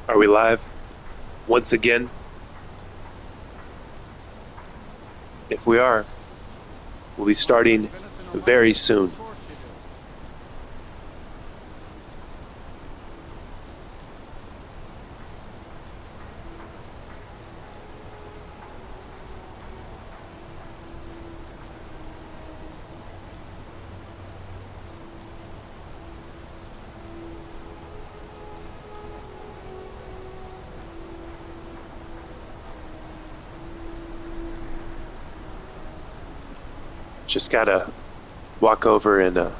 Are we live once again? If we are, we'll be starting very soon. Just gotta walk over and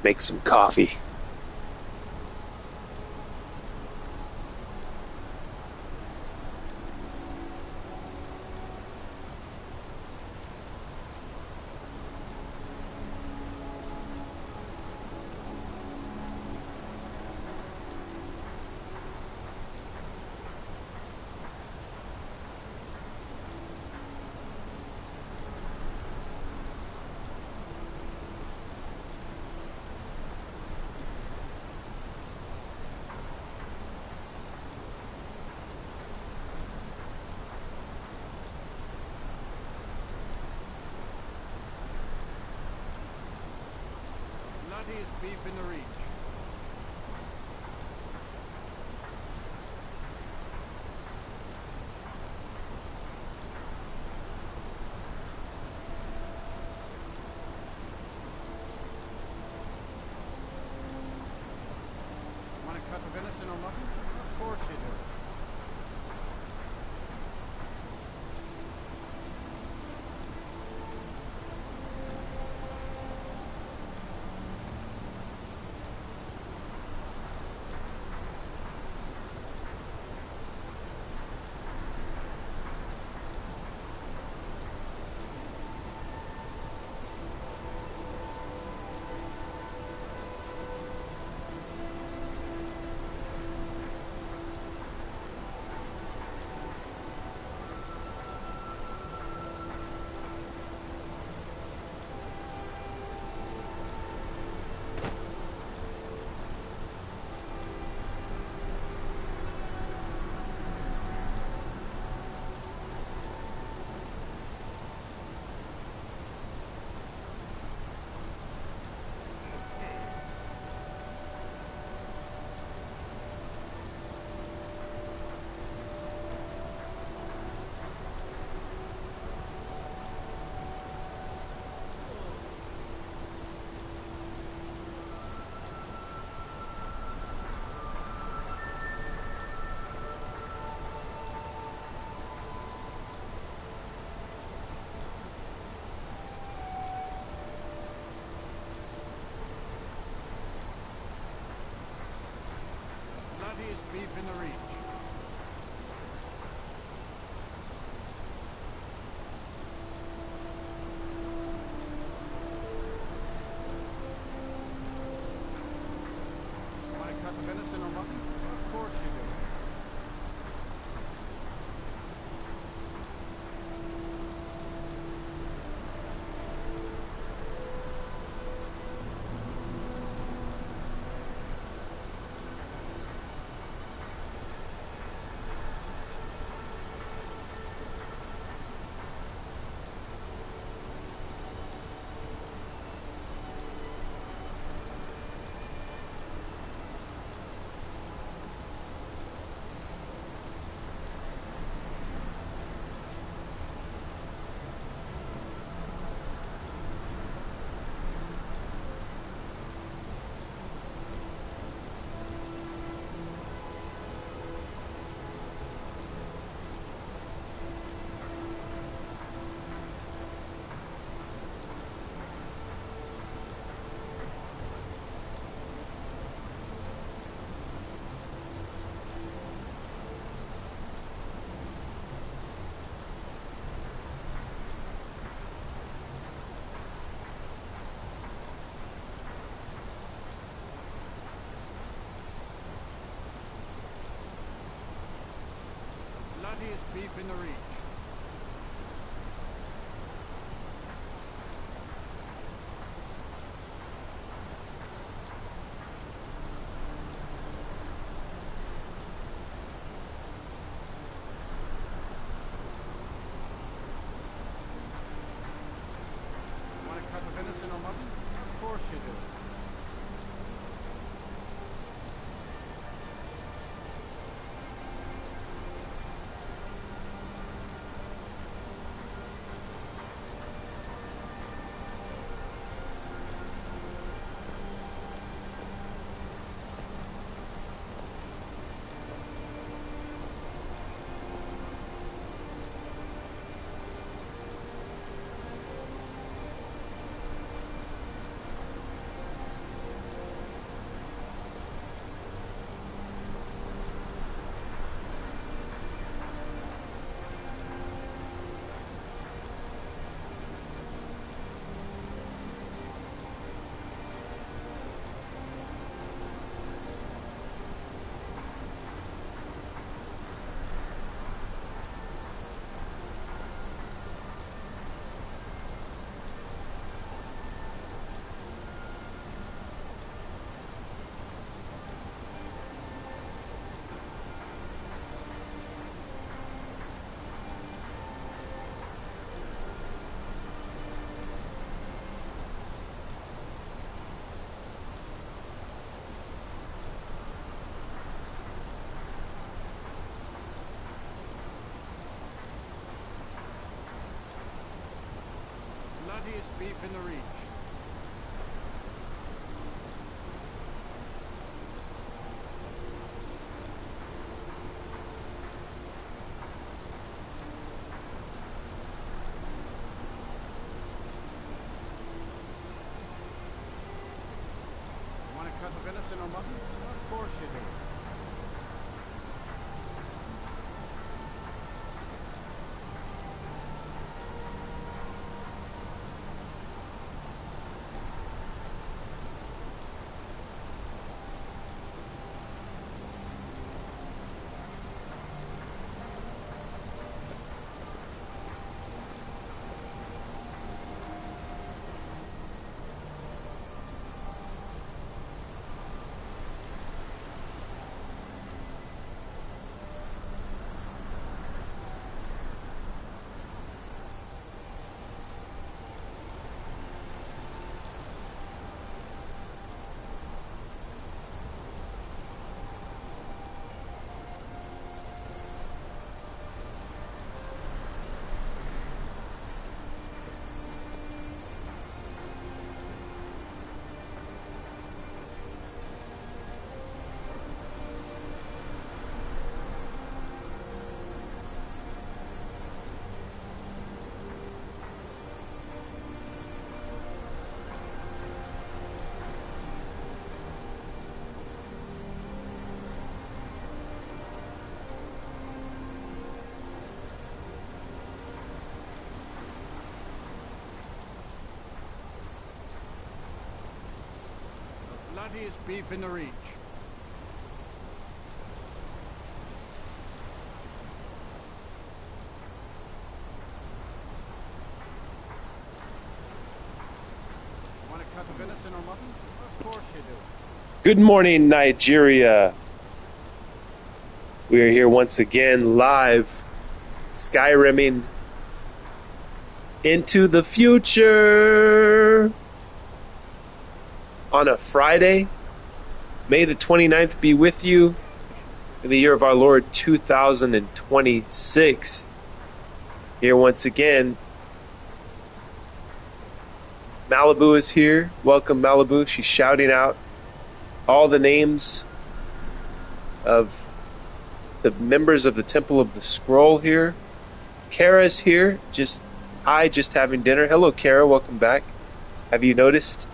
make some coffee. Is beef in the reach. Want to cut the venison or mutton? Of course you do. Is beef in the reach. Want to cut the venison or mutton? Of course you do. Is beef in the reach. bloodiest beef in the reach. You want a cut of venison or mutton? Of course you do. Bloodiest beef in the reach. You want a cut of venison or mutton? Of course you do. Good morning, Nigeria. We are here once again, live, Skyrimming into the future on a Friday. May the 29th be with you in the year of our Lord 2026. Here once again, Malibu is here. Welcome, Malibu. She's shouting out all the names of the members of the Temple of the Scroll here. Kara's here. Just having dinner. Hello, Kara. Welcome back. Have you noticed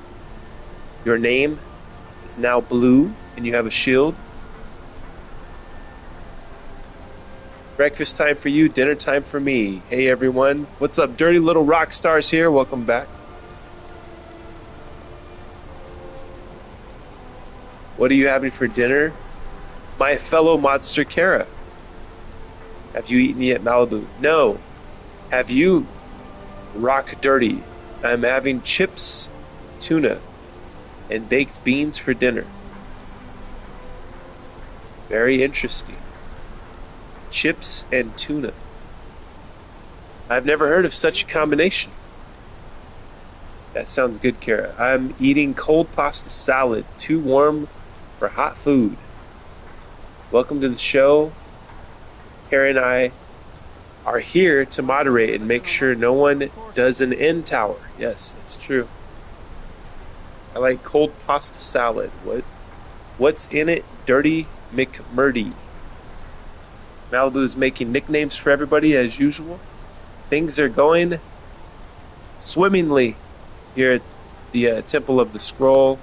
your name is now blue and you have a shield? Breakfast time for you, dinner time for me. Hey, everyone. What's up? Dirty Little Rock Stars here. Welcome back. What are you having for dinner? My fellow modster Kara. Have you eaten yet, Malibu? No. Have you? Rock Dirty. I'm having chips, tuna, and baked beans for dinner. Very interesting. Chips and tuna. I've never heard of such a combination. That sounds good, Kara. I'm eating cold pasta salad, too warm for hot food. Welcome to the show. Kara and I are here to moderate and make sure no one does an end tower. Yes, that's true. I like cold pasta salad. What's in it? Dirty McMurdy. Malibu is making nicknames for everybody as usual. Things are going swimmingly here at the Temple of the Scroll.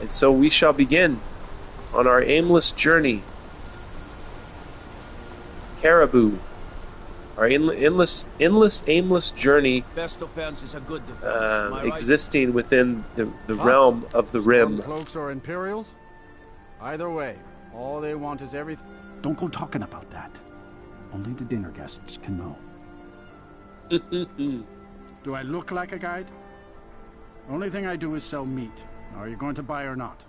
And so we shall begin on our aimless journey. Caribou. Our endless, aimless journey Best defense is a good defense. Am I right? existing within the realm of the Rim. Cloaks or Imperials? Either way, all they want is everything. Don't go talking about that. Only the dinner guests can know. Do I look like a guide? Only thing I do is sell meat. Are you going to buy or not?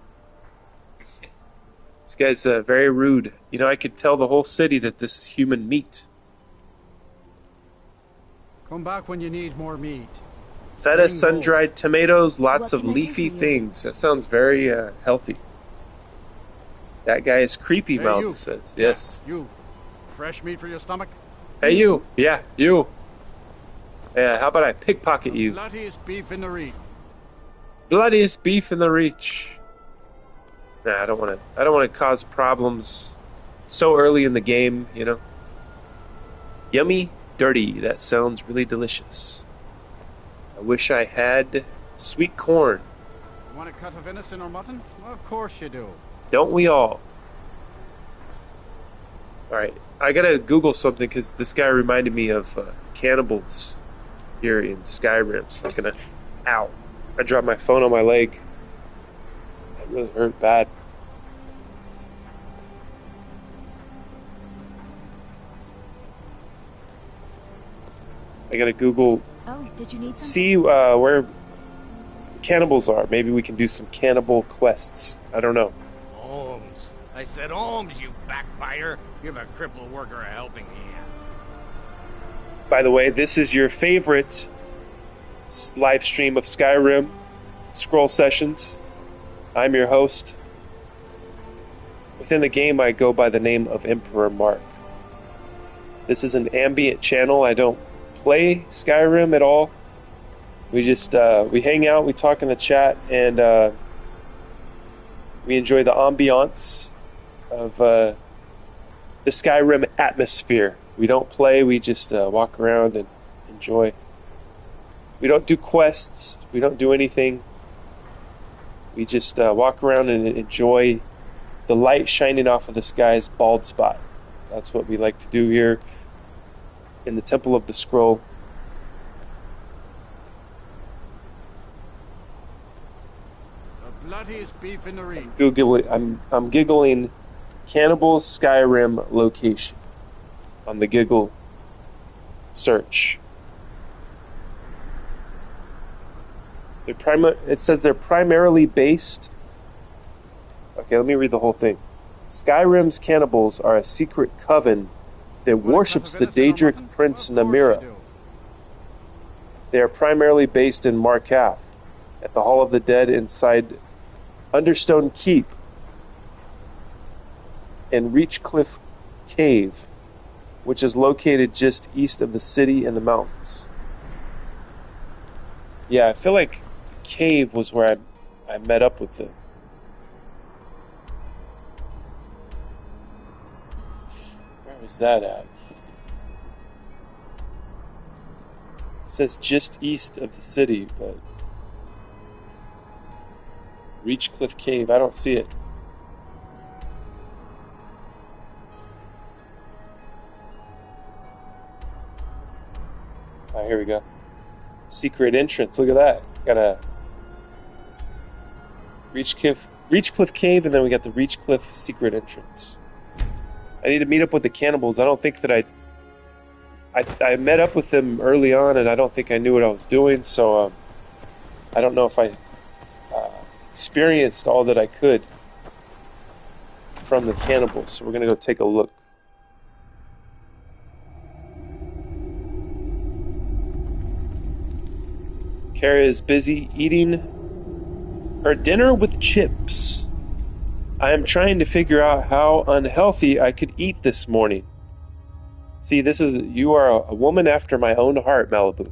This guy's very rude. You know, I could tell the whole city that this is human meat. Come back when you need more meat. Feta, sun-dried tomatoes, lots of leafy things. That sounds very healthy. That guy is creepy, Hey, Malibu you. says. Yes. You. Fresh meat for your stomach? Hey, you. Yeah, you. Yeah, how about I pickpocket you? Bloodiest beef in the reach. Bloodiest beef in the reach. Nah, I don't want to. I don't want to cause problems so early in the game. You know. Yummy, dirty. That sounds really delicious. I wish I had sweet corn. You want a cut of venison or mutton? Well, of course you do. Don't we all? All right, I gotta Google something because this guy reminded me of cannibals here in Skyrim. So I'm gonna. Ow! I dropped my phone on my leg. That really hurt bad. I gotta Google. Oh, did you need something? See where cannibals are. Maybe we can do some cannibal quests. I don't know. Holmes. I said Holmes, you backfire. Give a crippled worker a helping hand. By the way, this is your favorite live stream of Skyrim Scroll Sessions. I'm your host. Within the game, I go by the name of Emperor Mark. This is an ambient channel. I don't play Skyrim at all. We just we hang out, we talk in the chat, and we enjoy the ambiance of the Skyrim atmosphere. We don't play, we just walk around and enjoy. We don't do quests, we don't do anything. We just walk around and enjoy the light shining off of this guy's bald spot. That's what we like to do here in the Temple of the Scroll. The bloodiest beef in the reach. I'm giggling Cannibal Skyrim location on the Giggle search. It says they're primarily based. Okay, let me read the whole thing. Skyrim's cannibals are a secret coven that worships the Daedric prince Namira. They are primarily based in Markath, at the Hall of the Dead inside Understone Keep and Reachcliff Cave, which is located just east of the city in the mountains. Yeah, I feel like Cave was where I met up with them. Where was that at? It says just east of the city, but Reachcliff Cave, I don't see it. Oh, here we go. Secret entrance, look at that. Got a Reachcliff Cave, and then we got the Reachcliff secret entrance. I need to meet up with the cannibals. I don't think that I met up with them early on, and I don't think I knew what I was doing, so I don't know if I experienced all that I could from the cannibals. So we're going to go take a look. Kara is busy eating her dinner with chips. I am trying to figure out how unhealthy I could eat this morning. See, you are a woman after my own heart, Malibu.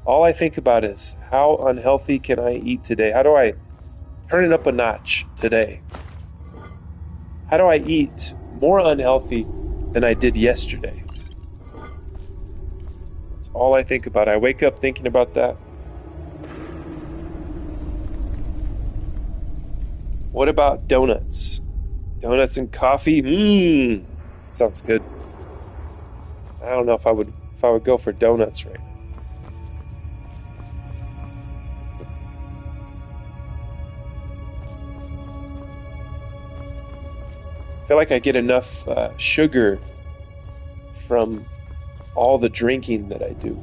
All I think about is how unhealthy can I eat today? How do I turn it up a notch today? How do I eat more unhealthy than I did yesterday? That's all I think about. I wake up thinking about that. What about donuts? Donuts and coffee? Sounds good. I don't know if I would go for donuts right now. I feel like I get enough sugar from all the drinking that I do.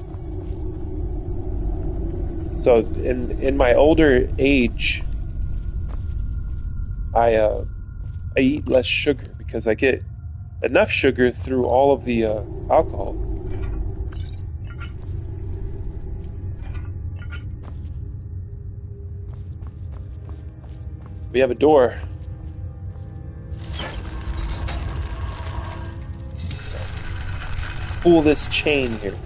So in my older age, I eat less sugar because I get enough sugar through all of the alcohol. We have a door. Pull this chain here.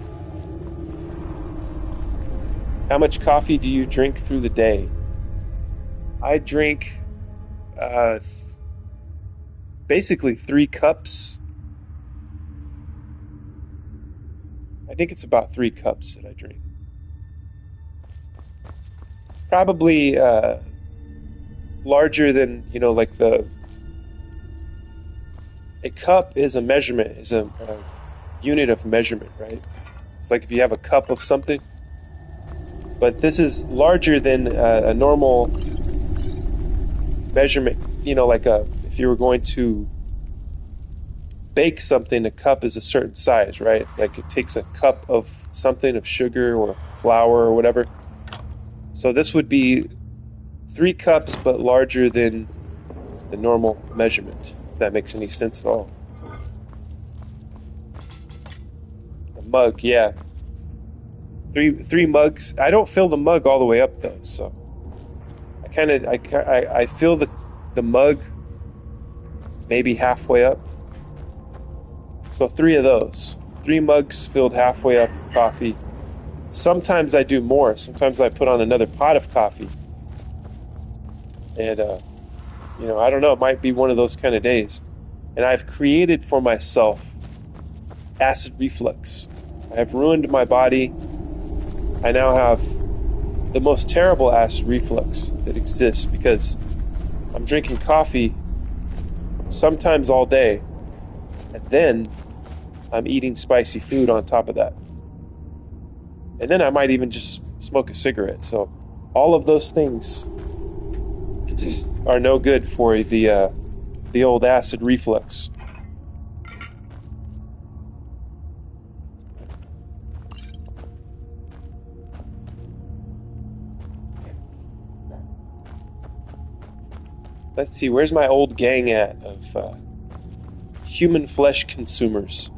How much coffee do you drink through the day? I drink uh, basically 3 cups. I think it's about 3 cups that I drink. Probably larger than, like a cup is a measurement, is a unit of measurement, right? It's like if you have a cup of something, but this is larger than a normal measurement. Like if you were going to bake something, a cup is a certain size, right? Like it takes a cup of something, of sugar or flour or whatever. So this would be 3 cups, but larger than the normal measurement, if that makes any sense at all. A mug, yeah. Three mugs. I don't fill the mug all the way up though, so I fill the mug maybe halfway up. So 3 of those. 3 mugs filled halfway up with coffee. Sometimes I do more. Sometimes I put on another pot of coffee. And, I don't know. It might be one of those kind of days. And I've created for myself acid reflux. I have ruined my body. I now have the most terrible acid reflux that exists because I'm drinking coffee sometimes all day. And then I'm eating spicy food on top of that. And then I might even just smoke a cigarette. So all of those things are no good for the old acid reflux. Let's see, where's my old gang at of human flesh consumers?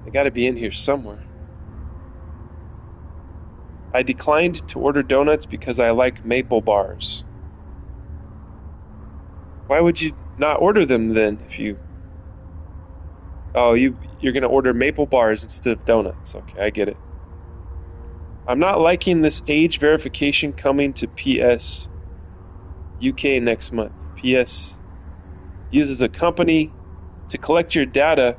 They gotta be in here somewhere. I declined to order donuts because I like maple bars. Why would you not order them then if you... Oh, you're gonna order maple bars instead of donuts. Okay, I get it. I'm not liking this age verification coming to PS UK next month. PS uses a company to collect your data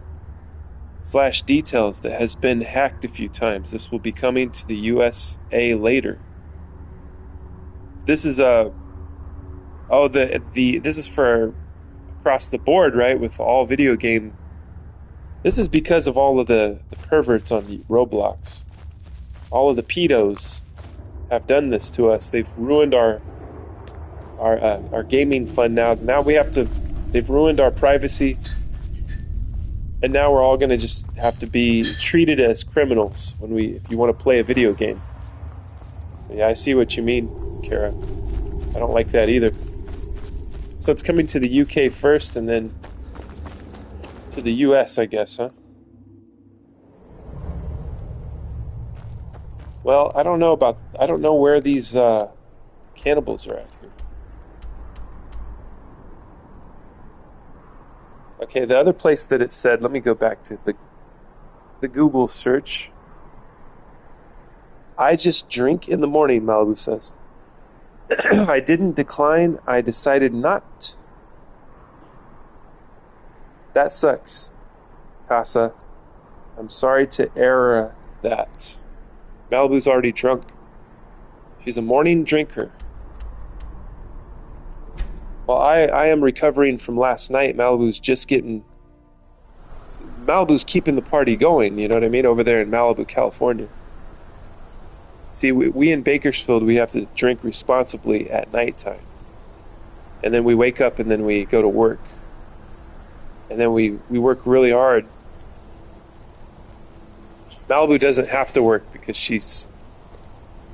/ details that has been hacked a few times. This will be coming to the USA later. This is this is for across the board, right? With all video game. This is because of all of the perverts on the Roblox. All of the pedos have done this to us. They've ruined our gaming fun now. Now we have to. They've ruined our privacy. And now we're all going to just have to be treated as criminals if you want to play a video game. So yeah, I see what you mean, Kara. I don't like that either. So it's coming to the UK first and then to the US, I guess, huh? Well, I don't know where these cannibals are at here. Okay, the other place that it said, let me go back to the Google search. I just drink in the morning, Malibu says. I didn't decline. I decided not. That sucks, Casa. I'm sorry to air that. Malibu's already drunk. She's a morning drinker. Well, I am recovering from last night. Malibu's keeping the party going, you know what I mean, over there in Malibu, California. See, we in Bakersfield, we have to drink responsibly at nighttime. And then we wake up and then we go to work. And then we work really hard. Malibu doesn't have to work because she's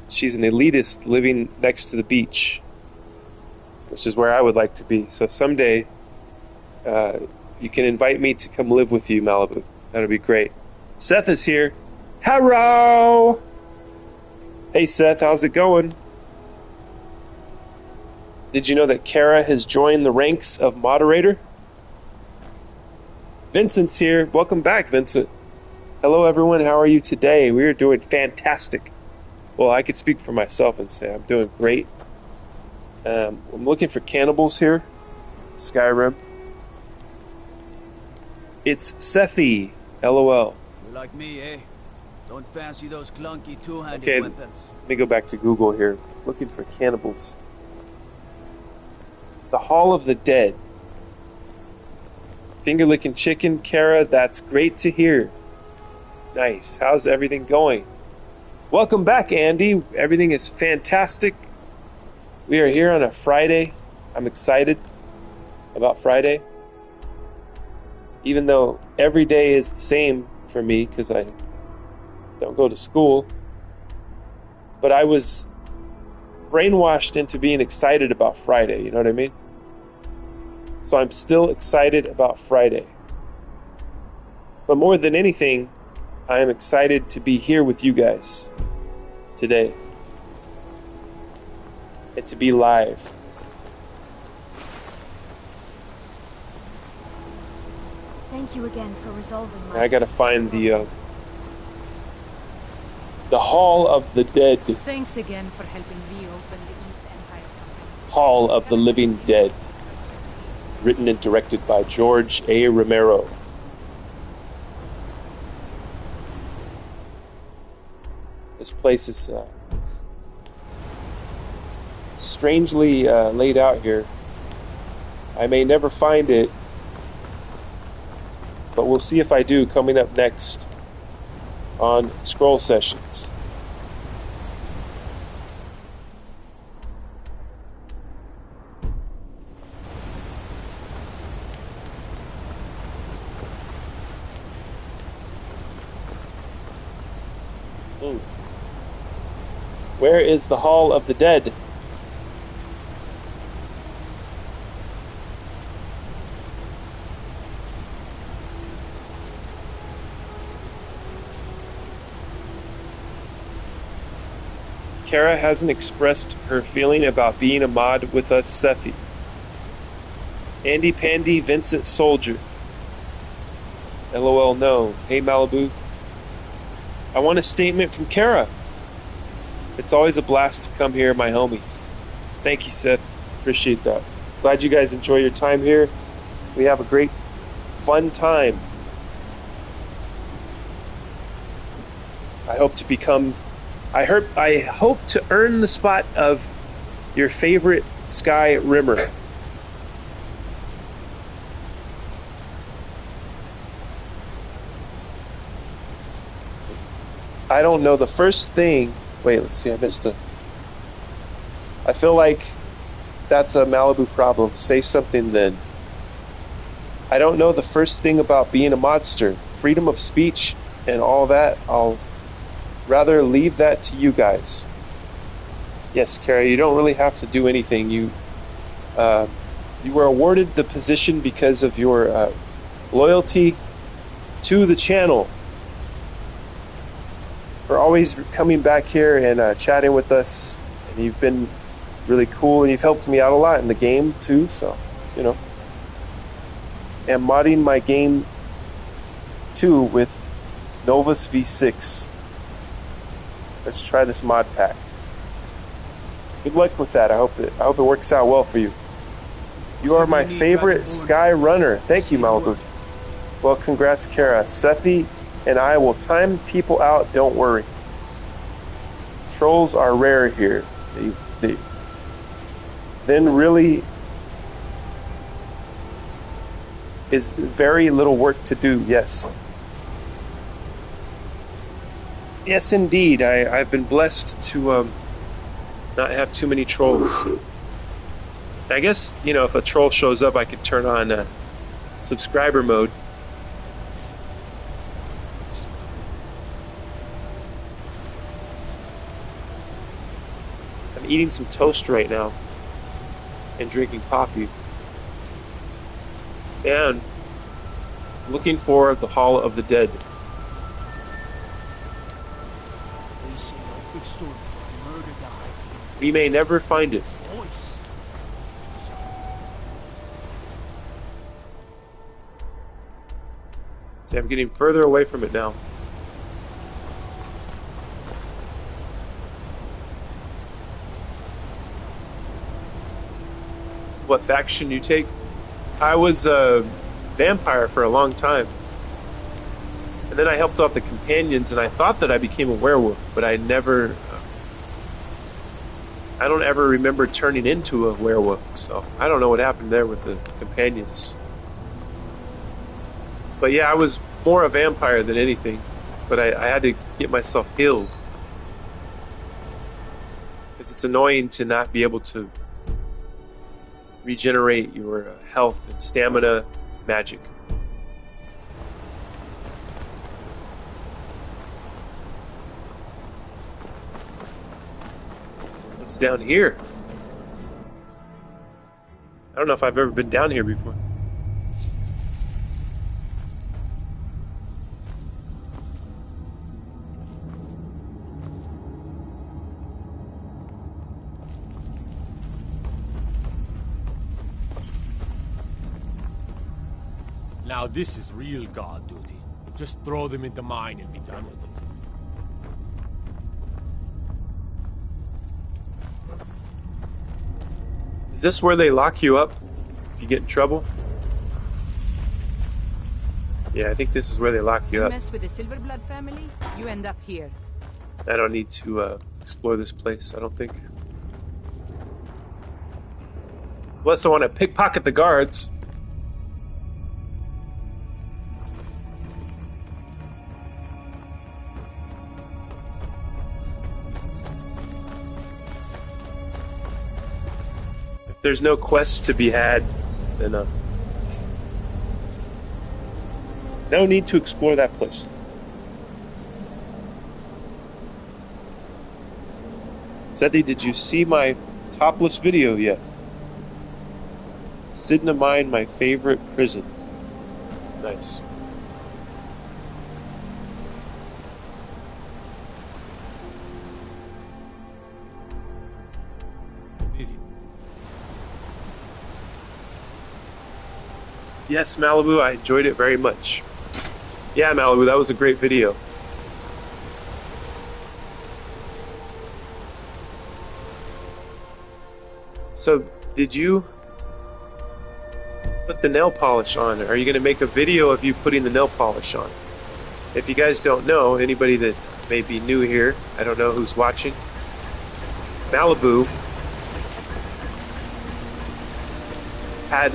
an elitist living next to the beach, which is where I would like to be. So someday, you can invite me to come live with you, Malibu. That'd be great. Seth is here. Hello! Hey, Seth, how's it going? Did you know that Kara has joined the ranks of moderator? Vincent's here. Welcome back, Vincent. Hello, everyone. How are you today? We are doing fantastic. Well, I could speak for myself and say I'm doing great. I'm looking for cannibals here. Skyrim. It's Sethi. LOL. You're like me, eh? Don't fancy those clunky two-handed weapons. Let me go back to Google here. Looking for cannibals. The Hall of the Dead. Finger-licking chicken, Kara, that's great to hear. Nice. How's everything going? Welcome back, Andy. Everything is fantastic. We are here on a Friday. I'm excited about Friday. Even though every day is the same for me because I don't go to school. But I was brainwashed into being excited about Friday, you know what I mean? So I'm still excited about Friday. But more than anything, I am excited to be here with you guys today. And to be live. Thank you again for resolving my... I gotta find the Hall of the Dead. Thanks again for helping reopen the East Empire Company. Hall of the Living Dead. Written and directed by George A. Romero. This place is strangely laid out here. I may never find it, but we'll see if I do coming up next on Scroll Sessions. Where is the Hall of the Dead? Kara hasn't expressed her feeling about being a mod with us, Sethi. Andy Pandy Vincent Soldier. LOL no. Hey Malibu. I want a statement from Kara. It's always a blast to come here, my homies. Thank you, Seth. Appreciate that. Glad you guys enjoy your time here. We have a great, fun time. I hope to earn the spot of your favorite Skyrimmer. I don't know the first thing. Wait, let's see, I feel like that's a Malibu problem. Say something then. I don't know the first thing about being a modster. Freedom of speech and all that, I'll rather leave that to you guys. Yes, Kara, you don't really have to do anything. You were awarded the position because of your loyalty to the channel. For always coming back here and chatting with us, and you've been really cool, and you've helped me out a lot in the game too, so you know. And modding my game too with Novus V6. Let's try this mod pack. Good luck with that. I hope it works out well for you. You are my favorite Sky Runner. Thank you, Malibu. Well, congrats, Kara. Sethi and I will time people out, don't worry. Trolls are rare here. Then really is very little work to do, yes. Yes, indeed. I've been blessed to not have too many trolls. I guess, you know, if a troll shows up, I could turn on subscriber mode. I'm eating some toast right now and drinking coffee. And looking for the Hall of the Dead. They say a big story about a murder guy. We may never find it. Voice. See, I'm getting further away from it now. What faction you take? I was a vampire for a long time. And then I helped out the companions, and I thought that I became a werewolf, but I never... I don't ever remember turning into a werewolf, so I don't know what happened there with the companions. But yeah, I was more a vampire than anything, but I had to get myself healed. Because it's annoying to not be able to regenerate your health and stamina magic. What's down here? I don't know if I've ever been down here before. Now this is real god duty. Just throw them in the mine and be done with it. Is this where they lock you up if you get in trouble? Yeah, I think this is where they lock you You up. mess with the Silverblood family, you end up here. I don't need to explore this place, I don't think. Unless I want to pickpocket the guards. If there's no quest to be had, then no need to explore that place. Zeddy, did you see my topless video yet? Sidna Mine, my favorite prison. Nice. Easy. Yes, Malibu, I enjoyed it very much. Yeah, Malibu, that was a great video. So, did you put the nail polish on? Are you going to make a video of you putting the nail polish on? If you guys don't know, anybody that may be new here, I don't know who's watching, Malibu had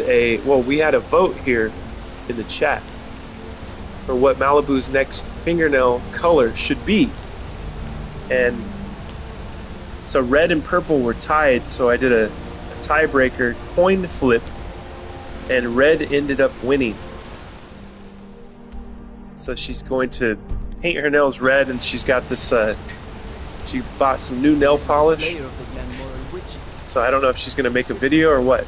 we had a vote here in the chat for what Malibu's next fingernail color should be. And so red and purple were tied, so I did a tiebreaker coin flip, and red ended up winning. So she's going to paint her nails red, and she's got this, she bought some new nail polish. So I don't know if she's going to make a video or what.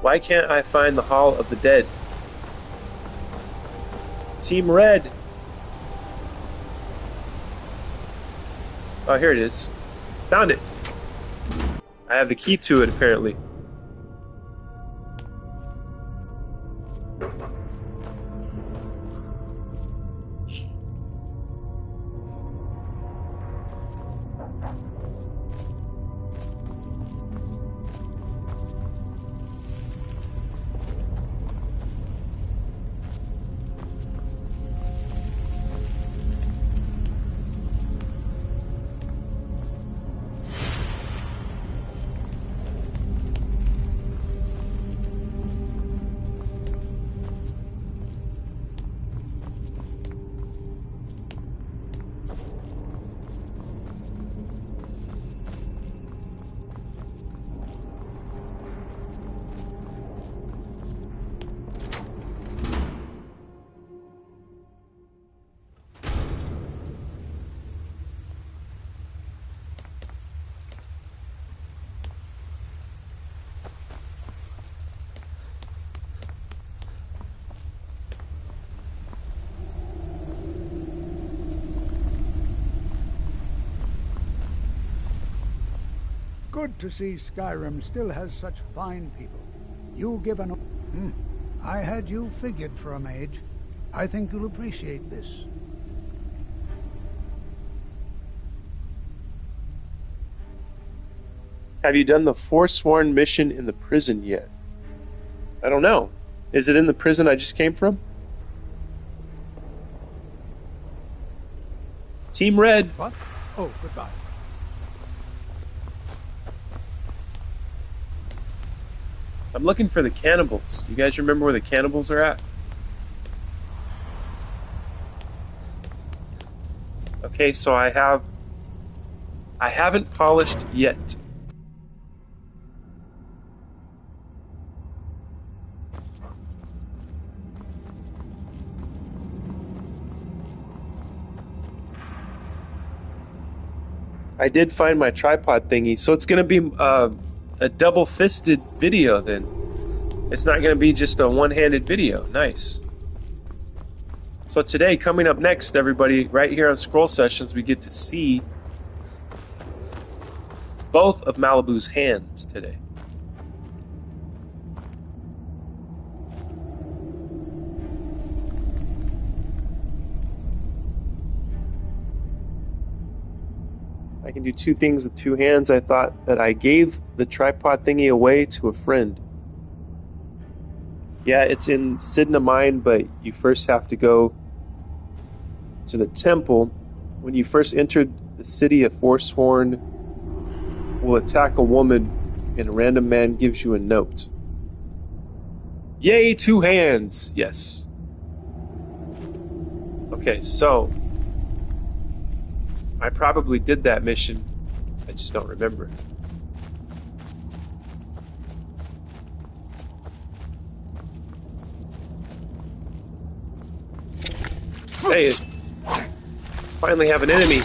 Why can't I find the Hall of the Dead? Team Red! Oh, here it is. Found it! I have the key to it, apparently. Good to see Skyrim still has such fine people. You give an... I had you figured for a mage. I think you'll appreciate this. Have you done the Forsworn mission in the prison yet? I don't know. Is it in the prison I just came from? Team Red. What? Oh, goodbye. I'm looking for the cannibals. You guys remember where the cannibals are at? Okay, so I haven't polished yet. I did find my tripod thingy, so it's going to be a double-fisted video then. It's not going to be just a one-handed video. Nice. So today, coming up next, everybody, right here on Scroll Sessions, we get to see both of Malibu's hands today. I can do two things with two hands. I thought that I gave the tripod thingy away to a friend. Yeah, it's in Sidna Mine, but you first have to go to the temple. When you first entered the city, a Forsworn will attack a woman, and a random man gives you a note. Yay, two hands! Yes. Okay, so I probably did that mission. I just don't remember. Hey, finally have an enemy.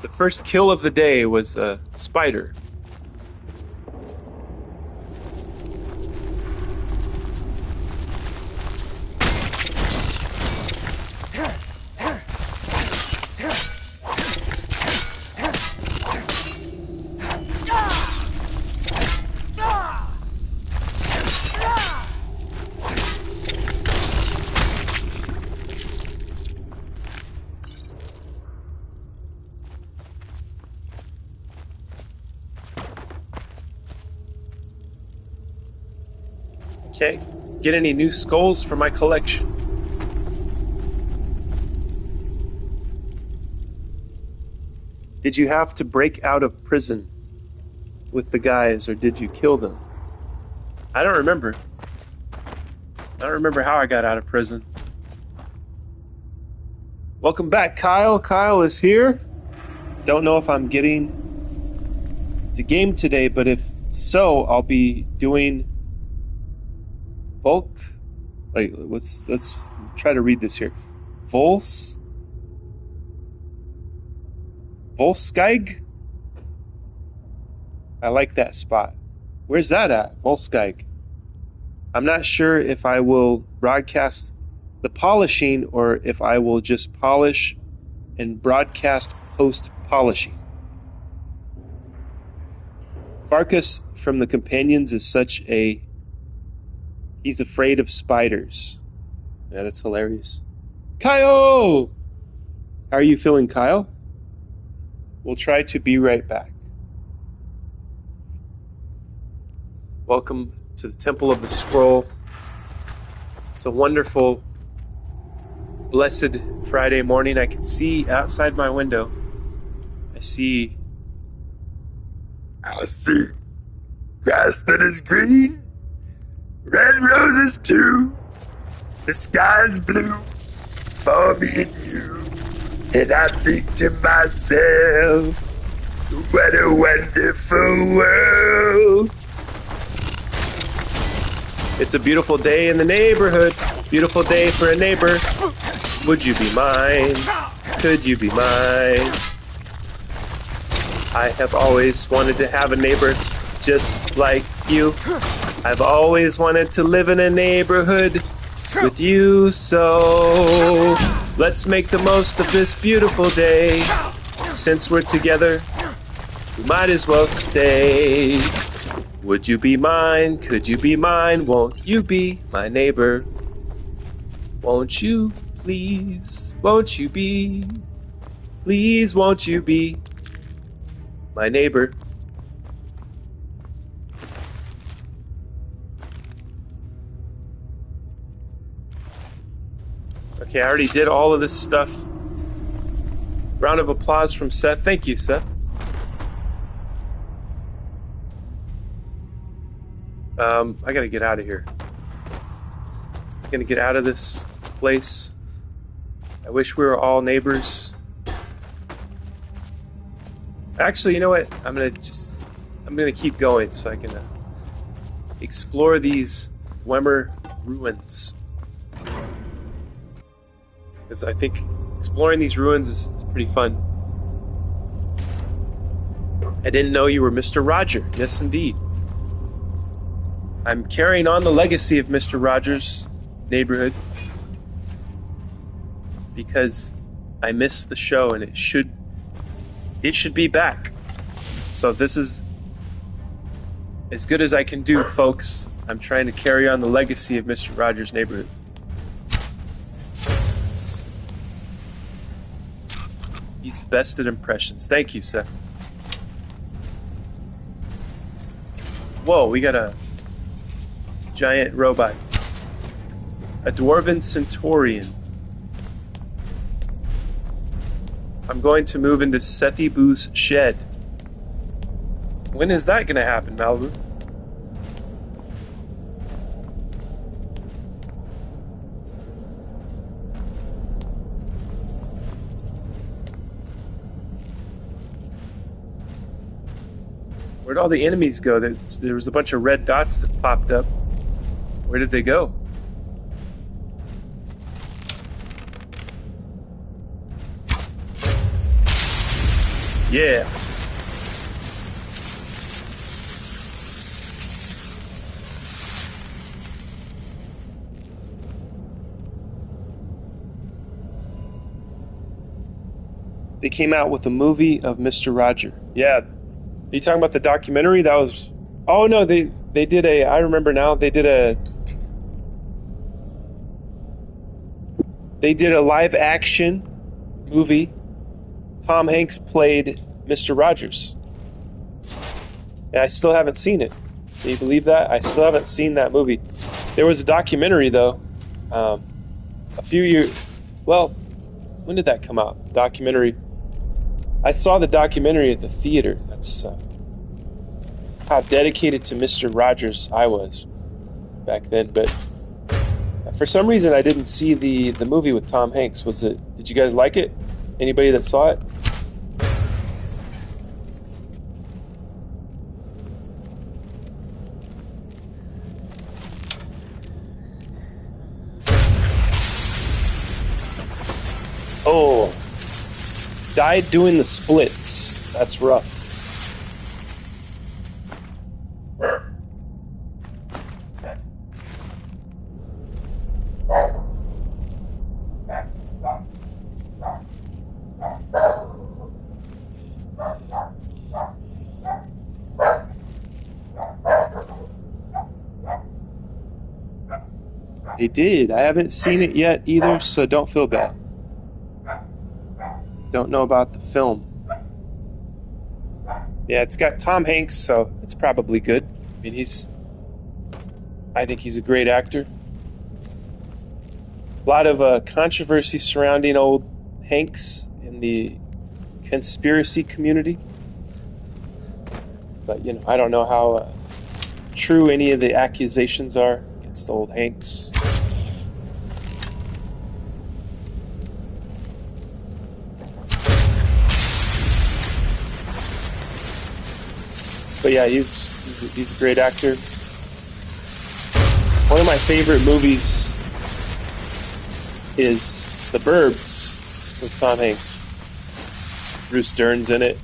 The first kill of the day was a spider. Okay, get any new skulls for my collection. Did you have to break out of prison with the guys, or did you kill them? I don't remember. I don't remember how I got out of prison. Welcome back, Kyle. Kyle is here. Don't know if I'm getting to game today, but if so, I'll be doing bulk. Like, let's try to read this here. Volskig? I like that spot. Where's that at? Volskig. I'm not sure if I will broadcast the polishing or if I will just polish and broadcast post-polishing. Farkas from the Companions is such a... He's afraid of spiders. Yeah, that's hilarious. Kyle! How are you feeling, Kyle? We'll try to be right back. Welcome to the Temple of the Scroll. It's a wonderful, blessed Friday morning. I can see outside my window. I see grass that is green. Red roses too. The sky's blue for me and you. And I think to myself, what a wonderful world. It's a beautiful day in the neighborhood. Beautiful day for a neighbor. Would you be mine? Could you be mine? I have always wanted to have a neighbor just like you. I've always wanted to live in a neighborhood with you, so Let's make the most of this beautiful day. Since we're together, we might as well stay. Would you be mine? Could you be mine? Won't you be my neighbor? Won't you, please? Won't you be? Please, won't you be my neighbor? Okay, I already did all of this stuff. Round of applause from Seth. Thank you, Seth. I gotta get out of here. I'm gonna get out of this place. I wish we were all neighbors. Actually, you know what? I'm gonna keep going so I can explore these Weimar ruins. Because I think exploring these ruins is pretty fun. I didn't know you were Mr. Roger. Yes, indeed. I'm carrying on the legacy of Mr. Rogers' Neighborhood because I missed the show and it should be back. So this is as good as I can do, folks. I'm trying to carry on the legacy of Mr. Rogers' Neighborhood. He's the best at impressions. Thank you, Seth. Whoa, we got a giant robot. A dwarven centurion. I'm going to move into Sethibu's shed. When is that going to happen, Malibu? Where'd all the enemies go? There was a bunch of red dots that popped up. Where did they go? Yeah. They came out with a movie of Mr. Roger. Yeah. Are you talking about the documentary? That was... Oh, no, they did a... I remember now. They did a live action movie. Tom Hanks played Mr. Rogers. And I still haven't seen it. Can you believe that? I still haven't seen that movie. There was a documentary, though. A few years... Well, when did that come out? Documentary... I saw the documentary at the theater. That's how dedicated to Mr. Rogers I was back then. But for some reason, I didn't see the movie with Tom Hanks. Did you guys like it? Anybody that saw it? Oh. Died doing the splits. That's rough. They did. I haven't seen it yet either, so don't feel bad. Don't know about the film. Yeah, it's got Tom Hanks, so it's probably good. I mean, I think he's a great actor. A lot of controversy surrounding old Hanks in the conspiracy community. But, I don't know how true any of the accusations are against old Hanks. But yeah, he's a great actor. One of my favorite movies is The Burbs with Tom Hanks. Bruce Dern's in it.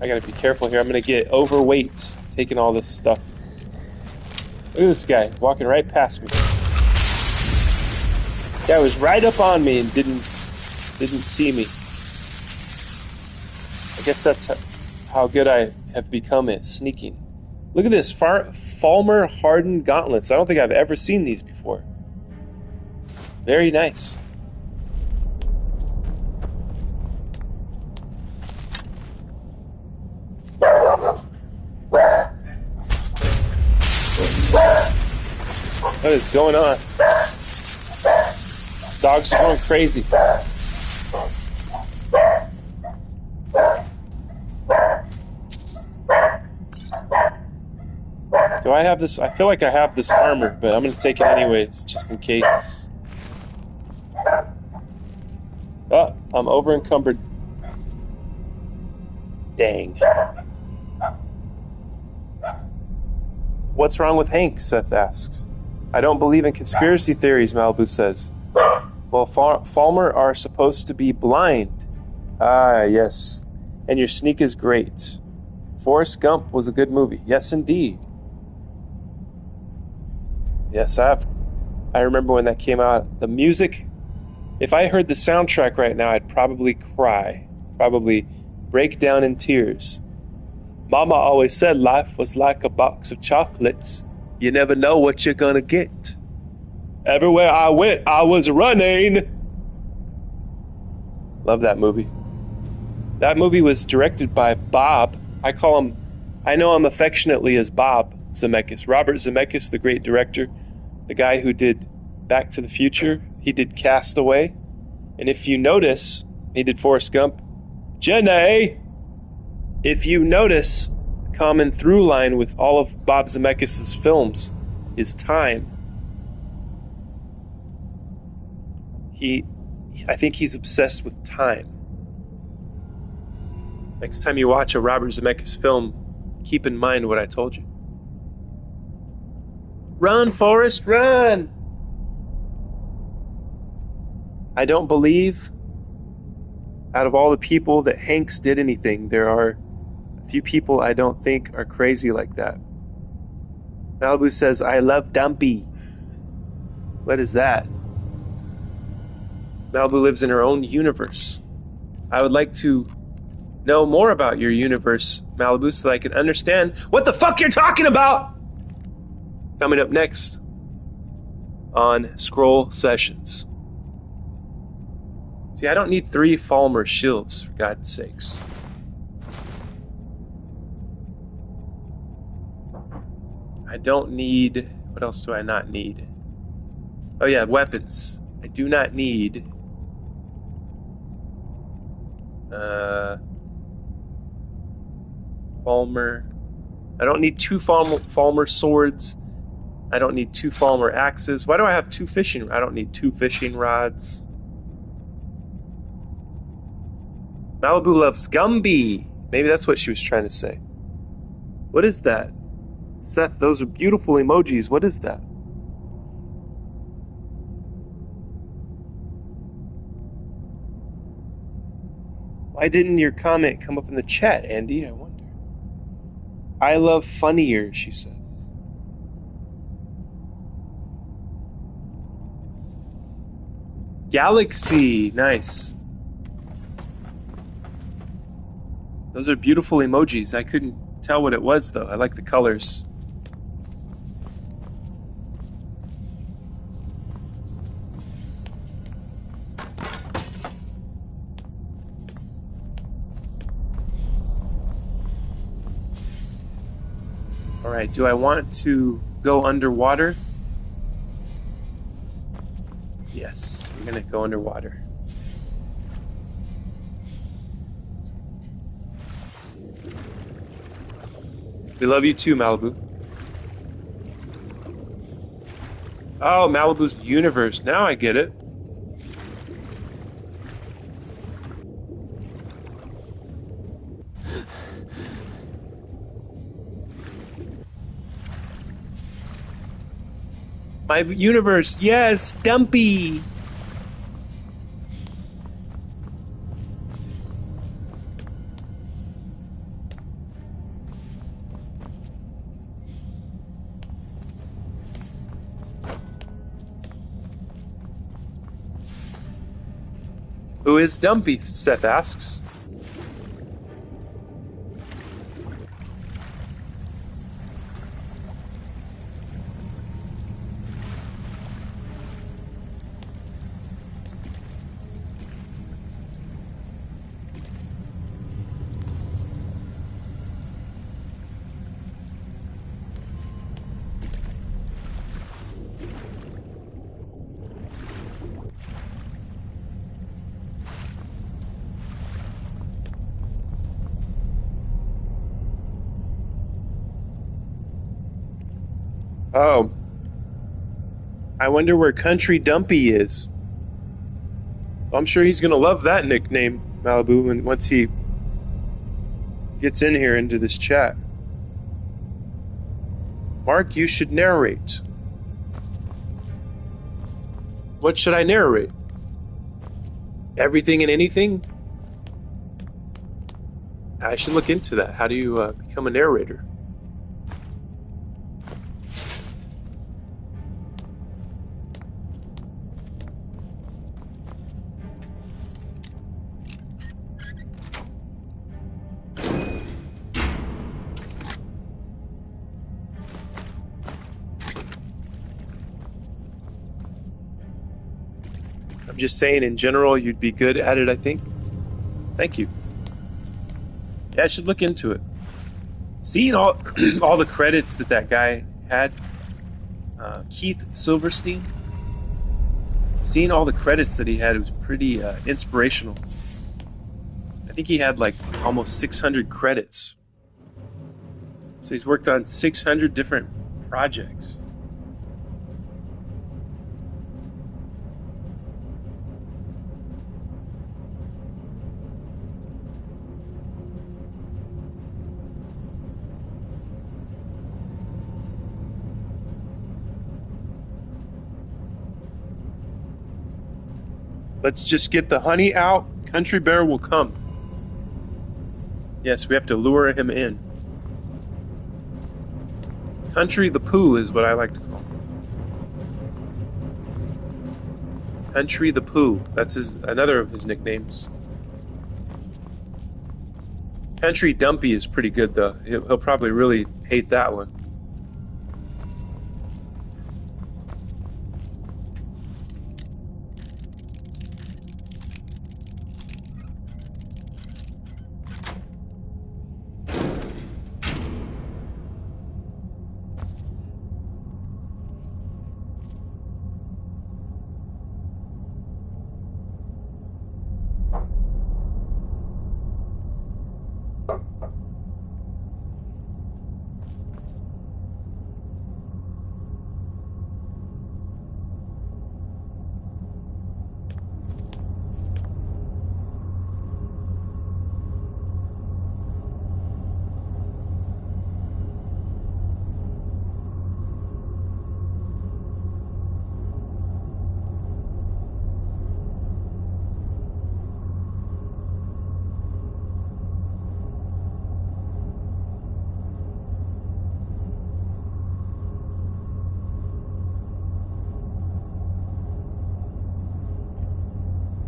I gotta be careful here. I'm gonna get overweight taking all this stuff. Look at this guy walking right past me. Guy was right up on me and didn't see me. I guess that's how good I have become at sneaking. Look at this, Falmer hardened gauntlets. I don't think I've ever seen these before. Very nice. What is going on? Dogs are going crazy. Do I have this? I feel like I have this armor, but I'm going to take it anyways, just in case. Oh, I'm over encumbered. Dang. What's wrong with Hank? Seth asks. I don't believe in conspiracy theories, Malibu says. Well, Falmer are supposed to be blind. Ah, yes. And your sneak is great. Forrest Gump was a good movie. Yes, indeed. Yes, I remember when that came out. The music, if I heard the soundtrack right now, I'd probably cry. Probably break down in tears. Mama always said life was like a box of chocolates. You never know what you're gonna get. Everywhere I went, I was running. Love that movie. That movie was directed by Bob. I know him affectionately as Bob Zemeckis. Robert Zemeckis, the great director, the guy who did Back to the Future. He did Castaway. And if you notice, he did Forrest Gump. Jenny! If you notice, common through line with all of Bob Zemeckis' films is time. I think he's obsessed with time. Next time you watch a Robert Zemeckis film, keep in mind what I told you. Run, Forrest, run! I don't believe out of all the people that Hanks did anything, there are a few people I don't think are crazy like that. Malibu says, I love Dumpy. What is that? Malibu lives in her own universe. I would like to know more about your universe, Malibu, so that I can understand what the fuck you're talking about! Coming up next on Scroll Sessions. See, I don't need 3 Falmer shields, for God's sakes. I don't need... What else do I not need? Oh yeah, weapons. I do not need... Falmer. I don't need 2 Falmer swords. I don't need 2 Falmer axes. Why do I have 2 fishing? I don't need 2 fishing rods. Malibu loves Gumby. Maybe that's what she was trying to say. What is that? Seth, those are beautiful emojis. What is that? Why didn't your comment come up in the chat, Andy? I wonder. I love funnier, she says. Galaxy, nice. Those are beautiful emojis. I couldn't tell what it was, though. I like the colors. Alright, do I want to go underwater? Yes, we're gonna go underwater. We love you too, Malibu. Oh, Malibu's universe. Now I get it. My universe. Yes, Dumpy. Who is Dumpy? Seth asks. Oh. I wonder where Country Dumpy is. I'm sure he's going to love that nickname, Malibu, when once he gets in here into this chat. Mark, you should narrate. What should I narrate? Everything and anything? I should look into that. How do you become a narrator? I'm just saying, in general, you'd be good at it, I think. Thank you. Yeah, I should look into it. Seeing all all the credits that guy had, Keith Silverstein, seeing all the credits that he had, it was pretty inspirational. I think he had like almost 600 credits. So he's worked on 600 different projects. Let's just get the honey out. Country Bear will come. Yes, we have to lure him in. Country the Pooh is what I like to call him. Country the Pooh. That's another of his nicknames. Country Dumpy is pretty good, though. He'll probably really hate that one.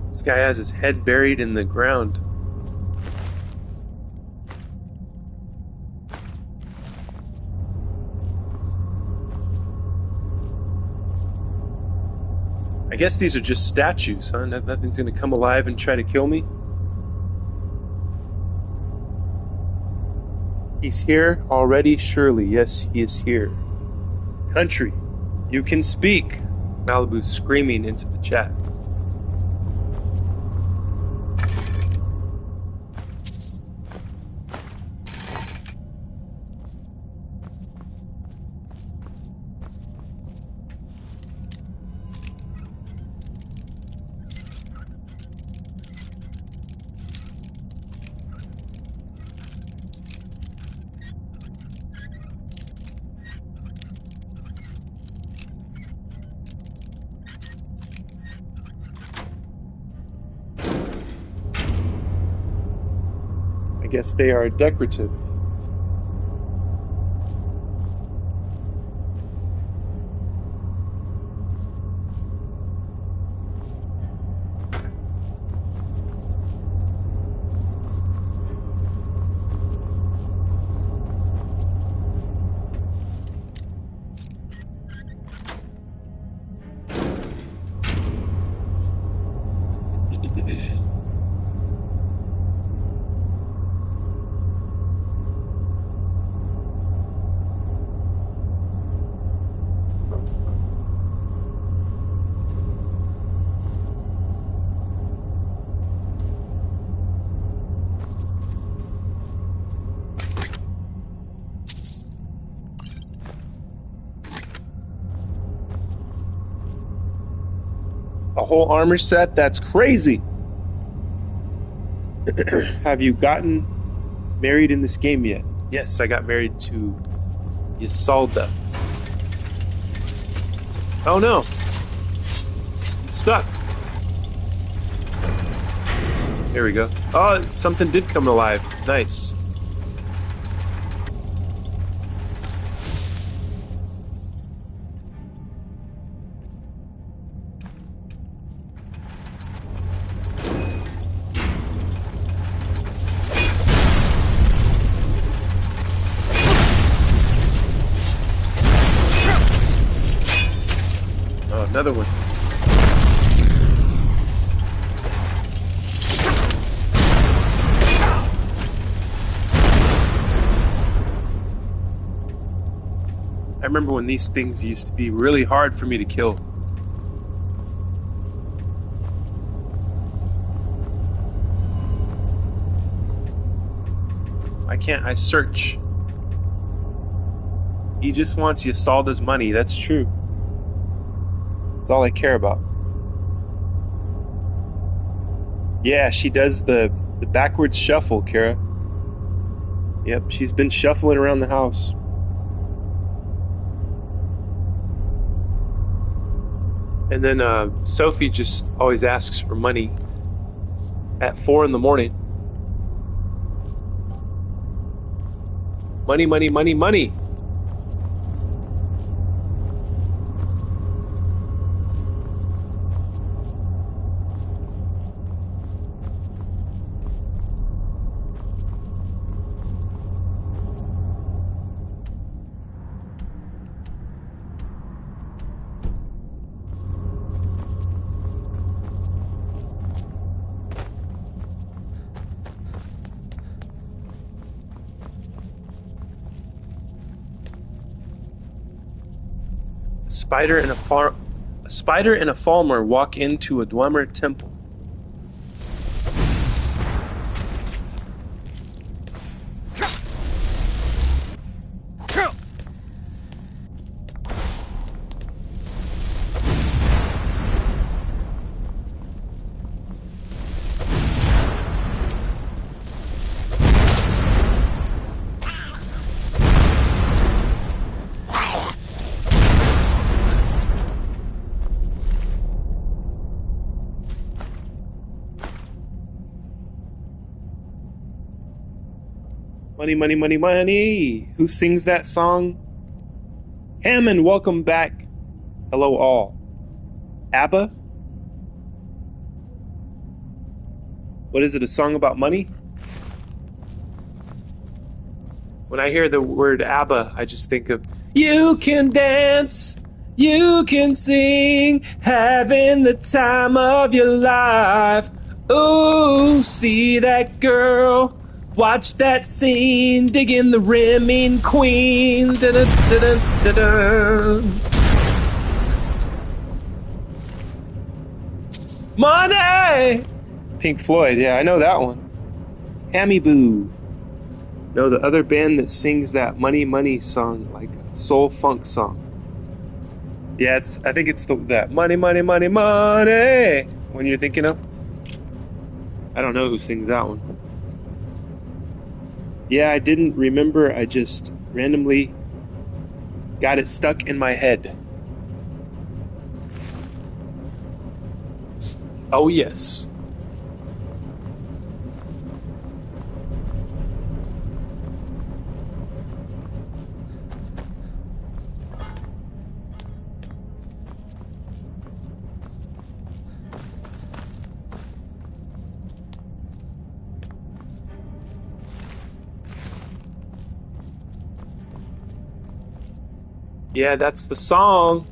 This guy has his head buried in the ground. I guess these are just statues, huh? Nothing's gonna come alive and try to kill me. He's here already, surely. Yes, he is here. Country, you can speak. Malibu's screaming into the chat. I guess they are decorative. whole armor set? That's crazy. Have you gotten married in this game yet? Yes, I got married to Isolda. Oh no. I'm stuck. There we go. Oh, something did come alive. Nice. Oh, another one. I remember when these things used to be really hard for me to kill. Why can't I search? He just wants Isolda's money. That's true. That's all I care about. Yeah, she does the backwards shuffle, Kara. Yep, she's been shuffling around the house. And then Sophie just always asks for money at 4 in the morning. Money, money, money, money. A spider and a Falmer walk into a Dwemer temple. Money, money, money, money. Who sings that song? Hammond, welcome back. Hello, all. ABBA? What is it, a song about money? When I hear the word ABBA, I just think of, you can dance, you can sing, having the time of your life. Ooh, see that girl, watch that scene, digging the rimming queen. Da-da-da-da-da-da. Money! Pink Floyd, yeah, I know that one. Hammy Boo. No, the other band that sings that Money Money song, like soul funk song. Yeah, I think it's that Money Money Money Money when you're thinking of. I don't know who sings that one. Yeah, I didn't remember. I just randomly got it stuck in my head. Oh, yes. Yeah, that's the song.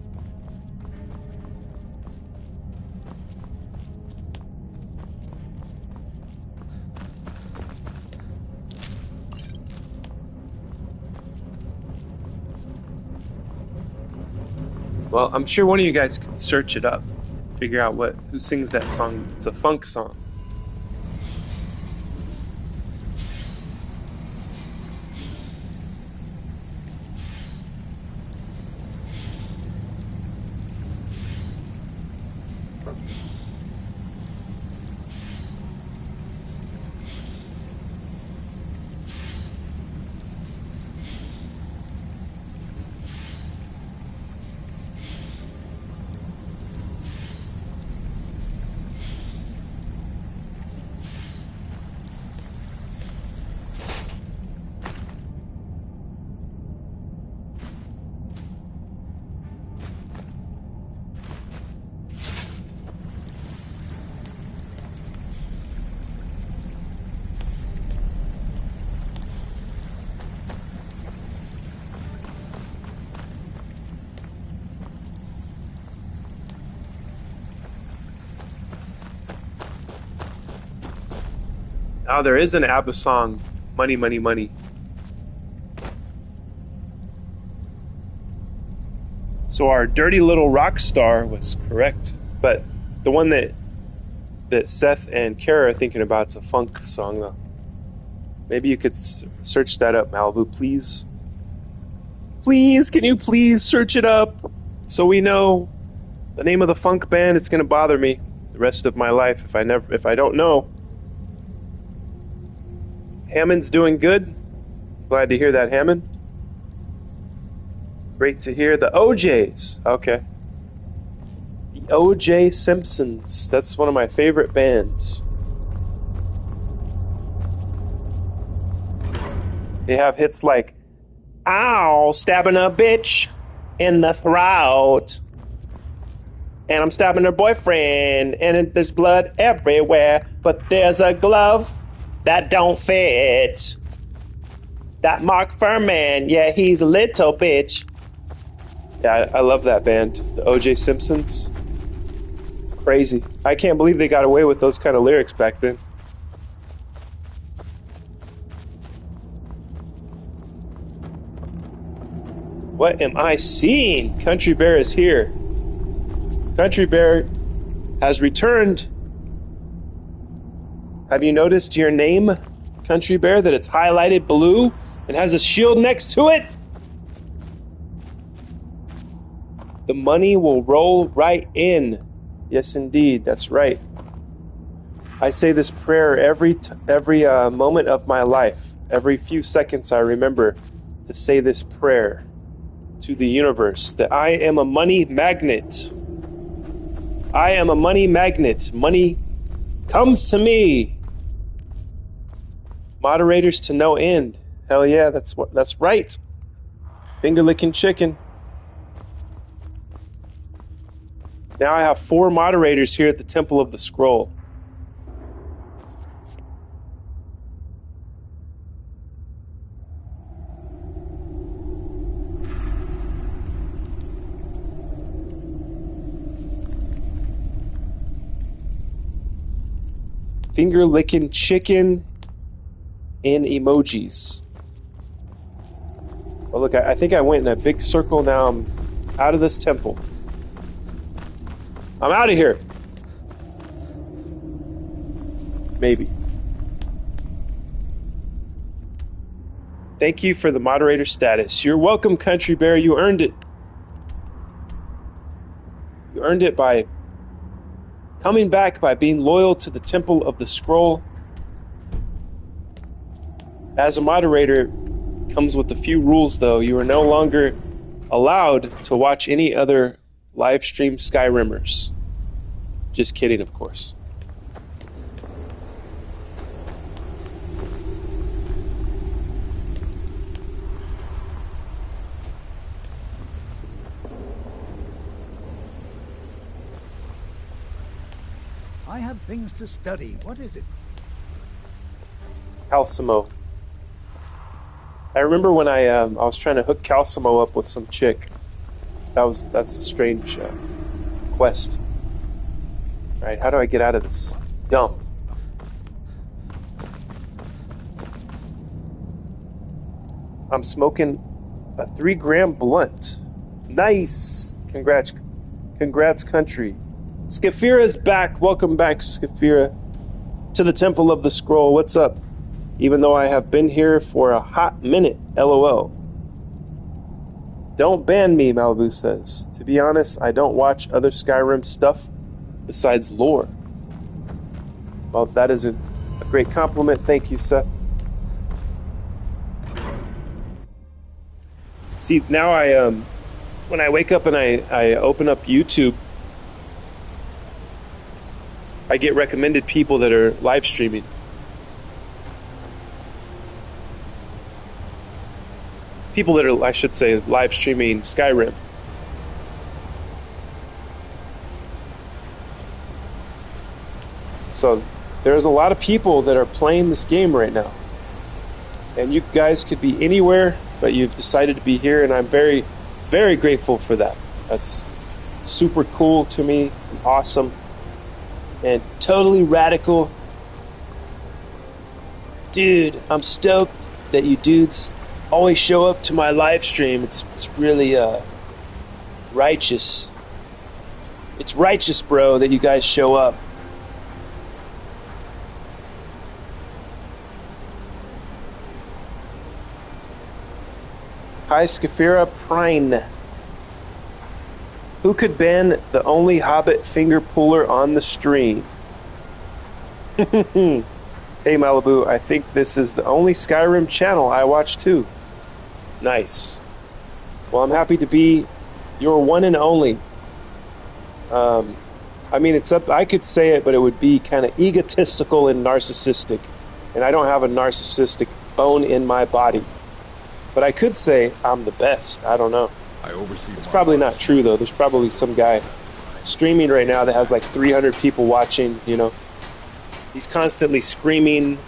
Well, I'm sure one of you guys can search it up, figure out who sings that song. It's a funk song. Oh, there is an ABBA song, Money, Money, Money. So our dirty little rock star was correct, but the one that Seth and Kara are thinking about is a funk song, though. Maybe you could search that up, Malibu, please. Please, can you please search it up so we know the name of the funk band? It's going to bother me the rest of my life if I don't know. Hammond's doing good. Glad to hear that, Hammond. Great to hear. The OJs. Okay. The OJ Simpsons. That's one of my favorite bands. They have hits like, ow, stabbing a bitch in the throat. And I'm stabbing her boyfriend, and there's blood everywhere, but there's a glove that don't fit. That Mark Furman, yeah, he's a little bitch. Yeah, I love that band, the OJ Simpsons. Crazy. I can't believe they got away with those kind of lyrics back then. What am I seeing? Country Bear is here. Country Bear has returned. Have you noticed your name, Country Bear, that it's highlighted blue and has a shield next to it? The money will roll right in. Yes, indeed. That's right. I say this prayer every moment of my life. Every few seconds I remember to say this prayer to the universe that I am a money magnet. I am a money magnet. Money comes to me. Moderators to no end. Hell yeah, that's right. Finger licking chicken. Now I have 4 moderators here at the Temple of the Scroll. Finger licking chicken in emojis. Well, look, I think I went in a big circle. Now I'm out of this temple. I'm out of here. Maybe. Thank you for the moderator status. You're welcome, Country Bear. You earned it. You earned it by coming back, by being loyal to the Temple of the Scroll. As a moderator, comes with a few rules, though. You are no longer allowed to watch any other live stream Skyrimmers. Just kidding, of course. I have things to study. What is it? Calcimo. I remember when I was trying to hook Calcimo up with some chick. That's a strange quest. All right, how do I get out of this dump? I'm smoking a 3-gram blunt. Nice. Congrats, country. Skafira's back. Welcome back, Skafira, to the Temple of the Scroll. What's up? Even though I have been here for a hot minute, LOL. Don't ban me, Malibu says. To be honest, I don't watch other Skyrim stuff besides lore. Well, that is a great compliment. Thank you, Seth. See, now when I wake up and I open up YouTube, I get recommended people that are live streaming. People that are, I should say, live streaming Skyrim. So there's a lot of people that are playing this game right now. And you guys could be anywhere, but you've decided to be here, and I'm very, very grateful for that. That's super cool to me, and awesome, and totally radical. Dude, I'm stoked that you dudes always show up to my live stream. It's really righteous. It's righteous, bro, that you guys show up. Hi, Scafira Prine. Who could ban the only Hobbit finger puller on the stream? Hey, Malibu, I think this is the only Skyrim channel I watch too. Nice. Well, I'm happy to be your one and only. I mean, it's up. I could say it, but it would be kind of egotistical and narcissistic, and I don't have a narcissistic bone in my body. But I could say I'm the best. I don't know. It's probably not true though. There's probably some guy streaming right now that has like 300 people watching. You know, he's constantly screaming.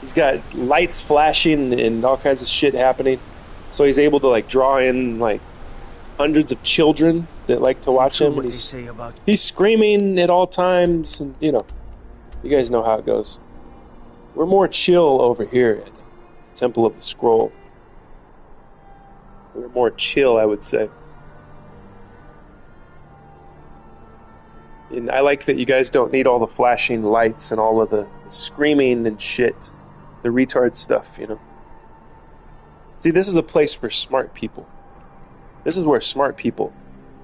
He's got lights flashing and all kinds of shit happening. So he's able to like draw in like hundreds of children that like to watch him. And he's screaming at all times, and you know, you guys know how it goes. We're more chill over here at the Temple of the Scroll. We're more chill, I would say. And I like that you guys don't need all the flashing lights and all of the screaming and shit. The retard stuff, you know. See, this is a place for smart people. This is where smart people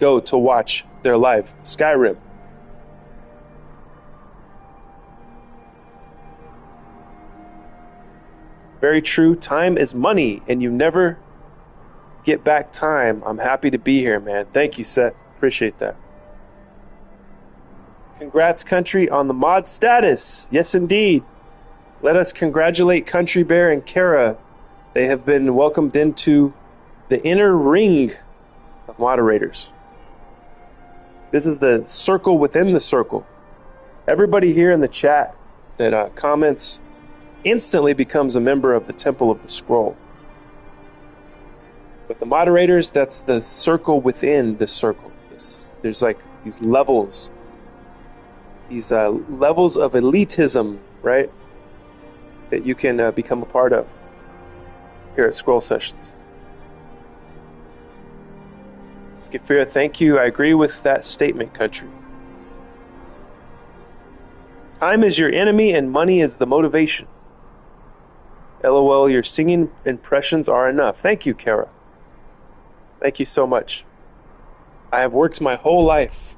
go to watch their live Skyrim. Very true. Time is money, and you never get back time. I'm happy to be here, man. Thank you, Seth. Appreciate that. Congrats, Country, on the mod status. Yes, indeed. Let us congratulate Country Bear and Kara. They have been welcomed into the inner ring of moderators. This is the circle within the circle. Everybody here in the chat that comments instantly becomes a member of the Temple of the Scroll. But the moderators, that's the circle within the circle. There's like these levels. These levels of elitism, right? That you can become a part of here at Scroll Sessions. Skifira, thank you. I agree with that statement, Country. Time is your enemy and money is the motivation. LOL, your singing impressions are enough. Thank you, Kara. Thank you so much. I have worked my whole life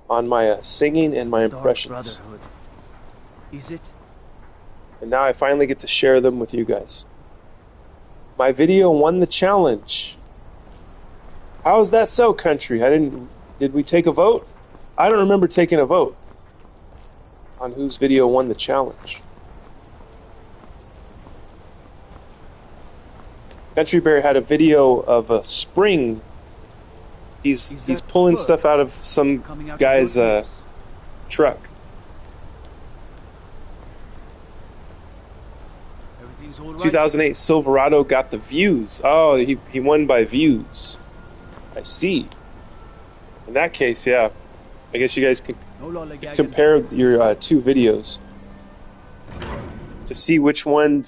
on my singing and my impressions. Is it? And now I finally get to share them with you guys. My video won the challenge. How is that so, Country? Did we take a vote? I don't remember taking a vote on whose video won the challenge. Country Bear had a video of a spring. He's pulling stuff out of some guy's truck. 2008 Silverado got the views. Oh, he won by views. I see. In that case, yeah. I guess you guys can compare your two videos to see which one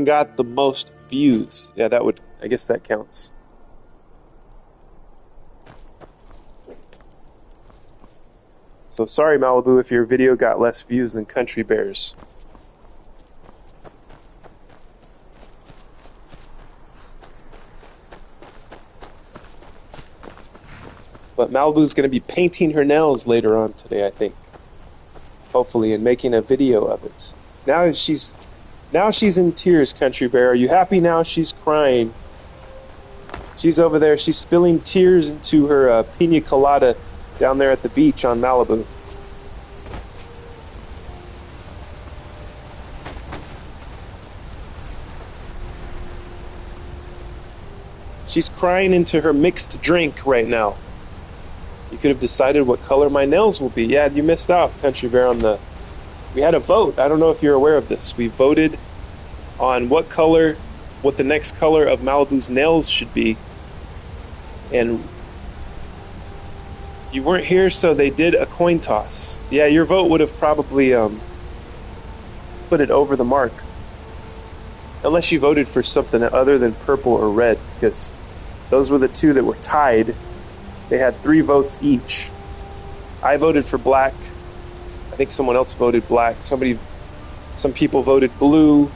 got the most views. Yeah, I guess that counts. So sorry, Malibu, if your video got less views than Country Bear's. But Malibu's going to be painting her nails later on today, I think. Hopefully, and making a video of it. Now she's in tears, Country Bear. Are you happy now? She's crying. She's over there. She's spilling tears into her pina colada down there at the beach on Malibu. She's crying into her mixed drink right now. You could have decided what color my nails will be. Yeah, you missed out, Country Bear, we had a vote. I don't know if you're aware of this. We voted on what the next color of Malibu's nails should be. And you weren't here, so they did a coin toss. Yeah, your vote would have probably put it over the mark. Unless you voted for something other than purple or red, because those were the two that were tied. They had 3 votes each. I voted for black. I think someone else voted black. Some people voted blue.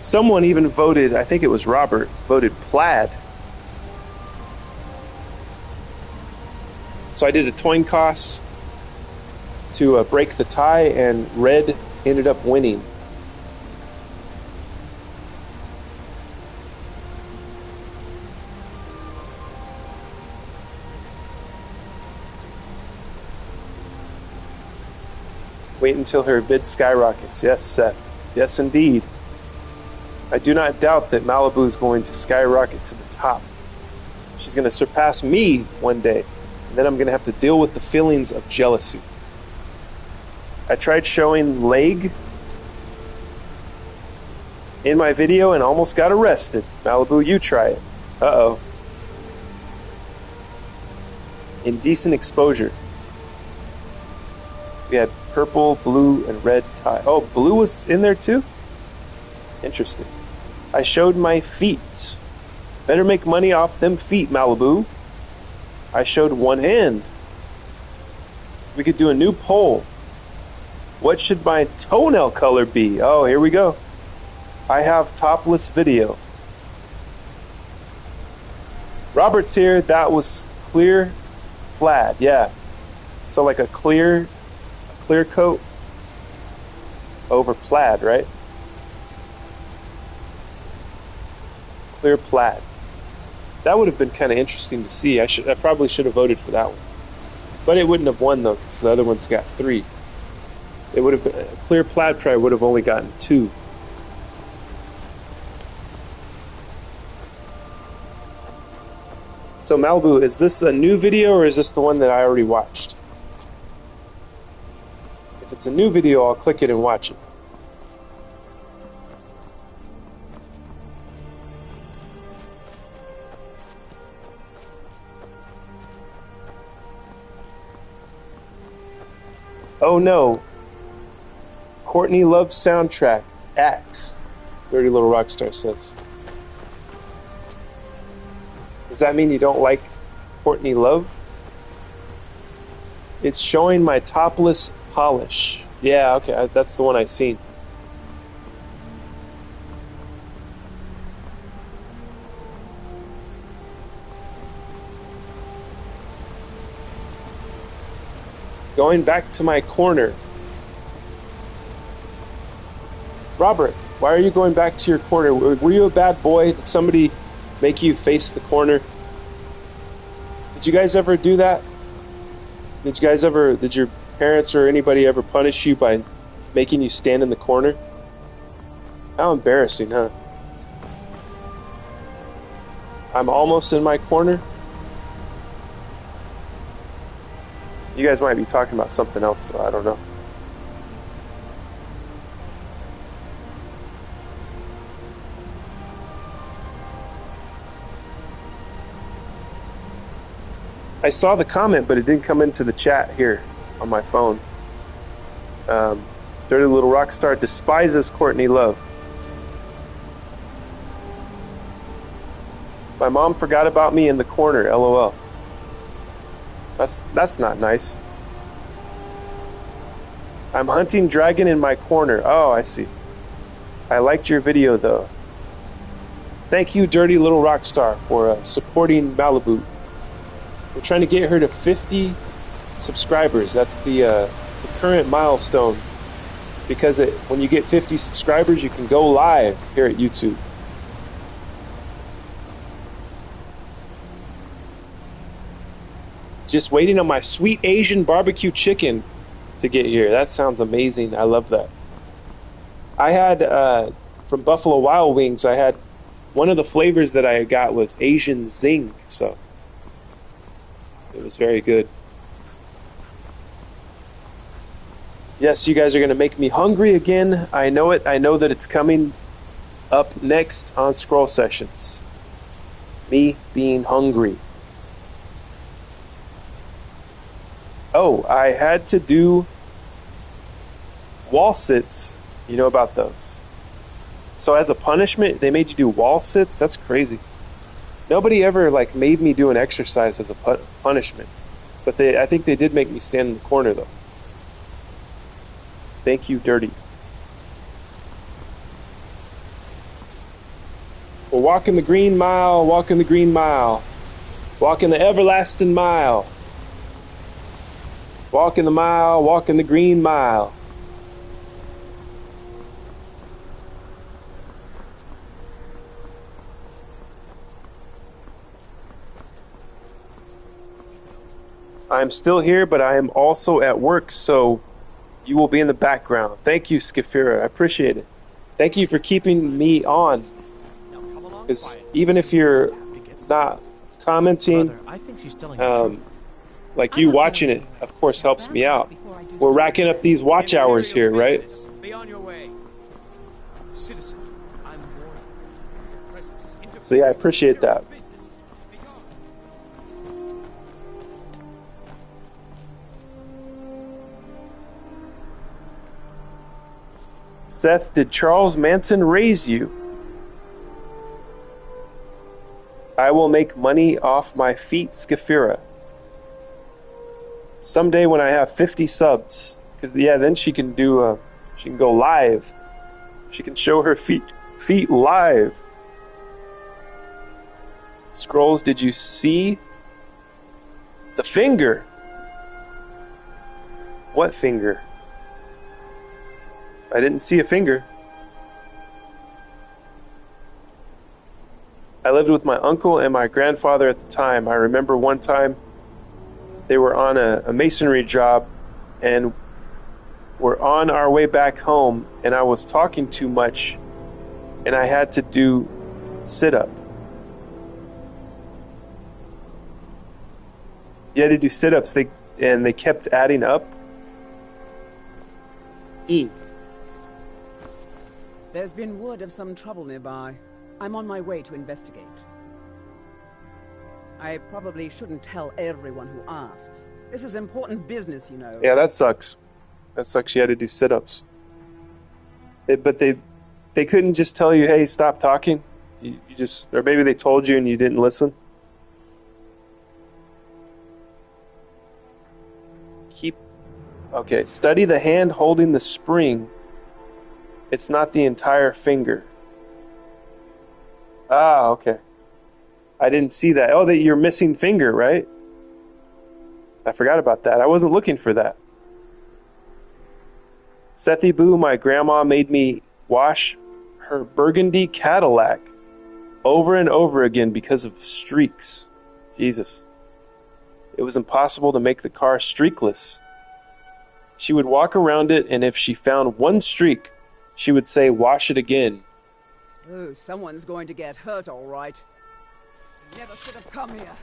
Someone even voted, I think it was Robert, voted plaid. So I did a coin toss to break the tie, and red ended up winning. Wait until her bid skyrockets. Yes, Seth. Yes, indeed. I do not doubt that Malibu is going to skyrocket to the top. She's going to surpass me one day, and then I'm going to have to deal with the feelings of jealousy. I tried showing leg in my video and almost got arrested. Malibu, you try it. Uh-oh. Indecent exposure. We had purple, blue, and red tie. Oh, blue was in there too? Interesting. I showed my feet. Better make money off them feet, Malibu. I showed one hand. We could do a new poll. What should my toenail color be? Oh, here we go. I have topless video. Robert's here. That was clear plaid. Yeah. So like a clear coat over plaid, right? Clear plaid. That would have been kind of interesting to see. I probably should have voted for that one, but it wouldn't have won though, because the other one's got 3. It would have been clear plaid. Probably would have only gotten 2. So Malibu, is this a new video or is this the one that I already watched? If it's a new video, I'll click it and watch it. Oh no. Courtney Love soundtrack. X. Dirty Little Rockstar says. Does that mean you don't like Courtney Love? It's showing my topless polish. Yeah, okay, that's the one I seen. Going back to my corner. Robert, why are you going back to your corner? Were you a bad boy? Did somebody make you face the corner? Did you guys ever do that? Did your parents or anybody ever punish you by making you stand in the corner? How embarrassing, huh? I'm almost in my corner. You guys might be talking about something else, so I don't know. I saw the comment, but it didn't come into the chat here on my phone. Dirty Little Rockstar despises Courtney Love. My mom forgot about me in the corner, LOL. That's not nice. I'm hunting dragon in my corner. Oh, I see. I liked your video, though. Thank you, Dirty Little Rockstar, for supporting Malibu. We're trying to get her to 50 subscribers. That's the current milestone. Because when you get 50 subscribers, you can go live here at YouTube. Just waiting on my sweet Asian barbecue chicken to get here. That sounds amazing. I love that. I had, from Buffalo Wild Wings, I had one of the flavors that I got was Asian Zing. So it was very good. Yes, you guys are going to make me hungry again. I know it. I know that it's coming up next on Scroll Sessions. Me being hungry. Oh, I had to do wall sits You know about those. So as a punishment, they made you do wall sits? That's crazy. Nobody ever like made me do an exercise as a punishment. But I think they did make me stand in the corner though. Thank you, Dirty. We're walking the green mile, walking the green mile. Walking the everlasting mile. Walking the mile, walking the green mile. I'm still here, but I am also at work, so you will be in the background. Thank you, Skifira. I appreciate it. Thank you for keeping me on. Because even if you're not commenting, like you watching it, of course, helps me out. We're racking up these watch hours here, right? Be on your way. Citizen, I'm warning you. Your presence is interfering. So yeah, I appreciate that. Seth, did Charles Manson raise you? I will make money off my feet, Skifira. Someday when I have 50 subs, because yeah, then she can do she can go live. She can show her feet live. Scrolls, did you see the finger? What finger? I didn't see a finger. I lived with my uncle and my grandfather at the time. I remember one time they were on a masonry job and were on our way back home, and I was talking too much and I had to do sit-up. You had to do sit-ups, and they kept adding up. There's been word of some trouble nearby. I'm on my way to investigate. I probably shouldn't tell everyone who asks. This is important business, you know. Yeah, that sucks. That sucks. You had to do sit-ups. But they couldn't just tell you, hey, stop talking. You just, or maybe they told you and you didn't listen. Okay, study the hand holding the spring. It's not the entire finger. Ah, okay. I didn't see that. Oh, that you're missing finger, right? I forgot about that. I wasn't looking for that. Sethy Boo, my grandma made me wash her burgundy Cadillac over and over again because of streaks. Jesus. It was impossible to make the car streakless. She would walk around it, and if she found one streak, she would say, wash it again. Oh, someone's going to get hurt, all right. Never should have come here.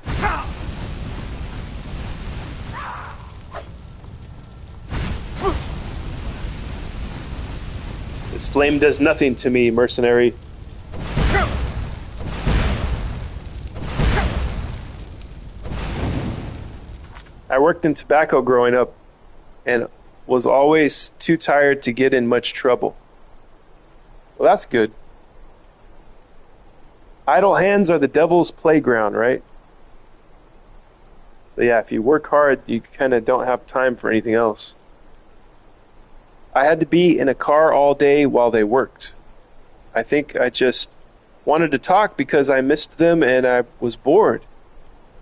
This flame does nothing to me, mercenary. I worked in tobacco growing up and was always too tired to get in much trouble. Well, that's good. Idle hands are the devil's playground, right? So yeah, if you work hard, you kind of don't have time for anything else. I had to be in a car all day while they worked. I think I just wanted to talk because I missed them and I was bored.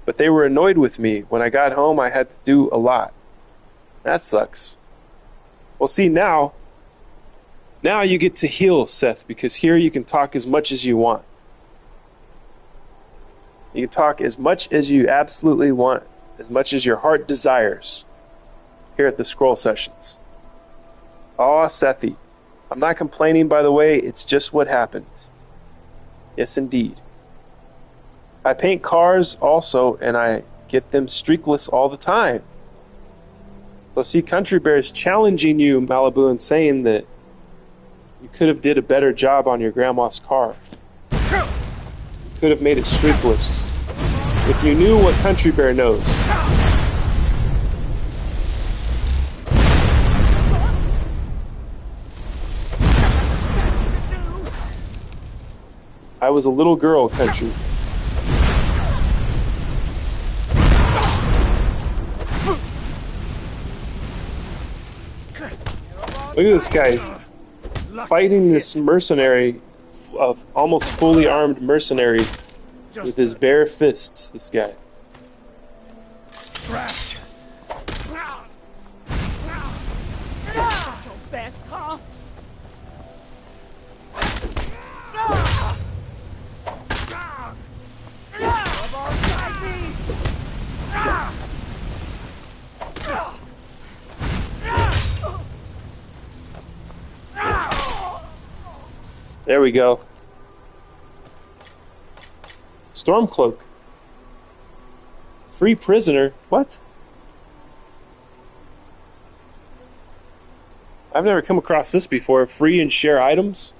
But they were annoyed with me. When I got home, I had to do a lot. That sucks. Well, see, now you get to heal, Seth, because here you can talk as much as you want. You can talk as much as you absolutely want, as much as your heart desires, here at the Scroll Sessions. Aw, Sethy. I'm not complaining, by the way, it's just what happened. Yes, indeed. I paint cars also, and I get them streakless all the time. So see, Country Bear is challenging you, Malibu, and saying that you could have did a better job on your grandma's car. You could have made it streakless. If you knew what Country Bear knows. I was a little girl country. Look at this guy. He's fighting this mercenary, almost fully armed mercenary, with his bare fists, this guy. Scratch. Best, huh? There we go. Stormcloak. Free prisoner? What? I've never come across this before. Free and share items?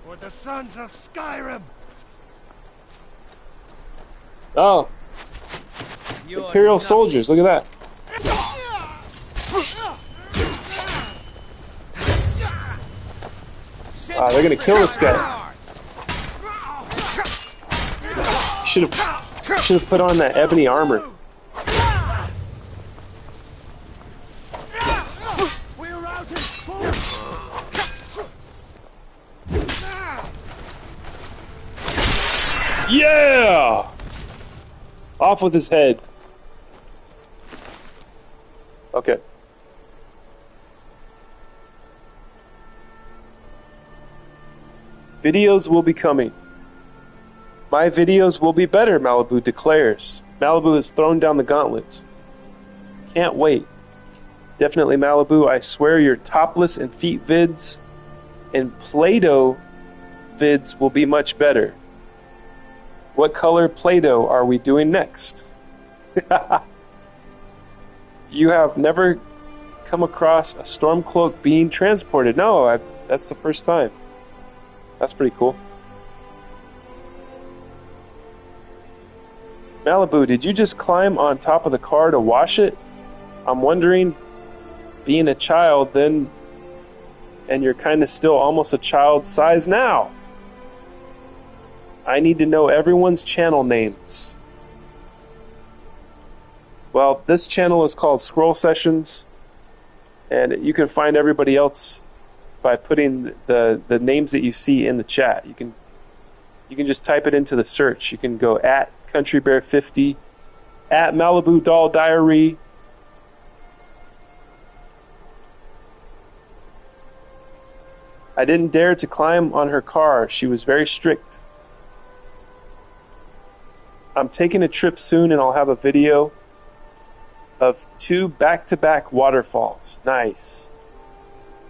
For the sons of Skyrim. Oh. Imperial soldiers, look at that. They're gonna kill this guy. Should have put on that ebony armor. Yeah! Off with his head. Okay. Videos will be coming. My videos will be better, Malibu declares. Malibu has thrown down the gauntlet. Can't wait. Definitely Malibu, I swear your topless and feet vids and Play-Doh vids will be much better. What color Play-Doh are we doing next? You have never come across a Stormcloak being transported. No, that's the first time. That's pretty cool. Malibu, did you just climb on top of the car to wash it? I'm wondering, being a child then, and you're kind of still almost a child size now. I need to know everyone's channel names. Well, this channel is called Scroll Sessions, and you can find everybody else by putting the names that you see in the chat. You can just type it into the search. You can go at CountryBear50, at Malibu Doll Diary. I didn't dare to climb on her car. She was very strict. I'm taking a trip soon and I'll have a video of 2 back-to-back waterfalls. Nice.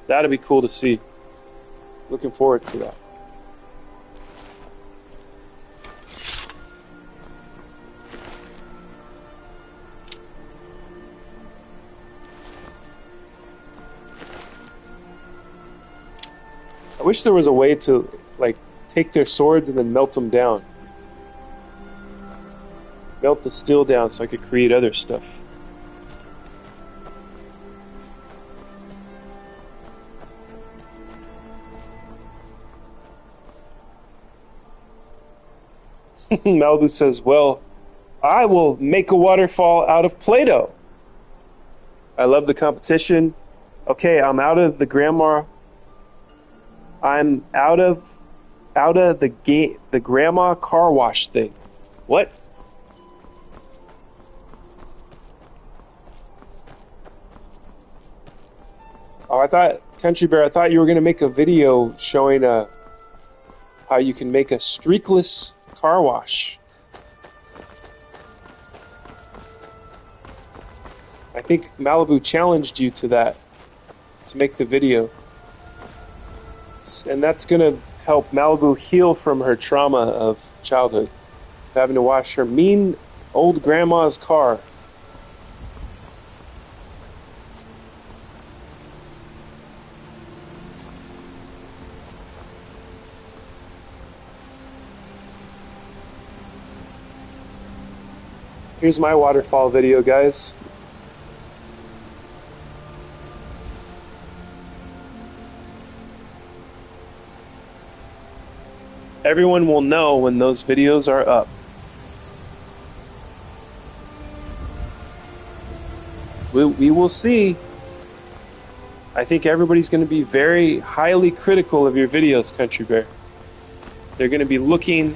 That'll be cool to see. Looking forward to that. I wish there was a way to, like, take their swords and then melt them down. Melt the steel down so I could create other stuff. Malibu says, well, I will make a waterfall out of Play-Doh. I love the competition. Okay, I'm out of the grandma. I'm out of the grandma car wash thing. What? Oh, I thought, Country Bear, I thought you were going to make a video showing how you can make a streakless car wash. I think Malibu challenged you to that, to make the video. And that's going to help Malibu heal from her trauma of childhood, having to wash her mean old grandma's car. Here's my waterfall video, guys. everyone will know when those videos are up. We will see. I think everybody's going to be very highly critical of your videos, Country Bear. They're going to be looking,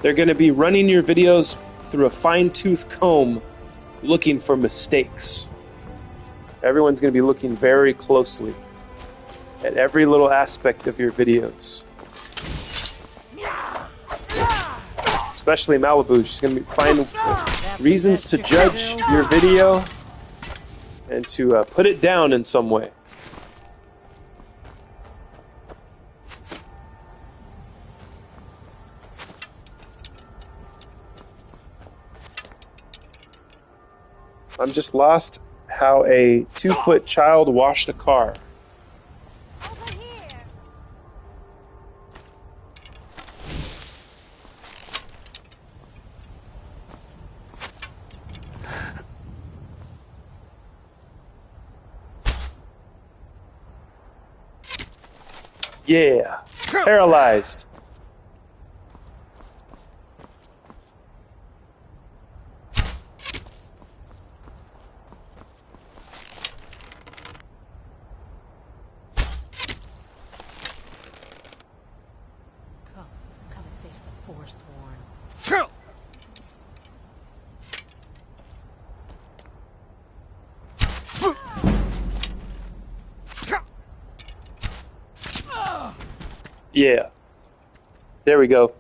they're going to be running your videos through a fine-tooth comb, looking for mistakes. Everyone's going to be looking very closely at every little aspect of your videos. Especially Malibu. She's going to find reasons to judge your video and to put it down in some way. I'm just lost how a 2-foot child washed a car. Yeah, paralyzed. Come and face the Forsworn. Yeah. There we go.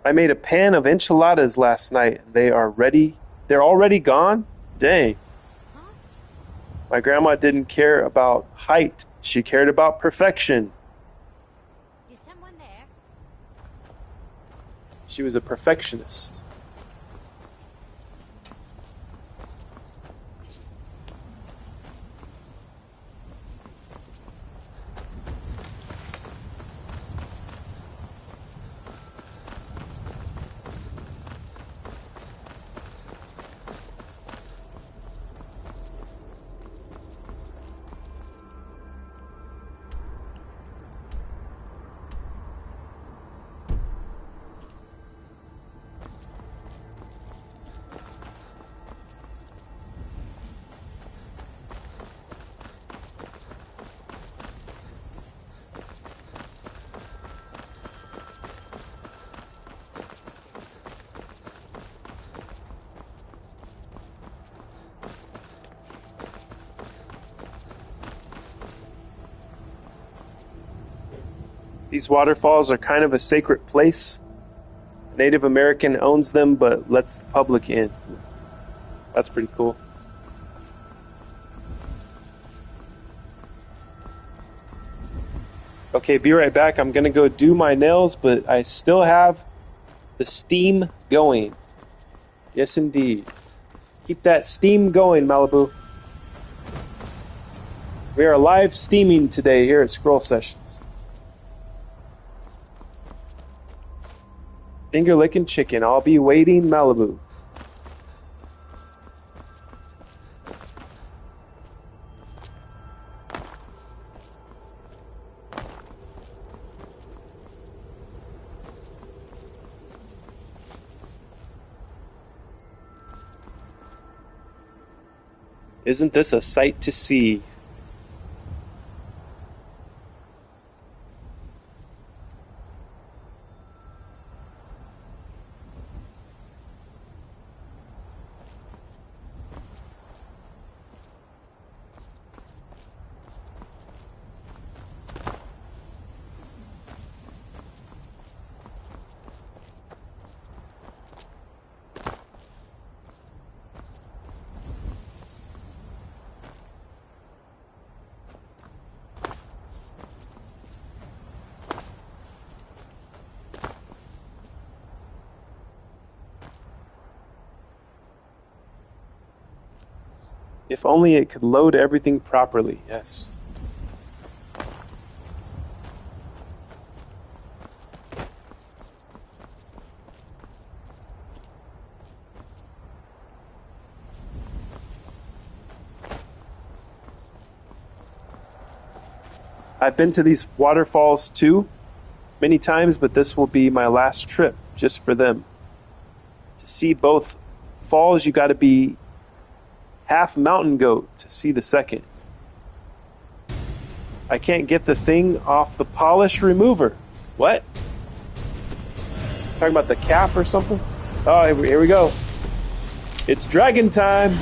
I made a pan of enchiladas last night. They are ready. They're already gone? Dang. My grandma didn't care about height. She cared about perfection. Is someone there? She was a perfectionist. These waterfalls are kind of a sacred place. Native American owns them, but lets the public in. That's pretty cool. Okay, be right back. I'm gonna go do my nails, but I still have the steam going. Yes, indeed. Keep that steam going, Malibu. We are live steaming today here at Scroll Sessions. Finger licking chicken. I'll be waiting, Malibu. Isn't this a sight to see? If only it could load everything properly, yes. I've been to these waterfalls too, many times, but this will be my last trip just for them. To see both falls, you got to be half mountain goat to see the second. I can't get the thing off the polish remover. What? Talking about the cap or something? Oh, here we go. It's dragon time.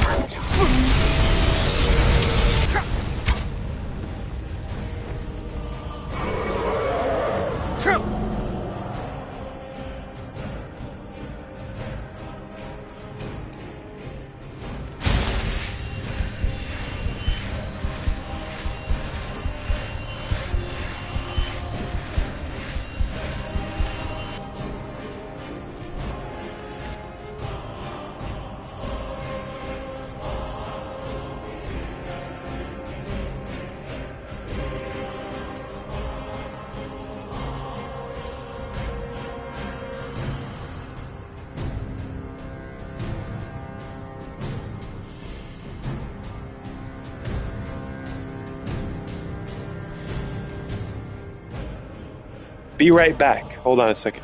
Be right back. Hold on a second.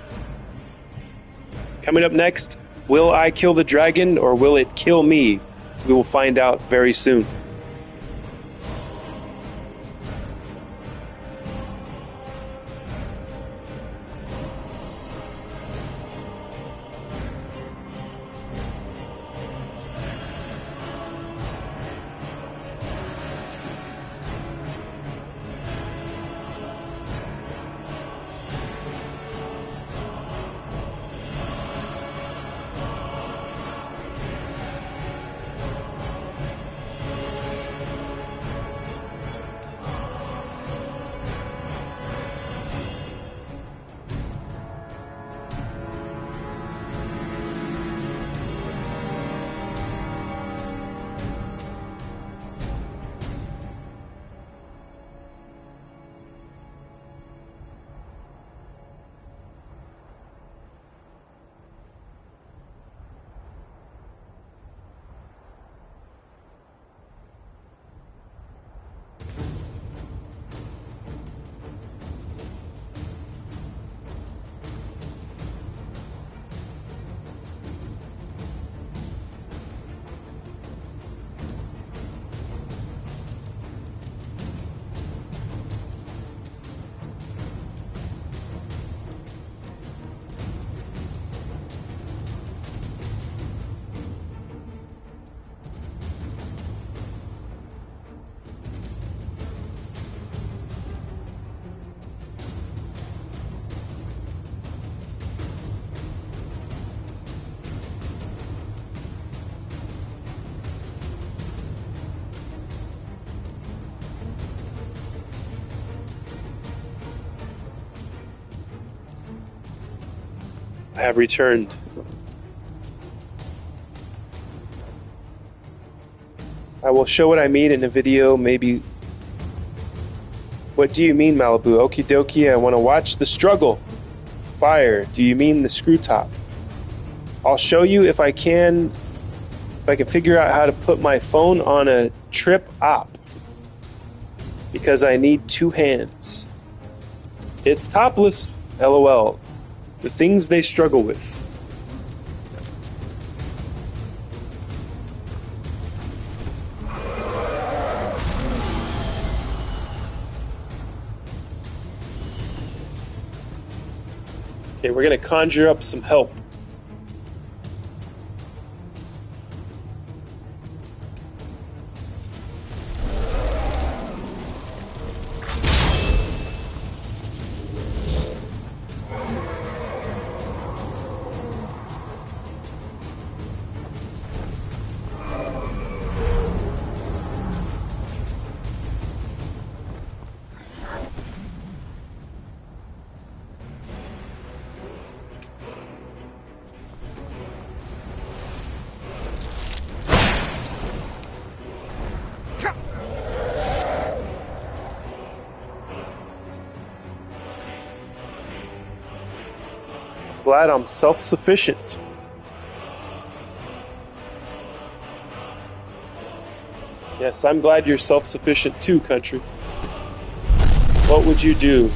Coming up next, will I kill the dragon or will it kill me? We will find out very soon. I have returned. I will show what I mean in a video, maybe. What do you mean, Malibu? Okie dokie, I want to watch the struggle. Fire, do you mean the screw top? I'll show you if I can figure out how to put my phone on a trip op. Because I need 2 hands. It's topless, LOL. The things they struggle with. Okay, we're gonna conjure up some help. Glad I'm self-sufficient. Yes, I'm glad you're self-sufficient too, country. What would you do?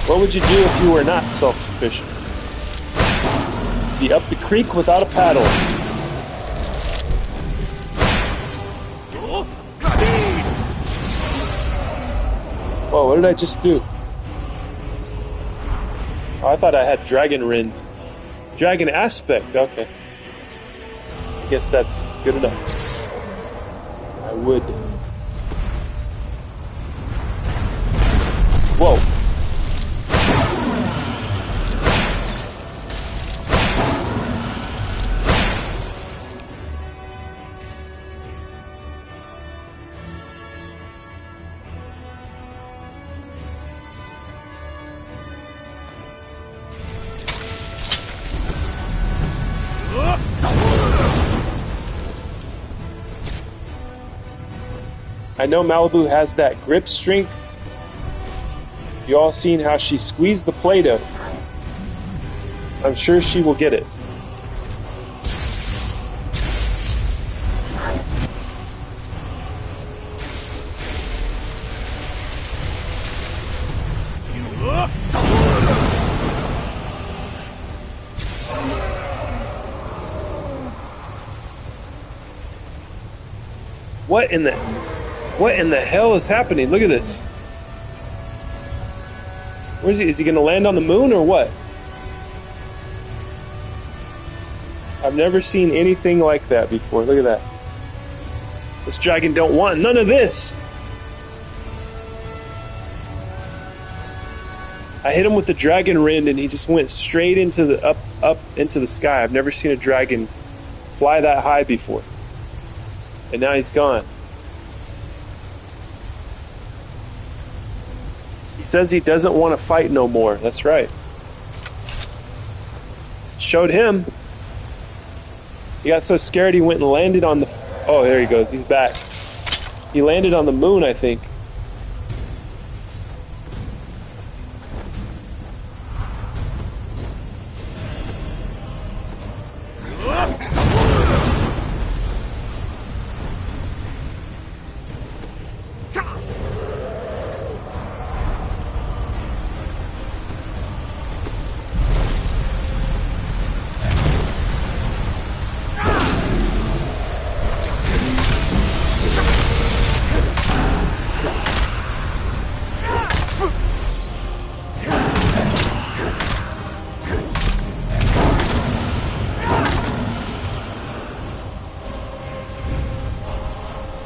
What would you do if you were not self-sufficient? Be up the creek without a paddle. Whoa, what did I just do? Oh, I thought I had Dragon Rend. Dragon Aspect, okay. I guess that's good enough. I would. Whoa. I know Malibu has that grip strength. You all seen how she squeezed the Play-Doh. I'm sure she will get it. What in the hell is happening? Look at this. Where's he? Is he going to land on the moon or what? I've never seen anything like that before. Look at that. This dragon don't want none of this. I hit him with the Dragon Rend and he just went straight into the up into the sky. I've never seen a dragon fly that high before. And now he's gone. He says he doesn't want to fight no more. That's right. Showed him. He got so scared he went and landed on the... Oh, there he goes. He's back. He landed on the moon, I think.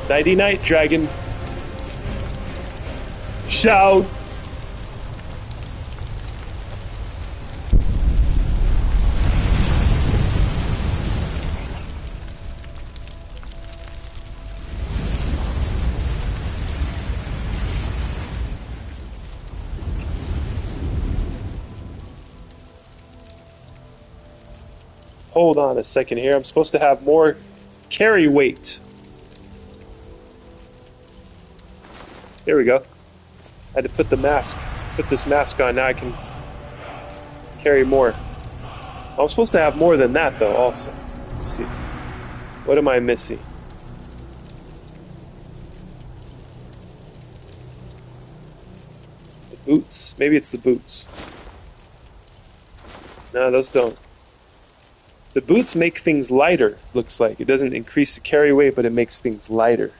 Nighty night, dragon. Shout. Hold on a second here. I'm supposed to have more carry weight. There we go. I had to put this mask on. Now I can carry more. I'm supposed to have more than that though also. Let's see. What am I missing? The boots. Maybe it's the boots. No, those don't. The boots make things lighter, looks like. It doesn't increase the carry weight, but it makes things lighter.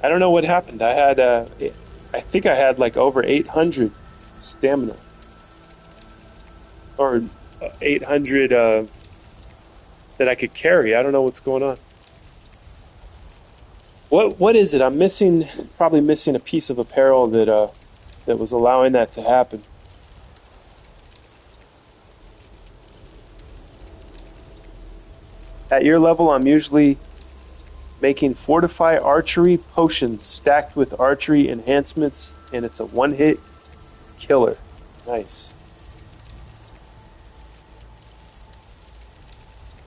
I don't know what happened. I think I had like over 800 stamina. Or 800 that I could carry. I don't know what's going on. What is it? I'm missing, probably missing a piece of apparel that was allowing that to happen. At your level, I'm usually making Fortify Archery potions stacked with archery enhancements, and it's a one-hit Killer. Nice.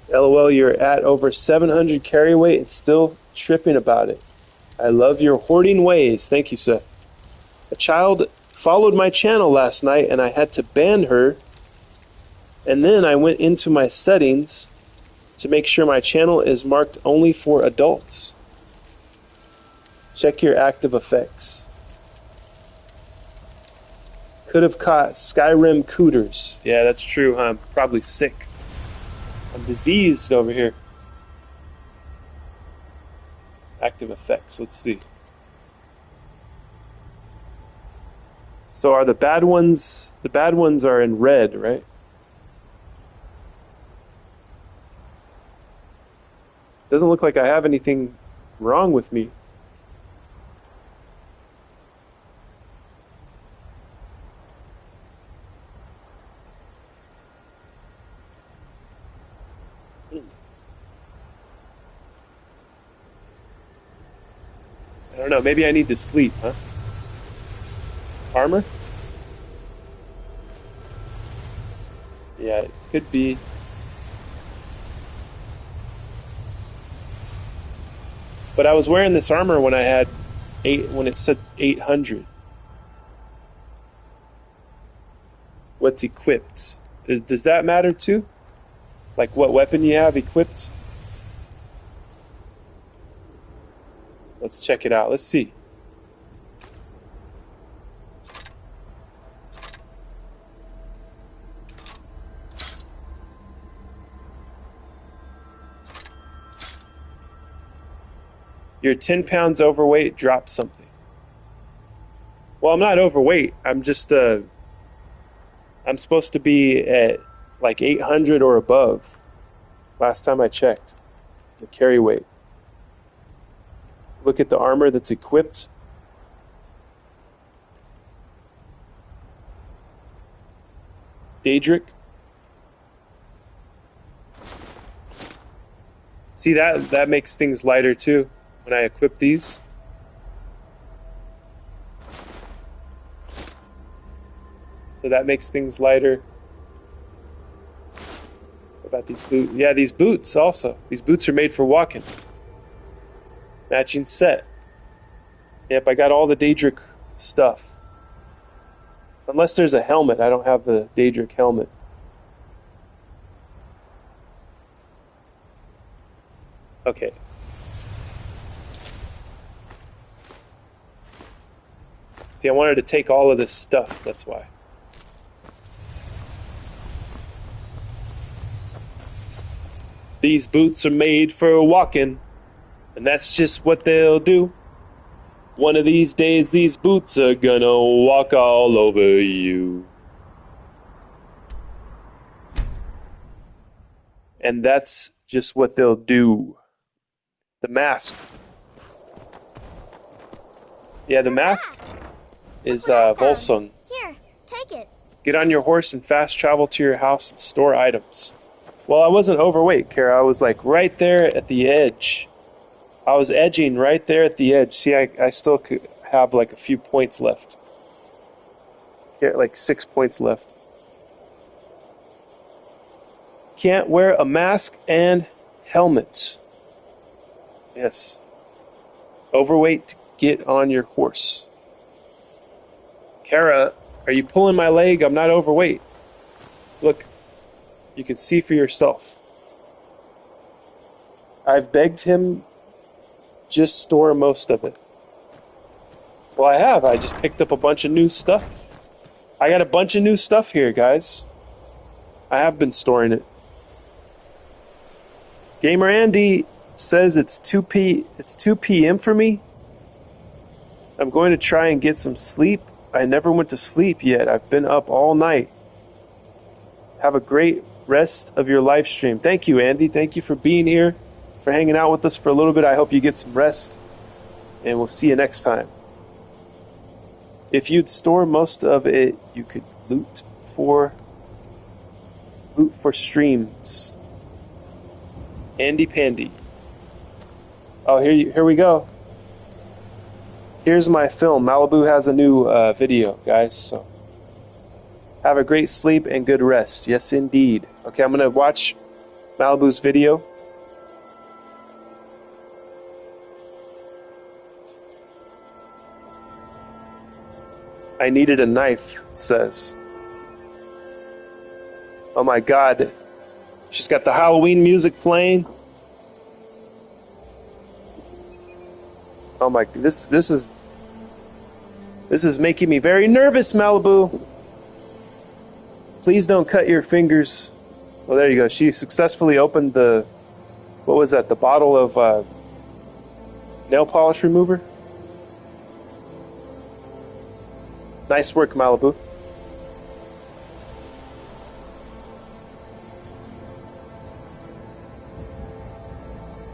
LOL, you're at over 700 carry weight and still tripping about it. I love your hoarding ways. Thank you, sir. A child followed my channel last night and I had to ban her. And then I went into my settings to make sure my channel is marked only for adults. Check your active effects. Could have caught Skyrim cooters. Yeah, that's true. I'm probably sick. I'm diseased over here. Active effects. Let's see. So are the bad ones are in red, right? Doesn't look like I have anything wrong with me. I don't know, maybe I need to sleep, huh? Armor? Yeah, it could be. But I was wearing this armor when I had when it said 800. What's equipped? Does that matter too? Like what weapon you have equipped? Let's check it out. Let's see. You're 10 pounds overweight, drop something. Well, I'm not overweight. I'm just, I'm supposed to be at like 800 or above. Last time I checked. The carry weight. Look at the armor that's equipped. Daedric. See, that makes things lighter too when I equip these. So that makes things lighter. What about these boots? Yeah, these boots also. These boots are made for walking. Matching set. Yep, I got all the Daedric stuff. Unless there's a helmet. I don't have the Daedric helmet. Okay. See, I wanted to take all of this stuff, that's why. These boots are made for walking, and that's just what they'll do. One of these days, these boots are gonna walk all over you. And that's just what they'll do. The mask. Yeah, the mask is Volsung. Here, take it. Get on your horse and fast travel to your house and store items. Well, I wasn't overweight, Kara. I was like right there at the edge. I was edging right there at the edge. See, I still could have like a few points left. Get like 6 points left. Can't wear a mask and helmet. Yes. Overweight, get on your horse. Kara, are you pulling my leg? I'm not overweight. Look, you can see for yourself. I've begged him just store most of it. Well, I have. I just picked up a bunch of new stuff. I got a bunch of new stuff here, guys. I have been storing it. Gamer Andy says it's 2 p.m. for me. I'm going to try and get some sleep. I never went to sleep yet. I've been up all night. Have a great rest of your live stream. Thank you, Andy. Thank you for being here, for hanging out with us for a little bit. I hope you get some rest, and we'll see you next time. If you'd store most of it, you could loot for streams. Andy Pandy. Oh, here we go. Here's my film. Malibu has a new video, guys. So Have a great sleep and good rest. Yes, indeed. Okay, I'm going to watch Malibu's video. I needed a knife, it says. Oh my God. She's got the Halloween music playing. Oh my, this is making me very nervous, Malibu. Please don't cut your fingers. Well, there you go. She successfully opened the, what was that? The bottle of nail polish remover. Nice work, Malibu.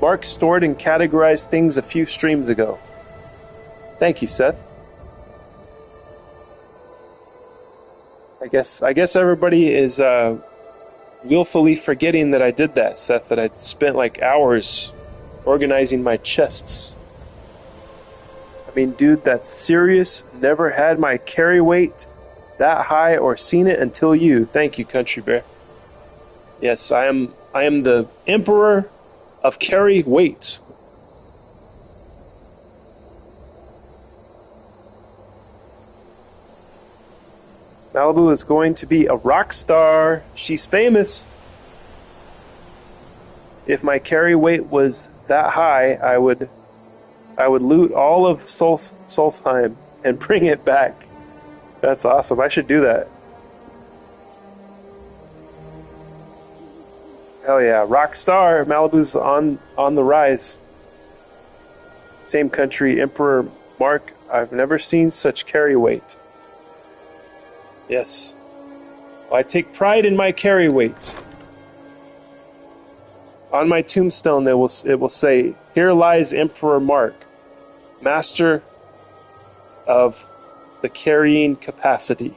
Mark stored and categorized things a few streams ago. Thank you, Seth. I guess everybody is willfully forgetting that I did that, Seth, that I spent like hours organizing my chests. I mean, dude, that's serious. Never had my carry weight that high or seen it until you. Thank you, Country Bear. Yes, I am the emperor of carry weight. Malibu is going to be a rock star. She's famous. If my carry weight was that high, I would loot all of Solstheim and bring it back. That's awesome. I should do that. Hell yeah, rock star. Malibu's on the rise. Same country, Emperor Mark. I've never seen such carry weight. Yes. Well, I take pride in my carry weight. On my tombstone, it will say, "Here lies Emperor Mark, master of the carrying capacity."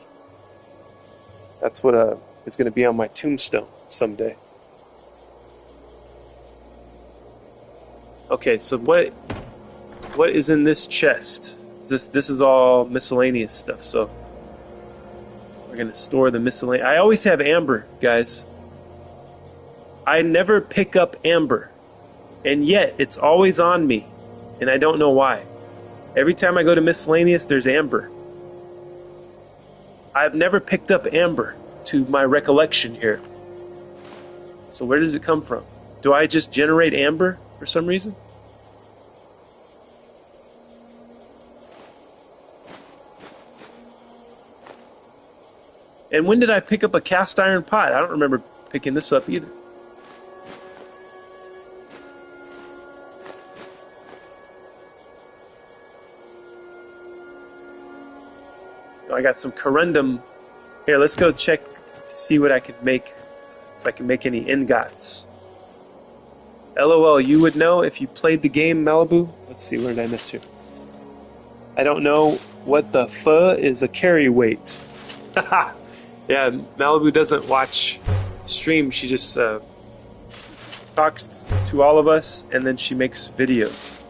That's what is going to be on my tombstone someday. Okay, so what is in this chest? This is all miscellaneous stuff. So we're going to store the miscellaneous. I always have amber, guys. I never pick up amber, and yet it's always on me, and I don't know why. Every time I go to miscellaneous, there's amber. I've never picked up amber to my recollection here. So where does it come from? Do I just generate amber for some reason? And when did I pick up a cast iron pot? I don't remember picking this up either. I got some corundum. Here, let's go check to see what I could make, if I can make any ingots. LOL, you would know if you played the game, Malibu. Let's see, where did I miss you? I don't know what the fuck is a carry weight. Yeah, Malibu doesn't watch stream. She just talks to all of us, and then she makes videos.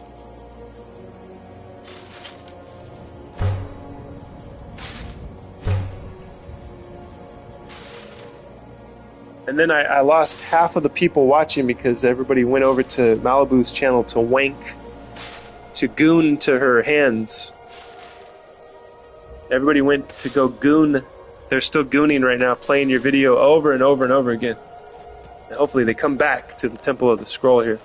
And then I lost half of the people watching because everybody went over to Malibu's channel to wank, to goon to her hands. Everybody went to go goon. They're still gooning right now, playing your video over and over and over again. And hopefully they come back to the Temple of the Scroll here.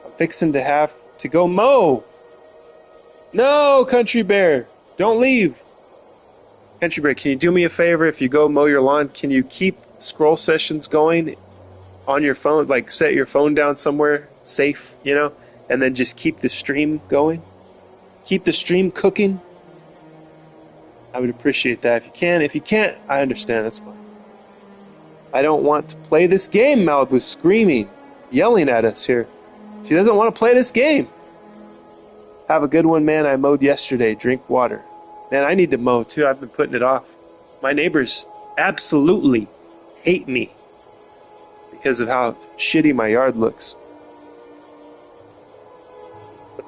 I'm fixing to have to go mow. No, Country Bear, don't leave. Country Bear, can you do me a favor? If you go mow your lawn, can you keep scroll sessions going on your phone? Like set your phone down somewhere safe, you know, and then just keep the stream going. Keep the stream cooking. I would appreciate that if you can. If you can't, I understand. That's fine. I don't want to play this game. Malibu's screaming, yelling at us here. She doesn't want to play this game. Have a good one, man. I mowed yesterday. Drink water. Man, I need to mow too. I've been putting it off. My neighbors absolutely hate me because of how shitty my yard looks.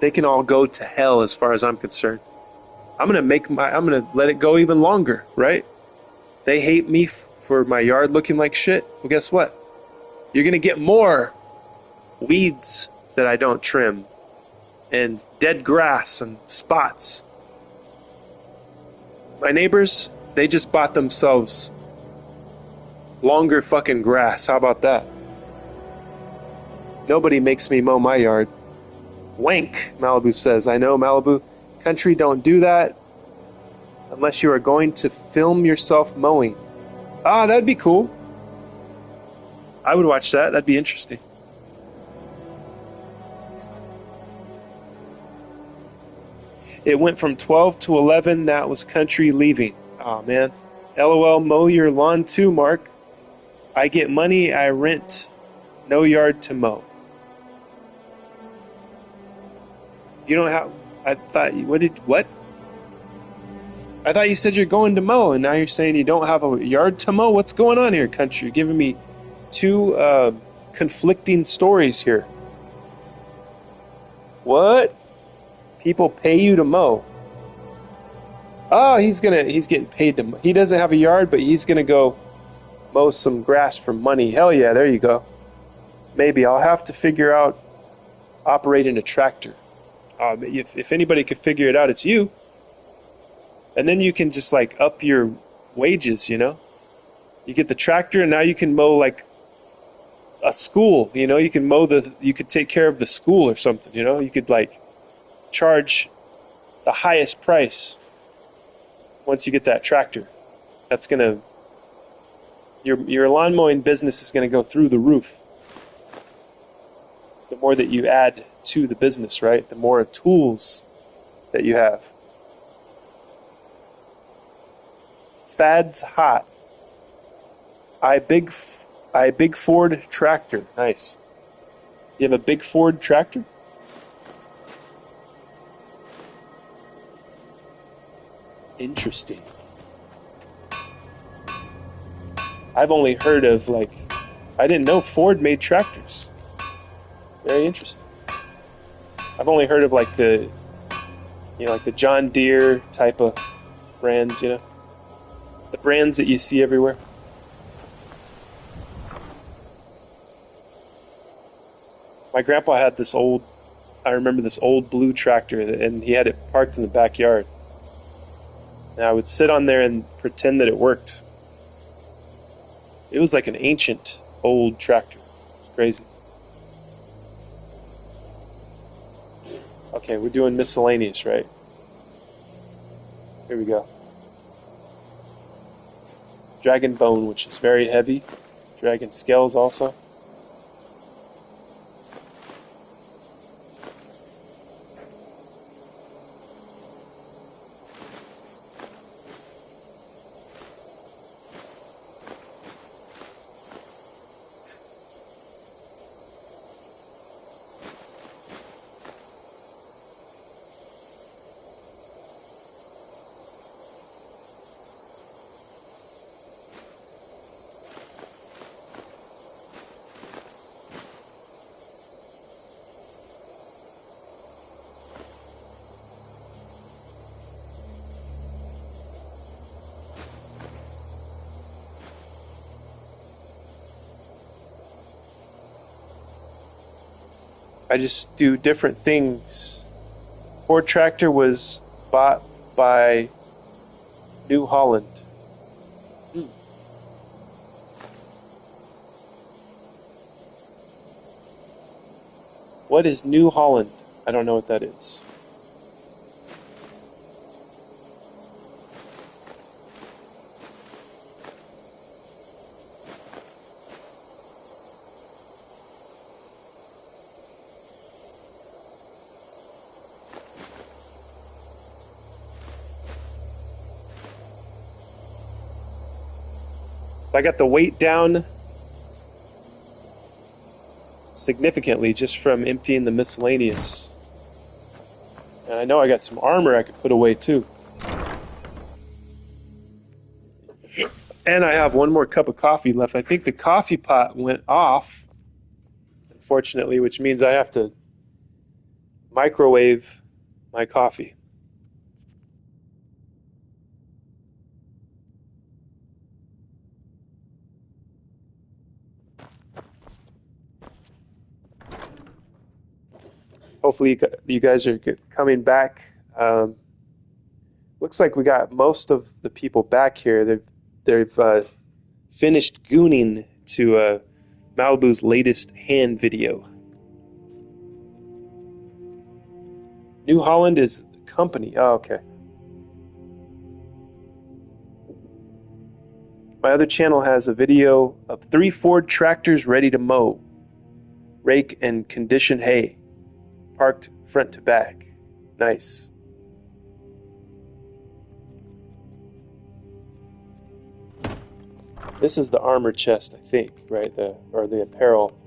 They can all go to hell as far as I'm concerned. I'm gonna let it go even longer, right? They hate me for my yard looking like shit. Well, guess what? You're gonna get more weeds that I don't trim, and dead grass and spots. My neighbors, they just bought themselves longer fucking grass. How about that? Nobody makes me mow my yard. Wank, Malibu says. I know, Malibu. Country, don't do that unless you are going to film yourself mowing. Ah, that'd be cool. I would watch that. That'd be interesting. It went from 12 to 11. That was country leaving. Oh, man. LOL, mow your lawn too, Mark. I get money, I rent. No yard to mow. You don't have... I thought... What? I thought you said you're going to mow, and now you're saying you don't have a yard to mow? What's going on here, country? You're giving me two conflicting stories here. What? People pay you to mow. Oh, he's getting paid to mow. He doesn't have a yard, but he's gonna go mow some grass for money. Hell yeah, there you go. Maybe I'll have to figure out operating a tractor. If anybody could figure it out, it's you. And then you can just like up your wages, you know? You get the tractor and now you can mow like a school, you know? You could take care of the school or something, you know? You could like charge the highest price once you get that tractor. That's gonna... Your lawn mowing business is gonna go through the roof. The more that you add to the business, right? The more tools that you have. Fad's hot. I big Ford tractor. Nice. You have a big Ford tractor? Interesting. I've only heard of I didn't know Ford made tractors. Very interesting. I've only heard of the John Deere type of brands, you know? The brands that you see everywhere. My grandpa had I remember this old blue tractor, and he had it parked in the backyard. And I would sit on there and pretend that it worked. It was like an ancient old tractor. It was crazy. Okay, we're doing miscellaneous, right? Here we go. Dragon bone, which is very heavy. Dragon scales also. I just do different things. Ford tractor was bought by New Holland. What is New Holland? I don't know what that is. I got the weight down significantly just from emptying the miscellaneous. And I know I got some armor I could put away too. And I have one more cup of coffee left. I think the coffee pot went off, unfortunately, which means I have to microwave my coffee. Hopefully you guys are coming back. Looks like we got most of the people back here. They've finished gooning to Malibu's latest hand video. New Holland is company. Oh, okay. My other channel has a video of 3 Ford tractors ready to mow, rake, and condition hay, parked front to back. Nice. This is the armor chest, I think, right? Or the apparel.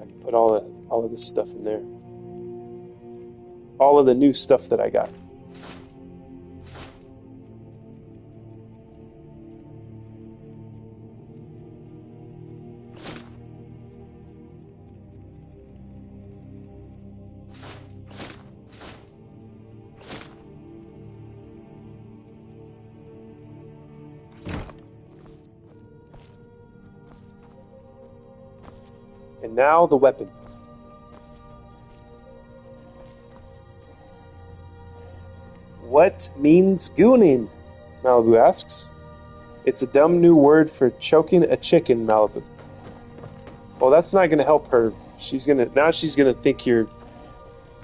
I can put all of this stuff in there. All of the new stuff that I got. And now the weapon. What means gooning? Malibu asks. It's a dumb new word for choking a chicken, Malibu. Well, that's not going to help her. She's gonna think you're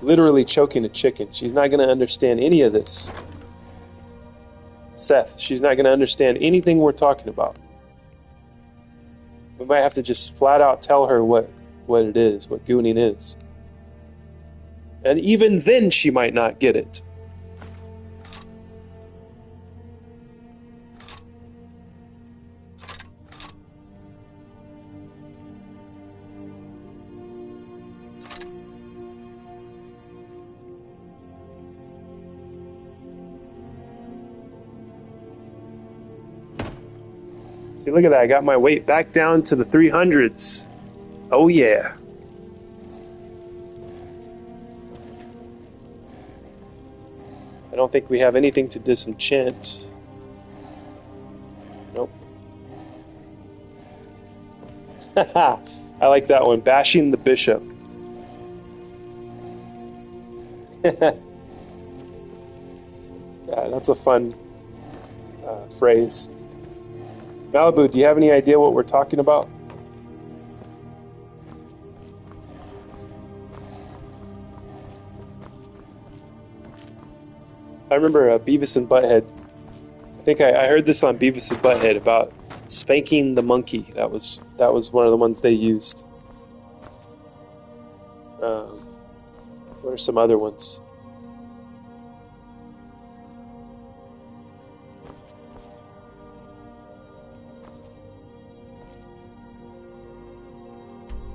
literally choking a chicken. She's not going to understand any of this. Seth, she's not going to understand anything we're talking about. We might have to just flat out tell her what it is, what gooning is. And even then she might not get it. See, look at that. I got my weight back down to the 300s. Oh, yeah. I don't think we have anything to disenchant. Nope. Haha. I like that one. Bashing the bishop. Yeah, that's a fun phrase. Malibu, do you have any idea what we're talking about? I remember Beavis and Butthead. I think I heard this on Beavis and Butthead about spanking the monkey. That was one of the ones they used. What are some other ones?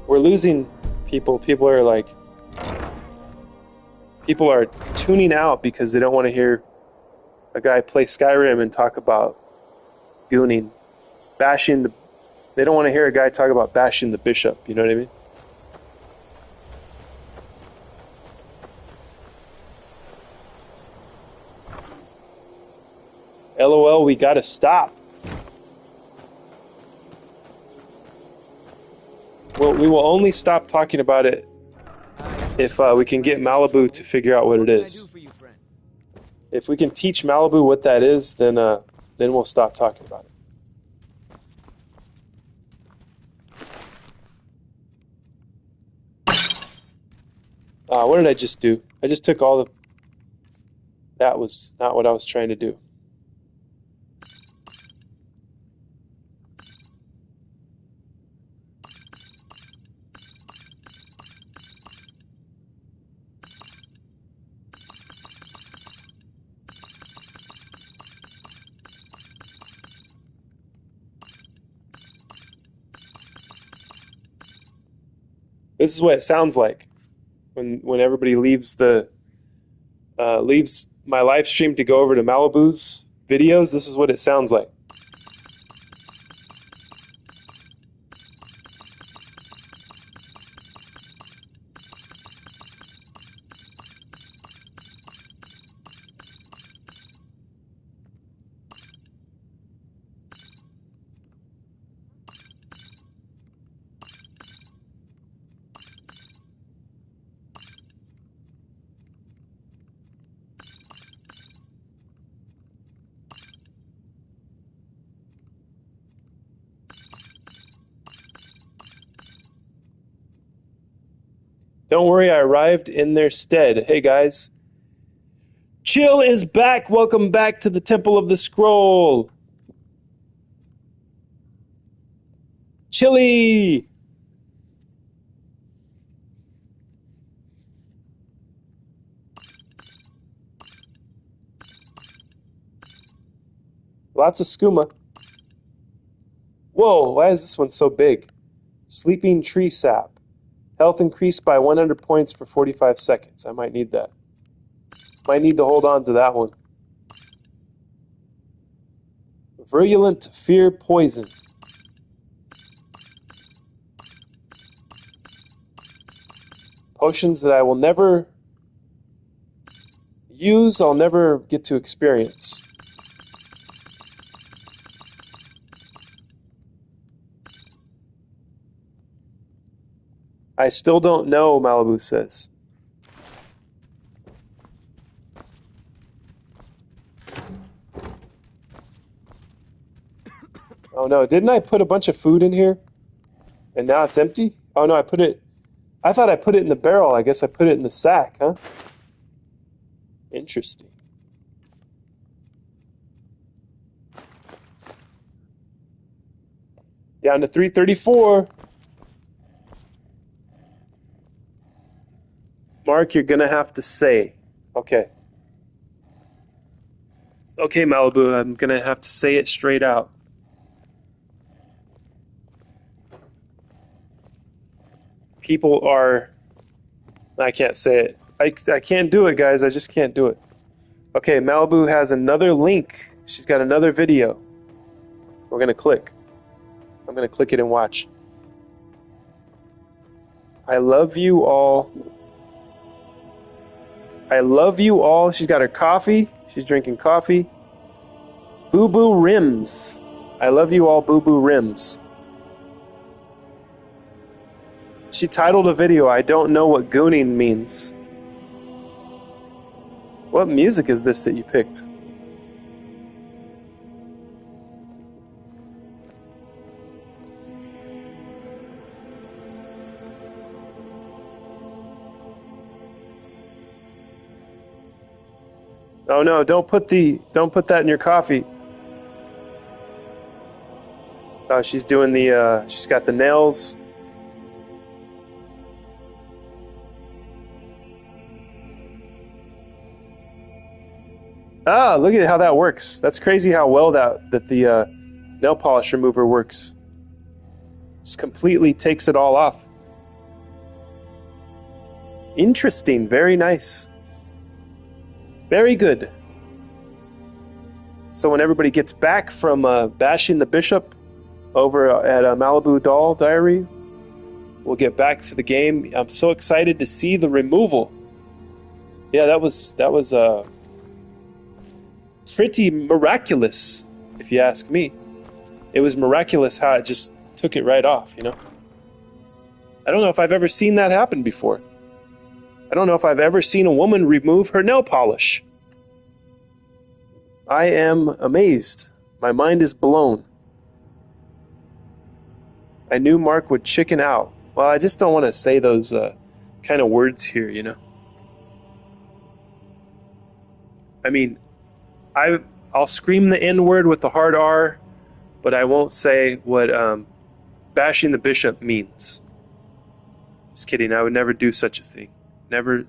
We're losing people. People are tuning out because they don't want to hear a guy play Skyrim and talk about gooning, they don't want to hear a guy talk about bashing the bishop, you know what I mean? LOL, we gotta stop. Well, we will only stop talking about it if we can get Malibu to figure out what it is. If we can teach Malibu what that is, then we'll stop talking about it. What did I just do? I just took all the... That was not what I was trying to do. This is what it sounds like when everybody leaves leaves my live stream to go over to Malibu's videos. This is what it sounds like. Don't worry, I arrived in their stead. Hey, guys. Chill is back. Welcome back to the Temple of the Scroll. Chili. Lots of skooma. Whoa, why is this one so big? Sleeping tree sap. Health increased by 100 points for 45 seconds. I might need that. Might need to hold on to that one. Virulent fear poison. Potions that I will never use, I'll never get to experience. I still don't know, Malibu says. Oh no, didn't I put a bunch of food in here? And now it's empty? Oh no, I thought I put it in the barrel. I guess I put it in the sack, huh? Interesting. Down to 334. Mark, you're gonna have to say. Okay. Okay, Malibu, I'm gonna have to say it straight out. People are... I can't say it. I can't do it, guys. I just can't do it. Okay, Malibu has another link. She's got another video. We're gonna click. I'm gonna click it and watch. I love you all. I love you all. She's got her coffee. She's drinking coffee. Boo Boo Rims. I love you all, Boo Boo Rims. She titled a video, I don't know what gooning means. What music is this that you picked? Oh no, don't put that in your coffee. Oh, she's doing she's got the nails. Ah, look at how that works. That's crazy how well that the nail polish remover works. Just completely takes it all off. Interesting, very nice. Very good. So when everybody gets back from bashing the bishop over at Malibu Doll Diary, we'll get back to the game. I'm so excited to see the removal. Yeah, that was pretty miraculous, if you ask me. It was miraculous how it just took it right off, you know? I don't know if I've ever seen that happen before. I don't know if I've ever seen a woman remove her nail polish. I am amazed. My mind is blown. I knew Mark would chicken out. Well, I just don't want to say those kind of words here, you know? I mean, I'll scream the N-word with the hard R, but I won't say what bashing the bishop means. Just kidding, I would never do such a thing. Never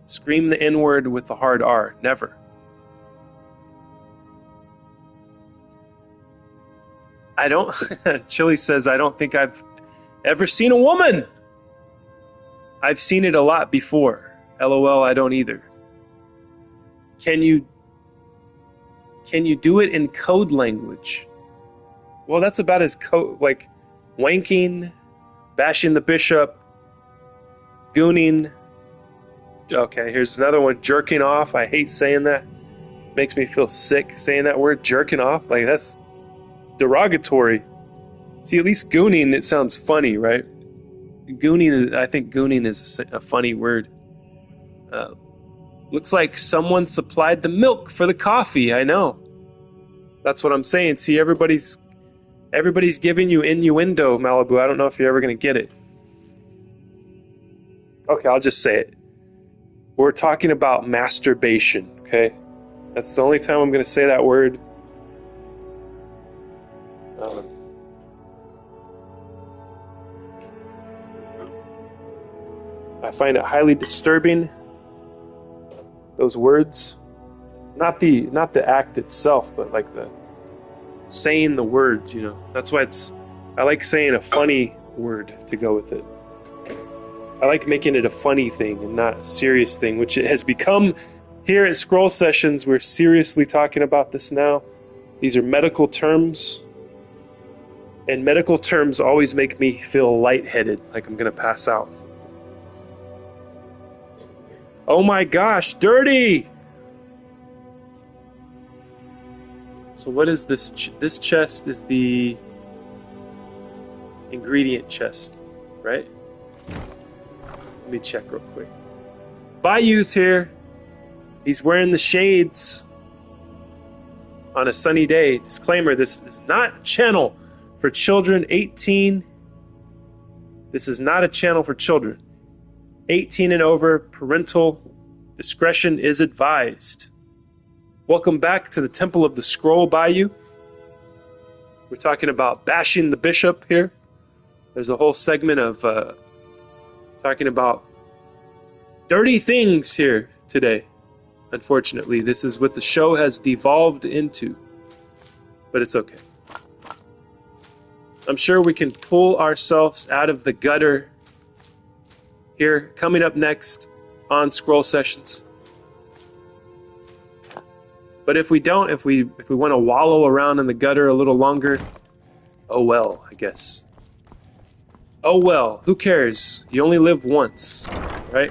scream the N-word with the hard R. Never. I don't... Chili says, I don't think I've ever seen a woman! I've seen it a lot before. LOL, I don't either. Can you do it in code language? Well, that's about as like wanking, bashing the bishop, gooning. Okay, here's another one, jerking off. I hate saying that. Makes me feel sick saying that word, jerking off. Like, that's derogatory. See, at least gooning, it sounds funny, right? Gooning, I think gooning is a funny word. Looks like someone supplied the milk for the coffee. I know. That's what I'm saying. See, everybody's giving you innuendo, Malibu. I don't know if you're ever going to get it. Okay, I'll just say it. We're talking about masturbation, okay? That's the only time I'm going to say that word. I find it highly disturbing, those words. Not the act itself, but like the saying the words, you know. That's why I like saying a funny word to go with it. I like making it a funny thing and not a serious thing, which it has become here at Scroll Sessions. We're seriously talking about this now. These are medical terms, and medical terms always make me feel lightheaded, like I'm going to pass out. Oh my gosh, dirty! So what is this? This chest is the ingredient chest, right? Let me check real quick. Bayou's here. He's wearing the shades on a sunny day. Disclaimer, this is not a channel for children 18. This is not a channel for children. 18 and over, parental discretion is advised. Welcome back to the Temple of the Scroll, Bayou. We're talking about bashing the bishop here. There's a whole segment of talking about dirty things here today. Unfortunately, this is what the show has devolved into. But it's okay. I'm sure we can pull ourselves out of the gutter here. Coming up next on Scroll Sessions. But if we don't, if we want to wallow around in the gutter a little longer, oh well, I guess. Oh well, who cares? You only live once, right?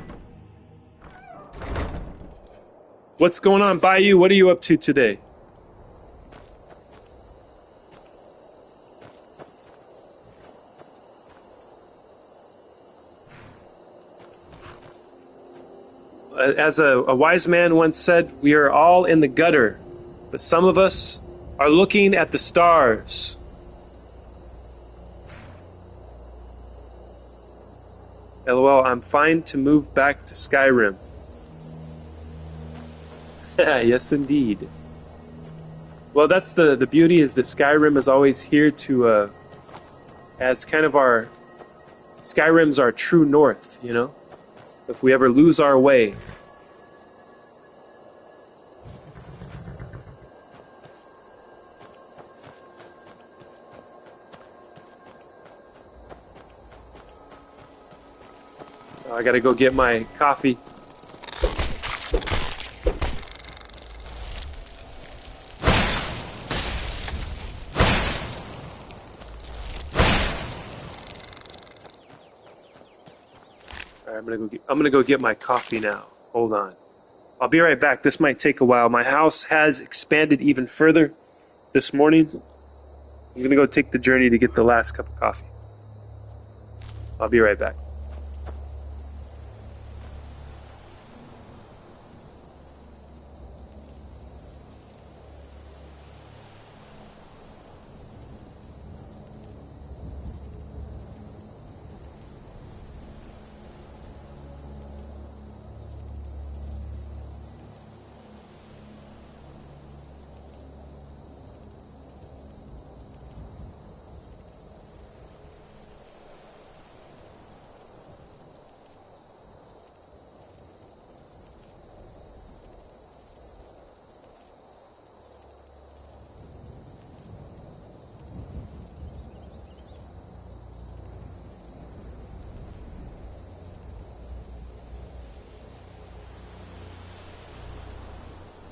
What's going on, Bayou? What are you up to today? As a wise man once said, we are all in the gutter, but some of us are looking at the stars. LOL, I'm fine to move back to Skyrim. Yes, indeed. Well, that's the beauty, is that Skyrim is always here to, as kind of our... Skyrim's our true north, you know? If we ever lose our way. I gotta go get my coffee. I'm gonna go get my coffee now. Hold on. I'll be right back. This might take a while. My house has expanded even further this morning. I'm gonna go take the journey to get the last cup of coffee. I'll be right back.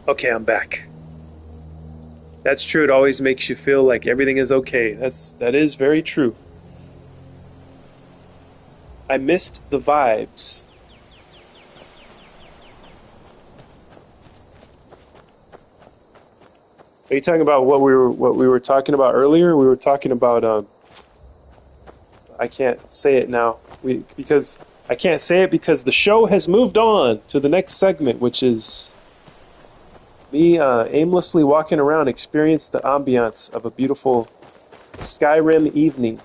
Okay, I'm back. That's true. It always makes you feel like everything is okay. That is very true. I missed the vibes. Are you talking about what we were talking about earlier? We were talking about I can't say it now. I can't say it because the show has moved on to the next segment, which is me aimlessly walking around, experience the ambiance of a beautiful Skyrim evening.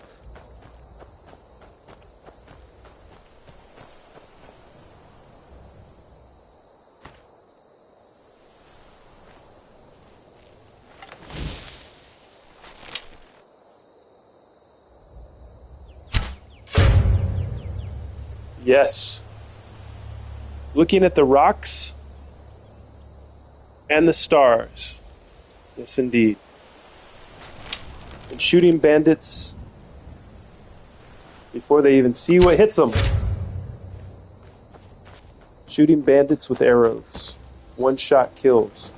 Yes. Looking at the rocks and the stars. Yes, indeed. And shooting bandits before they even see what hits them. Shooting bandits with arrows. One shot kills.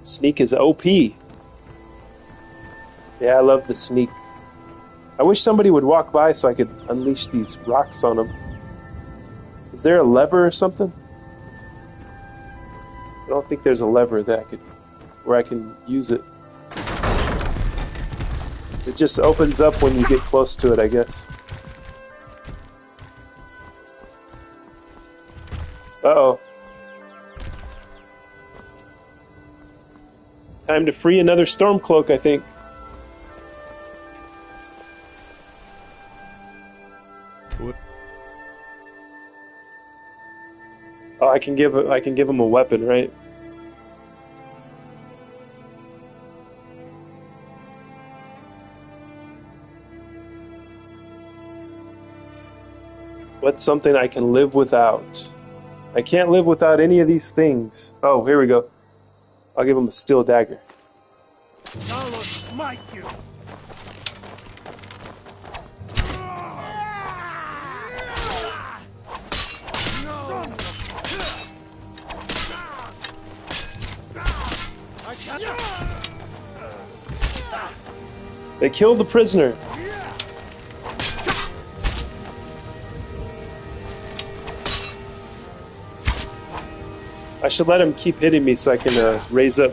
Sneak is OP. Yeah, I love the sneak. I wish somebody would walk by so I could unleash these rocks on them. Is there a lever or something? I don't think there's a lever that where I can use it. It just opens up when you get close to it, I guess. Uh-oh. Time to free another Stormcloak, I think. Oh, I can give him a weapon, right? What's something I can live without? I can't live without any of these things. Oh, here we go. I'll give him a steel dagger. I will smite you. They killed the prisoner. I should let him keep hitting me so I can raise up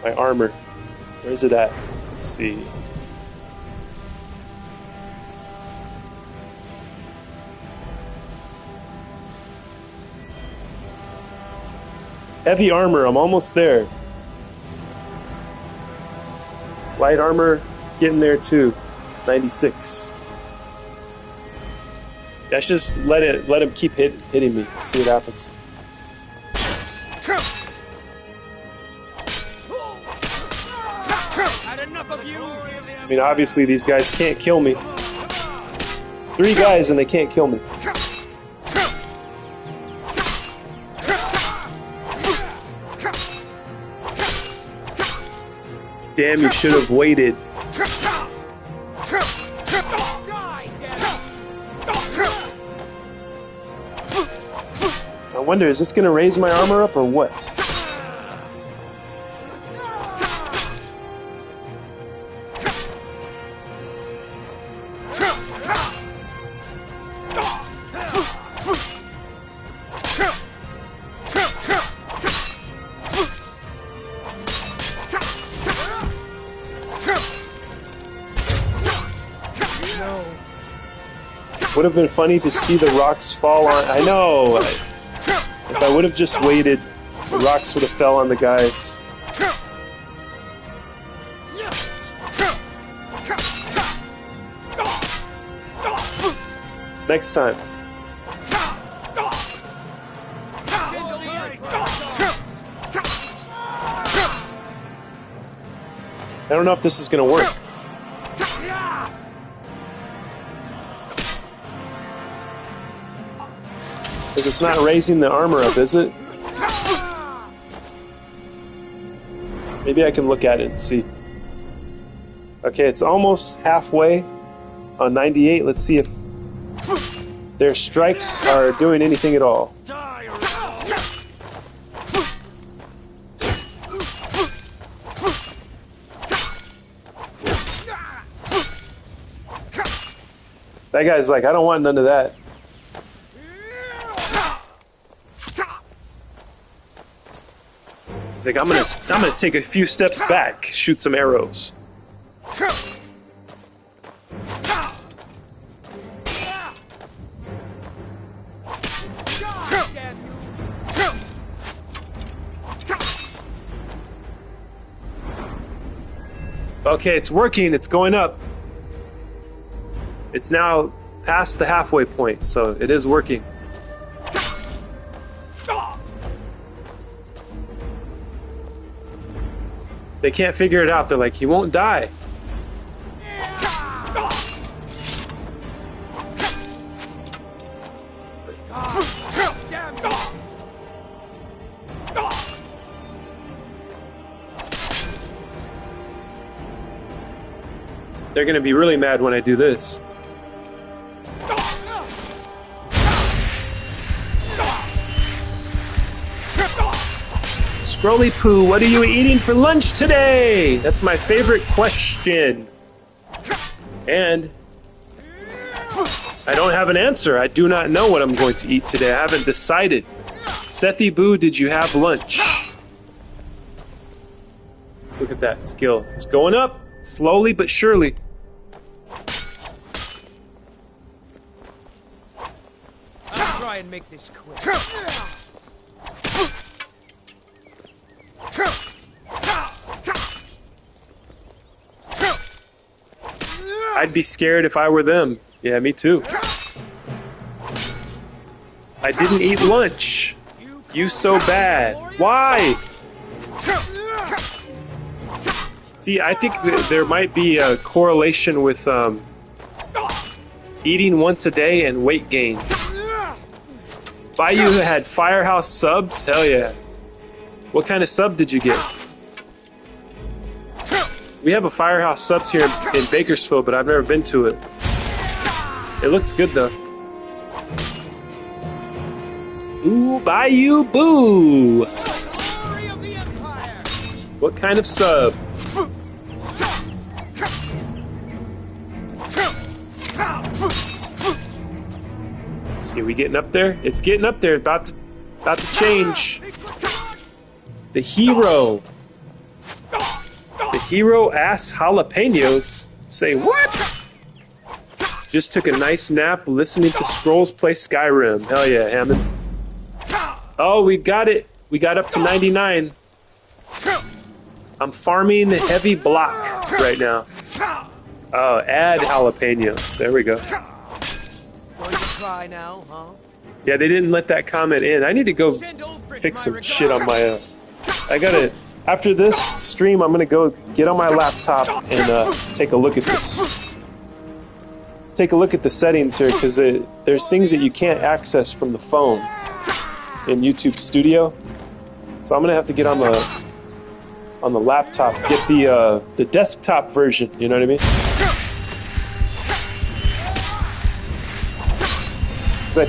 my armor. Where's it at? Let's see. Heavy armor, I'm almost there. Light armor, getting there too. 96. Let's just let him keep hitting me. See what happens. I mean, obviously these guys can't kill me. 3 guys and they can't kill me. Damn, you should have waited. I wonder, is this going to raise my armor up or what? Would have been funny to see the rocks fall on. I know. If I would have just waited, the rocks would have fell on the guys. Next time. I don't know if this is going to work. Because it's not raising the armor up, is it? Maybe I can look at it and see. Okay, it's almost halfway on 98. Let's see if their strikes are doing anything at all. That guy's like, I don't want none of that. He's like, I'm gonna take a few steps back, shoot some arrows. Okay, it's working. It's going up. It's now past the halfway point, so it is working. They can't figure it out. They're like, he won't die. They're gonna be really mad when I do this. Scrolly Poo, what are you eating for lunch today? That's my favorite question. And I don't have an answer. I do not know what I'm going to eat today. I haven't decided. Sethi Boo, did you have lunch? Look at that skill. It's going up, slowly but surely. I'll try and make this quick. I'd be scared if I were them. Yeah, me too. I didn't eat lunch. You so bad. Why? See, I think there might be a correlation with eating once a day and weight gain. Bayou had Firehouse subs? Hell yeah. What kind of sub did you get? We have a Firehouse subs here in Bakersfield, but I've never been to it. It looks good though. Ooh, Bayou Boo! What kind of sub? See, we getting up there? It's getting up there. About to change. The hero. The hero ass jalapenos. Say what? Just took a nice nap listening to Scrolls play Skyrim. Hell yeah, Hammond. Oh, we got it. We got up to 99. I'm farming heavy block right now. Oh, add jalapenos. There we go. Going to try now, huh? Yeah, they didn't let that comment in. I need to go fix some shit on my... I gotta... After this stream, I'm gonna go get on my laptop and take a look at this. Take a look at the settings here, because there's things that you can't access from the phone in YouTube Studio. So I'm gonna have to get on the laptop, get the desktop version. You know what I mean? So I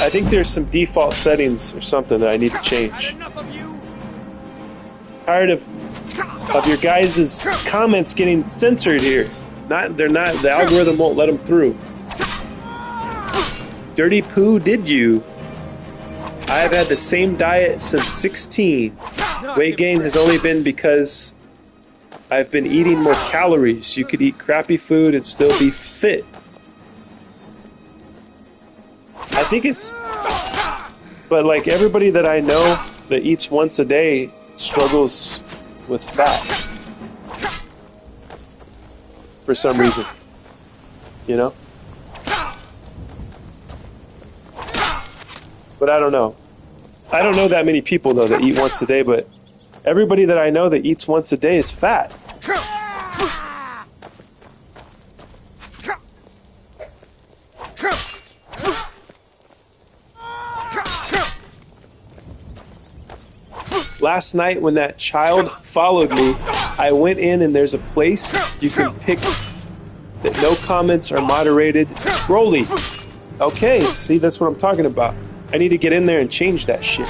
think there's some default settings or something that I need to change. Tired of your guys' comments getting censored here. The algorithm won't let them through. Dirty Poo, did you? I have had the same diet since 16. Weight gain has only been because I've been eating more calories. You could eat crappy food and still be fit. I think it's... But like everybody that I know that eats once a day struggles with fat. For some reason. You know? But I don't know. I don't know that many people, though, that eat once a day, but everybody that I know that eats once a day is fat. Last night when that child followed me, I went in and there's a place you can pick that no comments are moderated. Scrolly. Okay, see, that's what I'm talking about. I need to get in there and change that shit.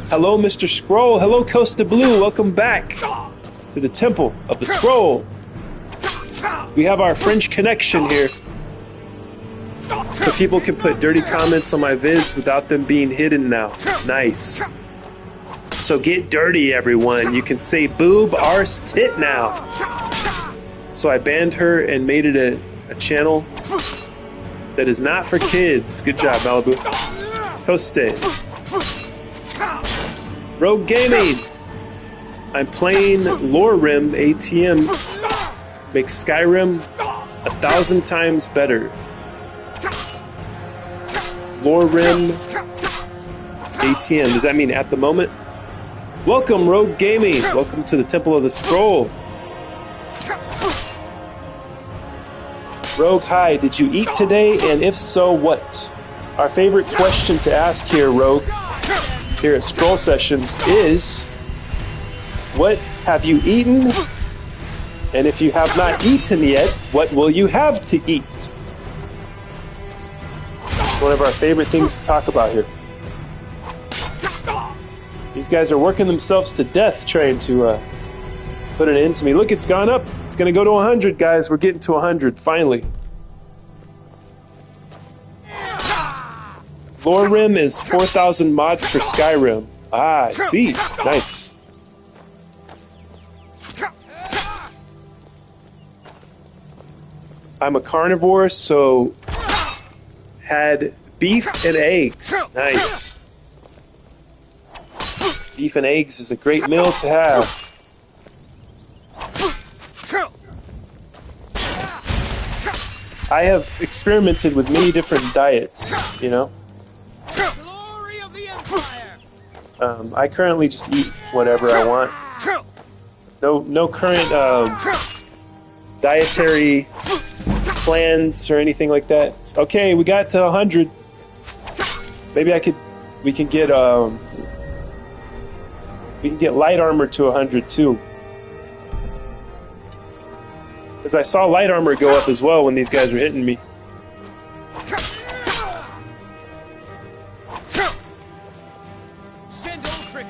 Hello, Mr. Scroll. Hello, Costa Blue. Welcome back to the Temple of the Scroll. We have our French connection here. So people can put dirty comments on my vids without them being hidden now. Nice. So get dirty, everyone. You can say boob, arse, tit now. So I banned her and made it a channel that is not for kids. Good job, Malibu. Coste. Rogue Gaming. I'm playing Lore Rim ATM. Makes Skyrim 1,000 times better. Lorim ATM. Does that mean at the moment? Welcome, Rogue Gaming. Welcome to the Temple of the Scroll. Rogue, hi. Did you eat today? And if so, what? Our favorite question to ask here, Rogue, here at Scroll Sessions is, what have you eaten? And if you have not eaten yet, what will you have to eat? One of our favorite things to talk about here. These guys are working themselves to death trying to put an end to me. Look, it's gone up. It's going to go to 100, guys. We're getting to 100, finally. Lorim is 4,000 mods for Skyrim. Ah, I see. Nice. I'm a carnivore, so had beef and eggs. Nice. Beef and eggs is a great meal to have. I have experimented with many different diets, you know. I currently just eat whatever I want. No current dietary plans or anything like that. Okay, we got to 100. Maybe we can get light armor to 100 too. Because I saw light armor go up as well when these guys were hitting me.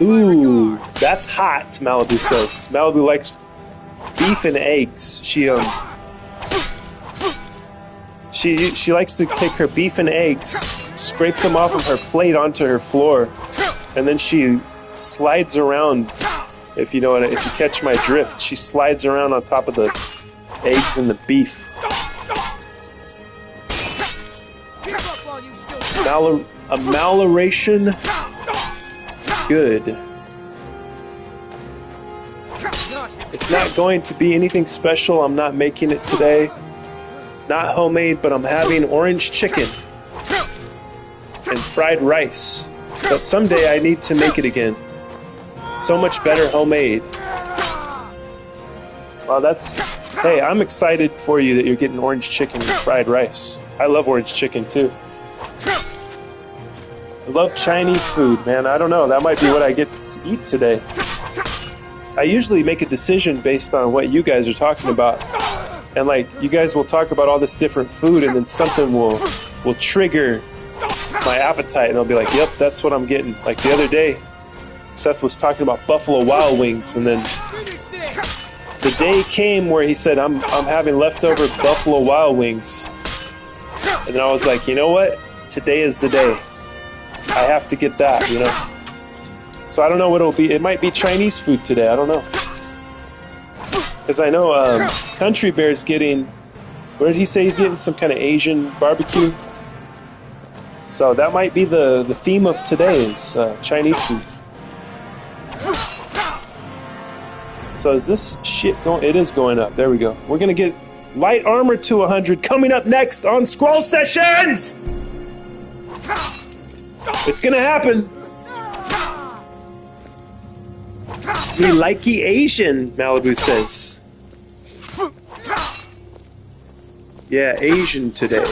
Ooh, that's hot, Malibu says. Malibu likes beef and eggs. She likes to take her beef and eggs, scrape them off of her plate onto her floor, and then she slides around. If you catch my drift, she slides around on top of the eggs and the beef. A malloration. Good. It's not going to be anything special. I'm not making it today. Not homemade, but I'm having orange chicken and fried rice. But someday I need to make it again. It's so much better homemade. Well, hey, I'm excited for you that you're getting orange chicken and fried rice. I love orange chicken too. I love Chinese food, man. I don't know. That might be what I get to eat today. I usually make a decision based on what you guys are talking about. And like, you guys will talk about all this different food and then something will trigger my appetite and I'll be like, yep, that's what I'm getting. Like the other day, Seth was talking about Buffalo Wild Wings, and then the day came where he said, I'm having leftover Buffalo Wild Wings. And then I was like, you know what? Today is the day. I have to get that, you know? So I don't know what it'll be. It might be Chinese food today. I don't know. Because I know Country Bear's getting... What did he say? He's getting some kind of Asian barbecue. So that might be the theme of today is Chinese food. So is this shit going... It is going up. There we go. We're going to get light armor to 100 coming up next on Scroll Sessions! It's gonna happen. We likey Asian, Malibu says. Yeah, Asian today.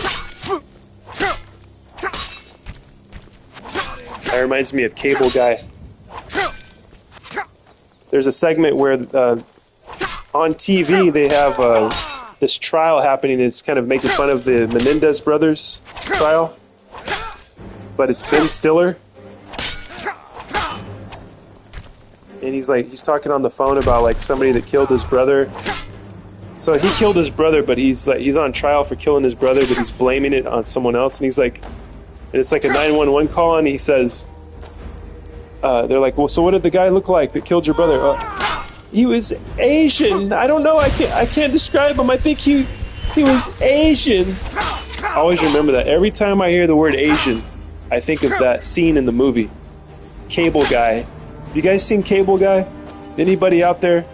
That reminds me of Cable Guy. There's a segment where on TV they have this trial happening. It's kind of making fun of the Menendez brothers trial. But it's Ben Stiller. And he's talking on the phone about like somebody that killed his brother. So he killed his brother, but he's on trial for killing his brother, but he's blaming it on someone else. And he's like, and it's like a 911 call, and he says, they're like, well, so what did the guy look like that killed your brother? He was Asian. I don't know. I can't describe him. I think he was Asian. I always remember that. Every time I hear the word Asian, I think of that scene in the movie, Cable Guy. You guys seen Cable Guy? Anybody out there?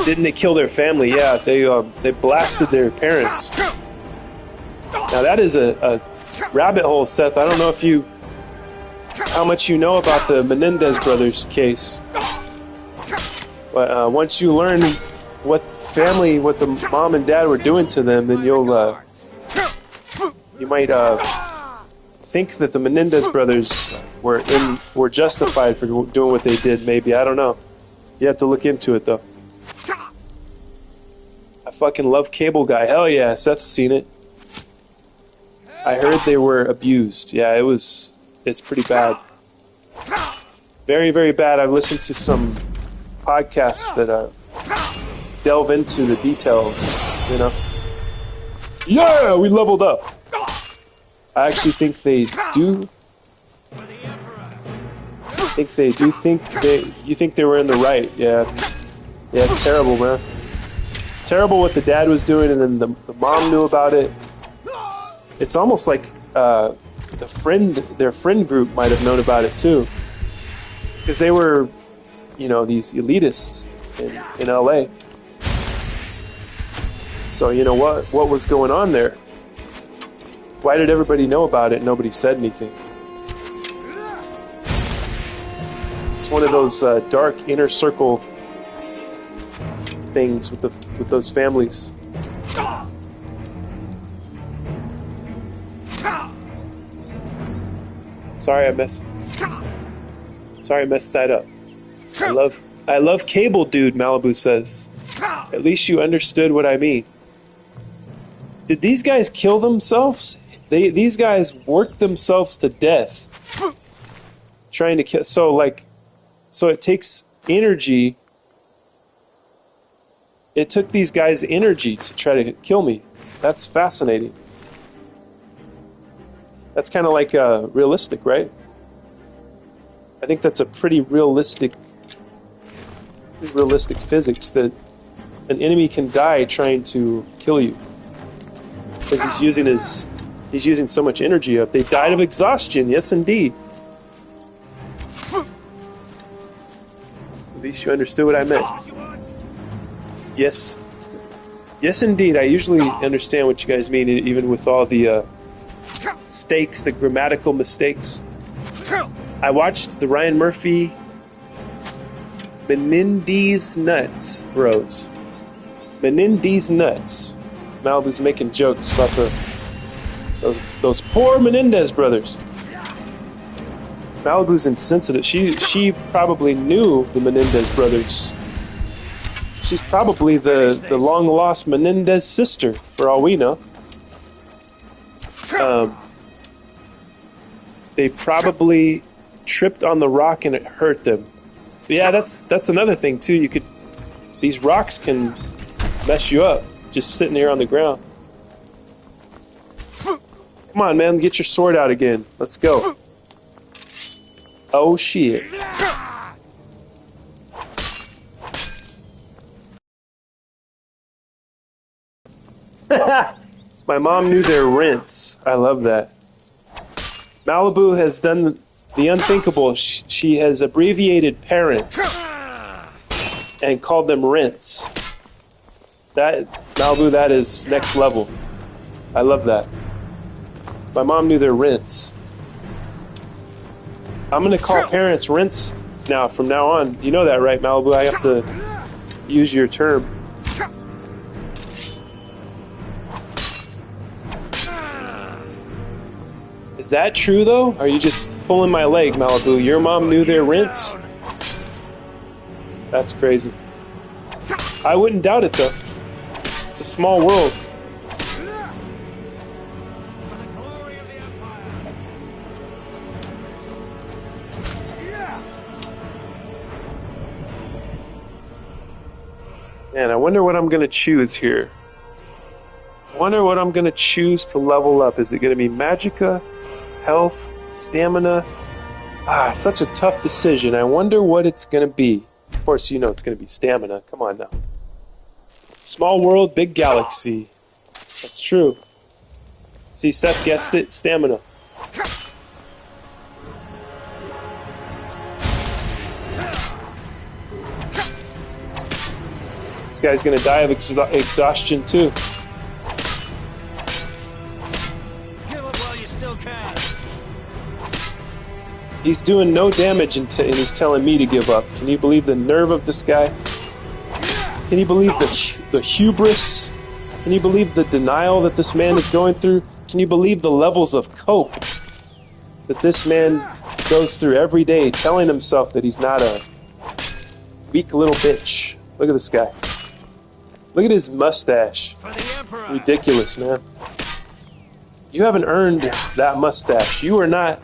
Didn't they kill their family? Yeah, they blasted their parents. Now that is a rabbit hole, Seth. I don't know how much you know about the Menendez brothers case. But once you learn what the mom and dad were doing to them, then you might think that the Menendez brothers were justified for doing what they did. Maybe, I don't know. You have to look into it though. I fucking love Cable Guy. Hell yeah, Seth's seen it. I heard they were abused. Yeah, it's pretty bad. Very, very bad. I've listened to some podcasts that delve into the details, you know. Yeah, we leveled up. I actually think they do. You think they were in the right? Yeah. Yeah, it's terrible, man. Terrible what the dad was doing, and then the mom knew about it. It's almost like their friend group might have known about it too, because they were, you know, these elitists in LA. So you know what was going on there? Why did everybody know about it and nobody said anything? It's one of those dark inner circle things with those families. Sorry, I messed that up. I love Cable Dude, Malibu says. At least you understood what I mean. Did these guys kill themselves? These guys worked themselves to death trying to kill. So it takes energy. It took these guys energy to try to kill me. That's fascinating. That's kind of like realistic, right? I think that's a pretty realistic physics, that an enemy can die trying to kill you because he's using so much energy up. They died of exhaustion. Yes, indeed. At least you understood what I meant. Yes, indeed. I usually understand what you guys mean, even with all the mistakes, the grammatical mistakes. I watched the Ryan Murphy Menendez Nuts Bros. Menendez Nuts. Malibu's making jokes about those poor Menendez brothers. Malibu's insensitive. She probably knew the Menendez brothers. She's probably the long lost Menendez sister, for all we know. They probably tripped on the rock and it hurt them. But yeah, that's another thing too. These rocks can mess you up just sitting here on the ground. Come on, man, get your sword out again. Let's go. Oh shit. My mom knew their rents. I love that. Malibu has done the unthinkable. She has abbreviated parents and called them rents. Malibu, that is next level. I love that. My mom knew their rents. I'm gonna call parents rents now, from now on. You know that, right, Malibu? I have to use your term. Is that true, though? Are you just pulling my leg, Malibu? Your mom knew their rents? That's crazy. I wouldn't doubt it, though. It's a small world. Man, I wonder what I'm going to choose here. I wonder what I'm going to choose to level up. Is it going to be Magicka? Health, stamina. Such a tough decision. I wonder what it's going to be. Of course, you know it's going to be stamina. Come on now. Small world, big galaxy. That's true. See, Seth guessed it. Stamina. guy's gonna die of exhaustion too. Kill it while you still can. He's doing no damage and he's telling me to give up. Can you believe the nerve of this guy? Can you believe the hubris? Can you believe the denial that this man is going through? Can you believe the levels of cope that this man goes through every day, telling himself that he's not a weak little bitch? Look at this guy. Look at his mustache. Ridiculous, man. You haven't earned that mustache. You are not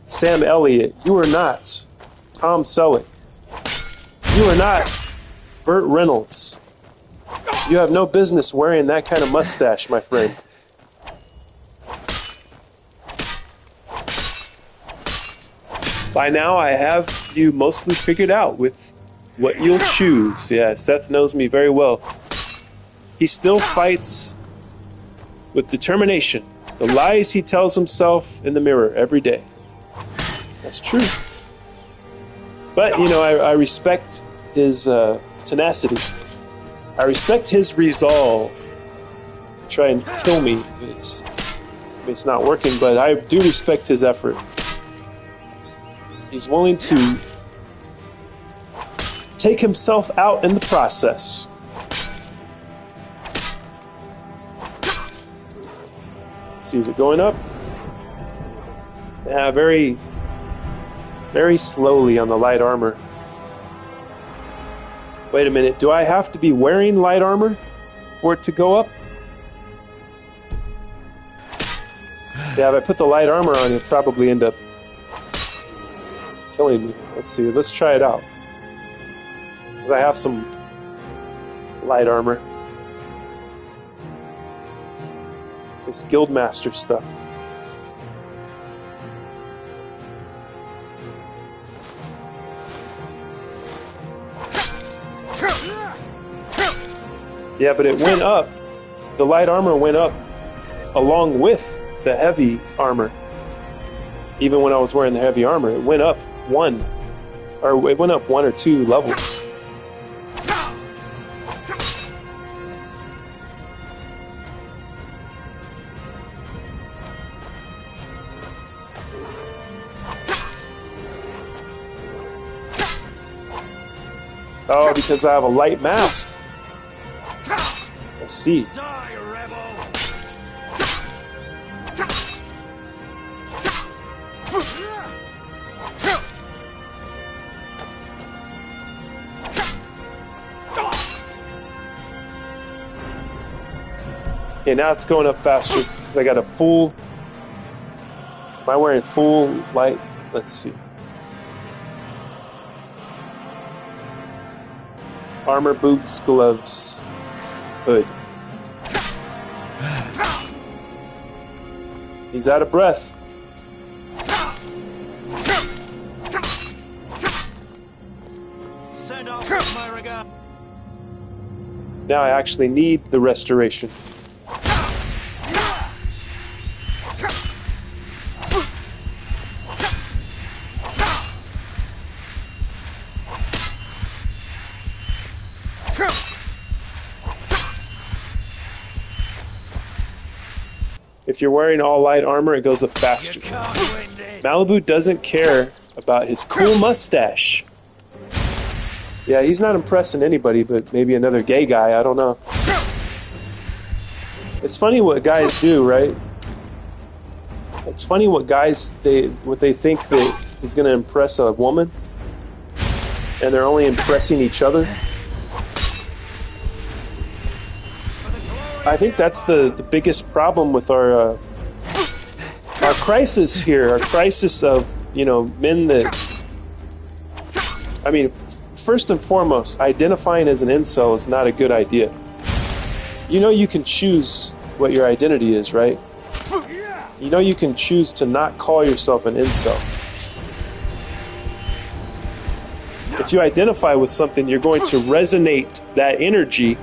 Sam Elliott. You are not Tom Selleck. You are not Burt Reynolds. You have no business wearing that kind of mustache, my friend. By now, I have you mostly figured out with what you'll choose. Yeah, Seth knows me very well. He still fights with determination the lies he tells himself in the mirror every day. That's true. But, you know, I respect his tenacity. I respect his resolve to try and kill me. It's not working, but I do respect his effort. He's willing to take himself out in the process. Let's see, is it going up? Yeah, very, very slowly on the light armor. Wait a minute, do I have to be wearing light armor for it to go up? Yeah, if I put the light armor on, it'll probably end up killing me. Let's see, let's try it out. I have some light armor. This Guildmaster stuff. Yeah, but it went up. The light armor went up along with the heavy armor. Even when I was wearing the heavy armor, it went up one or two levels. Oh, because I have a light mask. I see. Die, rebel! Okay, now it's going up faster because I got a full. Am I wearing full light? Let's see. Armor, boots, gloves, hood. He's out of breath. Send off my regard. Now I actually need the restoration. If you're wearing all light armor, it goes up faster. Malibu doesn't care about his cool mustache. Yeah, he's not impressing anybody, but maybe another gay guy, I don't know. It's funny what guys do, right? It's funny what guys, what they think that is going to impress a woman, and they're only impressing each other. I think that's the biggest problem with our crisis here, our crisis of, you know, men that, I mean, first and foremost, identifying as an incel is not a good idea. You know you can choose what your identity is, right? You know you can choose to not call yourself an incel. If you identify with something, you're going to resonate that energy,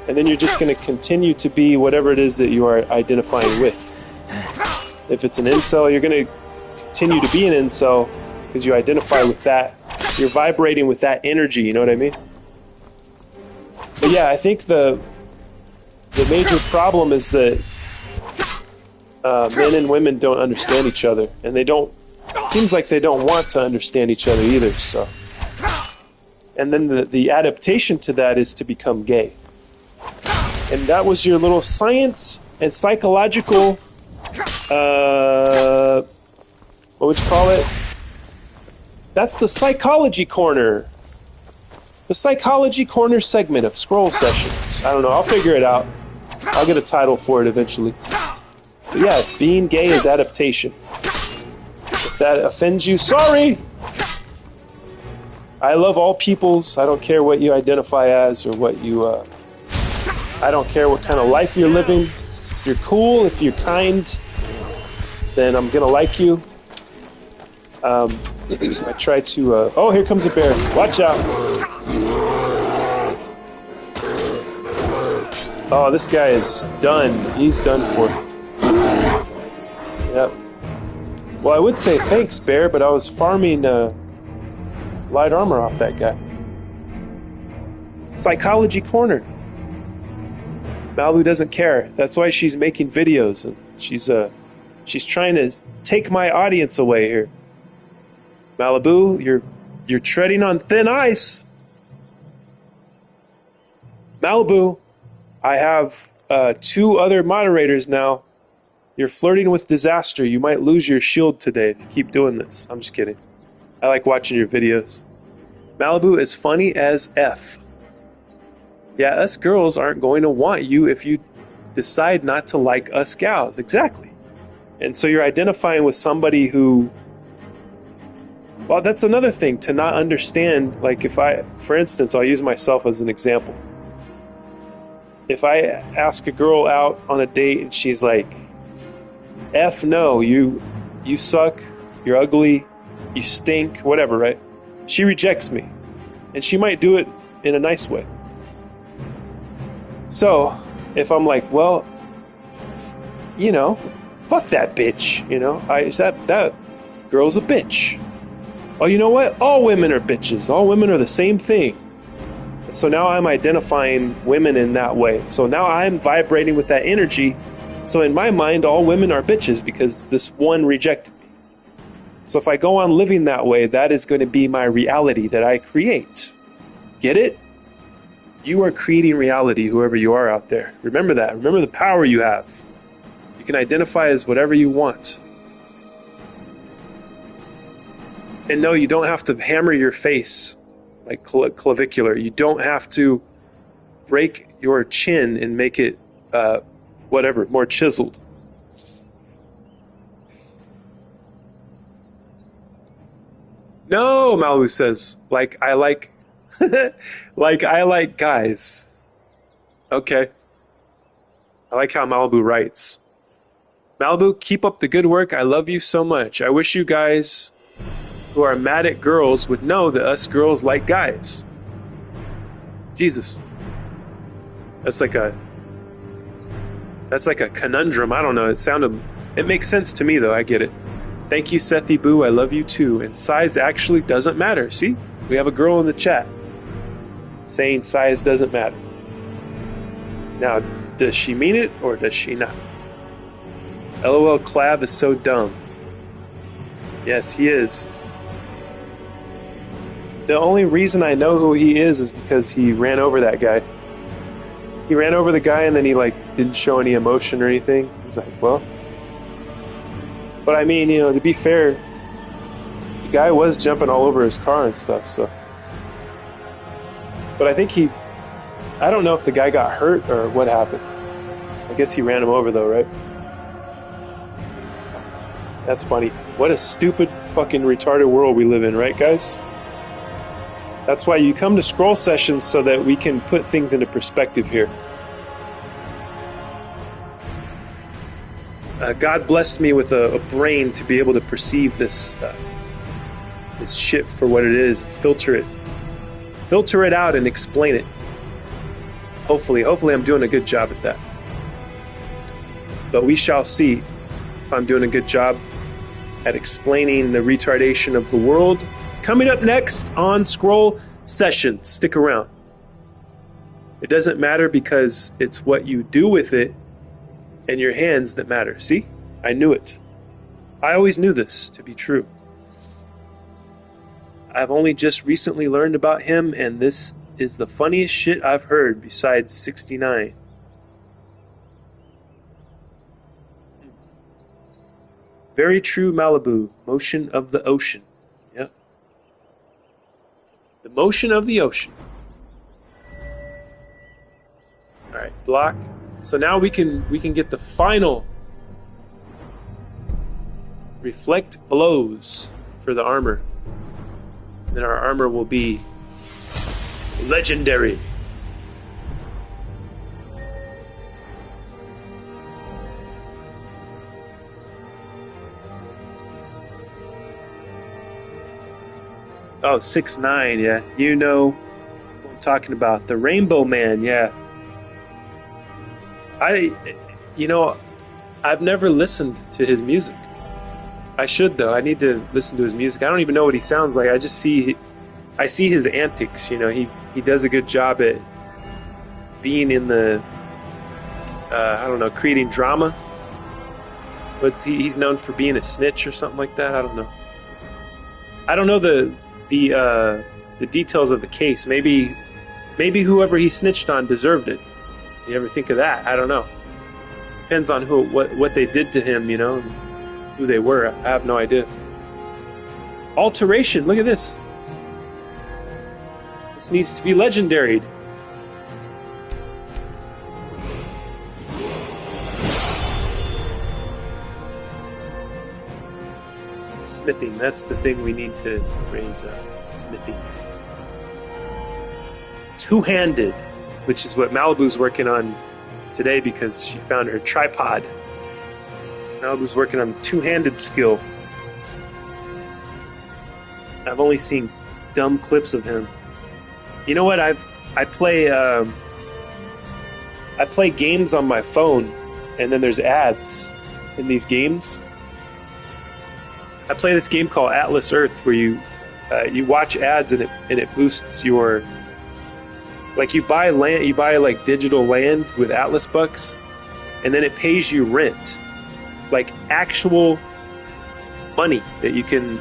and then you're just going to continue to be whatever it is that you are identifying with. If it's an incel, you're going to continue to be an incel because you identify with that. You're vibrating with that energy, you know what I mean? But yeah, I think the major problem is that men and women don't understand each other, and they don't. It seems like they don't want to understand each other either. So, and then the adaptation to that is to become gay. And that was your little science and psychological. What would you call it? That's the psychology corner. The psychology corner segment of Scroll Sessions. I don't know. I'll figure it out. I'll get a title for it eventually. But yeah, being gay is adaptation. If that offends you, sorry! I love all peoples. I don't care what you identify as or what you... I don't care what kind of life you're living. If you're cool, if you're kind, then I'm gonna like you. I try to... oh, here comes a bear. Watch out. Oh, this guy is done. He's done for. Yep. Well, I would say thanks, bear, but I was farming light armor off that guy. Psychology corner. Malibu doesn't care. That's why she's making videos. And she's trying to take my audience away here. Malibu, you're treading on thin ice. Malibu, I have 2 other moderators now. You're flirting with disaster. You might lose your shield today if you keep doing this. I'm just kidding. I like watching your videos. Malibu is funny as F. Yeah, us girls aren't going to want you if you decide not to like us gals. Exactly. And so you're identifying with somebody who... Well, that's another thing, to not understand. Like if I, for instance, I'll use myself as an example. If I ask a girl out on a date and she's like, F no, you suck, you're ugly, you stink, whatever, right? She rejects me. And she might do it in a nice way. So, if I'm like, well, you know, fuck that bitch, you know, that girl's a bitch. Oh, you know what? All women are bitches. All women are the same thing. So now I'm identifying women in that way. So now I'm vibrating with that energy. So in my mind, all women are bitches because this one rejected me. So if I go on living that way, that is going to be my reality that I create. Get it? You are creating reality, whoever you are out there. Remember that. Remember the power you have. You can identify as whatever you want. And no, you don't have to hammer your face like clavicular. You don't have to break your chin and make it, whatever, more chiseled. No, Malu says, like I like, like I like guys. Okay. I like how Malibu writes. Malibu, keep up the good work. I love you so much. I wish you guys who are mad at girls would know that us girls like guys. Jesus. That's like a conundrum. I don't know. It makes sense to me though. I get it. Thank you, Sethi Boo. I love you too. And size actually doesn't matter. See? We have a girl in the chat saying size doesn't matter. Now, does she mean it or does she not? LOL Clav is so dumb. Yes, he is. The only reason I know who he is because he ran over that guy. He ran over the guy and then he didn't show any emotion or anything. He's like, well. But I mean, you know, to be fair, the guy was jumping all over his car and stuff, so. But I think I don't know if the guy got hurt or what happened. I guess he ran him over though, right? That's funny. What a stupid fucking retarded world we live in, right guys? That's why you come to Scroll Sessions so that we can put things into perspective here. God blessed me with a brain to be able to perceive this shit for what it is, filter it out and explain it. Hopefully I'm doing a good job at that. But we shall see if I'm doing a good job at explaining the retardation of the world. Coming up next on Scroll Sessions. Stick around. It doesn't matter because it's what you do with it and your hands that matter. See? I knew it. I always knew this to be true. I've only just recently learned about him, and this is the funniest shit I've heard besides 69. Very true, Malibu. Motion of the ocean. Yep. The motion of the ocean. Alright, block. So now we can get the final reflect blows for the armor. Then our armor will be legendary. Oh, 6'9", yeah. You know what I'm talking about. The Rainbow Man, yeah. I've never listened to his music. I should, though. I need to listen to his music. I don't even know what he sounds like. I see his antics, you know. He does a good job at being in the, creating drama. But he's known for being a snitch or something like that. I don't know. I don't know the details of the case. Maybe whoever he snitched on deserved it. You ever think of that? I don't know. Depends on what they did to him, you know, and who they were. I have no idea. Alteration. Look at this. This needs to be legendaried. Smithing. That's the thing we need to raise up. Smithing. Two-handed, which is what Malibu's working on today because she found her tripod. Malibu's working on the two-handed skill. I've only seen dumb clips of him. You know what? I play games on my phone, and then there's ads in these games. I play this game called Atlas Earth, where you watch ads and it boosts your, like, you buy land, you buy like digital land with Atlas bucks, and then it pays you rent, like actual money that you can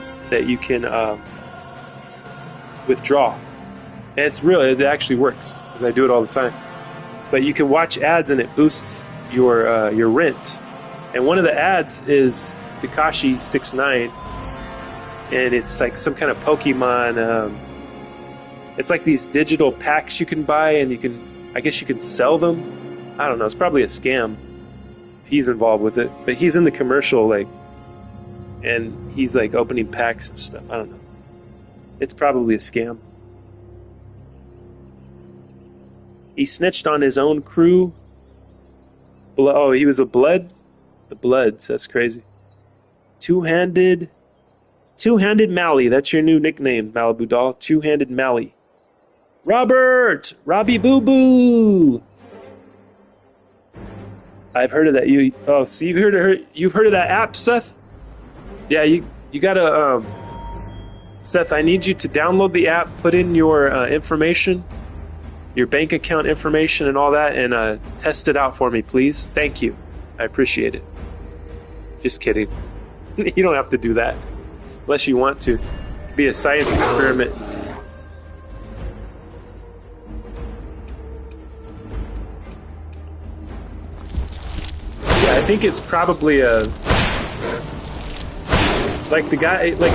withdraw. And it's real. It actually works because I do it all the time. But you can watch ads and it boosts your rent. And one of the ads is Tekashi 69, and it's like some kind of Pokemon. It's like these digital packs you can buy, and I guess you can sell them. I don't know. It's probably a scam if he's involved with it. But he's in the commercial, like, and he's like opening packs and stuff. I don't know. It's probably a scam. He snitched on his own crew. Oh, he was a Blood? The Bloods. That's crazy. Two-handed Mally. That's your new nickname, Malibu Doll. Two-handed Mally. Robert! Robbie Boo Boo! I've heard of that. So you've heard of that app, Seth? Yeah, you gotta, Seth, I need you to download the app, put in your information, your bank account information and all that, and test it out for me, please. Thank you. I appreciate it. Just kidding. You don't have to do that unless you want to. It could be a science experiment. Yeah, I think it's probably like the guy, like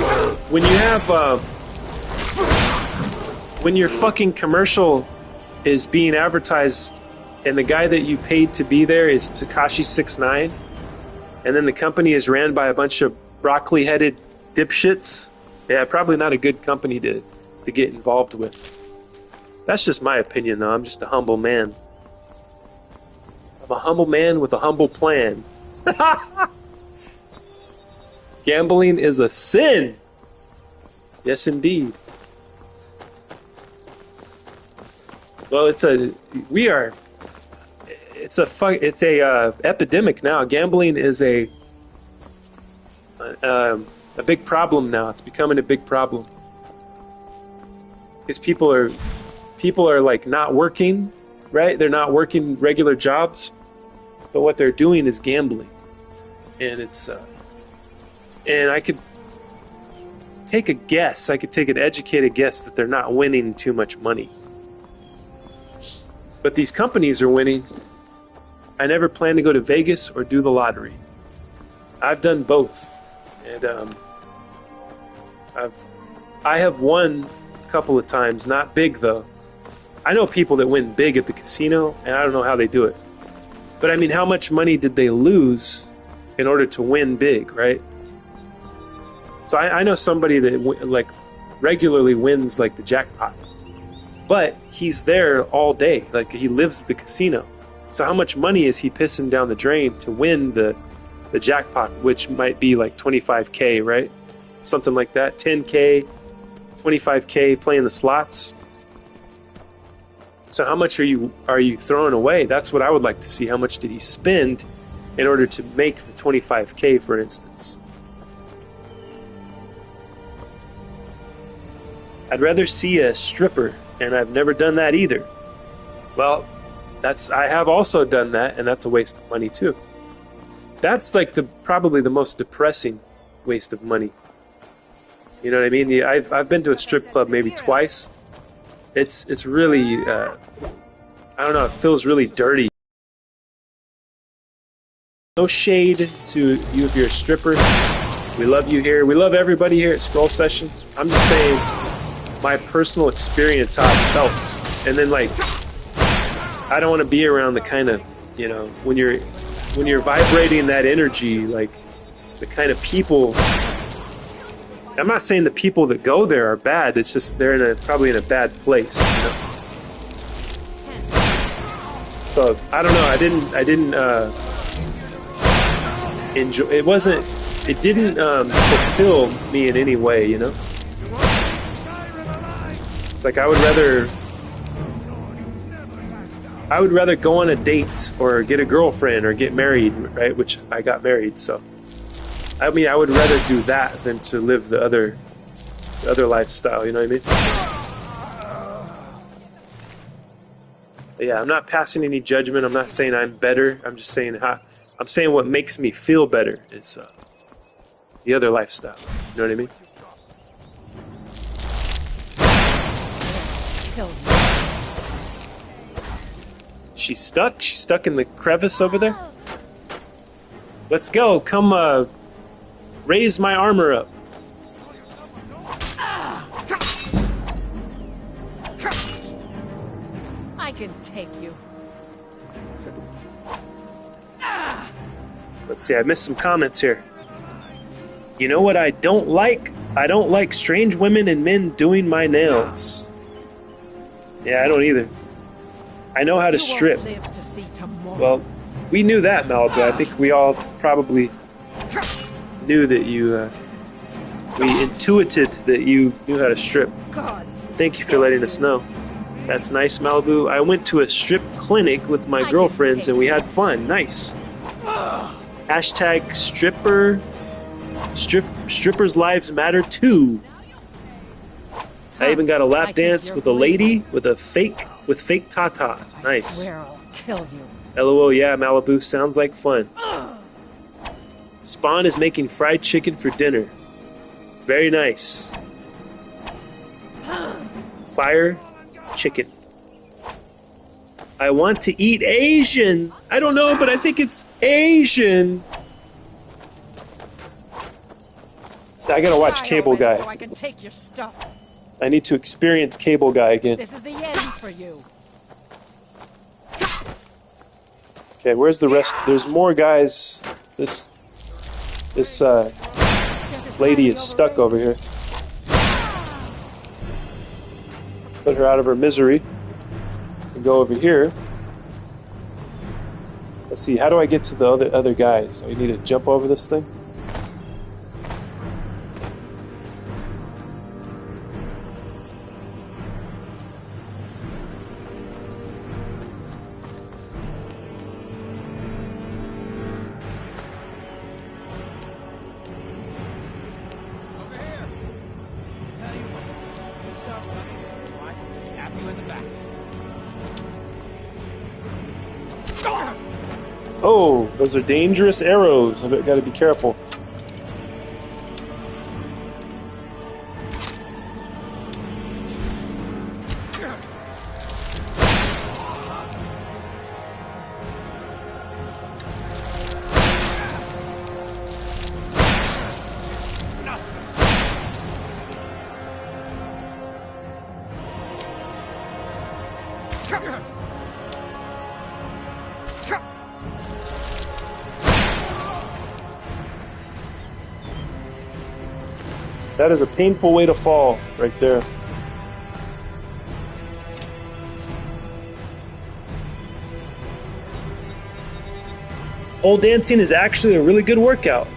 when you have when your fucking commercial is being advertised and the guy that you paid to be there is Tekashi 69, and then the company is ran by a bunch of broccoli-headed dipshits. Yeah, probably not a good company to get involved with. That's just my opinion, though. I'm just a humble man. I'm a humble man with a humble plan. Gambling is a sin. Yes, indeed. Well, it's a epidemic now. Gambling is a big problem now. It's becoming a big problem because people are like not working, right? They're not working regular jobs, but what they're doing is gambling. And it's and I could take a guess, I could take an educated guess that they're not winning too much money. But these companies are winning. I never plan to go to Vegas or do the lottery. I've done both. And I have won a couple of times, not big though. I know people that win big at the casino, and I don't know how they do it. But I mean, how much money did they lose in order to win big, right? So I know somebody that like regularly wins like the jackpot, but he's there all day. Like he lives at the casino. So how much money is he pissing down the drain to win the jackpot, which might be like 25K, right? Something like that, 10K, 25K playing the slots. So how much are you throwing away? That's what I would like to see. How much did he spend in order to make the 25K, for instance? I'd rather see a stripper, and I've never done that either. Well, I have also done that, and that's a waste of money too. That's like probably the most depressing waste of money. You know what I mean? I've been to a strip club maybe twice. It's really I don't know. It feels really dirty. No shade to you if you're a stripper. We love you here. We love everybody here at Scroll Sessions. I'm just saying my personal experience, how I felt, and then like I don't want to be around the kind of, you know, when you're vibrating that energy, like the kind of people. I'm not saying the people that go there are bad. It's just they're probably in a bad place. You know? So I don't know. I didn't enjoy. It didn't fulfill me in any way. You know. It's like I would rather go on a date or get a girlfriend or get married, right? Which I got married, so. I mean, I would rather do that than to live the other lifestyle. You know what I mean? But yeah, I'm not passing any judgment. I'm not saying I'm better. I'm just saying I'm saying what makes me feel better is the other lifestyle. You know what I mean? She's stuck. She's stuck in the crevice over there. Let's go. Come. Raise my armor up. I can take you. Let's see, I missed some comments here. You know what I don't like? I don't like strange women and men doing my nails. Yeah, I don't either. I know how to strip. Well, we knew that, Malibu. I think we all probably knew that we intuited that you knew how to strip. Thank you for letting us know. That's nice, Malibu. I went to a strip clinic with my girlfriends and we had fun. Nice. Hashtag stripper. Strippers' lives matter too. I even got a lap dance with a lady with fake tatas. Nice. I swear I'll kill you. LOL, yeah, Malibu. Sounds like fun. Spawn is making fried chicken for dinner. Very nice. Fire chicken. I want to eat Asian. I don't know, but I think it's Asian. I gotta watch Cable Guy. So I can take your stuff. I need to experience Cable Guy again. This is the end for you. Okay, where's the rest? There's more guys. This lady is stuck over here. Put her out of her misery. And go over here. Let's see, how do I get to the other guys? Do I need to jump over this thing? Oh, those are dangerous arrows. I've got to be careful. That is a painful way to fall, right there. Pole dancing is actually a really good workout.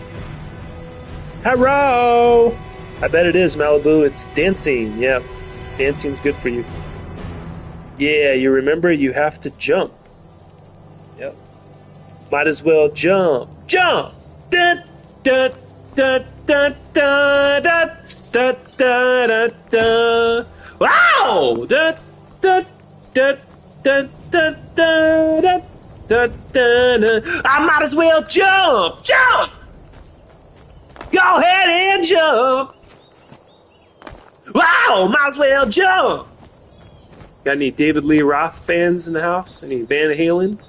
Hello! I bet it is, Malibu. It's dancing. Yeah, dancing's good for you. Yeah, you remember you have to jump. Yep. Might as well jump. Jump! Da, da, da, da, da, da, da, da, da, da. Wow! Da, da, da, da, da, da, da, da, da, da. I might as well jump! Jump! Go ahead and jump! Wow! Might as well jump! Got any David Lee Roth fans in the house? Any Van Halen?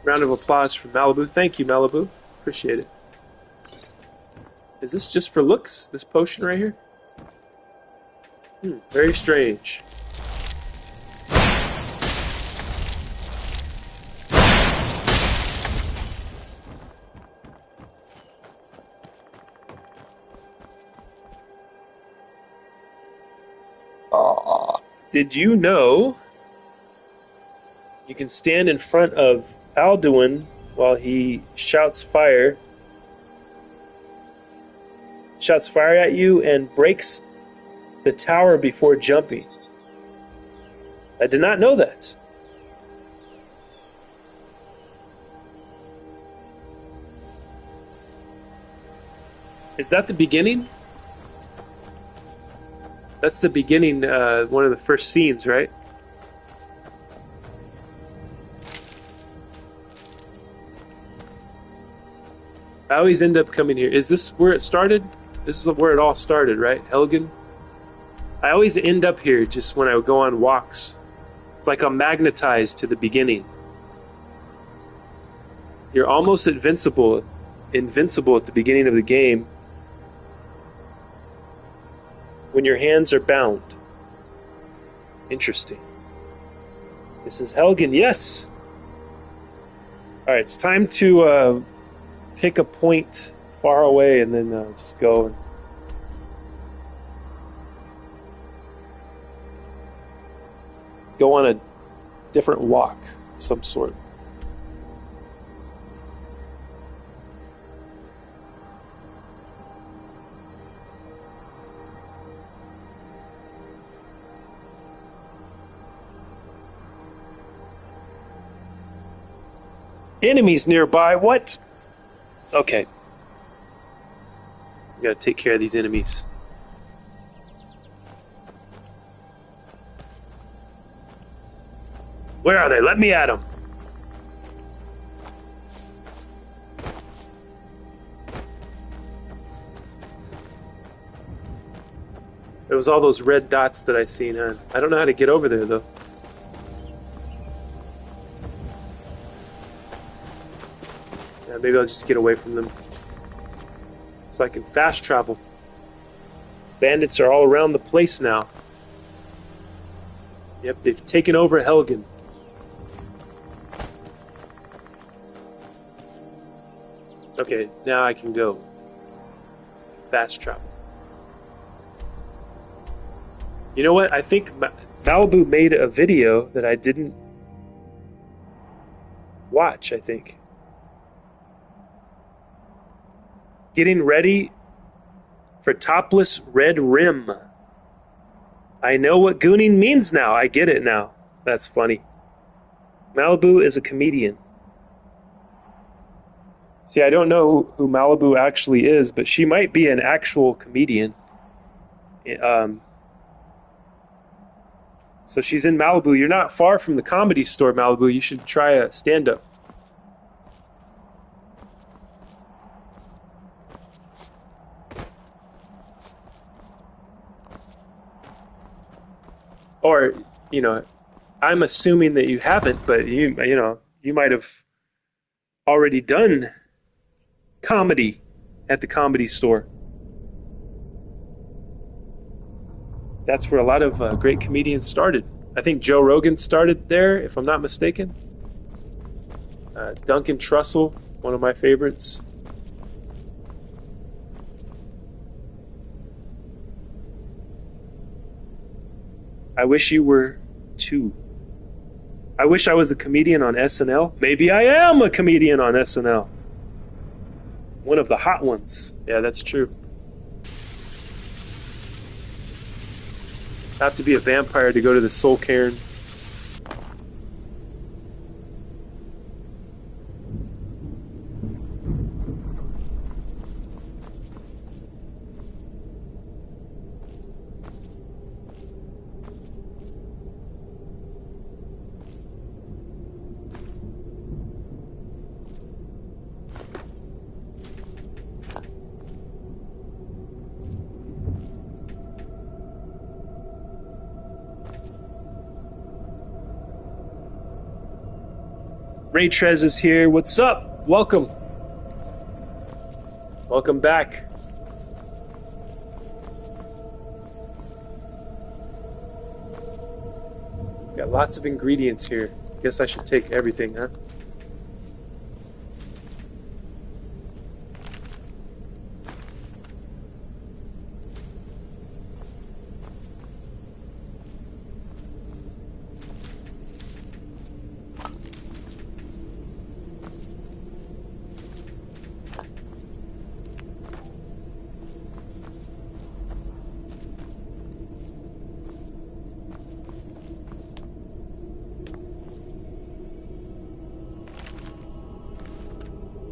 Round of applause for Malibu. Thank you, Malibu. Appreciate it. Is this just for looks, this potion right here? Very strange. Did you know you can stand in front of Alduin while he shouts fire at you and breaks the tower before jumping? I did not know that. Is that the beginning? That's the beginning, one of the first scenes, right? I always end up coming here. Is this where it started? This is where it all started, right? Helgen? I always end up here just when I go on walks. It's like I'm magnetized to the beginning. You're almost invincible at the beginning of the game when your hands are bound. Interesting. This is Helgen, yes! Alright, it's time to pick a point far away and then just go. Go on a different walk of some sort. Enemies nearby, what? Okay. We gotta take care of these enemies. Where are they? Let me at them. There was all those red dots that I seen, huh? I don't know how to get over there, though. Yeah, maybe I'll just get away from them so I can fast travel. Bandits are all around the place now. Yep, they've taken over Helgen. Okay, now I can go. Fast travel. You know what? I think Malibu made a video that I didn't watch, I think. Getting ready for topless red rim. I know what gooning means now. I get it now. That's funny. Malibu is a comedian. See, I don't know who Malibu actually is, but she might be an actual comedian. So she's in Malibu. You're not far from the Comedy Store, Malibu. You should try a stand-up. Or, you know, I'm assuming that you haven't, but you might have already done comedy at the Comedy Store. That's where a lot of great comedians started. I think Joe Rogan started there, if I'm not mistaken. Duncan Trussell, one of my favorites. I wish you were too. I wish I was a comedian on SNL. Maybe I am a comedian on SNL. One of the hot ones. Yeah, that's true. Have to be a vampire to go to the Soul Cairn. Ray Trez is here. What's up? Welcome. Welcome back. Got lots of ingredients here. Guess I should take everything, huh?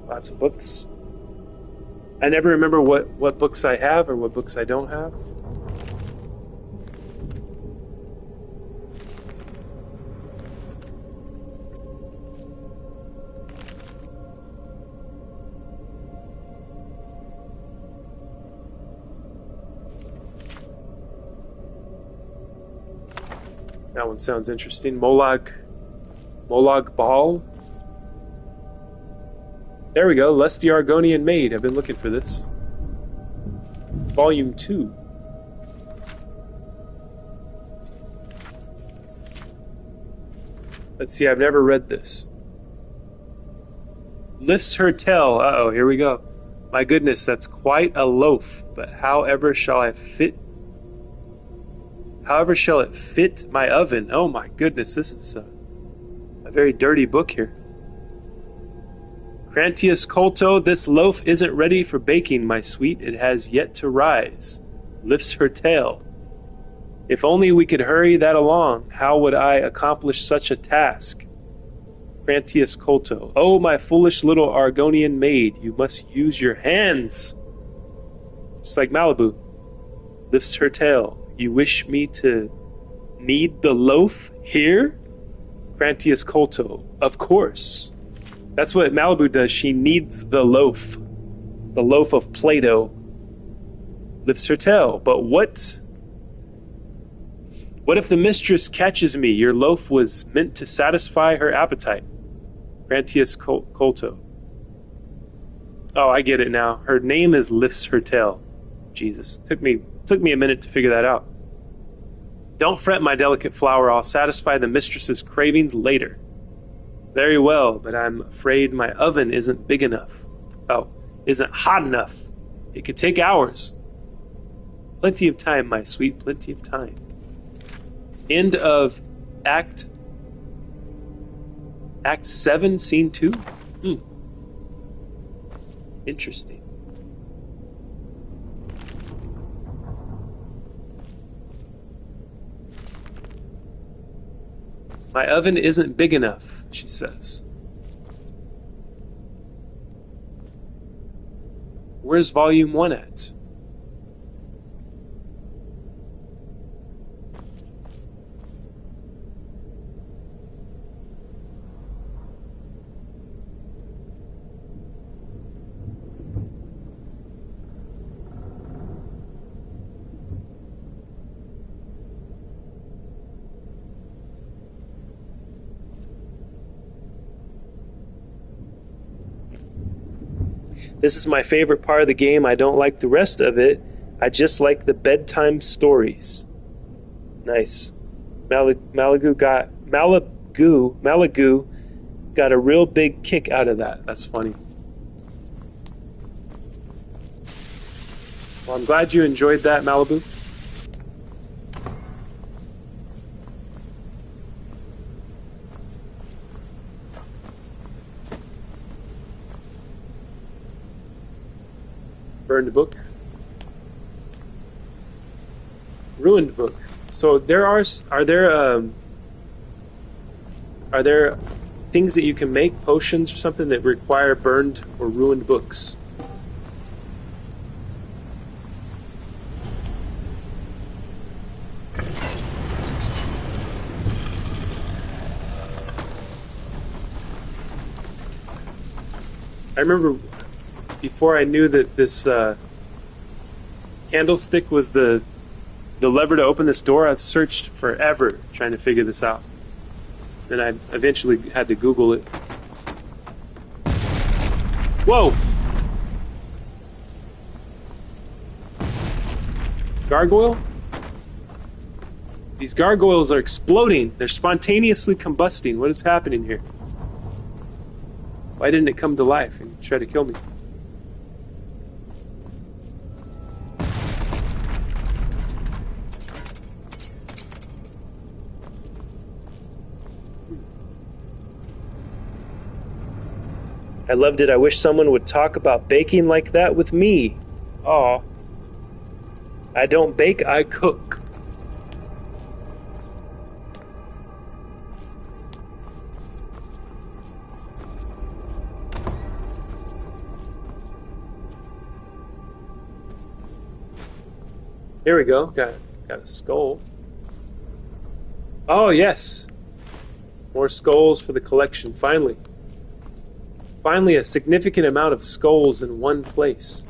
Lots of books. I never remember what books I have or what books I don't have. That one sounds interesting. Molag Bal. There we go, Les the Argonian Maid. I've been looking for this. Volume 2. Let's see, I've never read this. Lifts her tail. Uh-oh, here we go. My goodness, that's quite a loaf. But however shall it fit my oven? Oh my goodness, this is a very dirty book here. Crantius Colto, this loaf isn't ready for baking, my sweet. It has yet to rise. Lifts her tail. If only we could hurry that along, how would I accomplish such a task? Crantius Colto, oh, my foolish little Argonian maid, you must use your hands. Just like Malibu. Lifts her tail. You wish me to knead the loaf here? Crantius Colto, of course. That's what Malibu does. She kneads the loaf of Play-Doh. Lifts her tail. But what if the mistress catches me? Your loaf was meant to satisfy her appetite. Crantius Colto. Oh, I get it now. Her name is Lifts Her Tail. Jesus. Took me a minute to figure that out. Don't fret, my delicate flower. I'll satisfy the mistress's cravings later. Very well, but I'm afraid my oven isn't big enough. Oh, isn't hot enough. It could take hours. Plenty of time, my sweet, plenty of time. End of Act 7, Scene 2? Interesting. My oven isn't big enough, she says. Where's volume 1 at? This is my favorite part of the game. I don't like the rest of it. I just like the bedtime stories. Nice. Malagu got a real big kick out of that. That's funny. Well, I'm glad you enjoyed that, Malibu. Burned book. Ruined book. So are there things that you can make, potions or something, that require burned or ruined books? I remember before I knew that this candlestick was the lever to open this door, I searched forever trying to figure this out. Then I eventually had to Google it. Whoa! Gargoyle? These gargoyles are exploding. They're spontaneously combusting. What is happening here? Why didn't it come to life and try to kill me? I loved it. I wish someone would talk about baking like that with me. Aw. I don't bake, I cook. Here we go. Got a skull. Oh, yes. More skulls for the collection, finally. Finally, a significant amount of skulls in one place.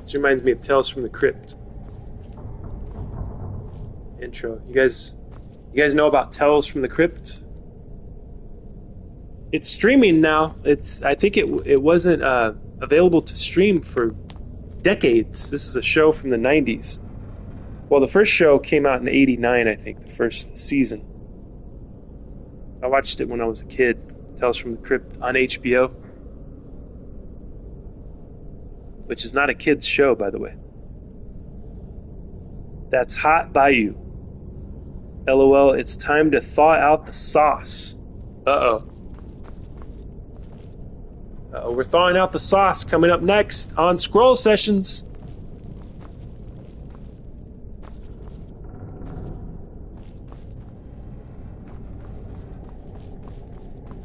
This reminds me of Tales from the Crypt. Intro. You guys know about Tales from the Crypt? It's streaming now. I think it wasn't available to stream for decades. This is a show from the 90s. Well, the first show came out in 89, I think, the first season. I watched it when I was a kid. Tales from the Crypt on HBO. Which is not a kid's show, by the way. That's Hot Bayou. LOL, it's time to thaw out the sauce. Uh-oh. We're thawing out the sauce coming up next on Scroll Sessions.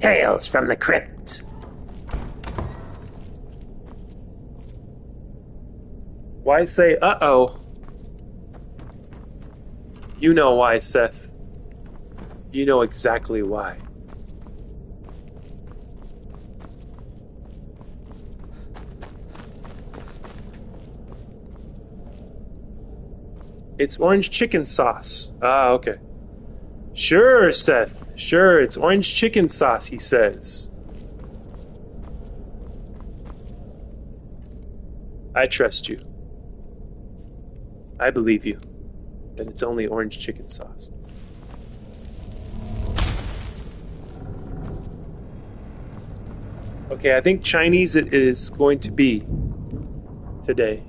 Tales from the Crypt. Why say uh-oh? You know why, Seth. You know exactly why. It's orange chicken sauce. Ah, okay. Sure, Seth. Sure, it's orange chicken sauce, he says. I trust you. I believe you. That it's only orange chicken sauce. Okay, I think Chinese it is going to be today.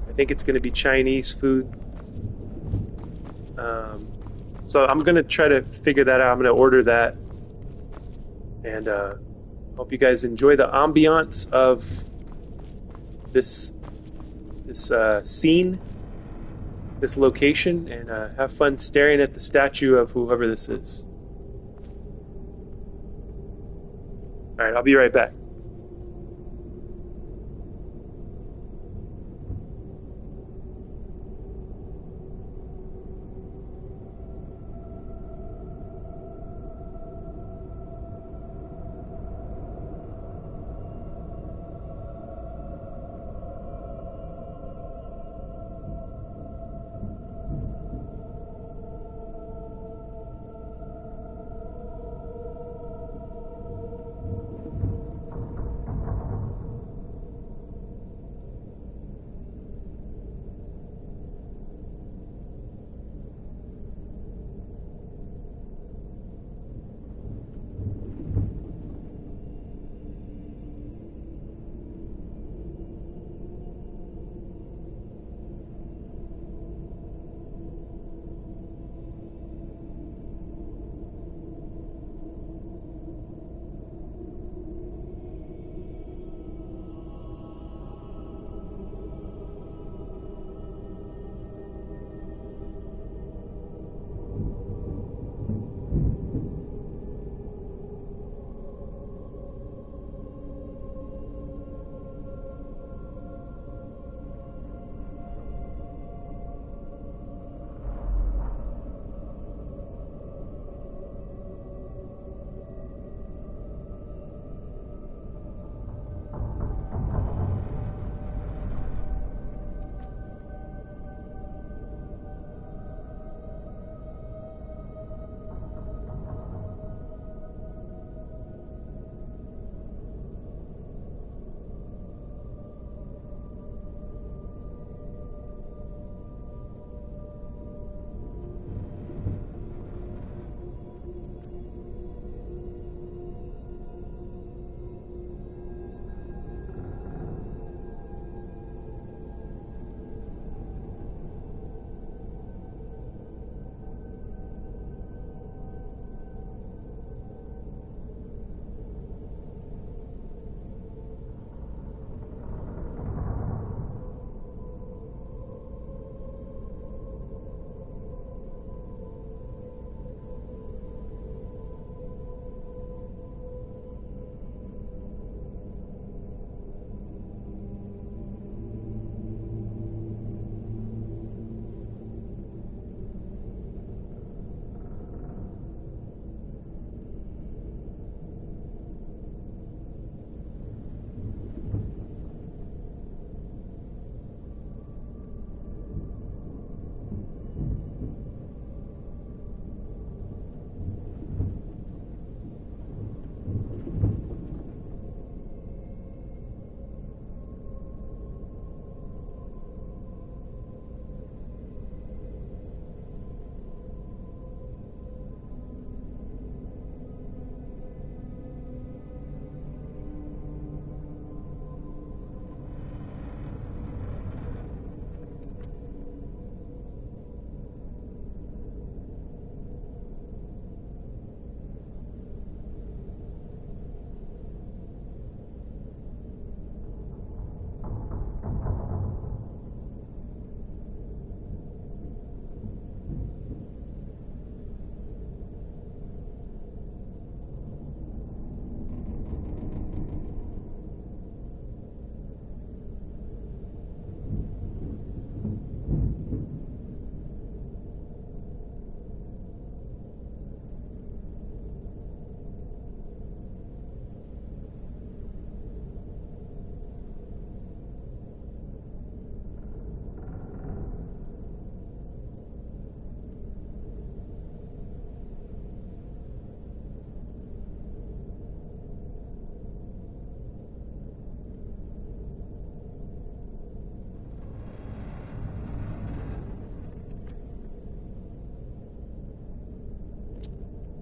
I think it's going to be Chinese food. So I'm going to try to figure that out. I'm going to order that And hope you guys enjoy the ambiance of this scene, this location, and have fun staring at the statue of whoever this is. Alright, I'll be right back.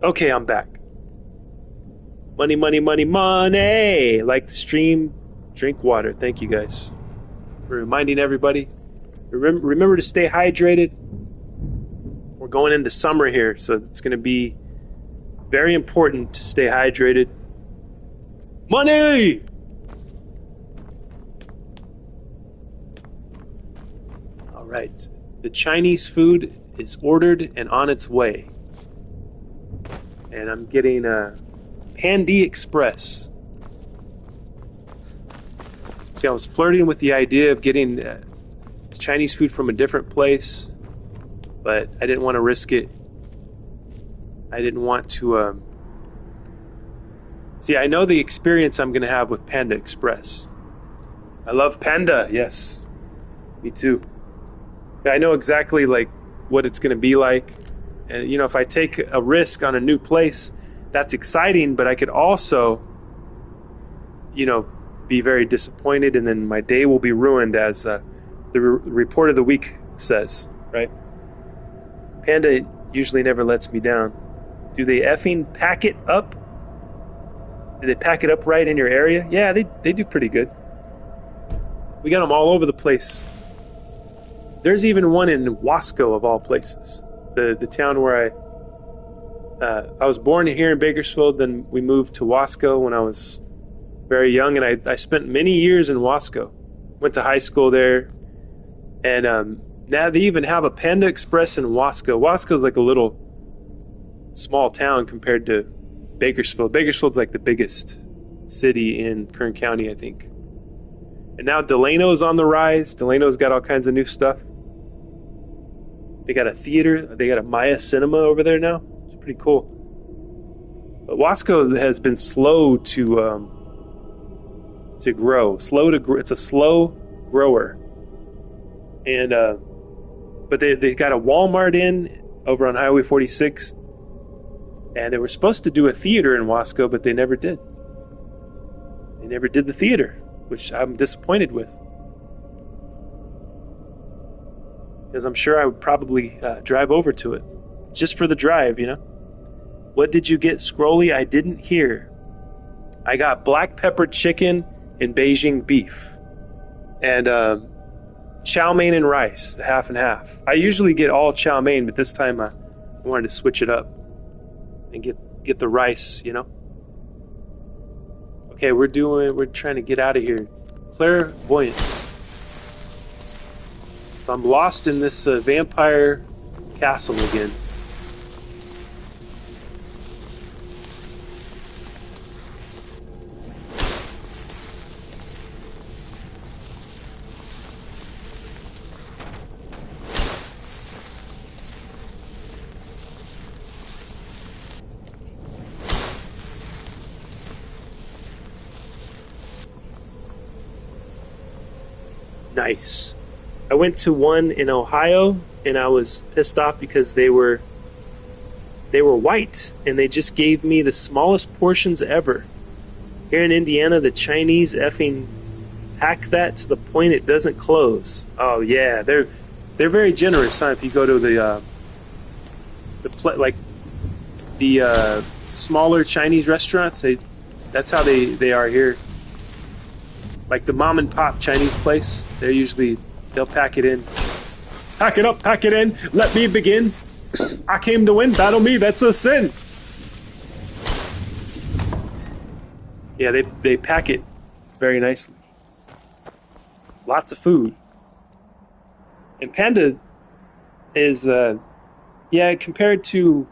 Okay, I'm back. Money, money, money, money. Like the stream, drink water. Thank you guys for reminding everybody. Remember to stay hydrated. We're going into summer here, so it's going to be very important to stay hydrated. Money! All right. The Chinese food is ordered and on its way. And I'm getting a Panda Express. See, I was flirting with the idea of getting Chinese food from a different place, but I didn't want to risk it. I didn't want to... See, I know the experience I'm going to have with Panda Express. I love Panda, yes. Me too. I know exactly like what it's going to be like. And, you know, if I take a risk on a new place, that's exciting, but I could also, you know, be very disappointed, and then my day will be ruined, as the report of the week says, right? Panda usually never lets me down. Do they effing pack it up? Do they pack it up right in your area? Yeah, they do pretty good. We got them all over the place. There's even one in Wasco, of all places. The town where I was born here in Bakersfield, then we moved to Wasco when I was very young, and I spent many years in Wasco. Went to high school there, and now they even have a Panda Express in Wasco. Wasco's like a little small town compared to Bakersfield. Bakersfield's like the biggest city in Kern County, I think. And now Delano's on the rise. Delano's got all kinds of new stuff. They got a theater. They got a Maya Cinema over there now. It's pretty cool. But Wasco has been slow to grow. Slow to grow. It's a slow grower. And but they got a Walmart in over on Highway 46. And they were supposed to do a theater in Wasco, but they never did. They never did the theater, which I'm disappointed with. Because I'm sure I would probably drive over to it. Just for the drive, you know? What did you get, Scrolly? I didn't hear. I got black pepper chicken and Beijing beef. And chow mein and rice, half and half. I usually get all chow mein, but this time I wanted to switch it up and get the rice, you know? Okay, we're trying to get out of here. Clairvoyance. So I'm lost in this vampire castle again. Nice. I went to one in Ohio, and I was pissed off because they were white, and they just gave me the smallest portions ever. Here in Indiana, the Chinese effing hack that to the point it doesn't close. Oh yeah, they're very generous, huh? If you go to the smaller Chinese restaurants, that's how they are here. Like the mom and pop Chinese place, they'll pack it in. Pack it up, pack it in, let me begin. I came to win, battle me, that's a sin. Yeah, they pack it very nicely. Lots of food. And Panda is, compared to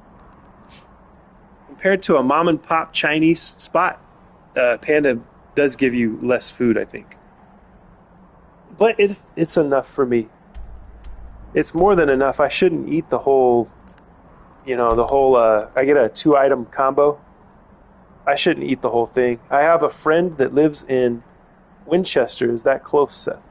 a mom and pop Chinese spot, Panda does give you less food, I think. But it's enough for me. It's more than enough. I shouldn't eat the whole, I get a 2-item combo. I shouldn't eat the whole thing. I have a friend that lives in Winchester. Is that close, Seth?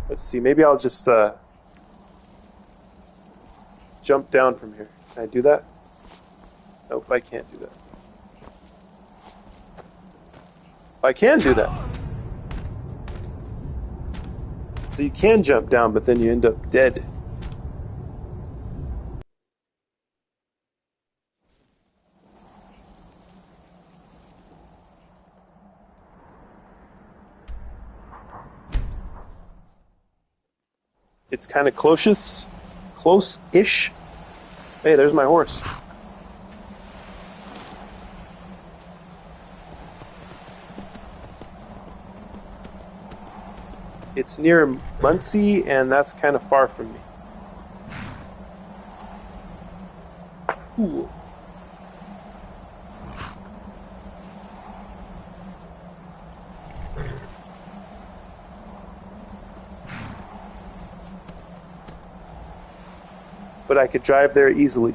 Let's see, maybe I'll just jump down from here. Can I do that? Nope, I can't do that. I can do that. So you can jump down, but then you end up dead. It's kind of close-ish. Hey, there's my horse. It's near Muncie, and that's kind of far from me. Ooh. But I could drive there easily.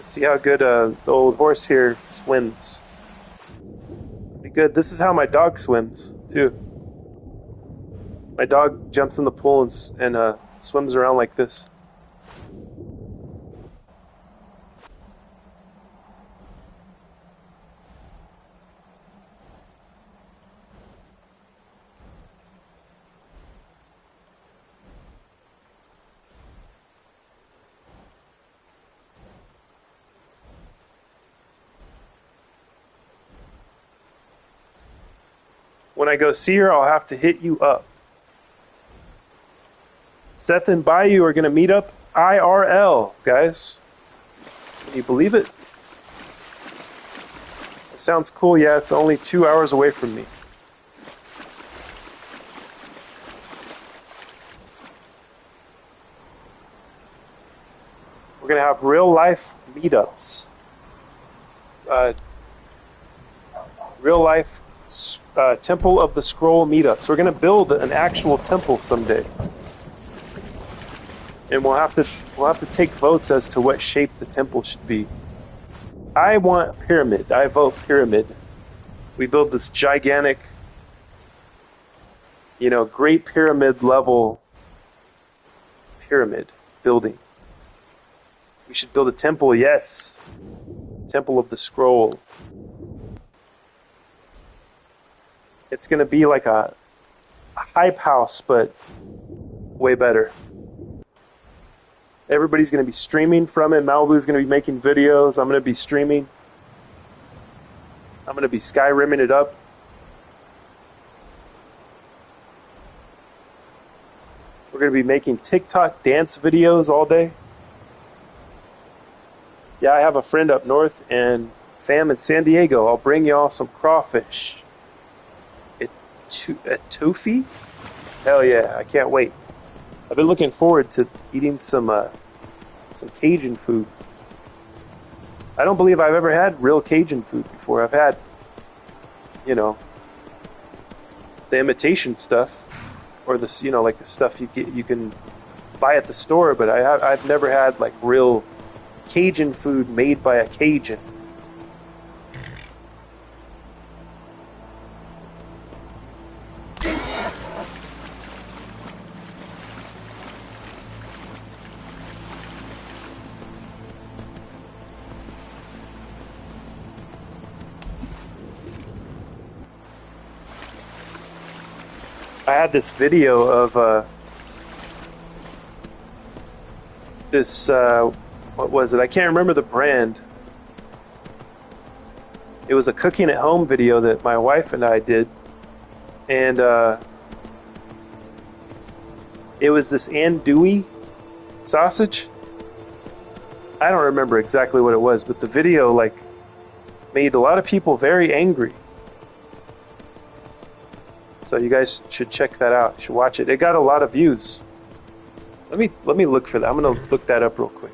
See how good the old horse here swims. Pretty good. This is how my dog swims, too. My dog jumps in the pool and swims around like this. When I go see her, I'll have to hit you up. Seth and Bayou are going to meet up IRL, guys. Can you believe it? It sounds cool. Yeah, it's only 2 hours away from me. We're going to have real life meetups. Real life Temple of the Scroll meetups. We're going to build an actual temple someday. And we'll have to take votes as to what shape the temple should be. I want pyramid. I vote pyramid. We build this gigantic, Great Pyramid level pyramid building. We should build a temple, yes. Temple of the Scroll. It's going to be like a hype house, but way better. Everybody's going to be streaming from it. Malibu's going to be making videos. I'm going to be streaming. I'm going to be Skyrimming it up. We're going to be making TikTok dance videos all day. Yeah, I have a friend up north and fam in San Diego. I'll bring y'all some crawfish. A tofu? Hell yeah, I can't wait. I've been looking forward to eating some Cajun food. I don't believe I've ever had real Cajun food before. I've had, the imitation stuff, or the like the stuff you can buy at the store. But I've never had like real Cajun food made by a Cajun. I had this video of what was it? I can't remember the brand. It was a cooking at home video that my wife and I did. And it was this andouille sausage. I don't remember exactly what it was, but the video made a lot of people very angry. So you guys should check that out. You should watch it. It got a lot of views. Let me look for that. I'm gonna look that up real quick.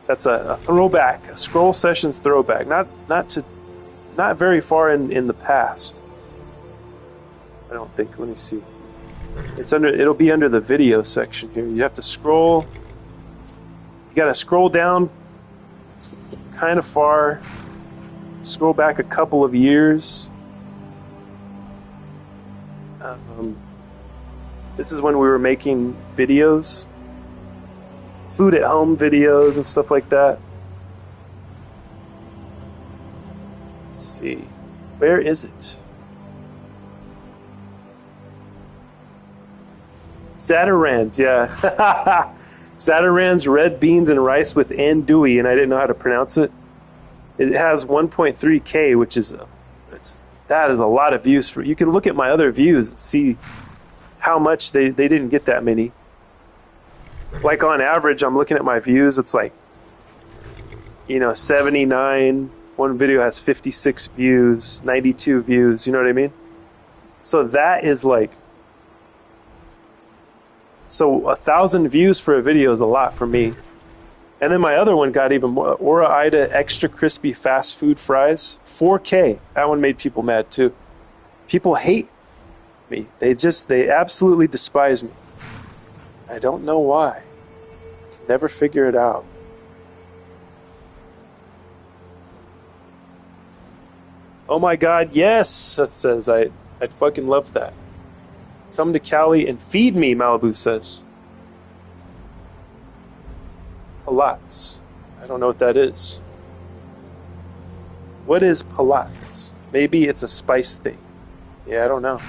That's a throwback, a Scroll Sessions throwback. Not very far in the past. I don't think. Let me see. It'll be under the video section here. You have to scroll. You gotta scroll down kind of far. Scroll back a couple of years. This is when we were making videos, food at home videos and stuff like that. Let's see, where is it? Zatarans, yeah. Zataran's red beans and rice with andouille, and I didn't know how to pronounce it. It has 1.3K, which is that is a lot of views for. You can look at my other views and see how much they didn't get that many. Like on average, I'm looking at my views. It's like 79. One video has 56 views, 92 views. You know what I mean? So that is like. So 1,000 views for a video is a lot for me. And then my other one got even more. Ora Ida extra crispy fast food fries, 4K. That one made people mad too. People hate me. They absolutely despise me. I don't know why. Can never figure it out. Oh my God, yes, that says I'd fucking love that. Come to Cali and feed me, Malibu says. Palats. I don't know what that is. What is palats? Maybe it's a spice thing. Yeah, I don't know.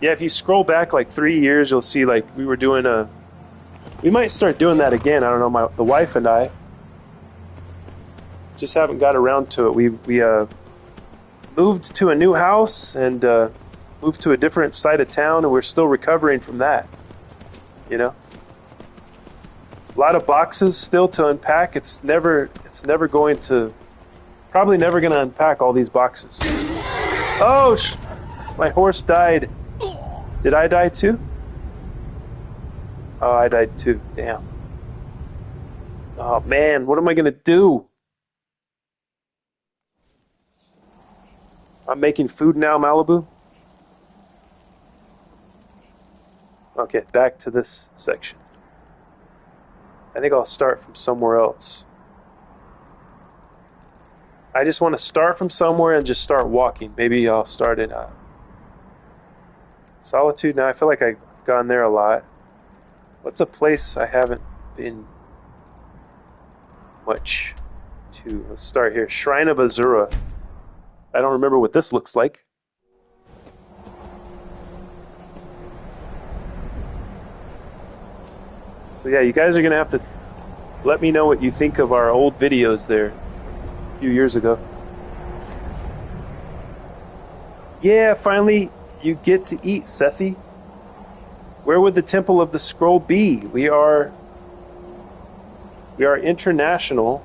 Yeah, if you scroll back like 3 years, you'll see like we were doing we might start doing that again. I don't know, the wife and I just haven't got around to it. We moved to a new house and moved to a different side of town, and we're still recovering from that. A lot of boxes still to unpack. It's never going to, probably never going to unpack all these boxes. Oh, my horse died. Did I die too? Oh, I died too. Damn. Oh man, what am I going to do? I'm making food now, Malibu. Okay, back to this section. I think I'll start from somewhere else. I just want to start from somewhere and just start walking. Maybe I'll start in Solitude. Now I feel like I've gone there a lot. What's a place I haven't been much to? Let's start here. Shrine of Azura. I don't remember what this looks like. So yeah, you guys are going to have to let me know what you think of our old videos there a few years ago. Yeah, finally you get to eat, Sethi. Where would the Temple of the Scroll be? We are international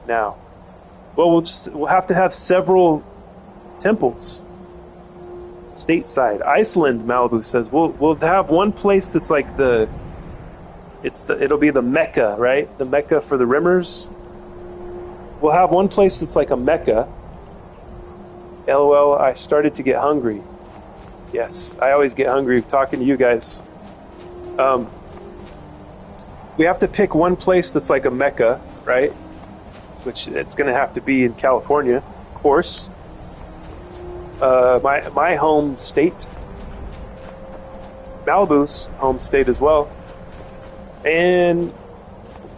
now. Well, we'll have to have several temples stateside. Iceland, Malibu says we'll have one place that's like it'll be the Mecca, right? The Mecca for the Rimmers. We'll have one place that's like a Mecca. LOL, I started to get hungry. Yes, I always get hungry talking to you guys. We have to pick one place that's like a Mecca, right? Which it's going to have to be in California, of course. My home state. Malibu's home state as well. And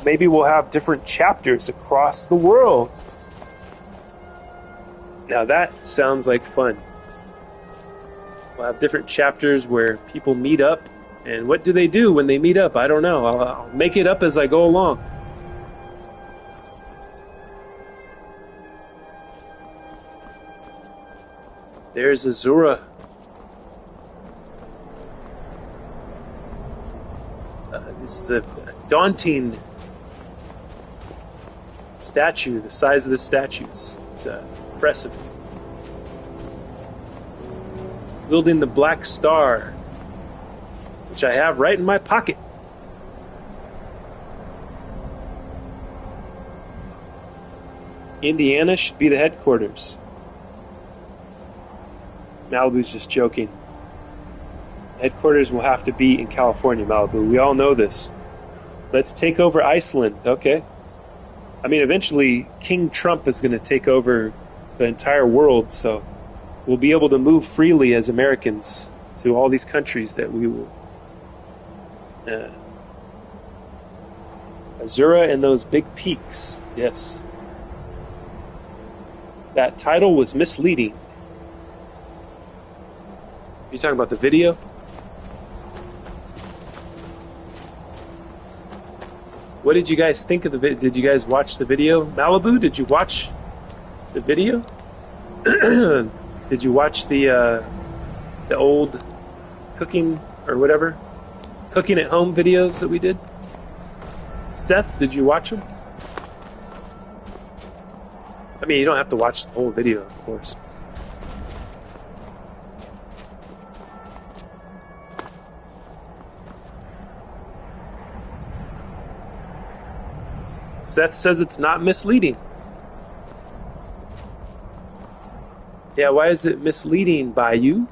maybe we'll have different chapters across the world. Now that sounds like fun. We'll have different chapters where people meet up. And what do they do when they meet up? I don't know. I'll make it up as I go along. There's Azura. This is a daunting statue. The size of the statue, it's impressive. Wielding the Black Star, which I have right in my pocket. Indiana should be the headquarters. Malibu's just joking. Headquarters will have to be in California, Malibu. We all know this. Let's take over Iceland. Okay. I mean, eventually, King Trump is going to take over the entire world, so we'll be able to move freely as Americans to all these countries that we will. Azura and those big peaks. Yes. That title was misleading. You talking about the video? What did you guys think of the video? Did you guys watch the video? Malibu, did you watch the video? Did you watch the old cooking or whatever? Cooking at home videos that we did? Seth, did you watch them? I mean, you don't have to watch the whole video, of course. Seth says it's not misleading. Yeah, why is it misleading by you?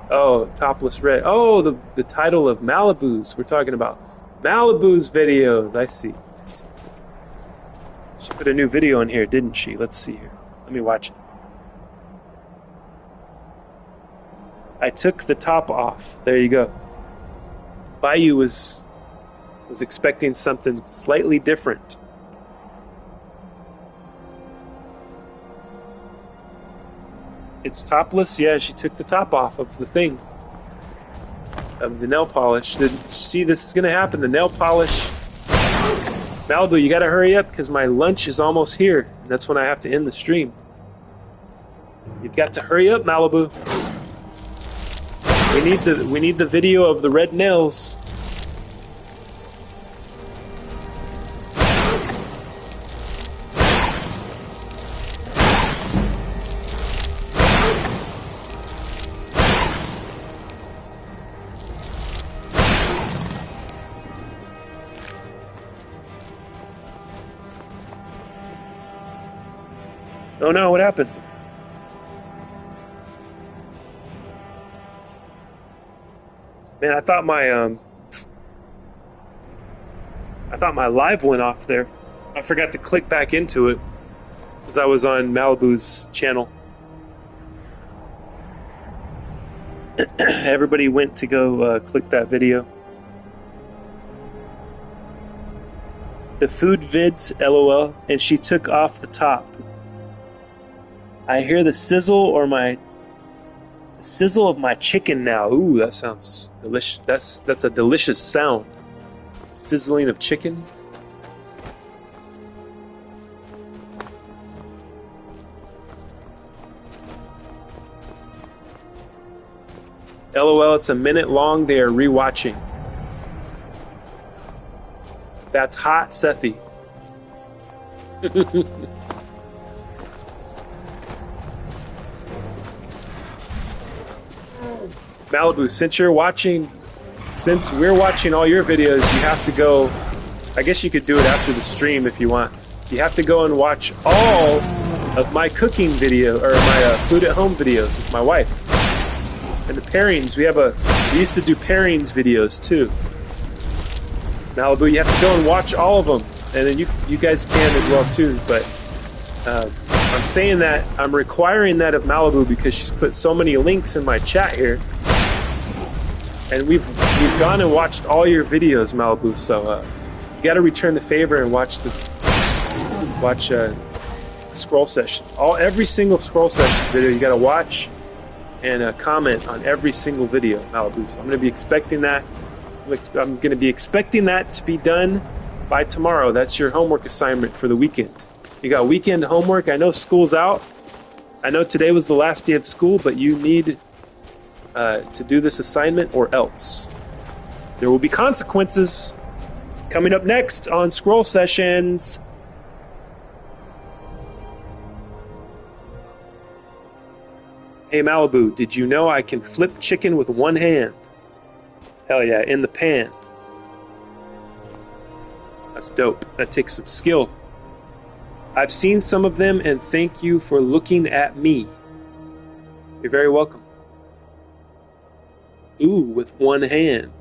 Oh, Topless Red. Oh, the title of Malibu's. We're talking about Malibu's videos. I see. She put a new video in here, didn't she? Let's see here. Let me watch it. I took the top off. There you go. Bayou was expecting something slightly different. It's topless? Yeah, she took the top off of the thing. Of the nail polish. See, this is going to happen. The nail polish. Malibu, you got to hurry up because my lunch is almost here. And that's when I have to end the stream. You've got to hurry up, Malibu. We need the video of the red nails. Oh no, what happened? Man, I thought my live went off there. I forgot to click back into it because I was on Malibu's channel. Everybody went to go click that video. The food vids, LOL, and she took off the top. I hear the sizzle of my chicken now. Ooh, that sounds delicious. That's a delicious sound. Sizzling of chicken. LOL, it's a minute long. They are rewatching. That's hot, Sethi. Malibu, since we're watching all your videos, you have to go. I guess you could do it after the stream if you want. You have to go and watch all of my cooking video or my food at home videos with my wife. And the pairings, we used to do pairings videos too. Malibu, you have to go and watch all of them, and then you guys can as well too. But I'm saying that I'm requiring that of Malibu because she's put so many links in my chat here. And we've gone and watched all your videos, Malibu. So you got to return the favor and watch scroll session. Every single scroll session video you got to watch and comment on every single video, Malibu. So I'm going to be expecting that. I'm going to be expecting that to be done by tomorrow. That's your homework assignment for the weekend. You got weekend homework. I know school's out. I know today was the last day of school, but you need to do this assignment or else. There will be consequences coming up next on Scroll Sessions. Hey Malibu, did you know I can flip chicken with one hand? Hell yeah, in the pan. That's dope. That takes some skill. I've seen some of them and thank you for looking at me. You're very welcome. Ooh, with one hand.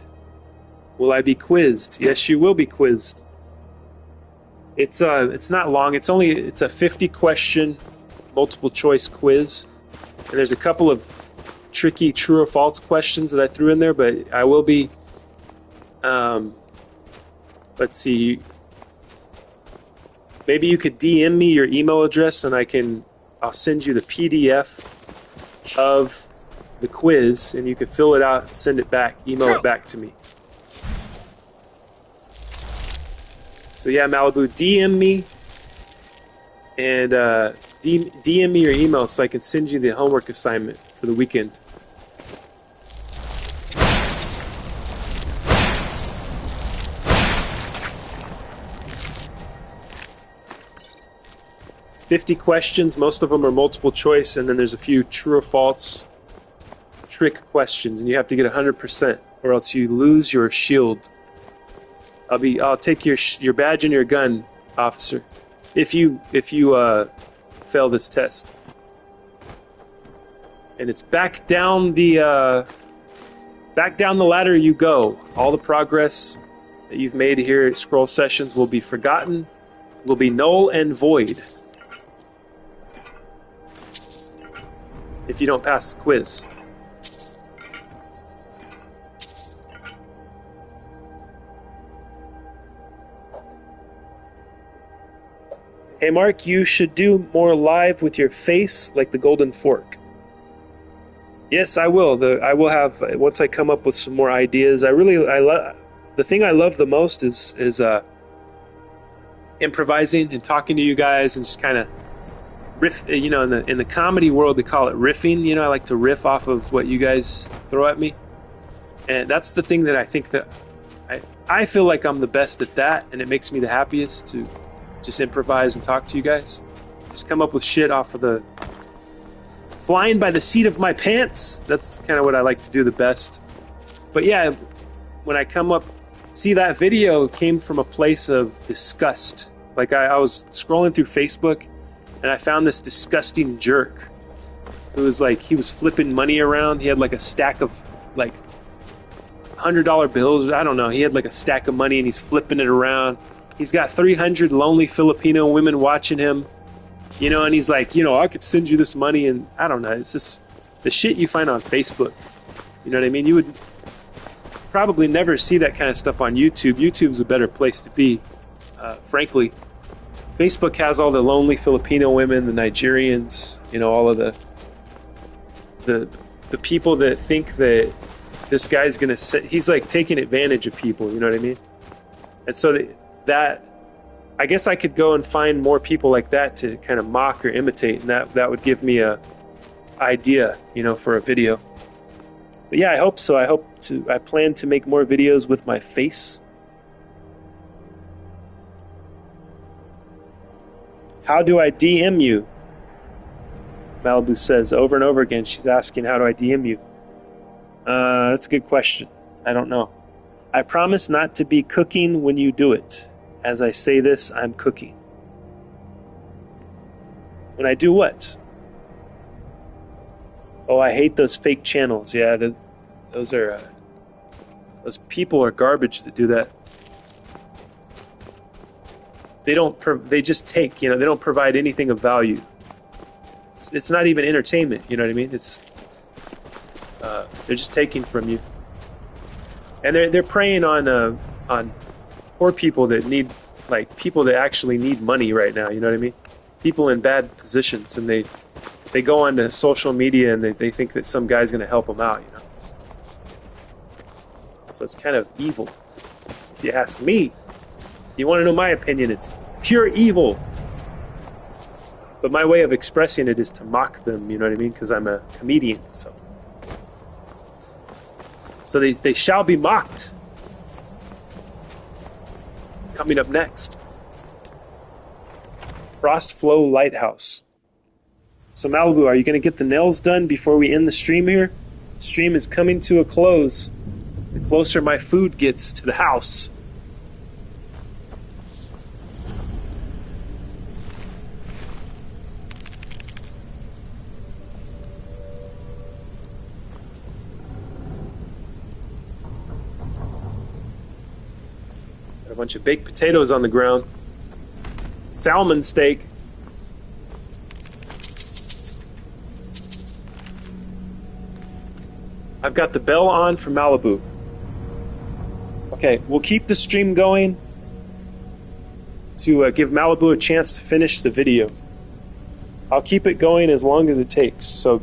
Will I be quizzed? Yes, you will be quizzed. It's not long. It's a 50 question multiple choice quiz. And there's a couple of tricky true or false questions that I threw in there, but I will be let's see. Maybe you could DM me your email address and I'll send you the PDF of the quiz and you can fill it out and send it back, email it back to me. So yeah, Malibu, DM me and DM me your email so I can send you the homework assignment for the weekend. $50 questions. Most of them are multiple choice, and then there's a few true or false trick questions, and you have to get 100%, or else you lose your shield. I'll take your badge and your gun, officer, if you fail this test. And it's back down the ladder you go. All the progress that you've made here at Scroll Sessions will be forgotten, will be null and void if you don't pass the quiz. Hey Mark, you should do more live with your face like the golden fork. Yes, I will. I will have, once I come up with some more ideas. The thing I love the most is improvising and talking to you guys and just kind of riff. You know, in the comedy world they call it riffing. You know, I like to riff off of what you guys throw at me, and that's the thing that I think that I feel like I'm the best at that, and it makes me the happiest to just improvise and talk to you guys. Just come up with shit off of the flying by the seat of my pants. That's kind of what I like to do the best. But yeah, when I come up, see, that video came from a place of disgust. Like I was scrolling through Facebook and I found this disgusting jerk who was like, he was flipping money around. He had like a stack of like $100 bills. I don't know. He had like a stack of money and he's flipping it around. He's got 300 lonely Filipino women watching him, you know, and he's like, you know, I could send you this money, and I don't know. It's just the shit you find on Facebook. You know what I mean? You would probably never see that kind of stuff on YouTube. YouTube's a better place to be, frankly. Facebook has all the lonely Filipino women, the Nigerians, you know, all of the people that think that this guy's going to, he's like taking advantage of people, you know what I mean? And so that I guess I could go and find more people like that to kind of mock or imitate, and that would give me a idea, you know, for a video. But yeah, I hope so. I plan to make more videos with my face. How do I DM you? Malibu says over and over again. She's asking, how do I DM you? That's a good question. I don't know. I promise not to be cooking when you do it. As I say this, I'm cooking. When I do what? Oh, I hate those fake channels. Yeah, those people are garbage that do that. They just take, you know, they don't provide anything of value. It's not even entertainment, you know what I mean? They're just taking from you. And they're preying on poor people that need, like, people that actually need money right now, you know what I mean? People in bad positions, and they go onto social media and they think that some guy's going to help them out, you know? So it's kind of evil, if you ask me. You want to know my opinion, it's pure evil. But my way of expressing it is to mock them, you know what I mean? Because I'm a comedian, so they shall be mocked. Coming up next, Frostflow Lighthouse. So Malibu, are you going to get the nails done before we end the stream here? The stream is coming to a close. The closer my food gets to the house. Got a bunch of baked potatoes on the ground. Salmon steak. I've got the bell on for Malibu. Okay, we'll keep the stream going to give Malibu a chance to finish the video. I'll keep it going as long as it takes. So,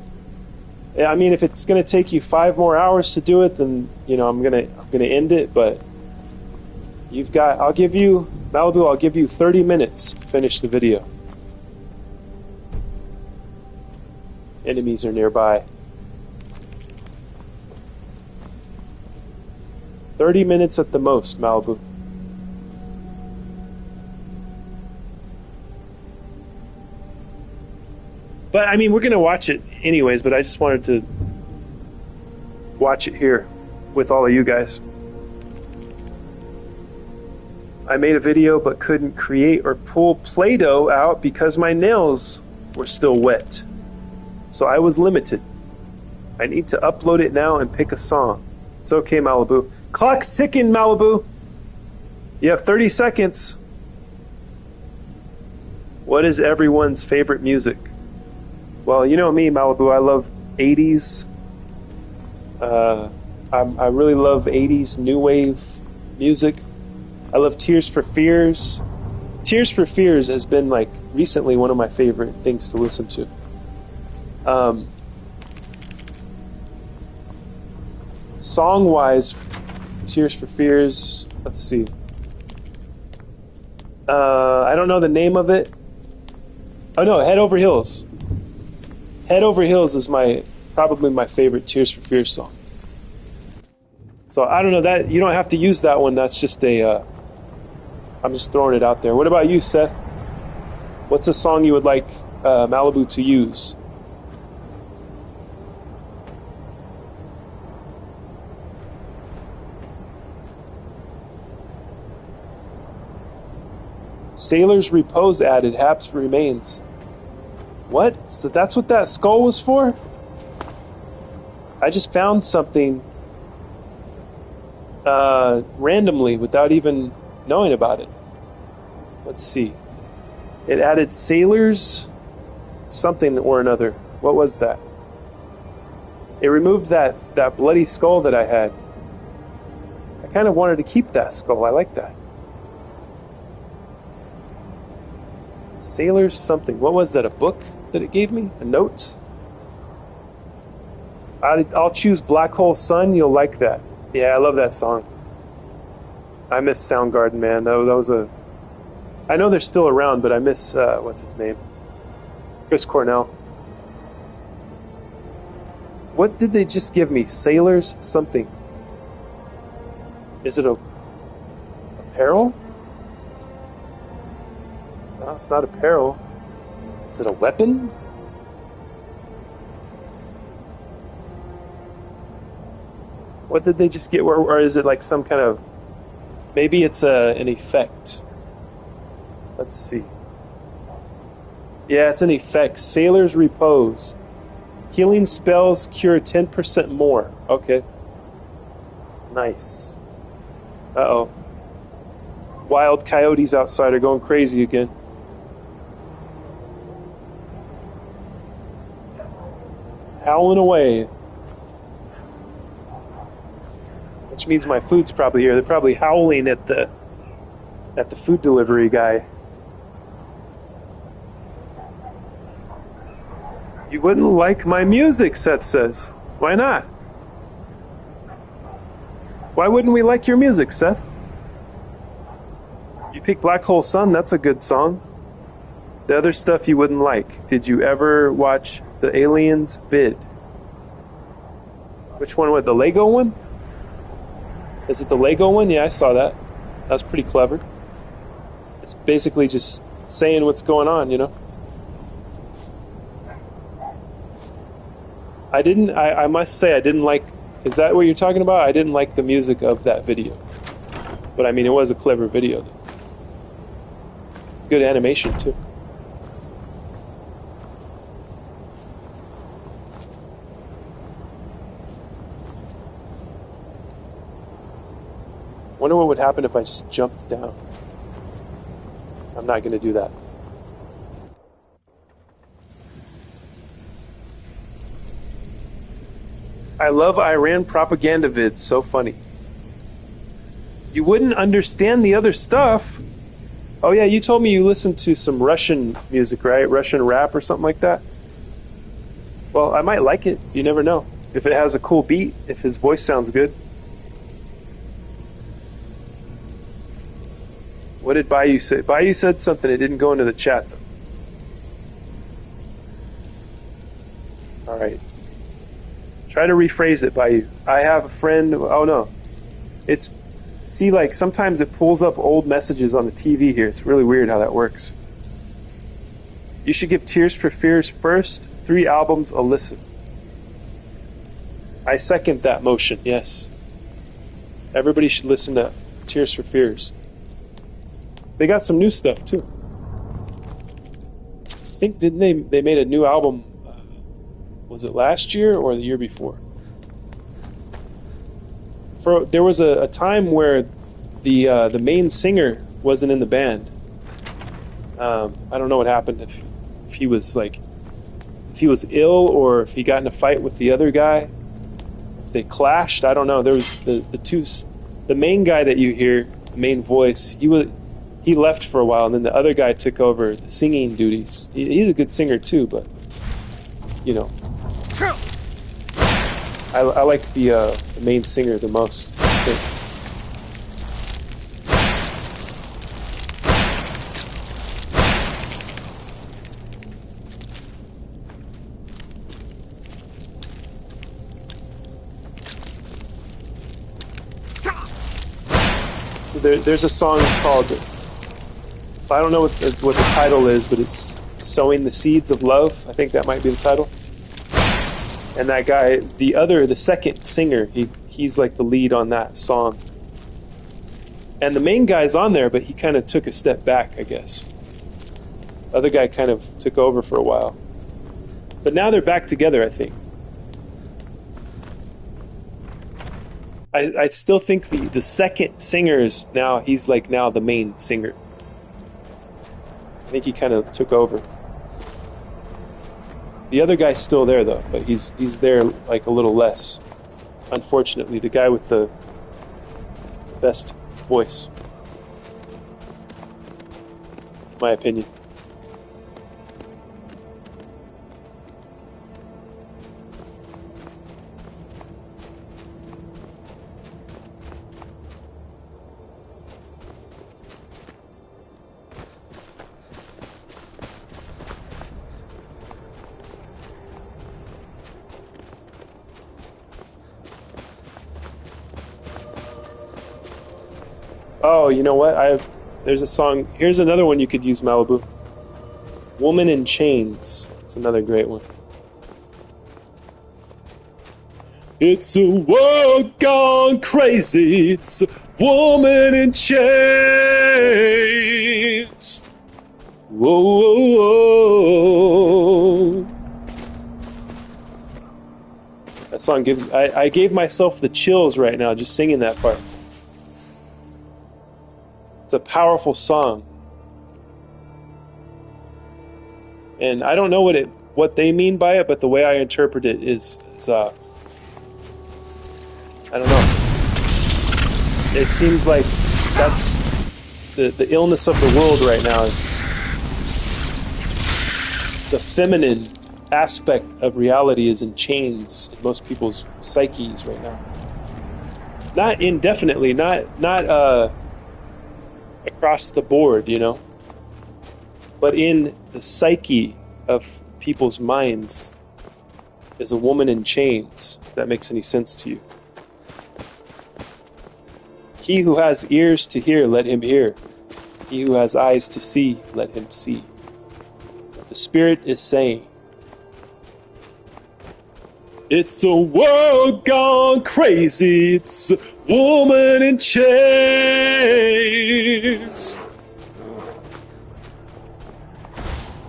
I mean, if it's going to take you 5 more hours to do it, then, you know, I'm gonna end it. But You've got, I'll give you, Malibu, I'll give you 30 minutes to finish the video. Enemies are nearby. 30 minutes at the most, Malibu. But, I mean, we're going to watch it anyways, but I just wanted to watch it here with all of you guys. I made a video but couldn't create or pull Play-Doh out because my nails were still wet. So I was limited. I need to upload it now and pick a song. It's okay, Malibu. Clock's ticking, Malibu. You have 30 seconds. What is everyone's favorite music? Well, you know me, Malibu. I love 80s. I really love 80s new wave music. I love Tears for Fears. Tears for Fears has been, like, recently one of my favorite things to listen to. Song-wise, Tears for Fears, let's see. I don't know the name of it. Oh no, Head Over Heels. Head Over Heels is probably my favorite Tears for Fears song. So I don't know that you don't have to use that one. That's just I'm just throwing it out there. What about you, Seth? What's a song you would like Malibu to use? Sailor's Repose added, Haps remains. What? So that's what that skull was for? I just found something randomly without even knowing about it. Let's see. It added Sailor's something or another. What was that? It removed that bloody skull that I had. I kind of wanted to keep that skull. I like that. Sailor's something. What was that? A book that it gave me? A note? I'll choose Black Hole Sun. You'll like that. Yeah, I love that song. I miss Soundgarden, man. That was a... I know they're still around, but I miss, what's his name? Chris Cornell. What did they just give me? Sailor's something. Is it a apparel? No, it's not apparel. Is it a weapon? What did they just get? Or is it like some kind of... Maybe it's an effect. Let's see. Yeah, it's an effect. Sailor's Repose. Healing spells cure 10% more. Okay. Nice. Uh-oh. Wild coyotes outside are going crazy again. Howling away. Which means my food's probably here. They're probably howling at the food delivery guy. You wouldn't like my music, Seth says. Why not? Why wouldn't we like your music, Seth? You picked Black Hole Sun, that's a good song. The other stuff you wouldn't like. Did you ever watch the Aliens vid? Which one? What, the Lego one? Is it the Lego one? Yeah, I saw that. That was pretty clever. It's basically just saying what's going on, you know? I must say I didn't like... Is that what you're talking about? I didn't like the music of that video. But I mean, it was a clever video. Good animation, too. Wonder what would happen if I just jumped down. I'm not going to do that. I love Iran propaganda vids. So funny. You wouldn't understand the other stuff. Oh yeah, you told me you listened to some Russian music, right? Russian rap or something like that. Well, I might like it. You never know. If it has a cool beat, if his voice sounds good. What did Bayou say? Bayou said something. It didn't go into the chat, though. All right. Try to rephrase it, Bayou. I have a friend. Oh, no. It's... See, like, sometimes it pulls up old messages on the TV here. It's really weird how that works. You should give Tears for Fears' first 3 albums a listen. I second that motion, yes. Everybody should listen to Tears for Fears. They got some new stuff, too. I think, didn't they made a new album, was it last year or the year before? There was a time where the main singer wasn't in the band. I don't know what happened, if he was ill or if he got in a fight with the other guy. If they clashed, I don't know. There was the main guy that you hear, the main voice. He left for a while, and then the other guy took over the singing duties. He's a good singer too, but you know. I like the main singer the most, I think. So there's a song called, I don't know what the title is, but it's Sowing the Seeds of Love. I think that might be the title. And that guy, the second singer, he's like the lead on that song. And the main guy's on there, but he kind of took a step back, I guess. The other guy kind of took over for a while. But now they're back together, I think. I still think the second singer is now, he's like now the main singer. I think he kind of took over. The other guy's still there, though, but he's there like a little less. Unfortunately, the guy with the best voice, in my opinion. Oh, you know what? There's a song. Here's another one you could use, Malibu. Woman in Chains. It's another great one. It's a world gone crazy. It's a woman in chains. Whoa, whoa, whoa. That song I gave myself the chills right now just singing that part. It's a powerful song. And I don't know what they mean by it, but the way I interpret it is I don't know. It seems like that's the illness of the world right now is the feminine aspect of reality is in chains in most people's psyches right now. Not indefinitely, not across the board, you know, but in the psyche of people's minds is a woman in chains. If that makes any sense to you. He who has ears to hear, let him hear. He who has eyes to see, let him see. What the Spirit is saying. It's a world gone crazy. It's a woman in chains.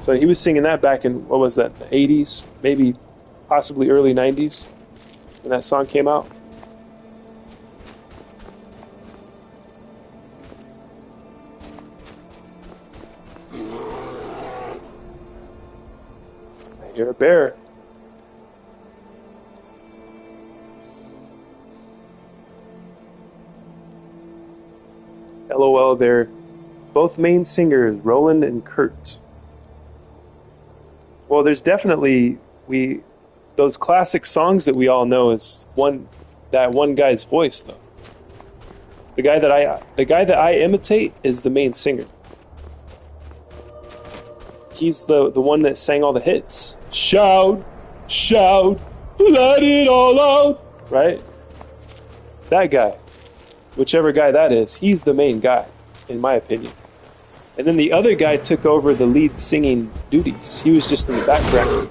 So he was singing that back in, what was that, the 80s? Maybe possibly early 90s when that song came out. I hear a bear. LOL, they're both main singers, Roland and Kurt. Well, there's definitely those classic songs that we all know is that one guy's voice, though. The guy that I imitate is the main singer. He's the one that sang all the hits. Shout, shout, let it all out. Right? That guy. Whichever guy that is, he's the main guy, in my opinion. And then the other guy took over the lead singing duties. He was just in the background.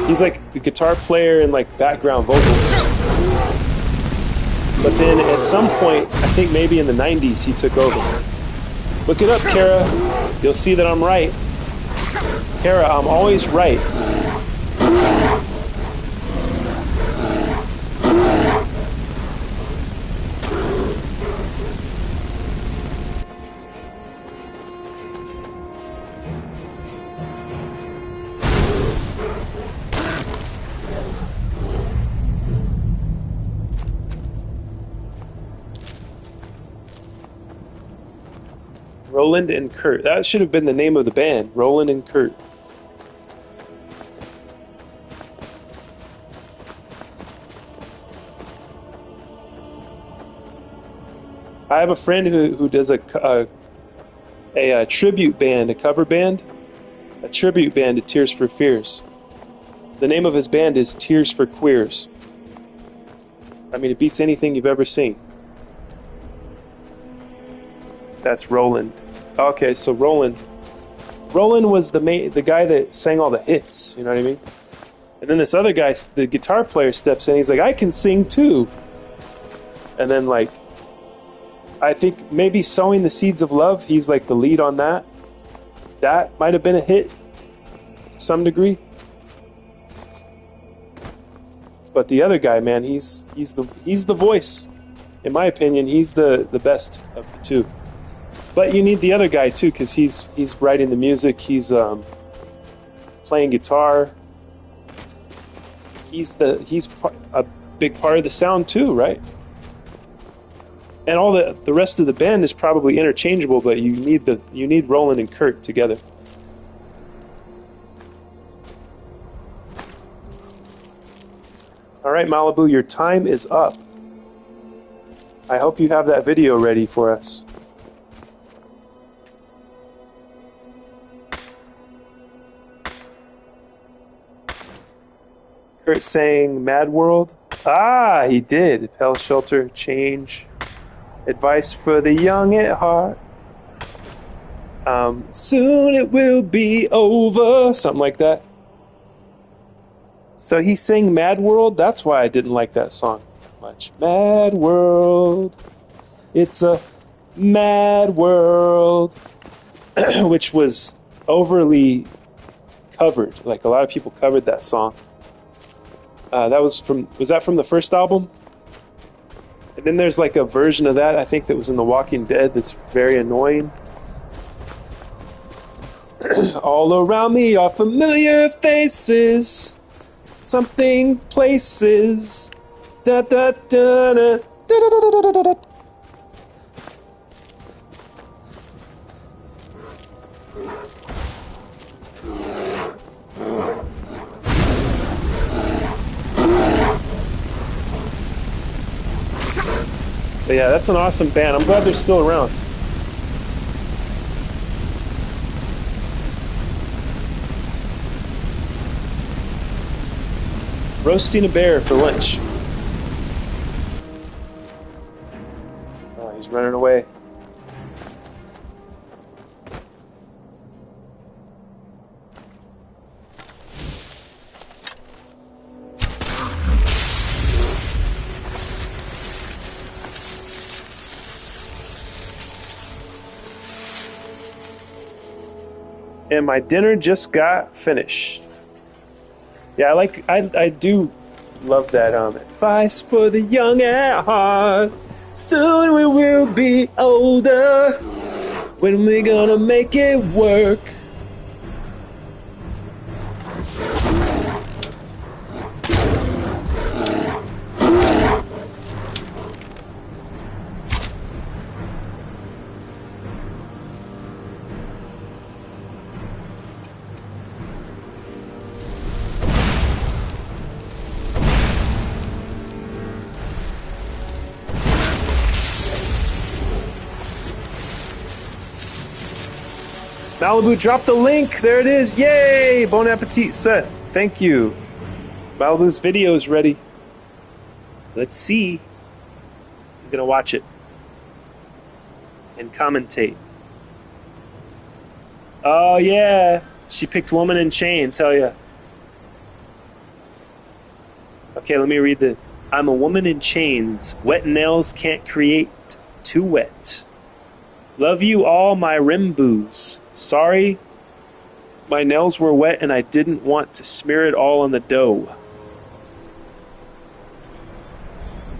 He's like the guitar player and like background vocals. But then at some point, I think maybe in the 90s, he took over. Look it up, Kara. You'll see that I'm right. Kara, I'm always right. Roland and Kurt. That should have been the name of the band. Roland and Kurt. I have a friend who does a tribute band, a cover band, a tribute band to Tears for Fears. The name of his band is Tears for Queers. I mean, it beats anything you've ever seen. That's Roland. Okay, so Roland was the guy that sang all the hits. You know what I mean? And then this other guy, the guitar player, steps in. He's like, I can sing too. And then like, I think maybe Sowing the Seeds of Love. He's like the lead on that. That might have been a hit to some degree. But the other guy, man, he's the voice. In my opinion, he's the best of the two. But you need the other guy too, because he's writing the music. He's playing guitar. He's a big part of the sound too, right? And all the rest of the band is probably interchangeable, but you need Roland and Kurt together. All right, Malibu, your time is up. I hope you have that video ready for us. Kurt saying Mad World. Ah, he did. Hell Shelter, Change. Advice for the young at heart. Soon it will be over. Something like that. So he sang Mad World. That's why I didn't like that song much. Mad World. It's a mad world. Which was overly covered. Like a lot of people covered that song. Was that from the first album? And then there's like a version of that, I think, that was in The Walking Dead that's very annoying. All around me are familiar faces, something places. Da da da da da da da da da da. But yeah, that's an awesome band. I'm glad they're still around. Roasting a bear for lunch. Oh, he's running away. And my dinner just got finished. Yeah, I do love that advice for the young at heart. Soon we will be older. When we gonna make it work? Malibu, drop the link. There it is. Yay! Bon appetit, Seth. Thank you. Malibu's video is ready. Let's see. I'm gonna watch it and commentate. Oh yeah, she picked Woman in Chains. Hell yeah. Okay, let me read the. I'm a woman in chains. Wet nails can't create too wet. Love you all, my Rimboos. Sorry, my nails were wet and I didn't want to smear it all on the dough.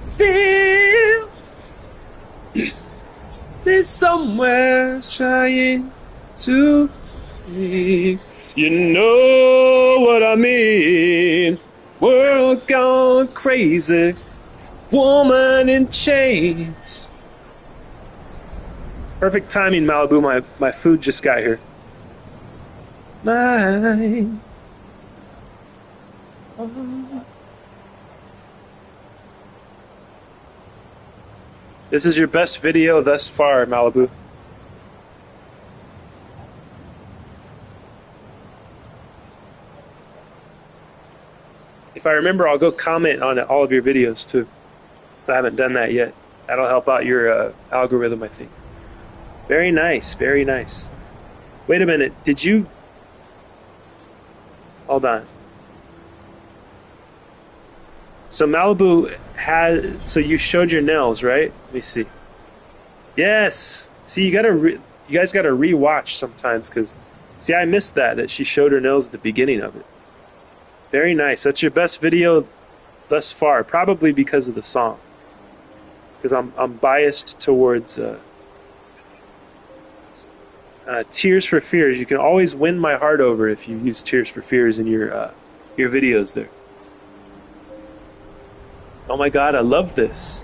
Feel there's somewhere trying to be. You know what I mean. World gone crazy. Woman in chains. Perfect timing, Malibu. My food just got here. Mine. Oh. This is your best video thus far, Malibu. If I remember, I'll go comment on all of your videos too. I haven't done that yet. That'll help out your algorithm, I think. Very nice, very nice. Wait a minute, did you... Hold on. So Malibu had... So you showed your nails, right? Let me see. Yes! See, you guys gotta re-watch sometimes, because... See, I missed that she showed her nails at the beginning of it. Very nice. That's your best video thus far, probably because of the song. Because I'm biased towards... Tears for Fears. You can always win my heart over if you use Tears for Fears in your videos there. Oh my god, I love this.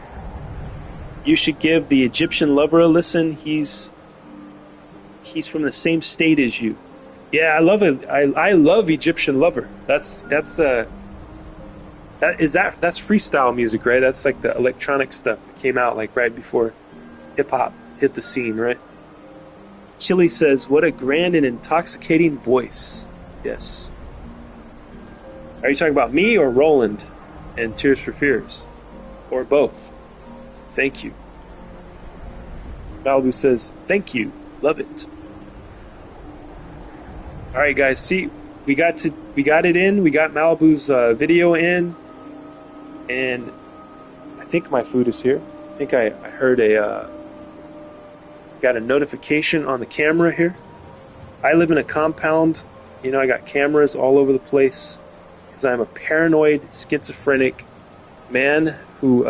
You should give the Egyptian Lover a listen. He's from the same state as you. Yeah, I love it. I love Egyptian Lover. That's freestyle music, right? That's like the electronic stuff that came out like right before hip hop hit the scene, right? Chili says, what a grand and intoxicating voice. Yes. Are you talking about me or Roland and Tears for Fears? Or both? Thank you. Malibu says, thank you. Love it. Alright guys, see, we got it in. We got Malibu's video in. And I think my food is here. I think I heard got a notification on the camera here. I live in a compound. You know, I got cameras all over the place because I'm a paranoid, schizophrenic man who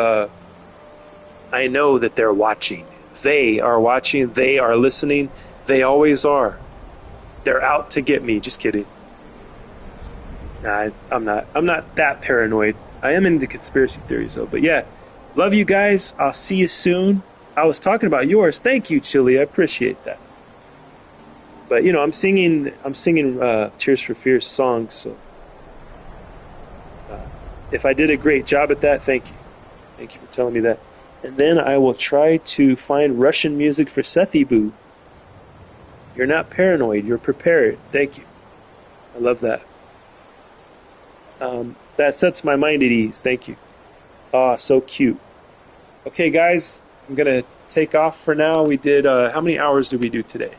I know that they're watching. They are watching. They are listening. They always are. They're out to get me. Just kidding. Nah, I'm not. I'm not that paranoid. I am into conspiracy theories though. But yeah, love you guys. I'll see you soon. I was talking about yours. Thank you, Chili. I appreciate that. But you know, I'm singing Tears for Fears songs. So if I did a great job at that, thank you. Thank you for telling me that. And then I will try to find Russian music for Sethi Boo. You're not paranoid. You're prepared. Thank you. I love that. That sets my mind at ease. Thank you. Ah, so cute. Okay, guys. I'm going to take off for now. We did, how many hours did we do today?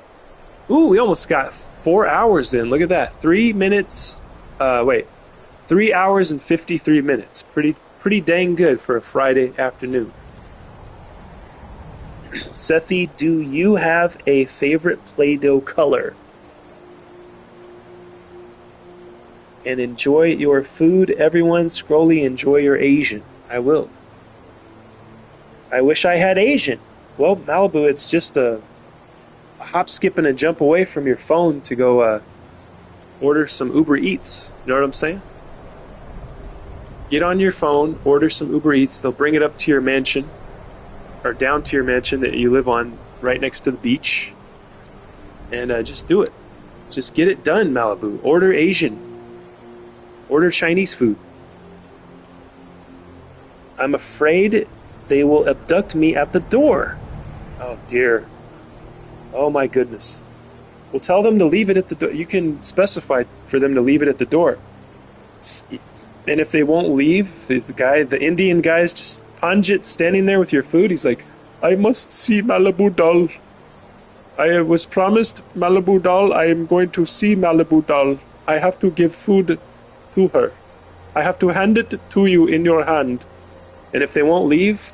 Ooh, we almost got 4 hours in. Look at that. 3 minutes. 3 hours and 53 minutes. Pretty dang good for a Friday afternoon. Sethi, do you have a favorite Play-Doh color? And enjoy your food, everyone. Scrolly, enjoy your Asian. I will. I wish I had Asian. Well, Malibu, it's just a hop, skip, and a jump away from your phone to go order some Uber Eats. You know what I'm saying? Get on your phone, order some Uber Eats. They'll bring it up to your mansion, or down to your mansion that you live on right next to the beach. And just do it. Just get it done, Malibu. Order Asian. Order Chinese food. I'm afraid they will abduct me at the door. Oh dear. Oh my goodness. Well, tell them to leave it at the door. You can specify for them to leave it at the door. And if they won't leave, the Indian guy's just Panjit standing there with your food. He's like, I must see Malibu doll. I was promised Malibu doll. I am going to see Malibu doll. I have to give food to her. I have to hand it to you in your hand. And if they won't leave,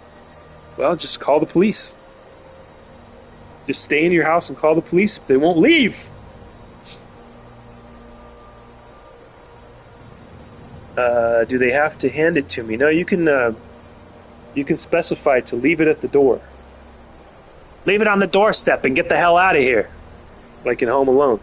well, just call the police. Just stay in your house and call the police if they won't leave. Do they have to hand it to me? No, you can specify to leave it at the door. Leave it on the doorstep and get the hell out of here. Like in Home Alone.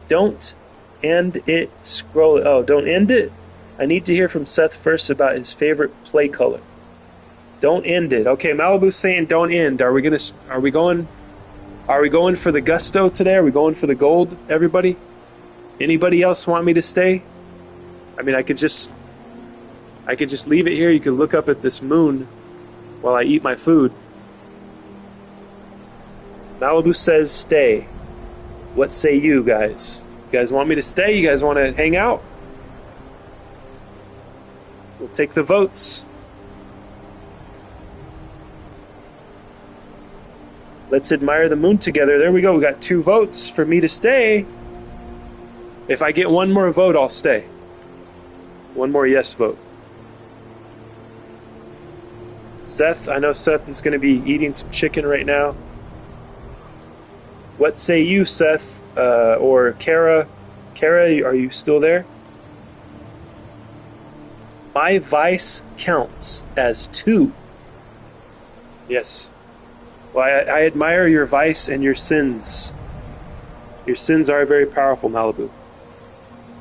Don't end it. Scroll it. Oh, don't end it? I need to hear from Seth first about his favorite play color. Don't end it. Okay, Malibu's saying don't end. Are we going for the gusto today? Are we going for the gold, everybody? Anybody else want me to stay? I mean, I could just leave it here. You could look up at this moon while I eat my food. Malibu says stay. What say you guys? You guys want me to stay? You guys want to hang out? We'll take the votes. Let's admire the moon together. There we go. We got 2 votes for me to stay. If I get one more vote, I'll stay. One more yes vote. Seth, I know Seth is going to be eating some chicken right now. What say you, Seth? Or Kara? Kara, are you still there? My vice counts as 2. Yes. Well, I admire your vice and your sins. Your sins are very powerful, Malibu.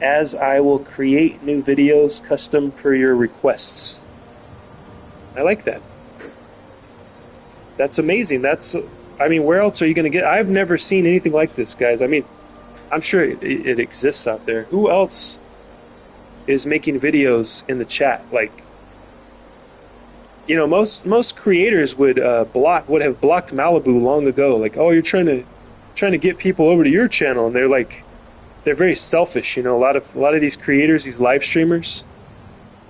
As I will create new videos custom per your requests. I like that. That's amazing. I mean, where else are you going to get? I've never seen anything like this, guys. I mean, I'm sure it exists out there. Who else is making videos in the chat? Like, you know, most creators would have blocked Malibu long ago. Like, oh, you're trying to get people over to your channel, and they're very selfish. You know, a lot of these creators, these live streamers,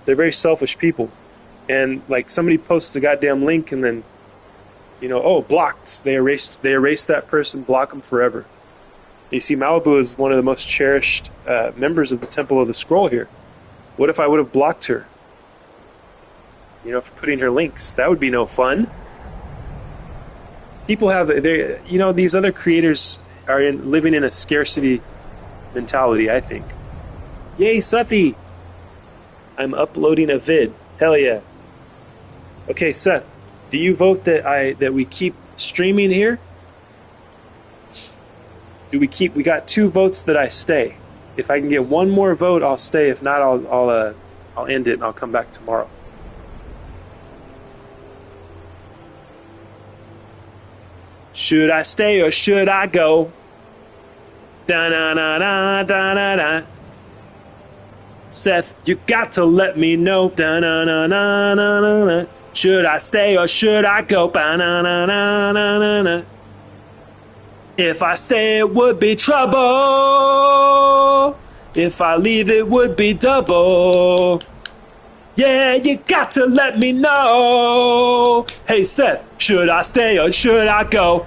they're very selfish people. And like somebody posts a goddamn link, and then, you know, oh, blocked. They erase that person, block them forever. You see, Malibu is one of the most cherished members of the Temple of the Scroll here. What if I would have blocked her? You know, for putting her links. That would be no fun. People these other creators are living in a scarcity mentality, I think. Yay, Sethy! I'm uploading a vid. Hell yeah. Okay, Seth, do you vote that we keep streaming here? We got 2 votes that I stay. If I can get one more vote, I'll stay. If not, I'll end it and I'll come back tomorrow. Should I stay or should I go? Da na na na da na na. Seth, you got to let me know. Da na na na na na na. Should I stay or should I go? Ba na na na na na na. If I stay, it would be trouble. If I leave, it would be double. Yeah, you got to let me know. Hey, Seth, should I stay or should I go?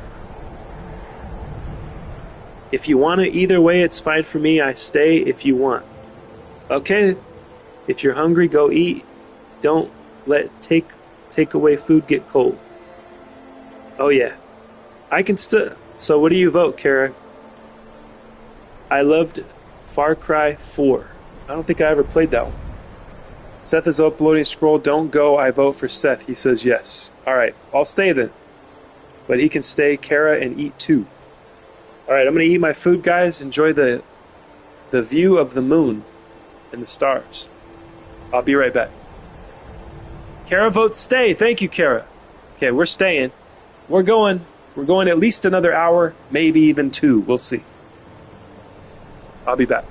If you want it either way, it's fine for me. I stay if you want. Okay? If you're hungry, go eat. Don't let take away food get cold. Oh, yeah. I can still... So what do you vote, Kara? I loved Far Cry 4. I don't think I ever played that one. Seth is uploading Scroll. Don't go. I vote for Seth. He says yes. Alright, I'll stay then. But he can stay, Kara, and eat too. Alright, I'm going to eat my food, guys. Enjoy the view of the moon and the stars. I'll be right back. Kara votes stay. Thank you, Kara. Okay, we're staying. We're going at least another hour, maybe even 2. We'll see. I'll be back.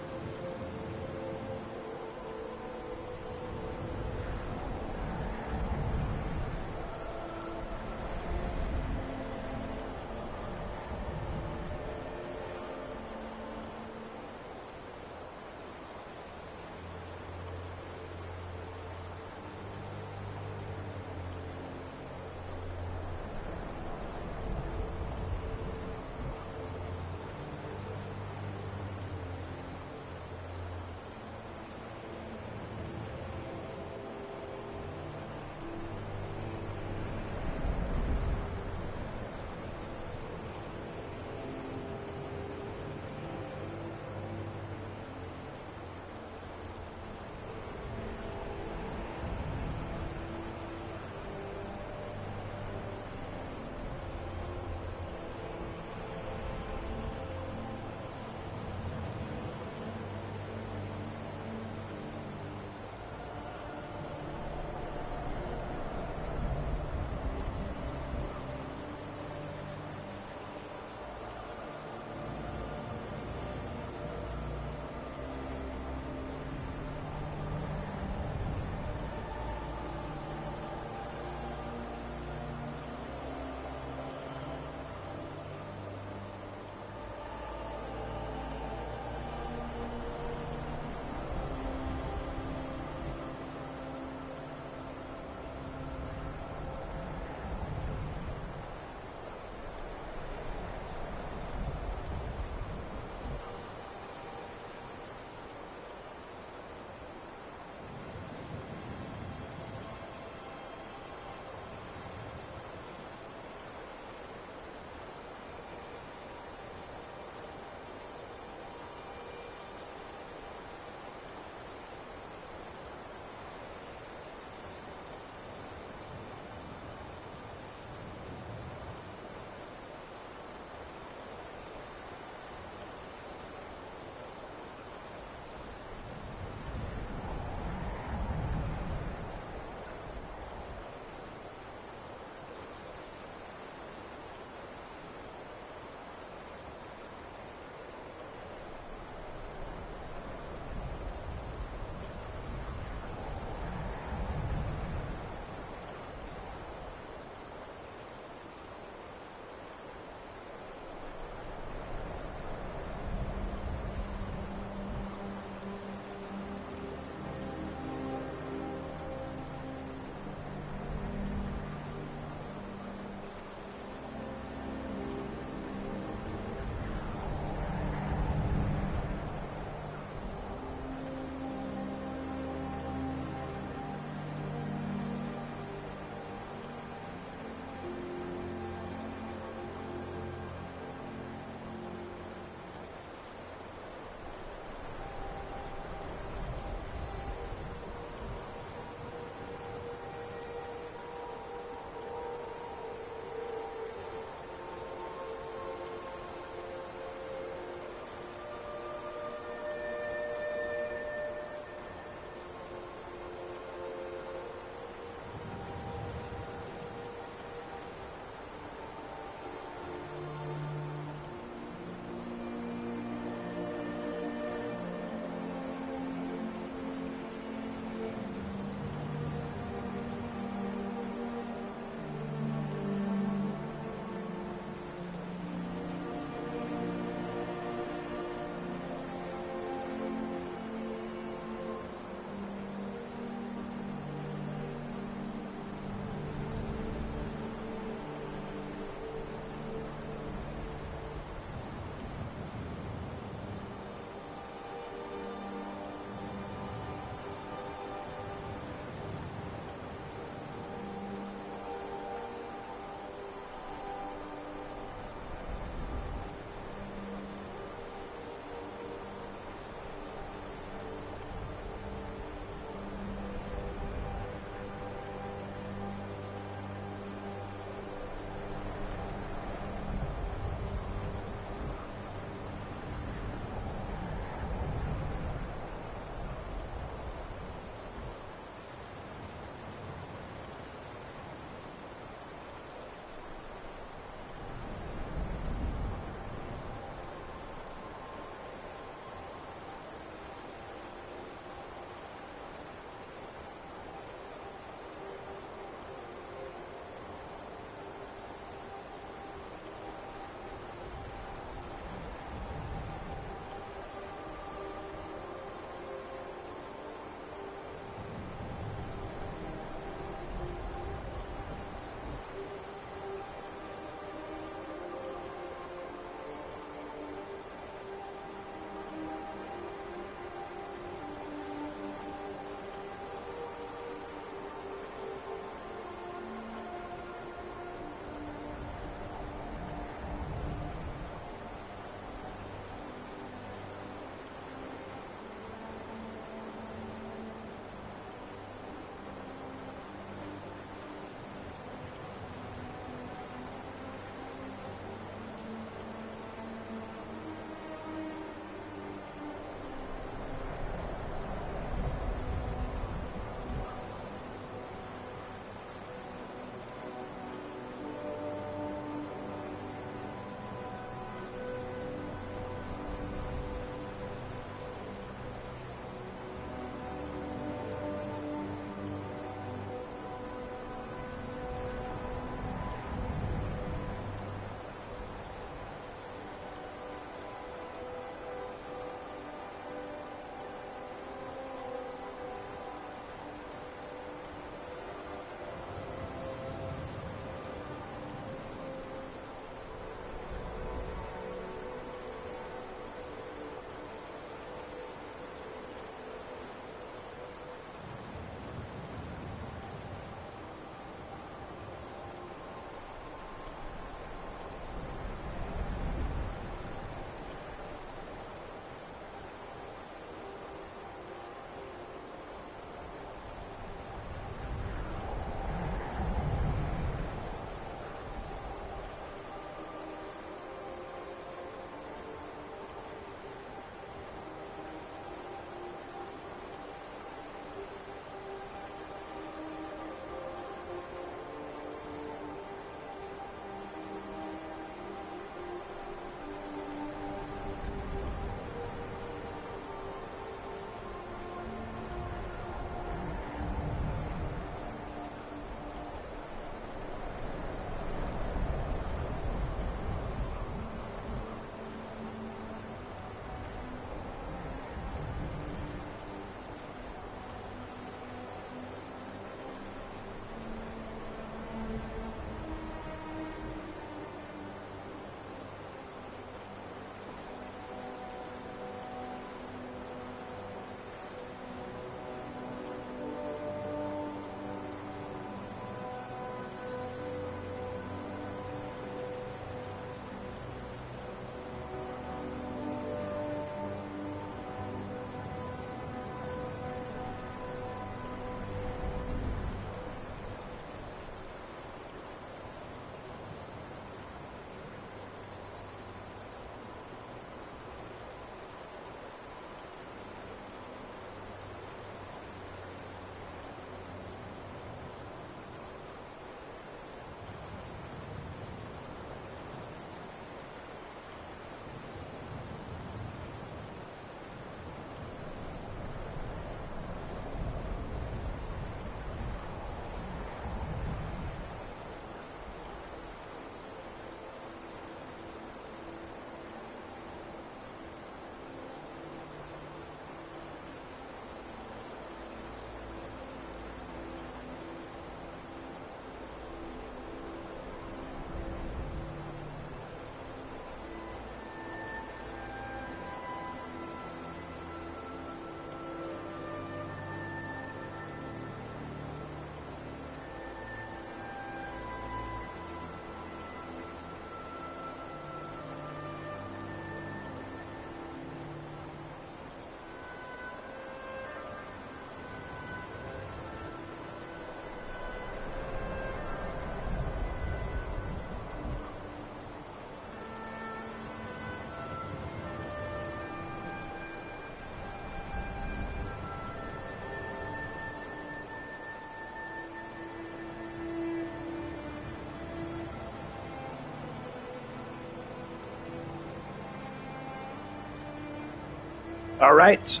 All right,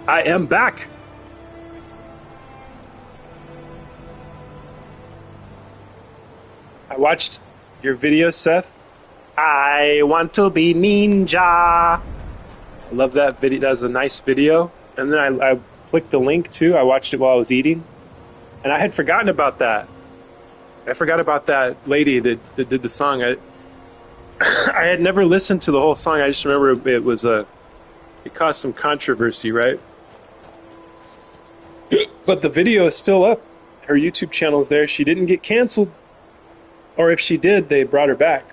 I am back. I watched your video, Seth. I want to be ninja. I love that video. That was a nice video. And then I clicked the link too. I watched it while I was eating. And I had forgotten about that. I forgot about that lady that did the song. I had never listened to the whole song. I just remember it caused some controversy, right? But the video is still up. Her YouTube channel's there. She didn't get canceled. Or if she did, they brought her back.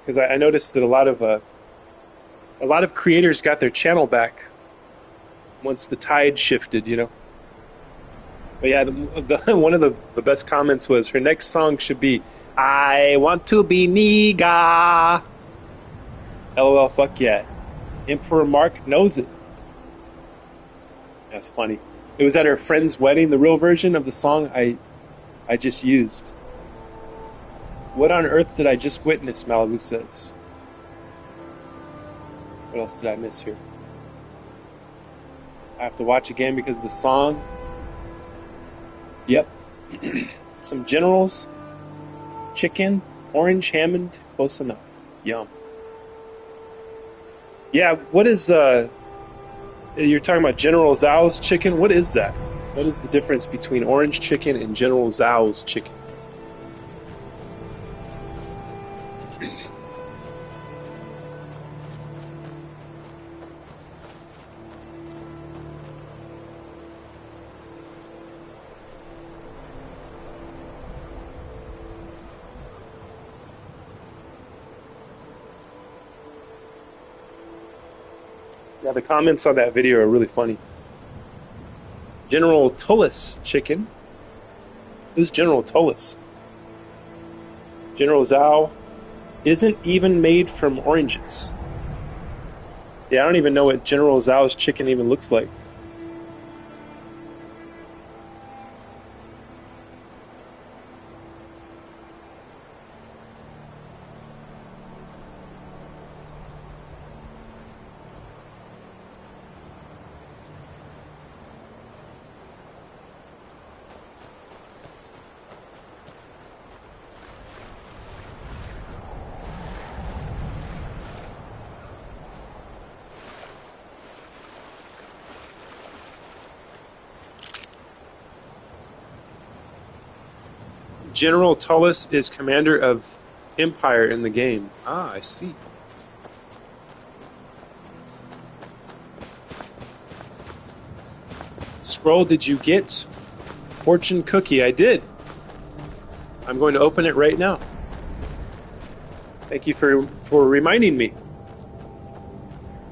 Because I noticed that a lot of creators got their channel back once the tide shifted, you know. But yeah, one of the best comments was her next song should be "I want to be Niga." LOL, fuck yeah. Emperor Mark knows it. That's funny. It was at her friend's wedding, the real version of the song I just used. What on earth did I just witness, Malibu says. What else did I miss here? I have to watch again because of the song. Yep. Some General's chicken, orange Hammond, close enough. Yum. Yeah, what is, you're talking about General Tso's chicken? What is that? What is the difference between orange chicken and General Tso's chicken? Yeah, the comments on that video are really funny. General Tullis chicken. Who's General Tullis? General Tso isn't even made from oranges. Yeah, I don't even know what General Tso's chicken even looks like. General Tullis is commander of Empire in the game. Ah, I see. Scroll, did you get Fortune Cookie? I did. I'm going to open it right now. Thank you for reminding me.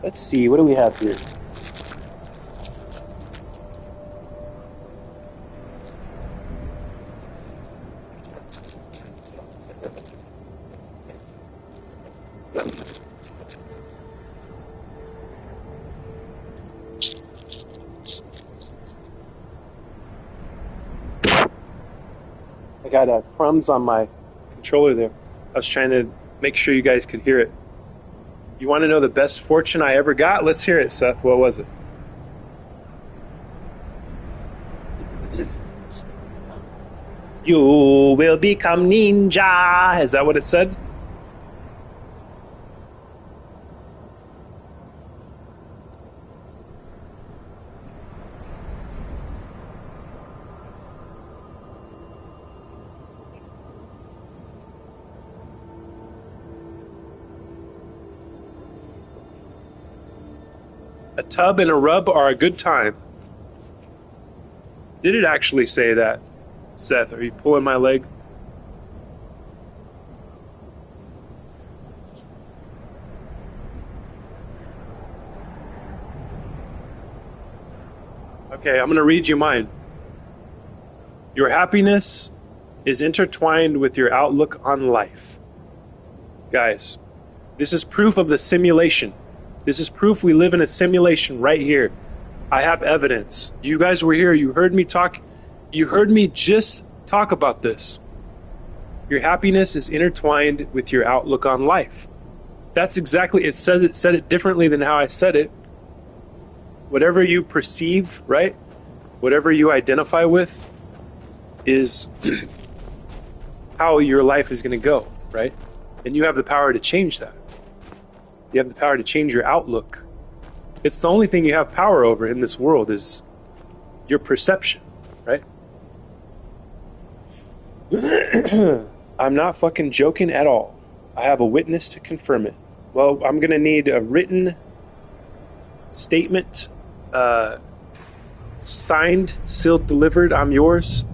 Let's see, what do we have here? I got crumbs on my controller there. I was trying to make sure you guys could hear it. You want to know the best fortune I ever got? Let's hear it, Seth. What was it? You will become ninja. Is that what it said? A tub and a rub are a good time. Did it actually say that? Seth, are you pulling my leg? Okay, I'm going to read you mine. Your happiness is intertwined with your outlook on life. Guys, this is proof of the simulation. This is proof we live in a simulation right here. I have evidence. You guys were here. You heard me talk. You heard me just talk about this. Your happiness is intertwined with your outlook on life. That's exactly, it said it differently than how I said it. whatever you perceive, right? Whatever you identify with is how your life is going to go, right? And you have the power to change that. You have the power to change your outlook. It's the only thing you have power over in this world is your perception, right? I'm not fucking joking at all. I have a witness to confirm it. Well, I'm going to need a written statement, signed, sealed, delivered, I'm yours,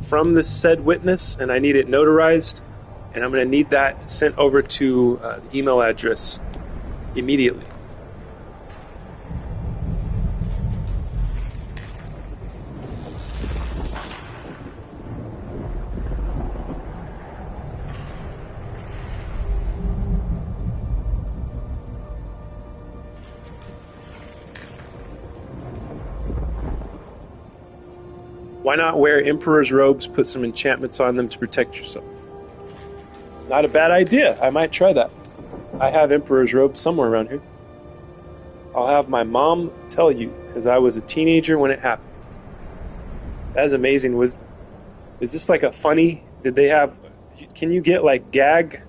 from this said witness, and I need it notarized, and I'm going to need that sent over to the email address immediately. Why not wear Emperor's robes, put some enchantments on them to protect yourself? Not a bad idea. I might try that. I have Emperor's robes somewhere around here. I'll have my mom tell you, because I was a teenager when it happened. That's amazing. Is this like a funny... Did they have... Can you get like gag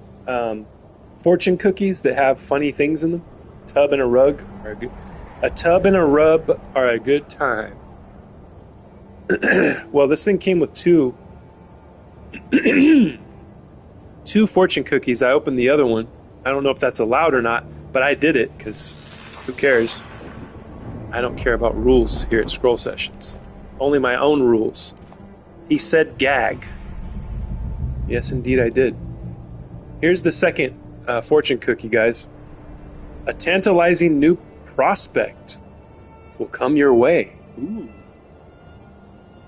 fortune cookies that have funny things in them? A tub and a rug are a good time. Well, this thing came with two fortune cookies. I opened the other one. I don't know if that's allowed or not, but I did it because who cares? I don't care about rules here at Scroll Sessions. Only my own rules. He said gag. Yes, indeed I did. Here's the second fortune cookie, guys. A tantalizing new prospect will come your way. Ooh.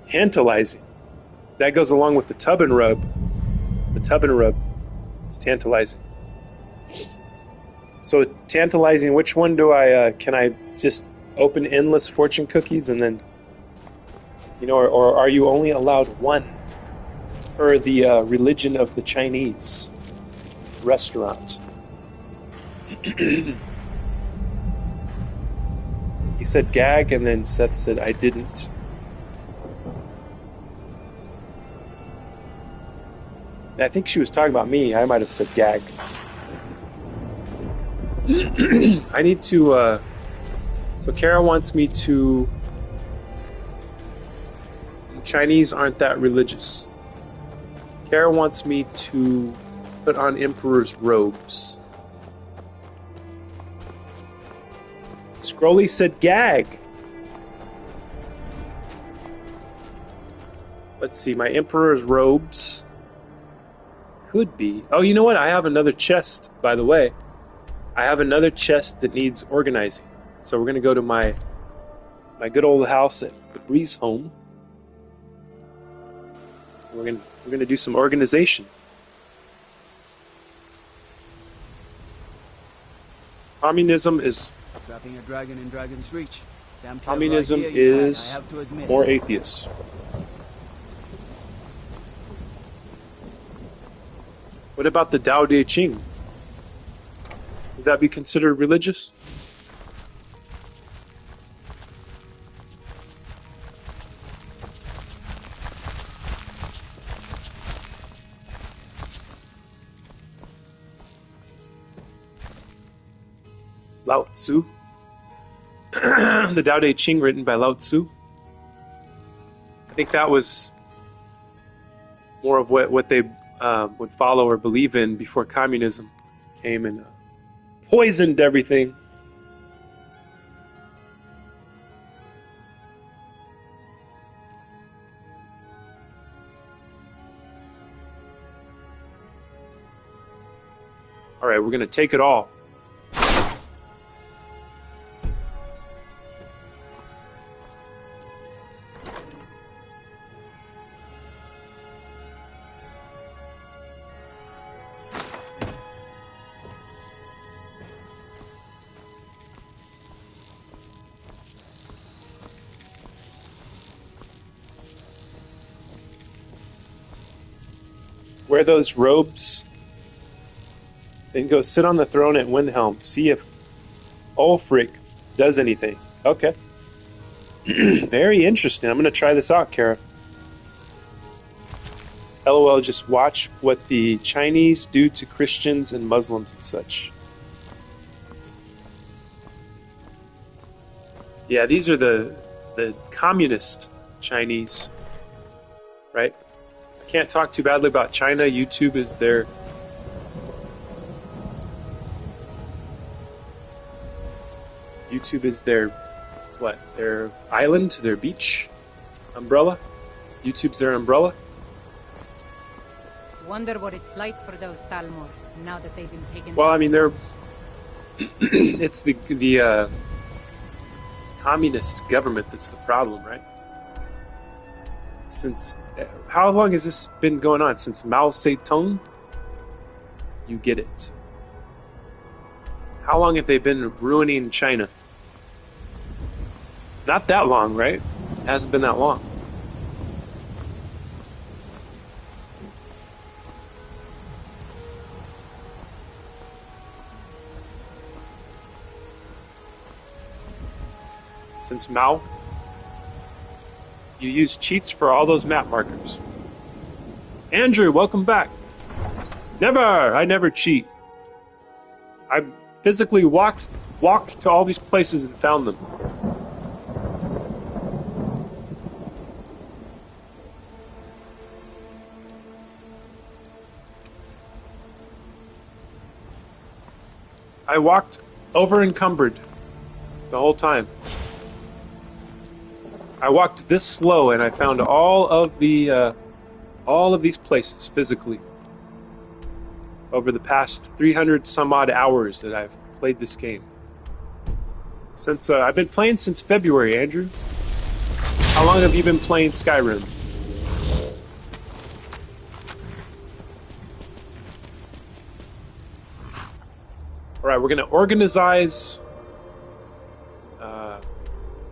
Tantalizing. That goes along with the tub and rub. The tub and rub is tantalizing. So tantalizing, which one do I, can I just open endless fortune cookies and then, or are you only allowed one per the religion of the Chinese restaurant? He said gag, and then Seth said I didn't. I think she was talking about me. I might have said gag. I need to, so Kara wants me to... Chinese aren't that religious. Kara wants me to put on Emperor's robes. Scrolly said gag. Let's see, my Emperor's robes... could be. Oh, you know what? I have another chest, by the way. I have another chest that needs organizing. So we're going to go to my good old house at the Breeze home. We're going to do some organization. Communism is... Trapping a dragon in Dragon's Reach. Communism is more atheists. What about the Tao Te Ching? Would that be considered religious? Lao Tzu? The Tao Te Ching written by Lao Tzu? I think that was more of what they would follow or believe in before communism came and poisoned everything. All right, we're going to take it all. Wear those robes, then go sit on the throne at Windhelm. See if Ulfric does anything. Okay. Very interesting. I'm going to try this out, Kara. LOL, just watch what the Chinese do to Christians and Muslims and such. Yeah, these are the communist Chinese, right? I can't talk too badly about China. YouTube is their... YouTube is their, what? Their island, their beach, umbrella. YouTube's their umbrella. Wonder what it's like for those Talmor now that they've been taken. Well, I mean, they're it's the communist government that's the problem, right? Since how long has this been going on? Since Mao Zedong? You get it. How long have they been ruining China? Not that long, right? It hasn't been that long. Since Mao, you use cheats for all those map markers. Andrew, welcome back. Never! I never cheat. I physically walked to all these places and found them. I walked over encumbered the whole time. I walked this slow and I found all of these places physically over the past 300 some odd hours that I've played this game. Since I've been playing since February, Andrew. How long have you been playing Skyrim? Alright, we're going to organize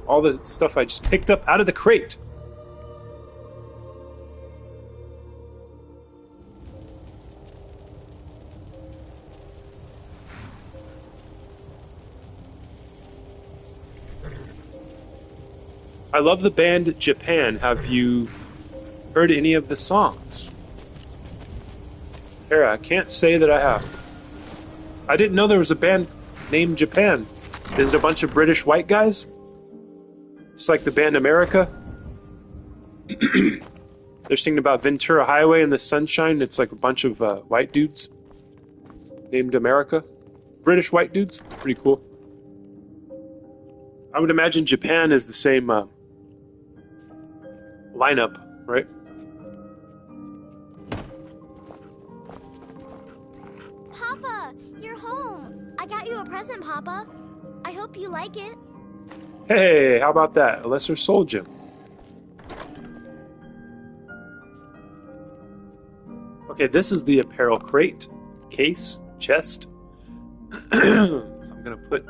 all the stuff I just picked up out of the crate. I love the band Japan. Have you heard any of the songs? Kara, I can't say that I have. I didn't know there was a band named Japan. Is it a bunch of British white guys? Just like the band America? They're singing about Ventura Highway and the sunshine. It's like a bunch of white dudes named America. British white dudes. Pretty cool. I would imagine Japan is the same lineup, right? Papa, you're home. I got you a present, Papa. I hope you like it. Hey, how about that? A lesser soul gem. Okay, this is the apparel crate, case, chest. So I'm gonna put...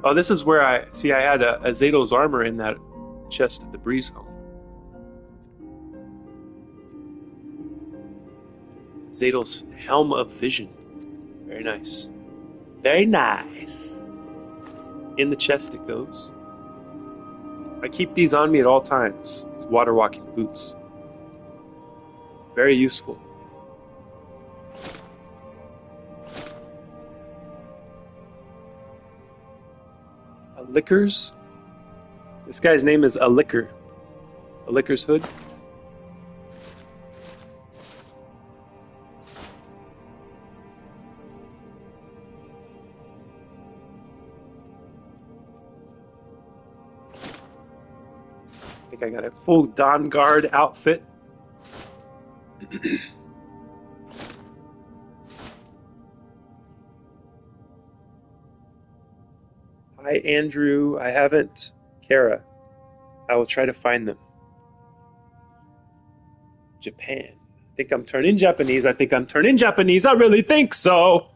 Oh, this is where I had a Zato's armor in that chest at the Breeze home. Zato's Helm of Vision. Very nice. Very nice. In the chest it goes. I keep these on me at all times. These water walking boots. Very useful. A Liquors. This guy's name is A Liquor. A Liquor's hood. I think I got a full Dawn Guard outfit. Hi, Andrew. I haven't. Kara. I will try to find them. Japan. I think I'm turning Japanese. I think I'm turning Japanese. I really think so.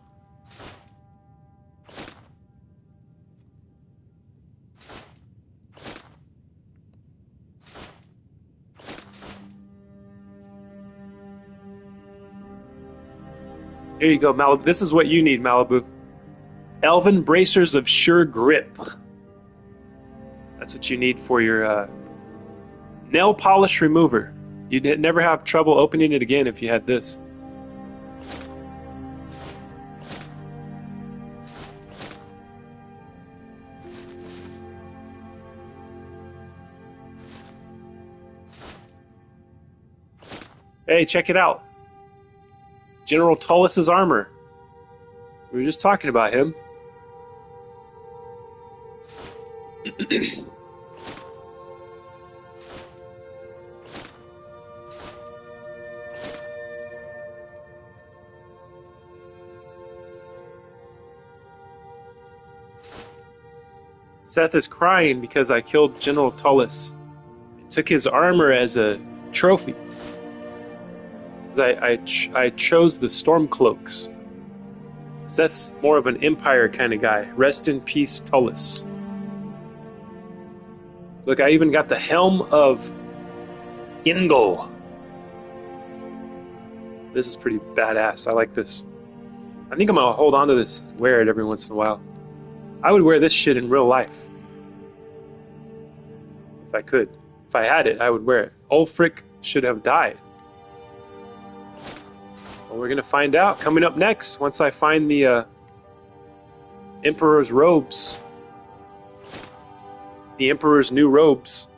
Here you go, Malibu. This is what you need, Malibu. Elven bracers of sure grip. That's what you need for your nail polish remover. You'd never have trouble opening it again if you had this. Hey, check it out. General Tullis's armor. We were just talking about him. Seth is crying because I killed General Tullis and took his armor as a trophy. I chose the Stormcloaks. Seth's more of an Empire kind of guy. Rest in peace, Tullis. Look, I even got the Helm of Ingo. This is pretty badass. I like this. I think I'm gonna hold on to this and wear it every once in a while. I would wear this shit in real life. If I could. If I had it, I would wear it. Ulfric should have died. Well, we're going to find out coming up next once I find the Emperor's robes. The Emperor's new robes.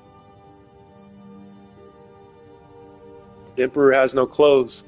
The Emperor has no clothes.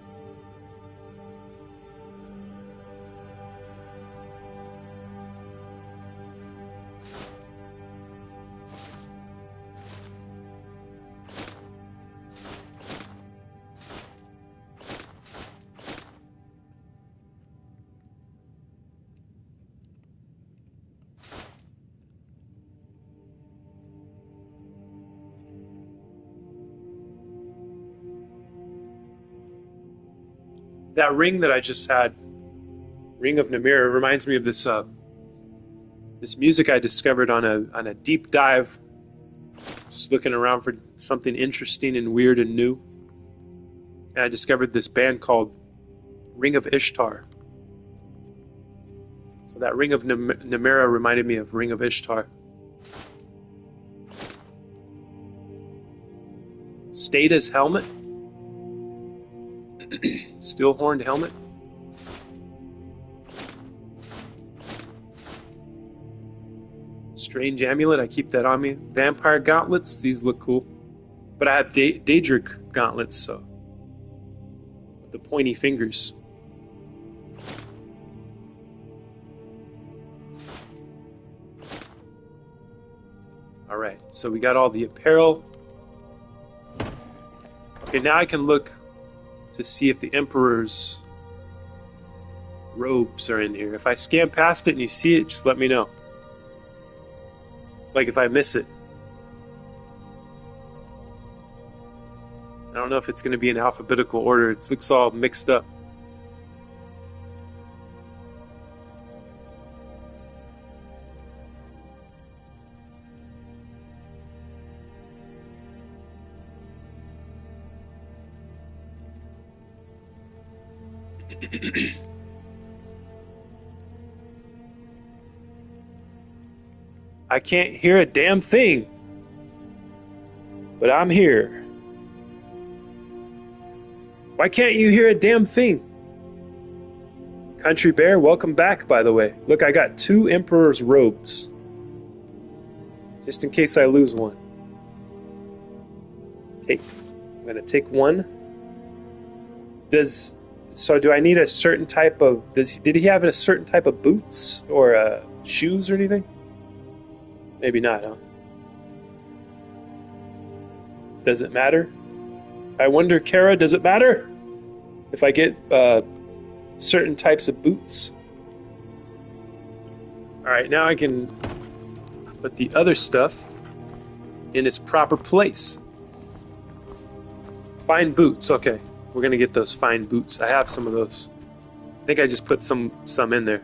That ring that I just had, Ring of Namir, reminds me of this this music I discovered on a deep dive, just looking around for something interesting and weird and new. And I discovered this band called Ring of Ishtar. So that Ring of Namira reminded me of Ring of Ishtar. Stata's helmet. Steel horned helmet. Strange amulet, I keep that on me. Vampire gauntlets, these look cool. But I have Daedric gauntlets, so with the pointy fingers. Alright, so we got all the apparel. Okay, now I can look to see if the Emperor's robes are in here. If I scan past it and you see it, just let me know. Like if I miss it. I don't know if it's going to be in alphabetical order. It looks all mixed up. I can't hear a damn thing, but I'm here. Why can't you hear a damn thing? Country Bear, welcome back, by the way. Look, I got 2 Emperor's robes, just in case I lose one. Okay, I'm gonna take one. So do I need a certain type of... Did he have a certain type of boots or shoes or anything? Maybe not, huh? Does it matter? I wonder, Kara, does it matter if I get certain types of boots? Alright, now I can put the other stuff in its proper place. Fine boots, okay. We're gonna get those fine boots. I have some of those. I think I just put some in there.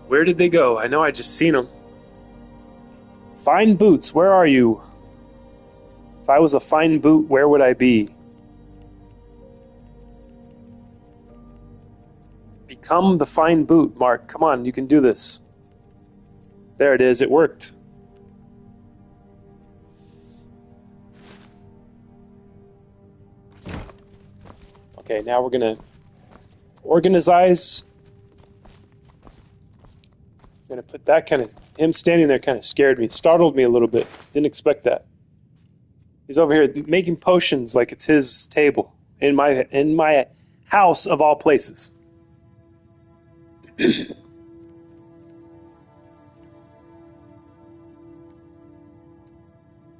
Where did they go? I know I just seen them. Fine boots, where are you? If I was a fine boot, where would I be? Become the fine boot, Mark. Come on, you can do this. There it is, it worked. Okay, now we're gonna organize. I'm gonna put that him standing there kind of scared me, startled me a little bit. Didn't expect that. He's over here making potions like it's his table in my house of all places.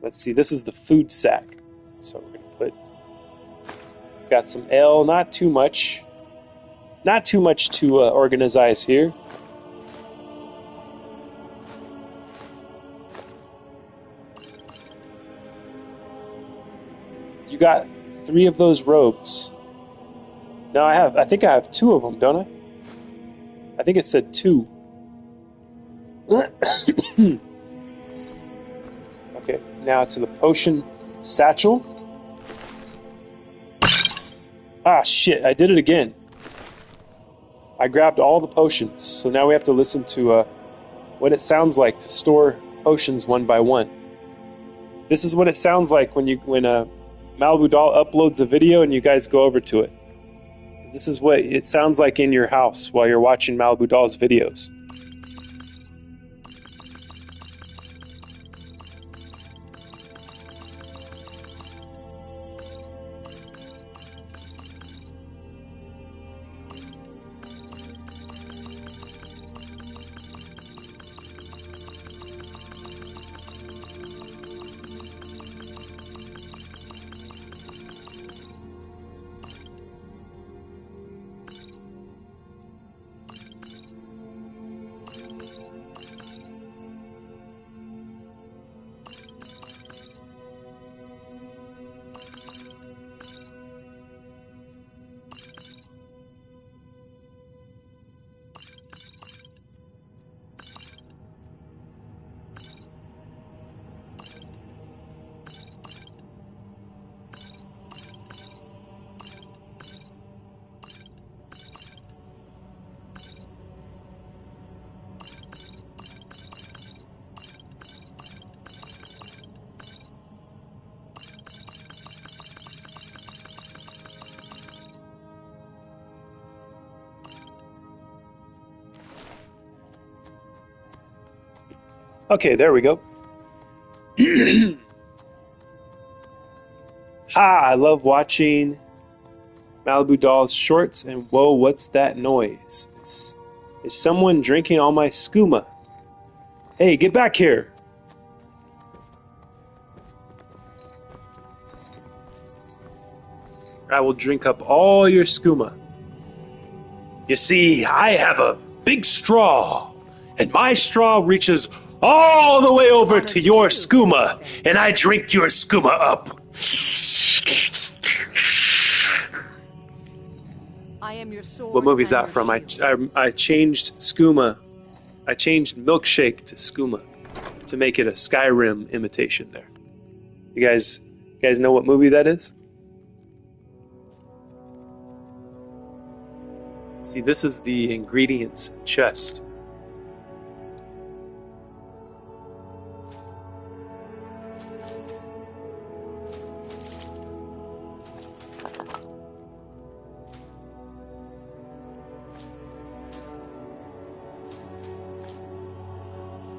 Let's see, this is the food sack. So we're gonna got some ale, not too much. Not too much to organize here. You got 3 of those robes. No, I think I have 2 of them, don't I? I think it said 2. Okay, now to the potion satchel. Ah, shit, I did it again. I grabbed all the potions, so now we have to listen to what it sounds like to store potions one by one. This is what it sounds like when Malibu Doll uploads a video and you guys go over to it. This is what it sounds like in your house while you're watching Malibu Doll's videos. Okay, there we go. I love watching Malibu Doll's shorts, and whoa, what's that noise? Is someone drinking all my skooma? Hey, get back here! I will drink up all your skooma. You see, I have a big straw, and my straw reaches all the way over to your skooma, and I drink your skooma up. I am your sword. What movie is that from? I changed skooma. I changed milkshake to skooma to make it a Skyrim imitation there. You guys know what movie that is? See, this is the ingredients chest.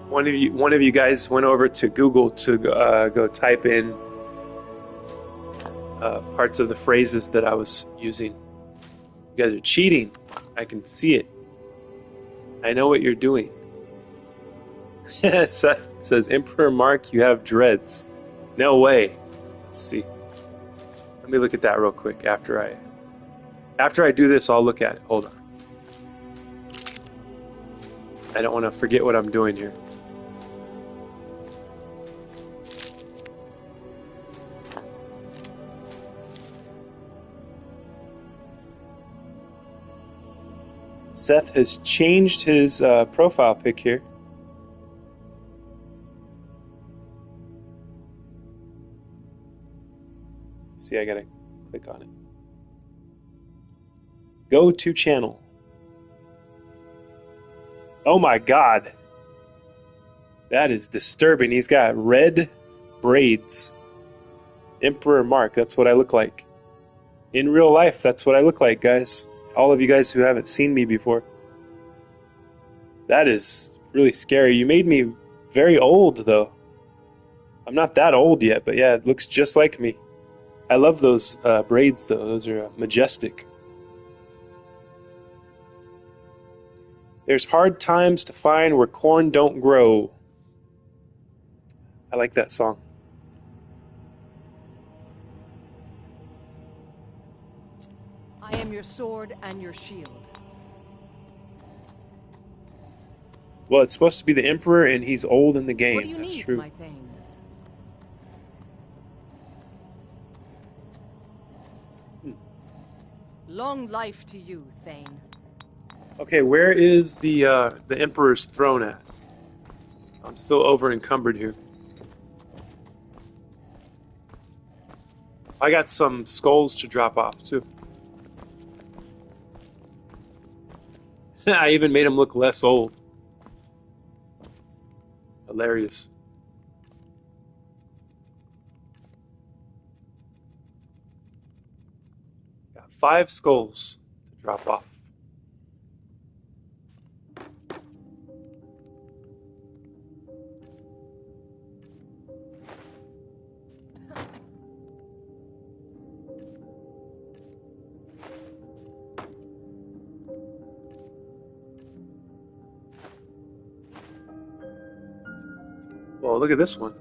One of you guys went over to Google to go type in parts of the phrases that I was using. You guys are cheating. I can see it. I know what you're doing. Seth says, Emperor Mark, you have dreads. No way. Let's see. Let me look at that real quick after I do this, I'll look at it. Hold on. I don't want to forget what I'm doing here. Seth has changed his profile pic here. See, I gotta click on it. Go to channel. Oh my god. That is disturbing. He's got red braids. Emperor Mark, that's what I look like. In real life, that's what I look like, guys. All of you guys who haven't seen me before. That is really scary. You made me very old, though. I'm not that old yet, but yeah, it looks just like me. I love those braids, though. Those are majestic. There's hard times to find where corn don't grow. I like that song. I am your sword and your shield. Well, it's supposed to be the Emperor, and he's old in the game. What do you That's need, true. my thing? Long life to you, Thane. Okay, where is the Emperor's throne at? I'm still over encumbered here. I got some skulls to drop off too. I even made him look less old. Hilarious. Got 5 skulls to drop off. Well, look at this one.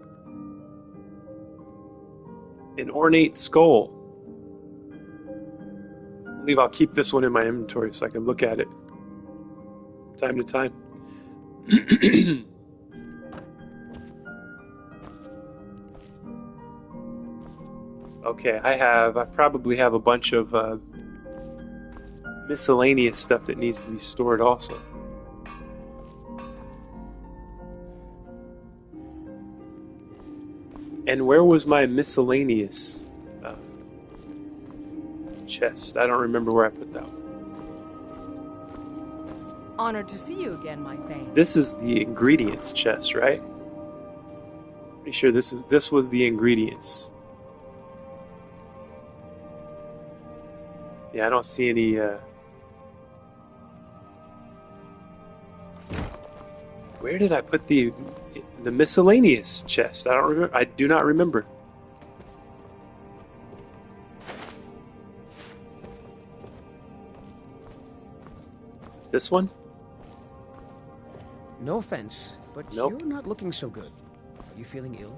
An ornate skull. I believe I'll keep this one in my inventory so I can look at it time to time. Okay, I probably have a bunch of miscellaneous stuff that needs to be stored also. And where was my miscellaneous chest? I don't remember where I put that one. Honored to see you again, my Thane. This is the ingredients chest, right? Pretty sure this was the ingredients. Yeah, I don't see any. Where did I put the miscellaneous chest? I don't remember. I do not remember. Is it this one? No offense, but Nope. you're not looking so good. Are you feeling ill?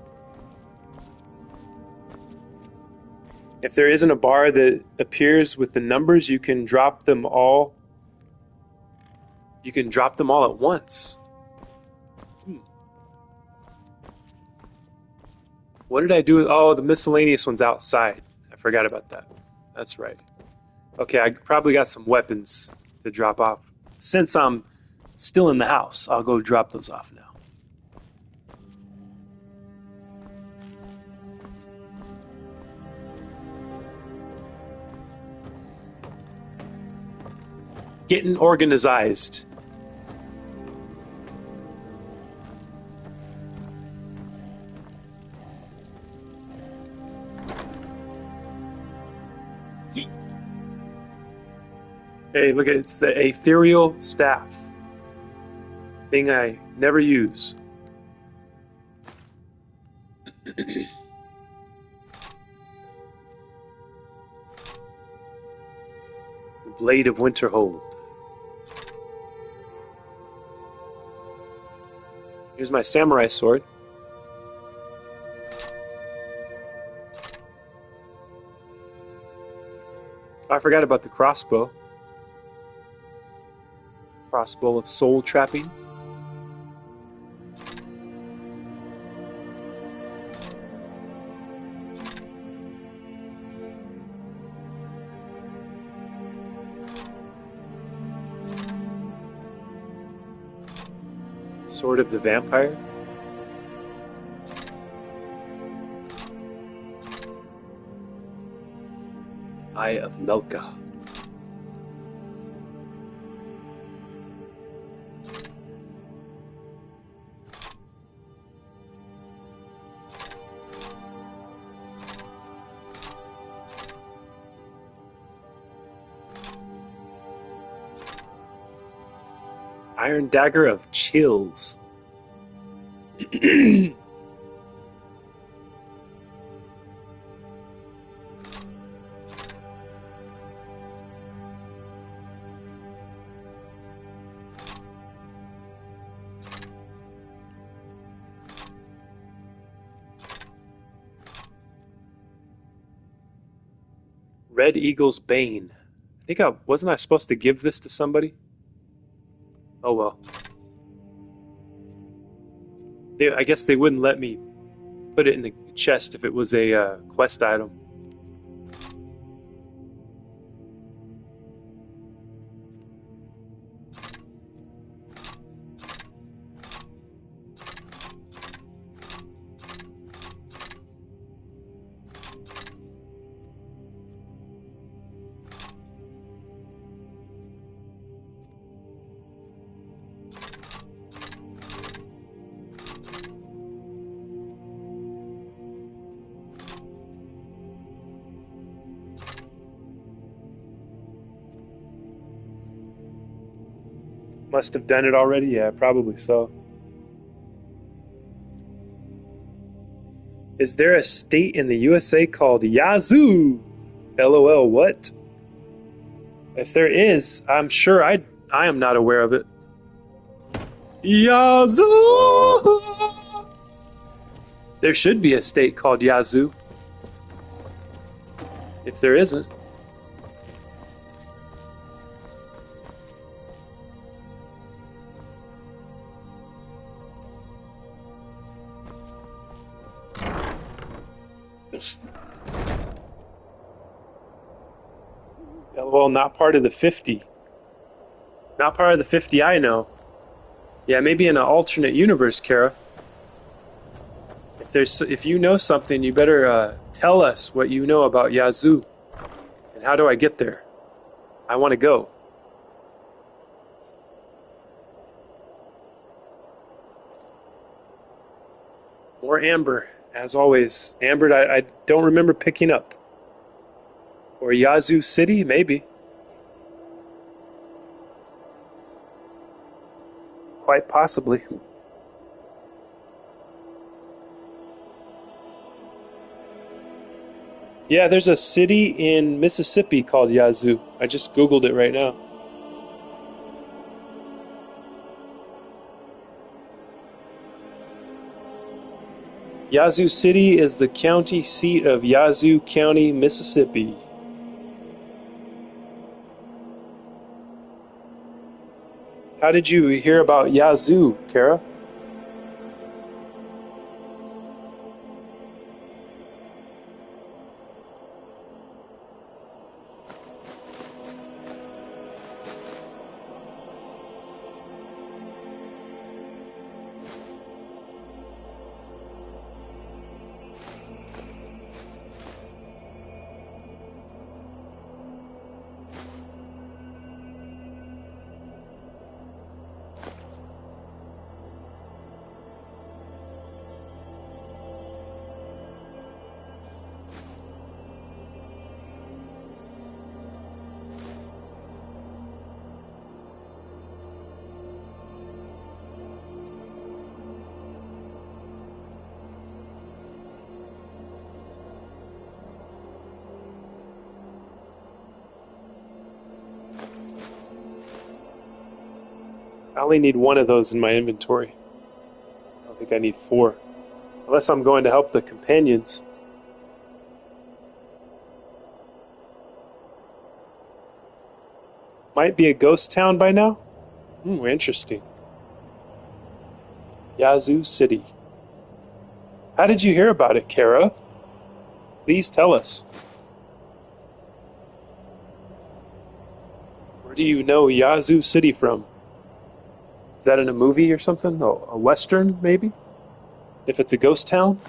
If there isn't a bar that appears with the numbers, you can drop them all. You can drop them all at once. What did I do? Oh, the miscellaneous one's outside. I forgot about that. That's right. Okay, I probably got some weapons to drop off. Since I'm still in the house, I'll go drop those off now. Getting organized. Hey, look at it. It's the ethereal staff. Thing I never use. The Blade of Winterhold. Here's my samurai sword. I forgot about the crossbow. Crossbow of soul trapping. Sword of the Vampire? Eye of Melka. Iron Dagger of Chills. Red Eagle's Bane. Wasn't I supposed to give this to somebody? Oh well. I guess they wouldn't let me put it in the chest if it was a quest item. Must have done it already? Yeah, probably so. Is there a state in the USA called Yazoo? LOL, what? If there is, I'm sure I am not aware of it. Yazoo! There should be a state called Yazoo. If there isn't. Well, not part of the 50. Not part of the 50 I know. Yeah, maybe in an alternate universe, Kara. If you know something, you better tell us what you know about Yazoo. And how do I get there? I want to go. More amber, as always. Amber, I don't remember picking up. Or Yazoo City, maybe. Quite possibly. Yeah, there's a city in Mississippi called Yazoo. I just Googled it right now. Yazoo City is the county seat of Yazoo County, Mississippi. How did you hear about Yazoo, Kara? I only need one of those in my inventory. I don't think I need 4. Unless I'm going to help the companions. Might be a ghost town by now? Interesting. Yazoo City. How did you hear about it, Kara? Please tell us. Where do you know Yazoo City from? Is that in a movie or something? A western, maybe? If it's a ghost town?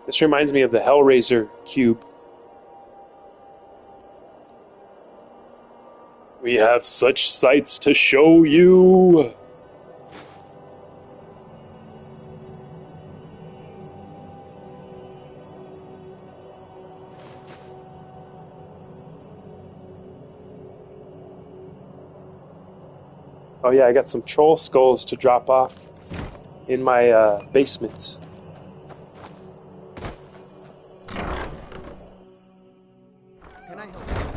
This reminds me of the Hellraiser cube. We have such sights to show you. Oh yeah, I got some troll skulls to drop off in my basement. Can I help you?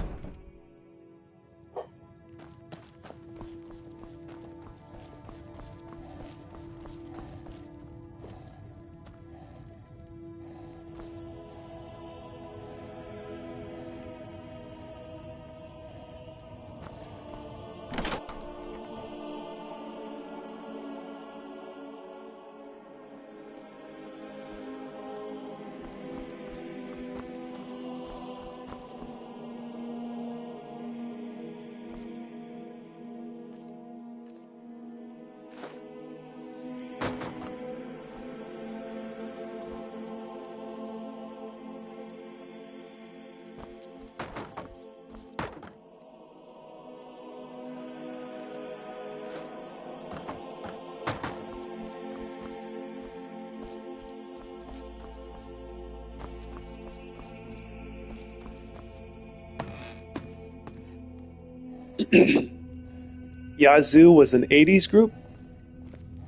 Yazoo was an 80s group.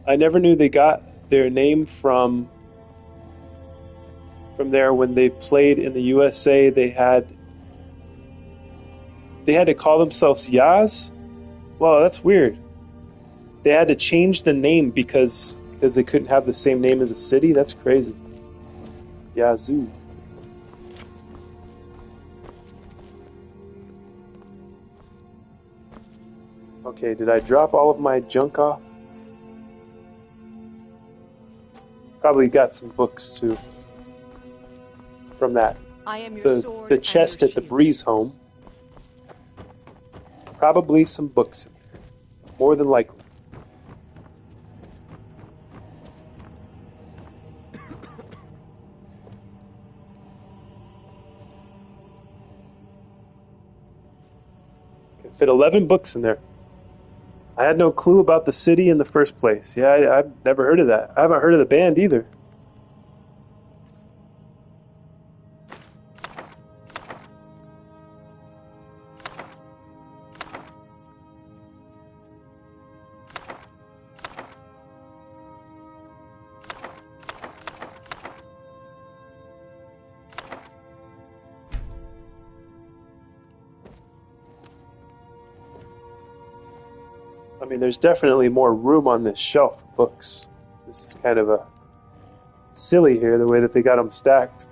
I never knew they got their name from there. When they played in the USA, they had to call themselves Yaz. Well, that's weird. They had to change the name because they couldn't have the same name as a city. That's crazy. Yazoo. Okay, did I drop all of my junk off? Probably got some books too. From that. I am your sword The and chest your at the shield. Breeze home. Probably some books in there. More than likely. Can fit 11 books in there. I had no clue about the city in the first place. Yeah, I've never heard of that. I haven't heard of the band either. I mean, there's definitely more room on this shelf for books. This is kind of a silly here, the way that they got them stacked.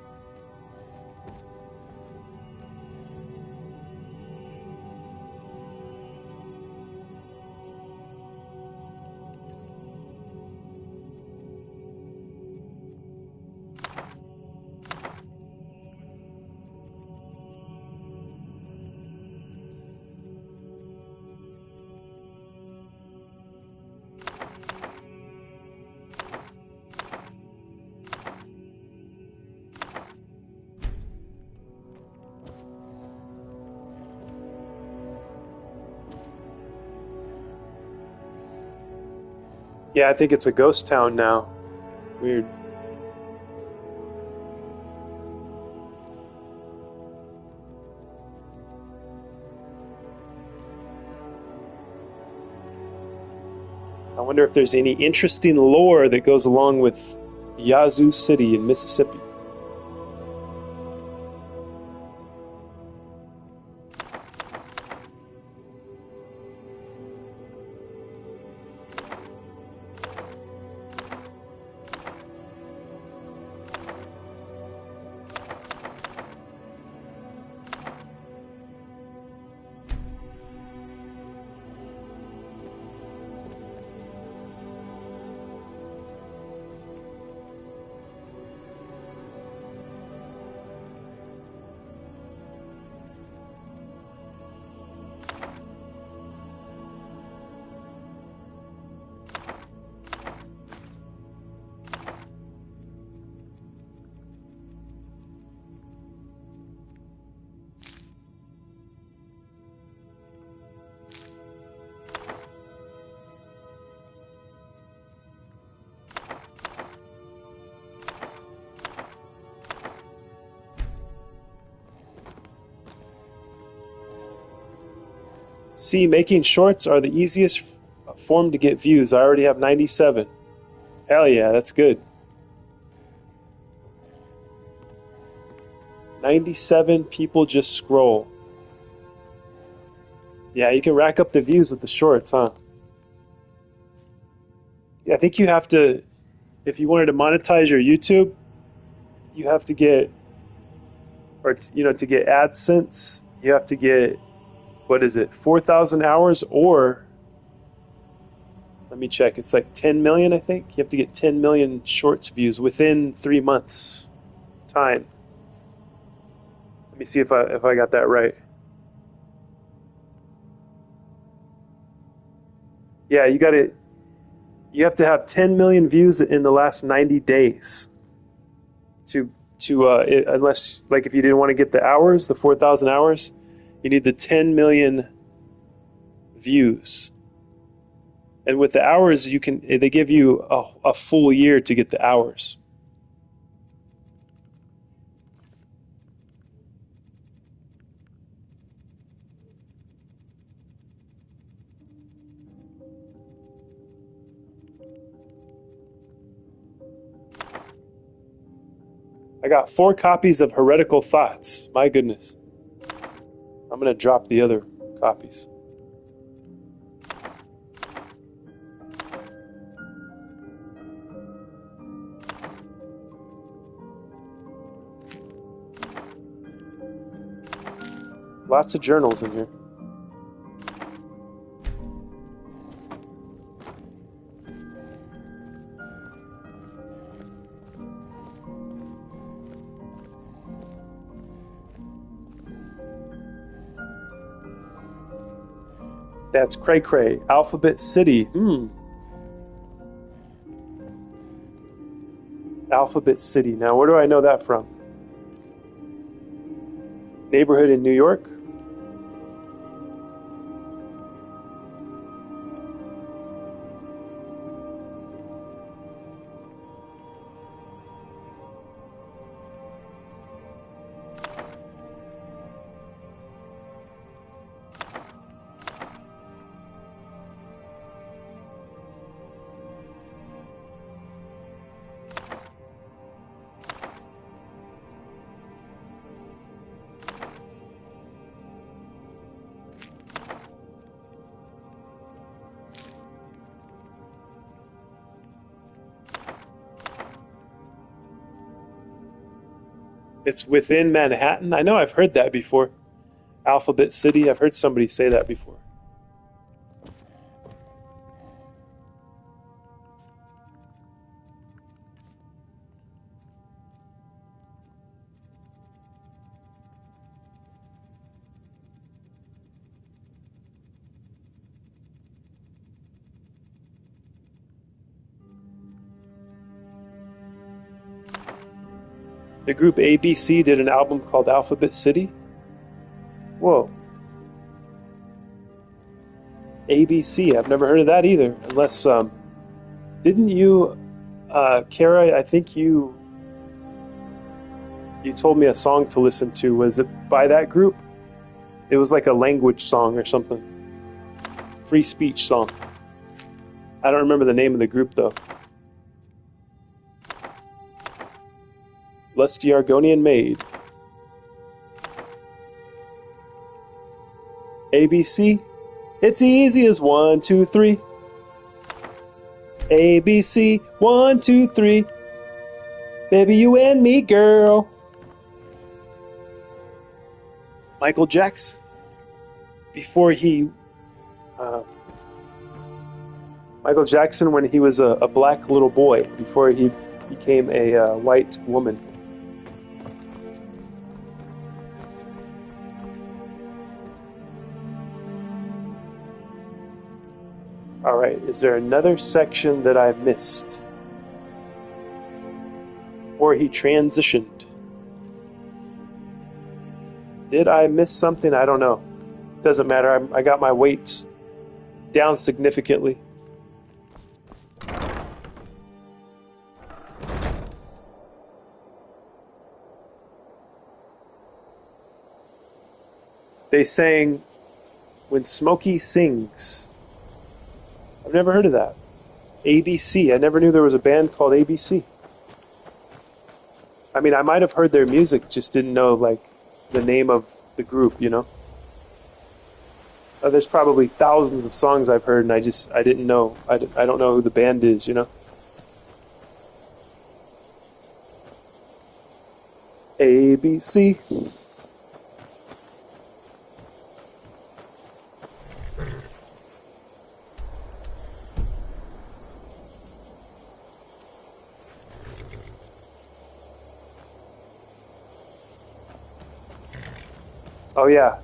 Yeah, I think it's a ghost town now. Weird. I wonder if there's any interesting lore that goes along with Yazoo City in Mississippi. See, making shorts are the easiest form to get views. I already have 97. Hell yeah, that's good. 97 people just scroll. Yeah, you can rack up the views with the shorts, huh? Yeah, I think you have to, if you wanted to monetize your YouTube, you have to get, or to get AdSense, you have to get, what is it, 4,000 hours, or let me check, it's like 10 million, I think. You have to get 10 million shorts views within 3 months time. Let me see if I got that right. Yeah, you have to have 10 million views in the last 90 days to unless, like, if you didn't want to get the hours, the 4,000 hours, you need the 10 million views. And with the hours, they give you a full year to get the hours. I got 4 copies of Heretical Thoughts. My goodness. I'm going to drop the other copies. Lots of journals in here. That's cray cray. Alphabet City. Alphabet City. Now, where do I know that from? Neighborhood in New York? It's within Manhattan. I know I've heard that before. Alphabet City. I've heard somebody say that before. The group ABC did an album called Alphabet City. Whoa. ABC, I've never heard of that either. Unless, didn't you, Kara, I think you told me a song to listen to. Was it by that group? It was like a language song or something. Free speech song. I don't remember the name of the group, though. Lusty Argonian Maid. ABC, it's easy as 1, 2, 3. ABC, 1, 2, 3. Baby, you and me, girl. Michael Jackson, before he, Michael Jackson when he was a black little boy, before he became a white woman. All right, is there another section that I missed before he transitioned? Did I miss something? I don't know. Doesn't matter. I got my weight down significantly. They sang When Smokey Sings. I've never heard of that. ABC. I never knew there was a band called ABC. I mean, I might have heard their music, just didn't know, like, the name of the group, you know? There's probably thousands of songs I've heard, and I didn't know. I don't know who the band is, you know? ABC. Oh, yeah.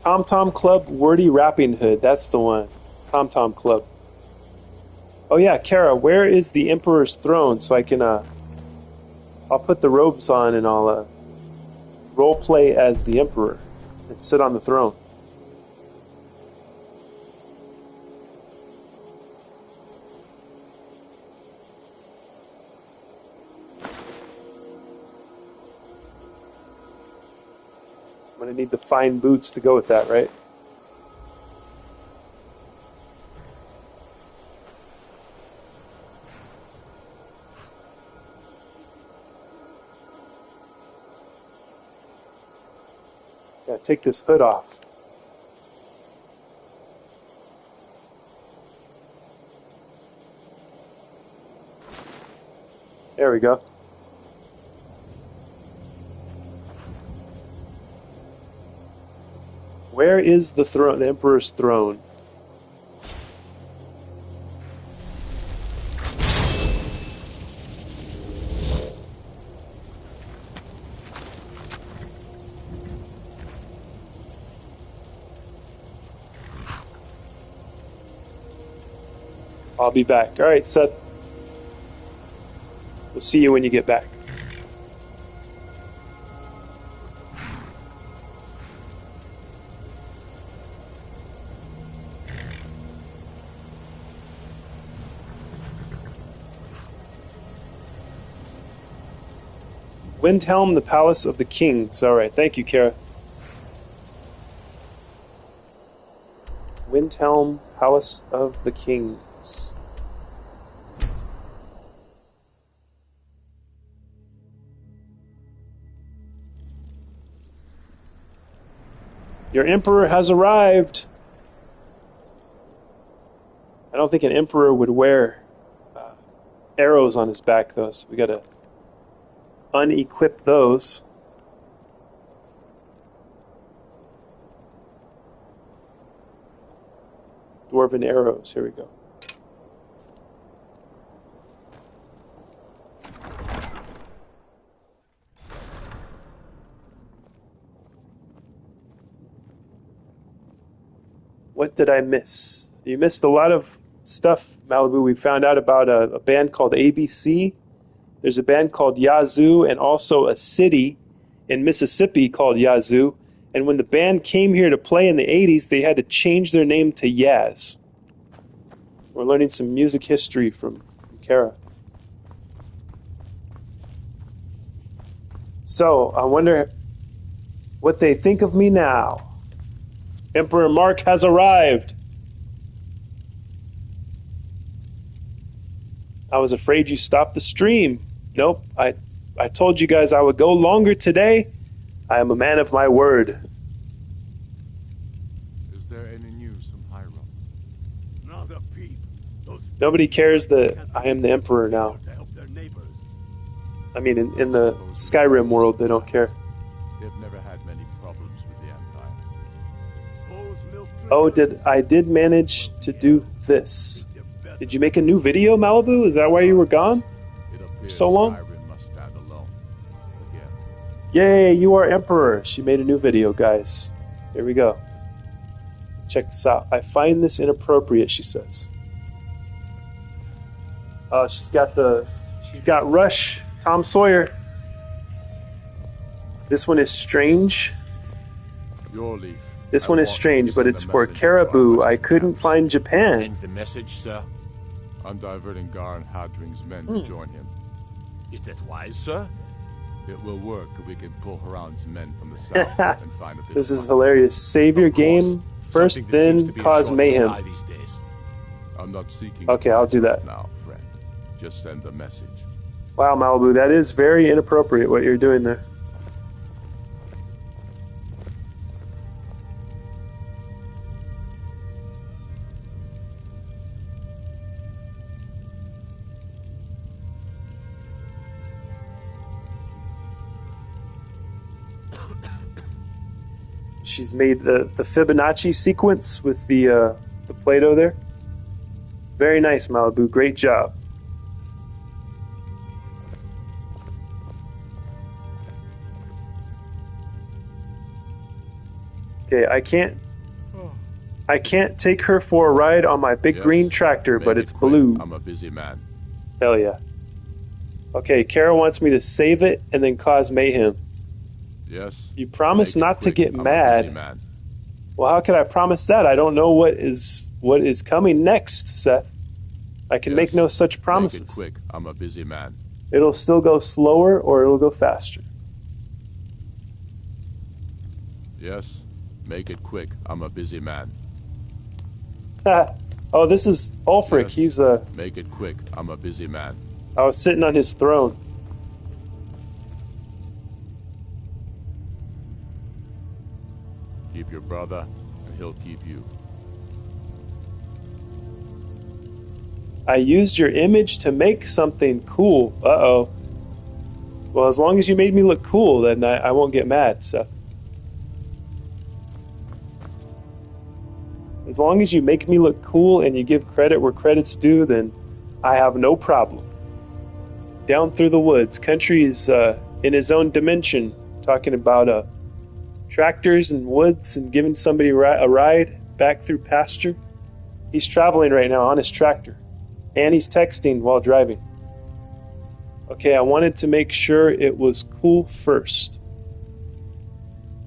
Tom Tom Club Wordy Rapping Hood. That's the one. Tom Tom Club. Oh, yeah, Kara, where is the Emperor's throne? So I can, I'll put the robes on and I'll, role play as the Emperor and sit on the throne. I'm going to need the fine boots to go with that, right? Gotta take this hood off. There we go. Where is the throne, the Emperor's throne? I'll be back. All right, Seth. We'll see you when you get back. Windhelm, the Palace of the Kings. All right, thank you, Kara. Windhelm, Palace of the Kings. Your Emperor has arrived. I don't think an Emperor would wear arrows on his back, though, so we gotta unequip those. Dwarven arrows, here we go. What did I miss? You missed a lot of stuff, Malibu. We found out about a band called ABC. There's a band called Yazoo and also a city in Mississippi called Yazoo. And when the band came here to play in the 80s, they had to change their name to Yaz. We're learning some music history from Kara. So, I wonder what they think of me now. Emperor Mark has arrived. I was afraid you stopped the stream. Nope, I told you guys I would go longer today. I am a man of my word. Is there any news from Hiram? Not a peep. Nobody cares that I am the Emperor now. I mean, in the Skyrim world, they don't care. They've never had many problems with the Empire. Oh, I did manage to do this. Did you make a new video, Malibu? Is that why you were gone? For so long? Skyrim must stand alone. Yay, you are Emperor. She made a new video, guys. Here we go. Check this out. I find this inappropriate, she says. She's got Rush, Tom Sawyer. This one is strange. Your leaf. This one is strange, but it's for Caribou. I couldn't find Japan. And the message, sir? I'm diverting Gar and Hadring's men to join him. Is that wise, sir? It will work if we can pull Haran's men from the south and find a bit This of is hilarious. Save your game first, then cause mayhem. I'm not seeking. Okay, I'll do that. Now, friend. Just send a message. Wow, Malibu, that is very inappropriate what you're doing there. She's made the Fibonacci sequence with the Play-Doh there. Very nice, Malibu. Great job. Okay, I can't take her for a ride on my big green tractor, but it's blue. I'm a busy man. Hell yeah. Okay, Kara wants me to save it and then cause mayhem. Yes. You promise not to get mad. Well, how can I promise that? I don't know what is coming next, Seth. I can make no such promises. Make it quick. I'm a busy man. It'll still go slower or it'll go faster. Yes. Make it quick. I'm a busy man. Oh, this is Ulfric. Yes. He's Make it quick. I'm a busy man. I was sitting on his throne. Keep your brother, and he'll keep you. I used your image to make something cool. Uh-oh. Well, as long as you made me look cool, then I won't get mad, Seth. As long as you make me look cool and you give credit where credit's due, then I have no problem. Down through the woods. Country is in his own dimension, talking about tractors and woods and giving somebody a ride back through pasture. He's traveling right now on his tractor. And he's texting while driving. Okay, I wanted to make sure it was cool first.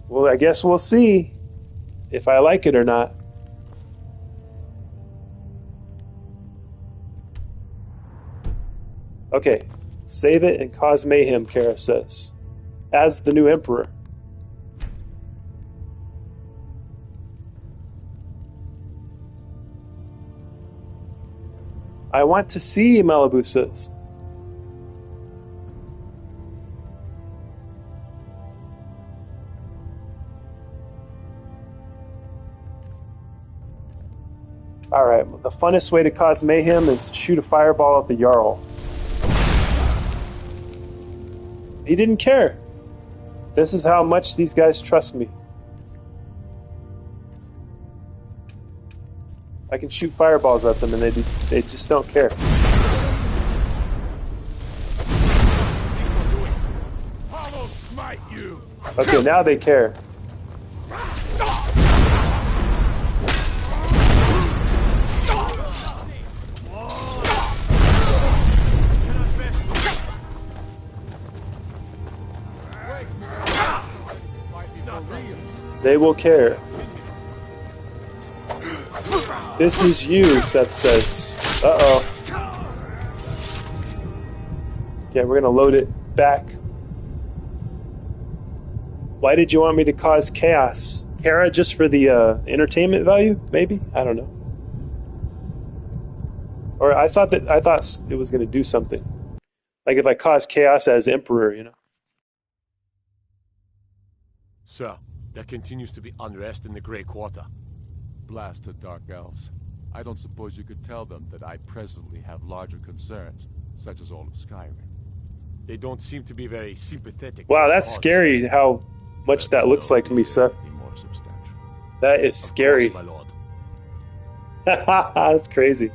Well, I guess we'll see if I like it or not. Okay, save it and cause mayhem, Kara says. As the new emperor. I want to see, Malibu says. Alright, the funnest way to cause mayhem is to shoot a fireball at the Jarl. He didn't care. This is how much these guys trust me. I can shoot fireballs at them and they just don't care. Okay, now they care. They will care. This is you, Seth says. Uh-oh. Yeah, we're gonna load it back. Why did you want me to cause chaos? Kara, just for the entertainment value, maybe? I don't know. Or I thought it was gonna do something. Like if I cause chaos as emperor, you know. Sir, there continues to be unrest in the Grey Quarter. Blasted dark elves. I don't suppose you could tell them that I presently have larger concerns, such as all of Skyrim. They don't seem to be very sympathetic. Wow, that's scary how much that looks like to me, Seth. More substantial. That is scary. Of course, my lord. That's crazy.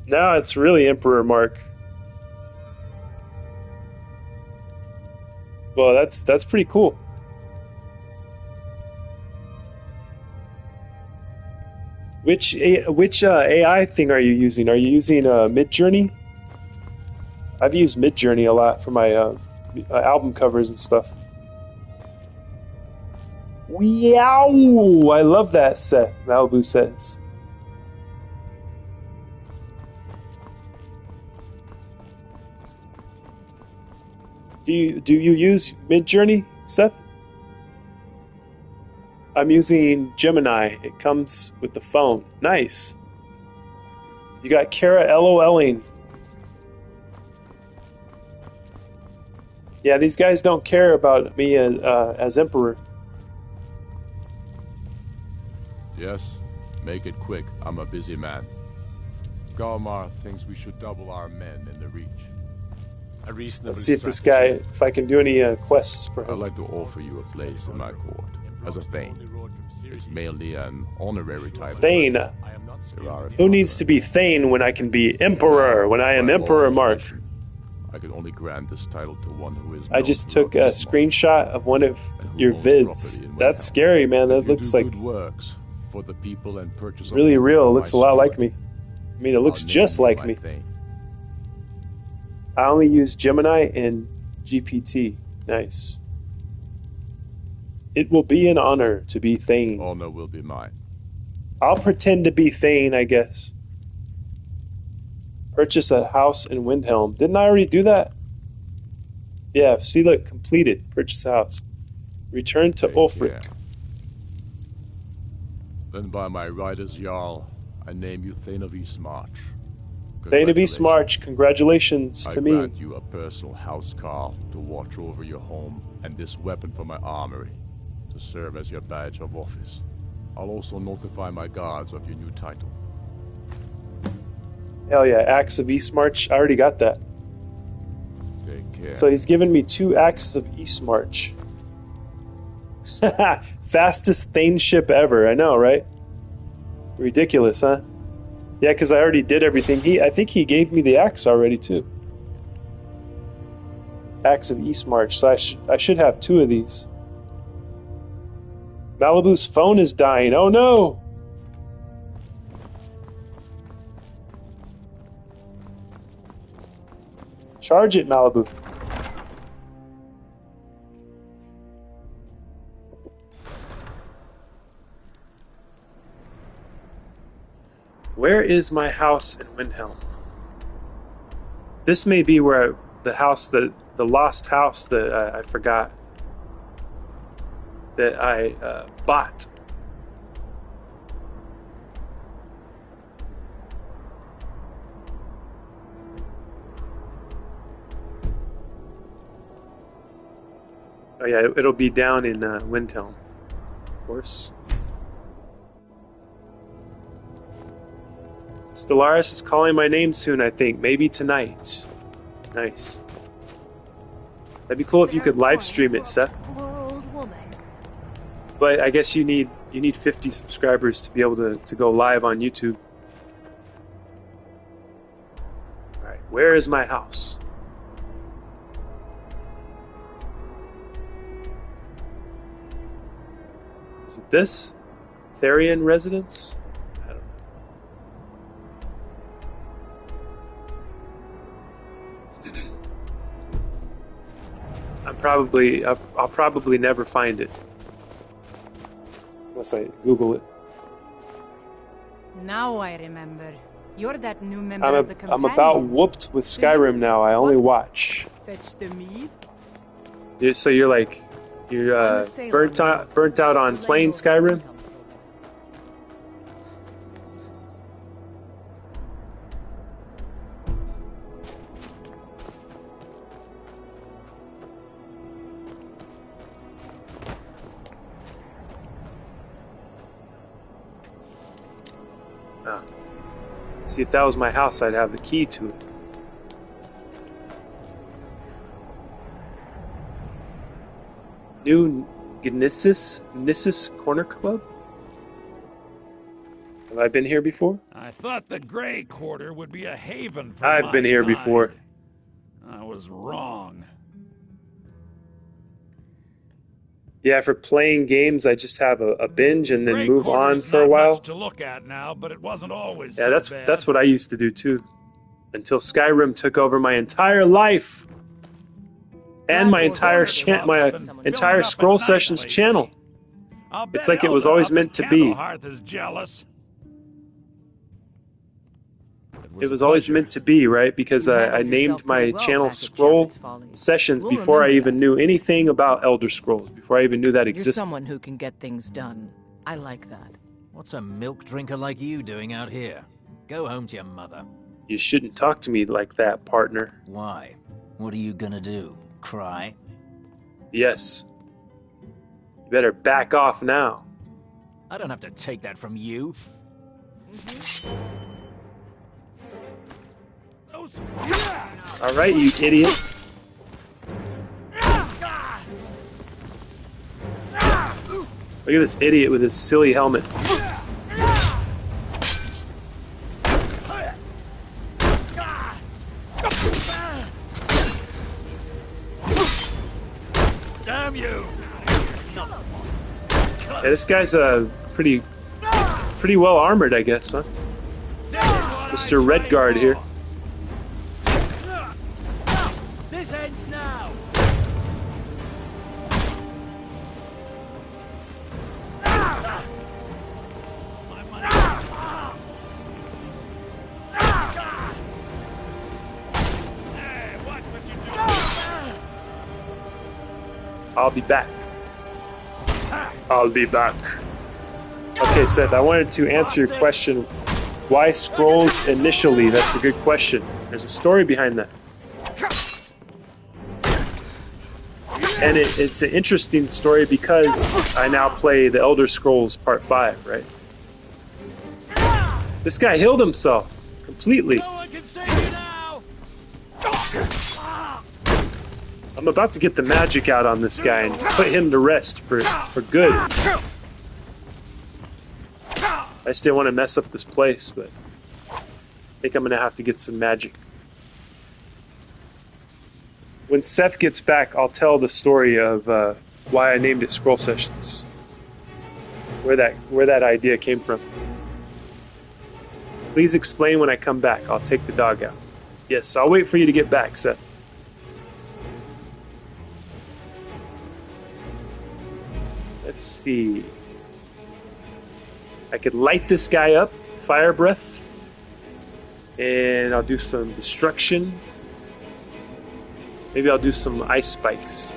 Now it's really Emperor Mark. Well, that's pretty cool. Which AI thing are you using? Are you using Midjourney? I've used Midjourney a lot for my album covers and stuff. Wow! I love that set, Malibu says. Do you use Midjourney, Seth? I'm using Gemini. It comes with the phone. Nice. You got Kara LOLing. Yeah, these guys don't care about me as Emperor. Yes? Make it quick. I'm a busy man. Galmar thinks we should double our men in the Reach. A reasonable Let's see if this guy, if I can do any quests for him. I'd like to offer you a place in my court as a Thane. It's mainly an honorary title. Thane. Who needs to be Thane when I can be Emperor, when I am Emperor Mark? I can only grant this title to one who is. I just took a screenshot of one of your vids. That's scary, man. That looks like works for the people and purchase really real. It looks a lot like me. I mean, it looks just like me. I only use Gemini and GPT. Nice. It will be an honor to be Thane. Honor will be mine. I'll pretend to be Thane, I guess. Purchase a house in Windhelm. Didn't I already do that? Yeah, see, look, completed. Purchase a house. Return to Ulfric. Then by my right as Jarl, I name you Thane of Eastmarch. Thane of Eastmarch, congratulations to me. I grant you a personal housecarl to watch over your home, and this weapon for my armory to serve as your badge of office. I'll also notify my guards of your new title. Hell yeah, Axe of Eastmarch. I already got that. Take care. So he's given me 2 Axes of Eastmarch. Fastest Thane ship ever. I know, right? Ridiculous, huh? Yeah, because I already did everything. I think he gave me the axe already, too. Axe of Eastmarch. So I should have 2 of these. Malibu's phone is dying. Oh, no! Charge it, Malibu. Where is my house in Windhelm? This may be where the lost house that I forgot that I bought. Oh yeah, it'll be down in Windhelm, of course. Stellaris is calling my name soon, I think. Maybe tonight. Nice. That'd be cool if you could live stream it, Seth. But I guess you need 50 subscribers to be able to go live on YouTube. Alright, where is my house? Is it this? Therian residence? I'll probably never find it unless I Google it. Now I remember. You're that new member of the Companions. I'm about whooped with Skyrim now. I only watch. Fetch the meat? So you're burnt out on playing Skyrim? See, if that was my house, I'd have the key to it. New Gnissis Corner Club? Have I been here before? I thought the Grey Quarter would be a haven for I've been here before. I was wrong. Yeah, for playing games, I just have a binge and then Grey move on Quarter's for a not while. much to look at now, but it wasn't always Yeah, so bad. that's what I used to do too, until Skyrim took over my entire life and my entire Scroll Sessions channel. It's like it was always meant to be. Hearth is jealous. It was always meant to be, right? Because I named my channel Scroll Sessions before I even knew anything about Elder Scrolls, before I even knew that You're existed. someone who can get things done. I like that. What's a milk drinker like you doing out here? Go home to your mother. You shouldn't talk to me like that, partner. Why? What are you gonna do? Cry? Yes. You better back off now. I don't have to take that from you. All right, you idiot. Look at this idiot with his silly helmet. Damn you! Yeah, this guy's pretty well armored, I guess, huh? Mr. Redguard here. This ends now. I'll be back. I'll be back. Okay, Seth, I wanted to answer your question. Why scrolls initially? That's a good question. There's a story behind that. And it's an interesting story because I now play the Elder Scrolls Part 5, right? This guy healed himself completely. I'm about to get the magic out on this guy and put him to rest for good. I just didn't want to mess up this place, but I think I'm going to have to get some magic. When Seth gets back, I'll tell the story of why I named it Scroll Sessions. Where that idea came from. Please explain when I come back. I'll take the dog out. Yes, I'll wait for you to get back, Seth. Let's see. I could light this guy up, fire breath, and I'll do some destruction. Maybe I'll do some ice spikes.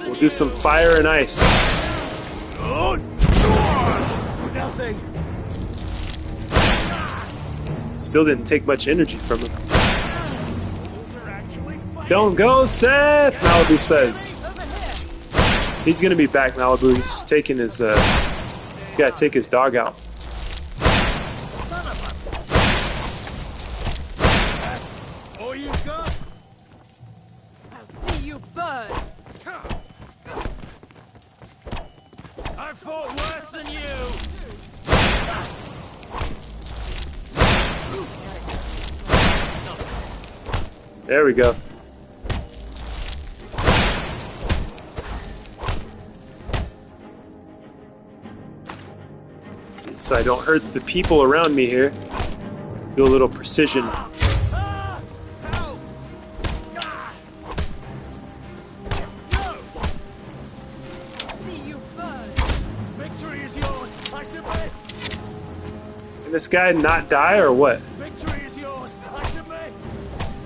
We'll do some fire and ice. Nothing. Still didn't take much energy from him. Don't go, Seth! Malibu says. He's gonna be back, Malibu. He's just taking his, he's gotta take his dog out. All you got? I'll see you burn. I fought worse than you. There we go. So I don't hurt the people around me here. Do a little precision. Victory is yours. I submit. Can this guy not die or what? Victory is yours. I submit.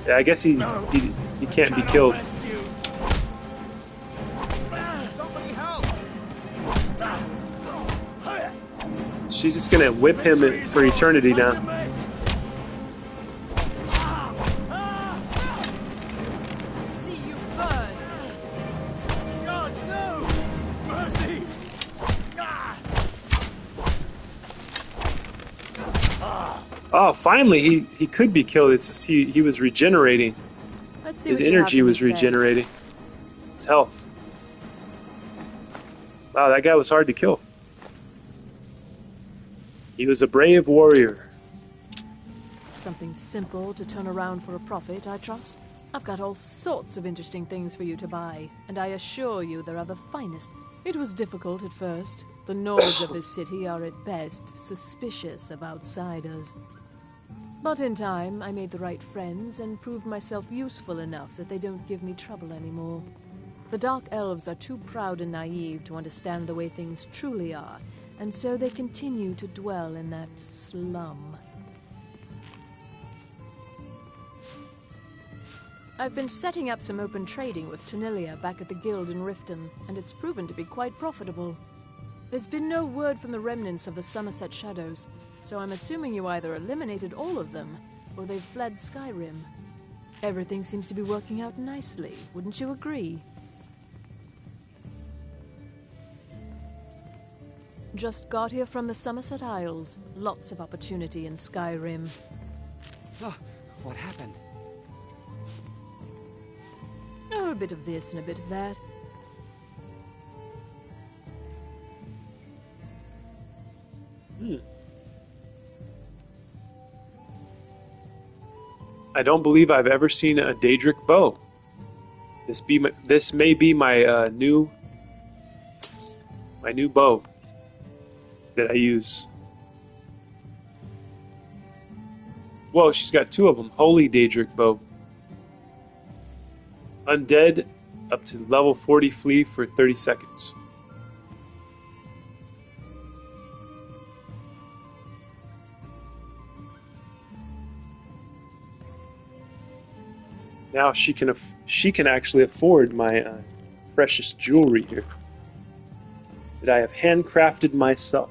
Yeah, I guess he can't be killed. Somebody help. She's just gonna whip him for eternity now. See you burn. God, no. Mercy. Oh, finally, he could be killed. It's just he was regenerating. Let's see His what you have energy in was this bag. regenerating. His health. Wow, that guy was hard to kill. He was a brave warrior. Something simple to turn around for a profit, I trust. I've got all sorts of interesting things for you to buy, and I assure you there are the finest. It was difficult at first. The Nords of this city are at best suspicious of outsiders. But in time, I made the right friends and proved myself useful enough that they don't give me trouble anymore. The Dark Elves are too proud and naive to understand the way things truly are, and so they continue to dwell in that slum. I've been setting up some open trading with Tonilia back at the guild in Riften, and it's proven to be quite profitable. There's been no word from the remnants of the Somerset Shadows, so I'm assuming you either eliminated all of them, or they've fled Skyrim. Everything seems to be working out nicely, wouldn't you agree? Just got here from the Somerset Isles. Lots of opportunity in Skyrim. Oh, what happened? Oh, a bit of this and a bit of that. I don't believe I've ever seen a Daedric bow. This may be my new bow that I use. Whoa, she's got two of them. Holy Daedric bow. Undead, up to level 40 flee for 30 seconds. Now she can actually afford my precious jewelry here that I have handcrafted myself.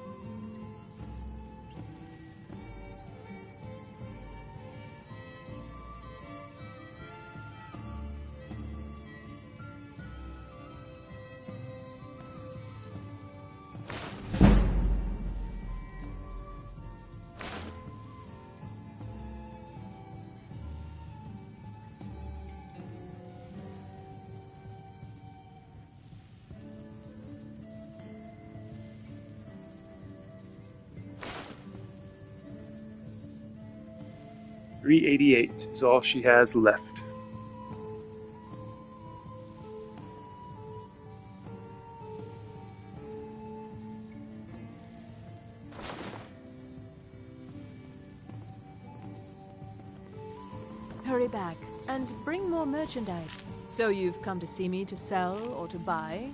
$388 is all she has left. Hurry back, and bring more merchandise. So you've come to see me to sell or to buy,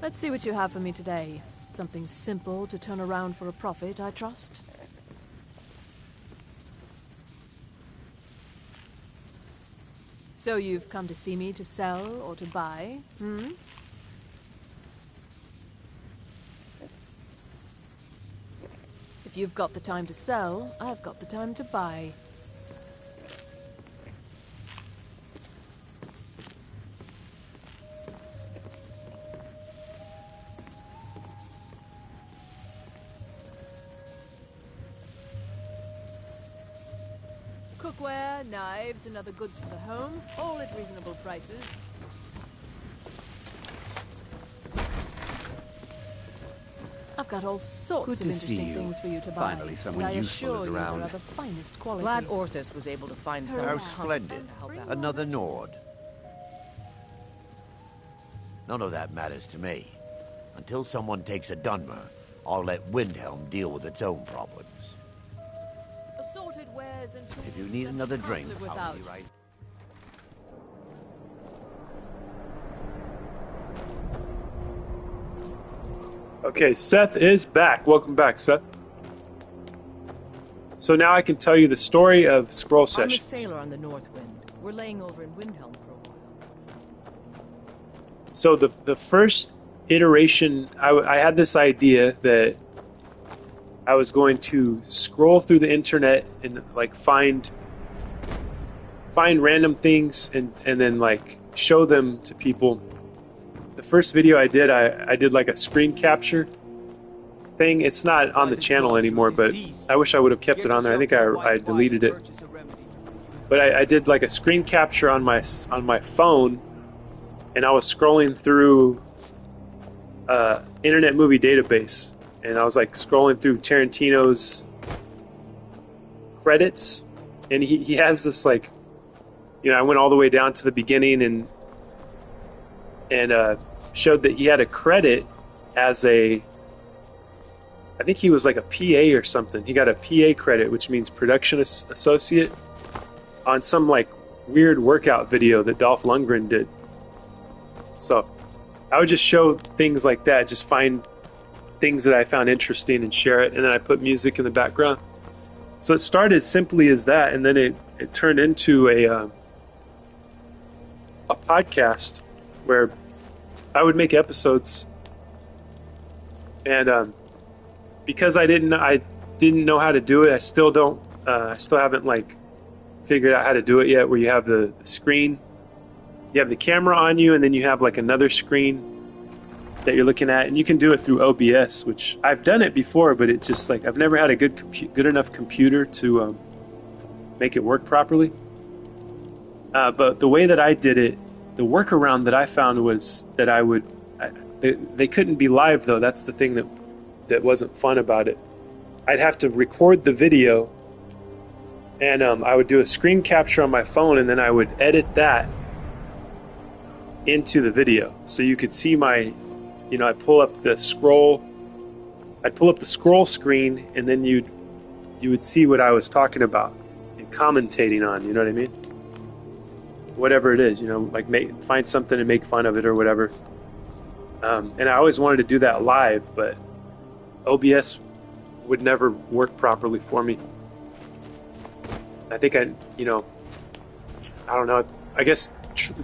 Let's see what you have for me today. Something simple to turn around for a profit, I trust. So you've come to see me to sell or to buy, If you've got the time to sell, I've got the time to buy. Cookware, knives, and other goods for the home, all at reasonable prices. I've got all sorts of interesting things for you to buy. Finally, someone and I useful assure is you around. they're of the finest quality. Glad Orthus was able to find some. How splendid. Another Nord. None of that matters to me. Until someone takes a Dunmer, I'll let Windhelm deal with its own problems. Assorted wares and tools If you need that another I can't drink, live I'll without. be right. Okay, Seth is back. Welcome back, Seth. So now I can tell you the story of Scroll I'm a Sessions. sailor on the North Wind. We're laying over in Windhelm for a while. So the first iteration, I had this idea that I was going to scroll through the internet and like find random things and then like show them to people. The first video I did, I did like a screen capture thing. It's not on the channel anymore, but I wish I would have kept it on there. I think I deleted it. But I did like a screen capture on my phone, and I was scrolling through Internet Movie Database, and I was like scrolling through Tarantino's credits, and he has this like, I went all the way down to the beginning and showed that he had a credit as I think he was like a PA or something. He got a PA credit, which means production associate, on some like weird workout video that Dolph Lundgren did. So I would just show things like that, just find things that I found interesting and share it, and then I put music in the background. So it started simply as that, and then it turned into a podcast where I would make episodes, and because I didn't know how to do it. I still don't. I still haven't like figured out how to do it yet. Where you have the screen, you have the camera on you, and then you have like another screen that you're looking at, and you can do it through OBS, which I've done it before, but it's just like I've never had a good enough computer to make it work properly. But the way that I did it, the workaround that I found was that they couldn't be live though. That's the thing that wasn't fun about it. I'd have to record the video, and I would do a screen capture on my phone, and then I would edit that into the video, so you could see my. I'd pull up the scroll screen, and then you would see what I was talking about and commentating on. You know what I mean? Whatever it is, like find something and make fun of it or whatever. And I always wanted to do that live, but OBS would never work properly for me. I think I don't know. I guess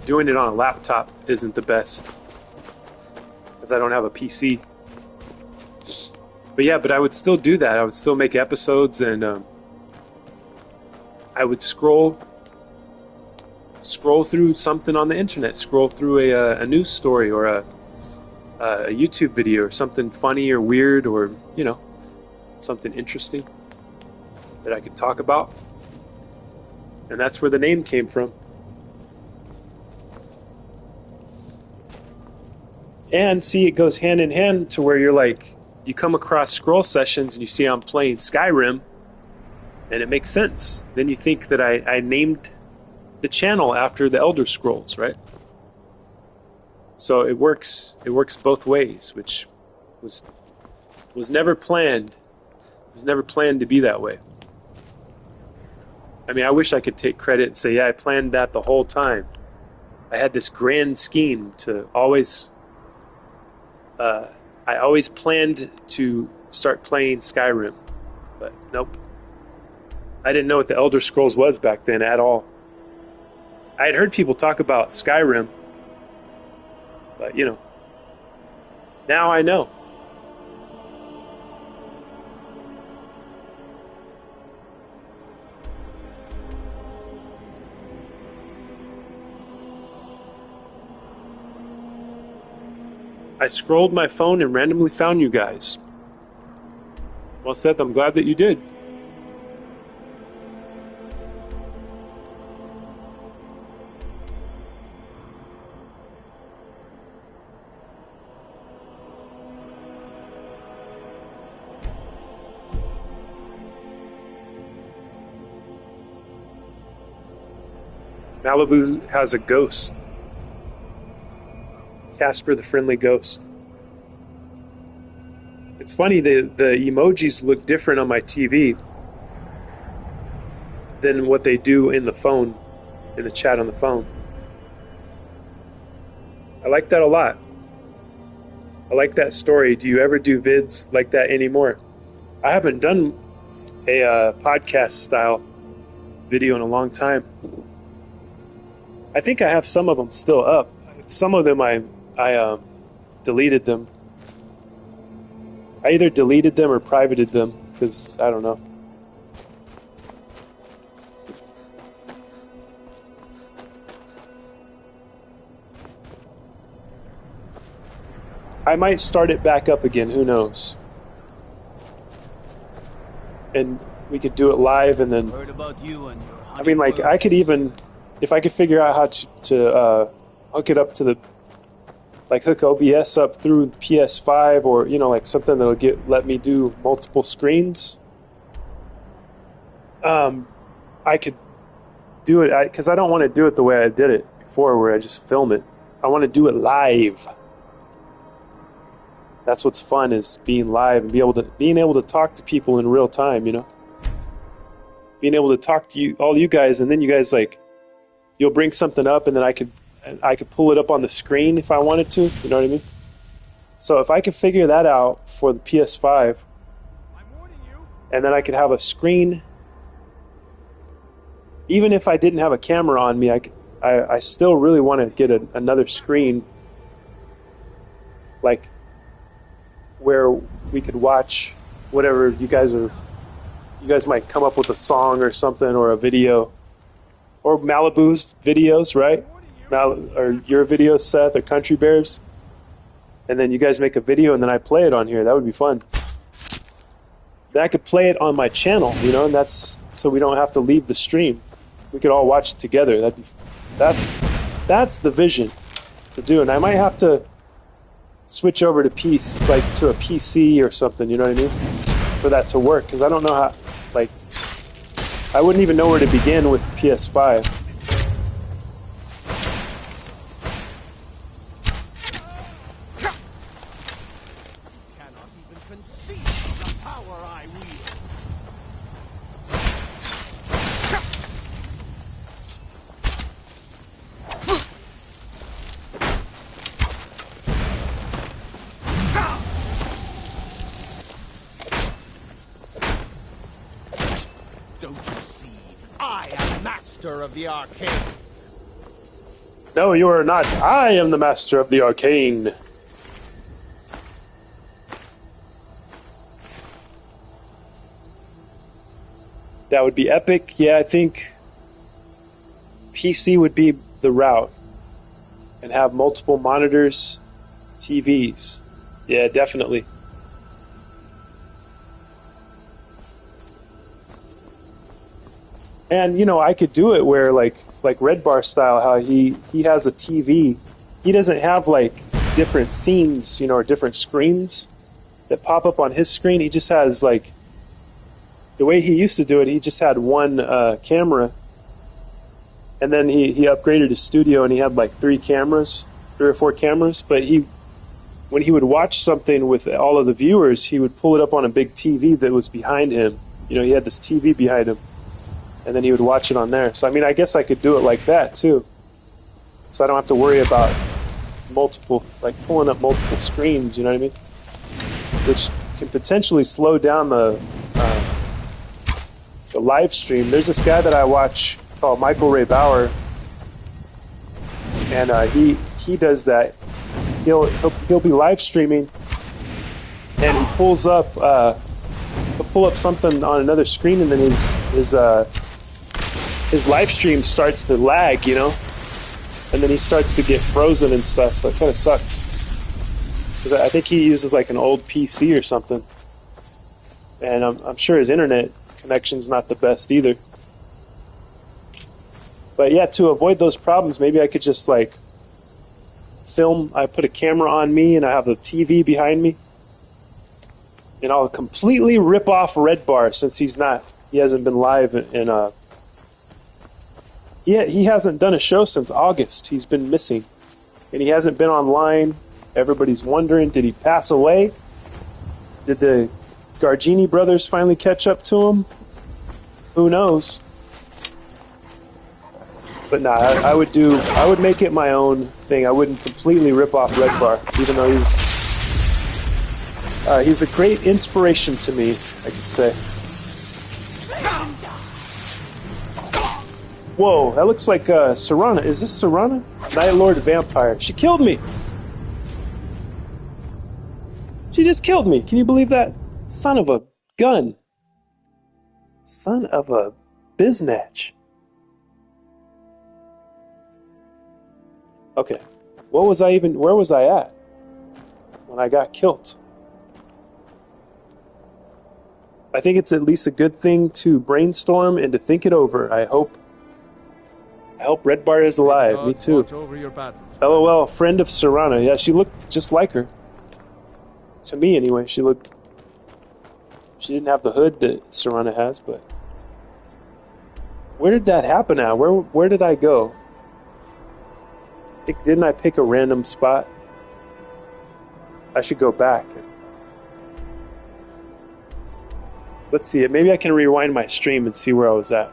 doing it on a laptop isn't the best, because I don't have a PC. But I would still do that. I would still make episodes, and I would scroll through something on the internet, scroll through a news story or a YouTube video or something funny or weird or something interesting that I could talk about. And that's where the name came from. And see, it goes hand in hand to where you're like, you come across scroll sessions and you see I'm playing Skyrim, and it makes sense. Then you think that I named the channel after the Elder Scrolls, right? So it works both ways, which was never planned. It was never planned to be that way. I mean, I wish I could take credit and say, yeah, I planned that the whole time. I had this grand scheme to always... I always planned to start playing Skyrim, but nope. I didn't know what the Elder Scrolls was back then at all. I had heard people talk about Skyrim, but now I know. I scrolled my phone and randomly found you guys. Well, Seth, I'm glad that you did. Malibu has a ghost. Casper the Friendly Ghost. It's funny, the emojis look different on my TV than what they do in the phone, in the chat on the phone. I like that a lot. I like that story. Do you ever do vids like that anymore? I haven't done a podcast style video in a long time. I think I have some of them still up. Some of them I deleted them. I either deleted them or privated them, because I don't know. I might start it back up again, who knows? And we could do it live, and then... Heard about you and your I mean, like, I could even... If I could figure out how to hook it up to the... Like, hook OBS up through PS5, or, like something that'll let me do multiple screens. I could do it, because I don't want to do it the way I did it before, where I just film it. I want to do it live. That's what's fun, is being live and being able to talk to people in real time, being able to talk to all you guys, and then you guys, like, you'll bring something up, and then I could and I could pull it up on the screen if I wanted to. You know what I mean? So if I could figure that out for the PS5, and then I could have a screen, even if I didn't have a camera on me, I still really want to get another screen, like where we could watch whatever you guys might come up with a song or something, or a video, or Malibu's videos, right? Or your videos, Seth, or Country Bears. And then you guys make a video and then I play it on here. That would be fun. Then I could play it on my channel, you know, and that's so we don't have to leave the stream. We could all watch it together. That's the vision to do. And I might have to switch over to to a PC or something, you know what I mean? For that to work, because I don't know how, like, I wouldn't even know where to begin with PS5. Of the arcane. No, you are not. I am the master of the arcane. That would be epic. Yeah, I think PC would be the route. And have multiple monitors, TVs. Yeah, definitely. And, you know, I could do it where, like Red Bar style, how he has a TV. He doesn't have, like, different scenes, you know, or different screens that pop up on his screen. He just has, like, the way he used to do it, he just had one camera. And then he upgraded his studio and he had, like, 3 or 4 cameras. But when he would watch something with all of the viewers, he would pull it up on a big TV that was behind him. You know, he had this TV behind him. And then he would watch it on there. So, I mean, I guess I could do it like that, too. So I don't have to worry about pulling up multiple screens, you know what I mean? Which can potentially slow down the live stream. There's this guy that I watch called Michael Ray Bauer. And he does that. He'll be live streaming, and he pulls up, he'll pull up something on another screen, and then his live stream starts to lag, you know, and then he starts to get frozen and stuff, so it kind of sucks. I think he uses like an old PC or something, and I'm sure his internet connection's not the best either. But yeah, to avoid those problems, maybe I could just like film. I put a camera on me and I have a TV behind me, and I'll completely rip off Red Bar since he hasn't been live in he hasn't done a show since August. He's been missing. And he hasn't been online. Everybody's wondering, did he pass away? Did the Gargini brothers finally catch up to him? Who knows? But nah, I would make it my own thing. I wouldn't completely rip off Red Bar, even though he's a great inspiration to me, I could say. Whoa, that looks like Serana. Is this Serana? Night Lord Vampire. She killed me! She just killed me. Can you believe that? Son of a gun. Son of a biznatch. Okay. Where was I at when I got killed? I think it's at least a good thing to brainstorm and to think it over. I hope Red Bar is alive. Me too. LOL, friend of Serana. Yeah, she looked just like her. To me, anyway. She didn't have the hood that Serana has, but... Where did that happen at? Where did I go? Didn't I pick a random spot? I should go back. Let's see. Maybe I can rewind my stream and see where I was at.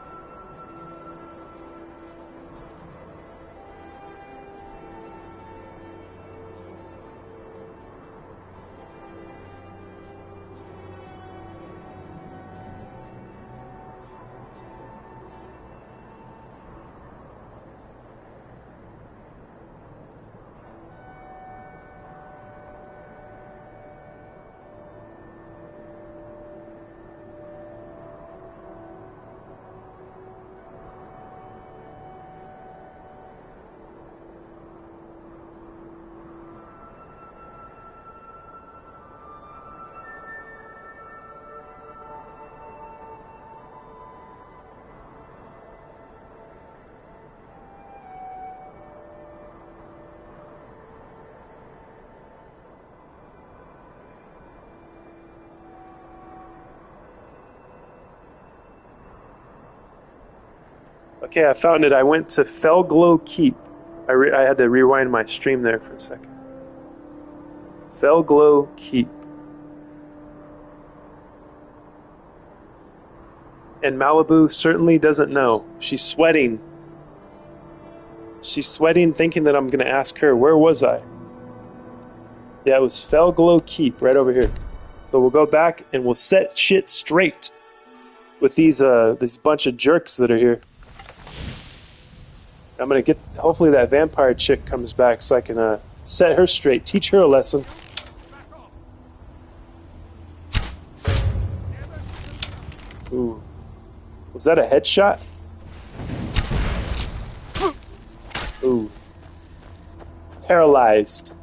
Okay, I found it. I went to Felglow Keep. I had to rewind my stream there for a second. Felglow Keep. And Malibu certainly doesn't know. She's sweating. She's sweating, thinking that I'm going to ask her, where was I? Yeah, it was Felglow Keep, right over here. So we'll go back and we'll set shit straight with these this bunch of jerks that are here. I'm going to get, hopefully that vampire chick comes back so I can set her straight, teach her a lesson. Ooh. Was that a headshot? Ooh. Paralyzed.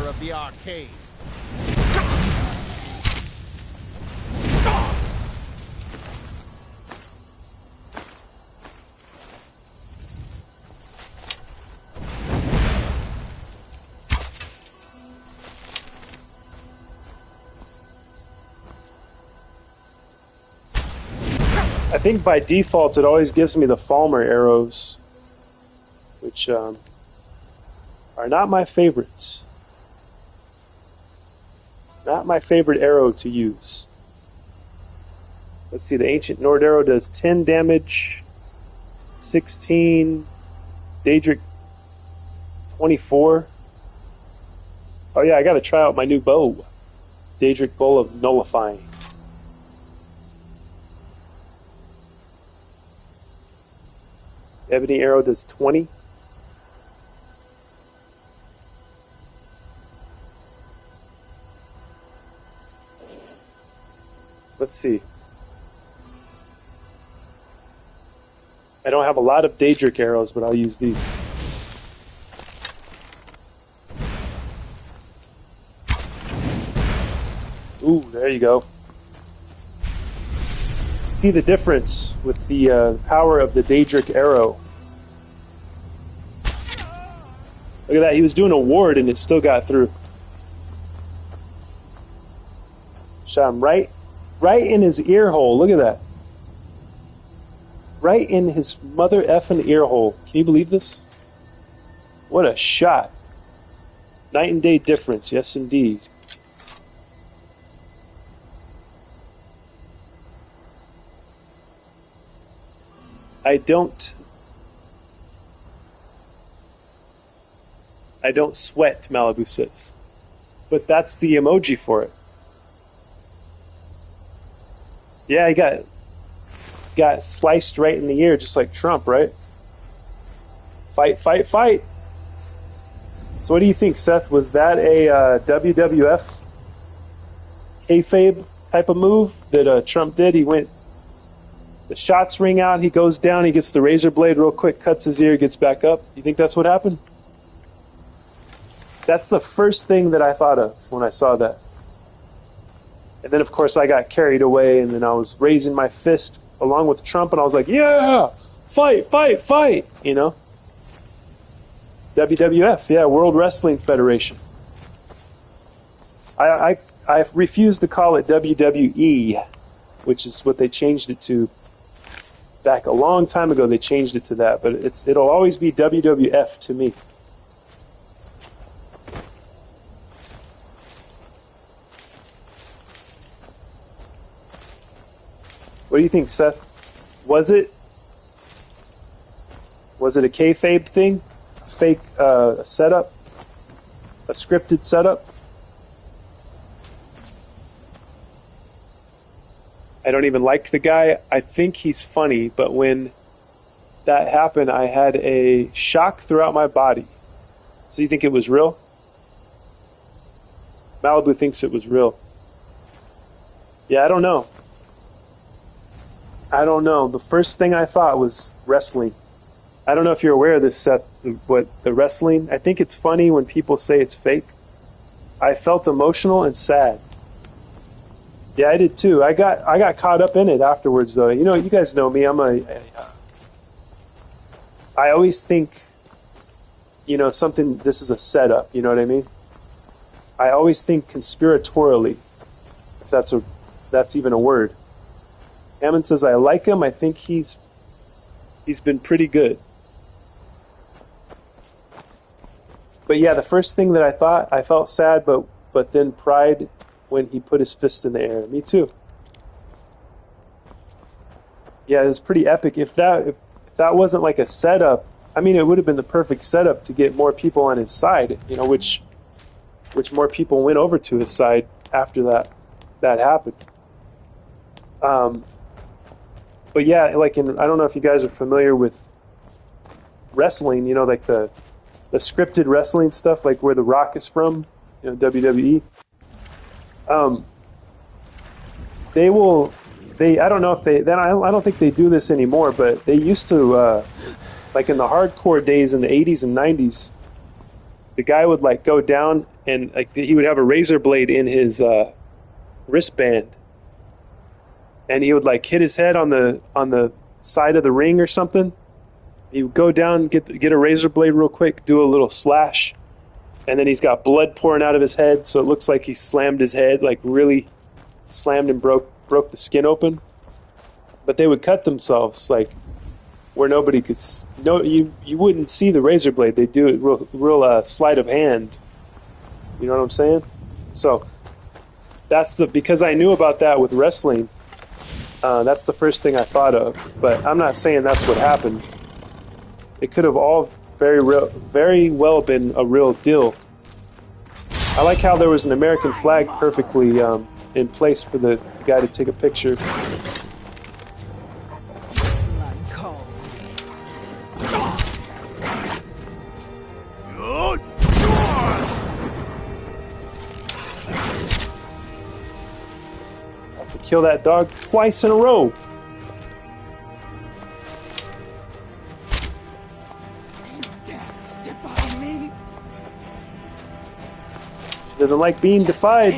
Of the arcade. I think by default it always gives me the Falmer arrows, which are not my favorites. Not my favorite arrow to use. Let's see, the Ancient Nord arrow does 10 damage, 16, Daedric 24. Oh yeah, I gotta try out my new bow. Daedric Bow of Nullifying. Ebony arrow does 20. Let's see. I don't have a lot of Daedric arrows, but I'll use these. Ooh, there you go. See the difference with the power of the Daedric arrow. Look at that, he was doing a ward and it still got through. Shot him right in his ear hole. Look at that. Right in his mother effing ear hole. Can you believe this? What a shot. Night and day difference, yes indeed. I don't sweat, Malibu says. But that's the emoji for it. Yeah, he got sliced right in the ear, just like Trump, right? Fight, fight, fight. So what do you think, Seth? Was that a WWF kayfabe type of move that Trump did? He went, the shots ring out, he goes down, he gets the razor blade real quick, cuts his ear, gets back up. You think that's what happened? That's the first thing that I thought of when I saw that. And then, of course, I got carried away, and then I was raising my fist along with Trump, and I was like, yeah, fight, fight, fight, you know? WWF, yeah, World Wrestling Federation. I refuse to call it WWE, which is what they changed it to. Back a long time ago, they changed it to that, but it'll always be WWF to me. What do you think, Seth? Was it a kayfabe thing? A fake setup? A scripted setup? I don't even like the guy. I think he's funny, but when that happened, I had a shock throughout my body. So you think it was real? Malibu thinks it was real. Yeah, I don't know. I don't know. The first thing I thought was wrestling. I don't know if you're aware of this, Seth, what the wrestling. I think it's funny when people say it's fake. I felt emotional and sad. Yeah, I did too. I got caught up in it afterwards, though. You know, you guys know me. I always think, you know, this is a setup. You know what I mean? I always think conspiratorially, if that's even a word. Hammond says, I like him. I think he's been pretty good. But yeah, the first thing that I thought, I felt sad, but then pride when he put his fist in the air. Me too. Yeah, it's pretty epic. If that wasn't like a setup, I mean, it would have been the perfect setup to get more people on his side, you know, which more people went over to his side after that happened. But yeah, like I don't know if you guys are familiar with wrestling, you know, like the scripted wrestling stuff, like where The Rock is from, you know, WWE. I don't know if I don't think they do this anymore, but they used to, like in the hardcore days in the 80s and 90s, the guy would like go down and like he would have a razor blade in his wristband, and he would like hit his head on the side of the ring or something. He would go down, get a razor blade real quick, do a little slash, and then he's got blood pouring out of his head, so it looks like he slammed his head, like really slammed and broke the skin open. But they would cut themselves like where nobody could you wouldn't see the razor blade. They do it real sleight of hand. You know what I'm saying? So because I knew about that with wrestling. That's the first thing I thought of. But I'm not saying that's what happened. It could have all very well been a real deal. I like how there was an American flag perfectly in place for the guy to take a picture. Have to kill that dog twice in a row. She doesn't like being defied.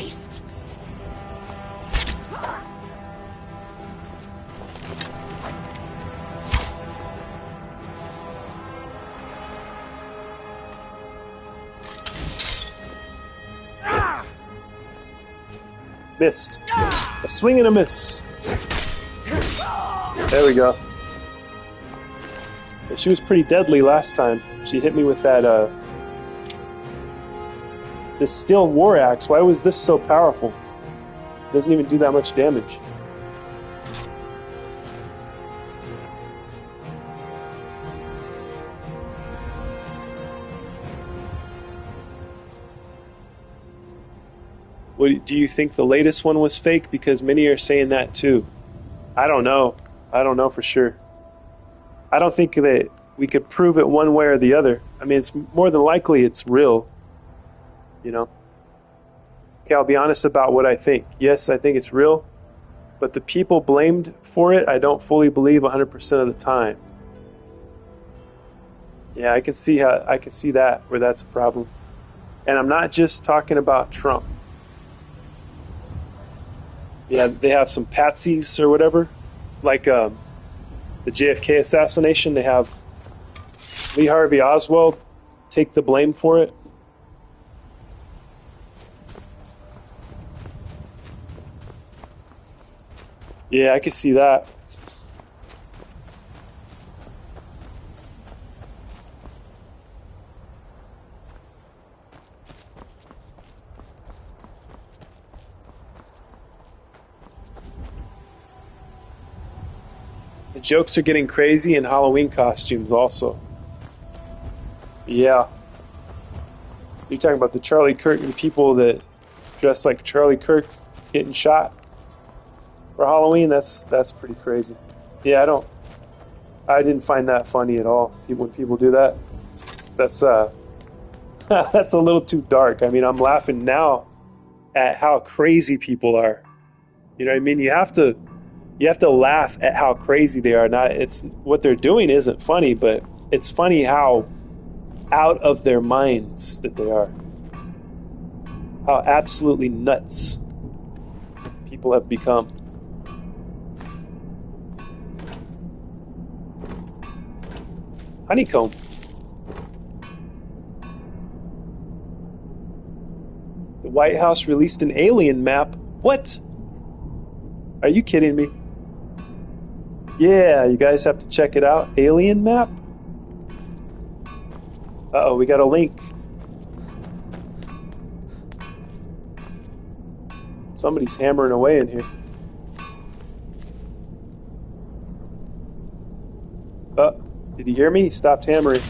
Missed. A swing and a miss. There we go. Yeah, she was pretty deadly last time. She hit me with that, this steel war axe. Why was this so powerful? Doesn't even do that much damage. Do you think the latest one was fake? Because many are saying that too. I don't know. I don't know for sure. I don't think that we could prove it one way or the other. I mean, it's more than likely it's real. You know? Okay, I'll be honest about what I think. Yes, I think it's real. But the people blamed for it, I don't fully believe 100% of the time. Yeah, I can see that, where that's a problem. And I'm not just talking about Trump. Yeah, they have some patsies or whatever, like the JFK assassination. They have Lee Harvey Oswald take the blame for it. Yeah, I can see that. The jokes are getting crazy in Halloween costumes also. Yeah. You're talking about the Charlie Kirk and people that dress like Charlie Kirk getting shot for Halloween. That's pretty crazy. Yeah, I didn't find that funny at all. When people do that, that's that's a little too dark. I mean, I'm laughing now at how crazy people are. You know what I mean? You have to laugh at how crazy they are. Not it's what they're doing isn't funny, but it's funny how out of their minds that they are. how absolutely nuts people have become. Honeycomb. The White House released an alien map. What? Are you kidding me? Yeah, you guys have to check it out. Alien map? Uh-oh, we got a link. Somebody's hammering away in here. Did you hear me? He stopped hammering.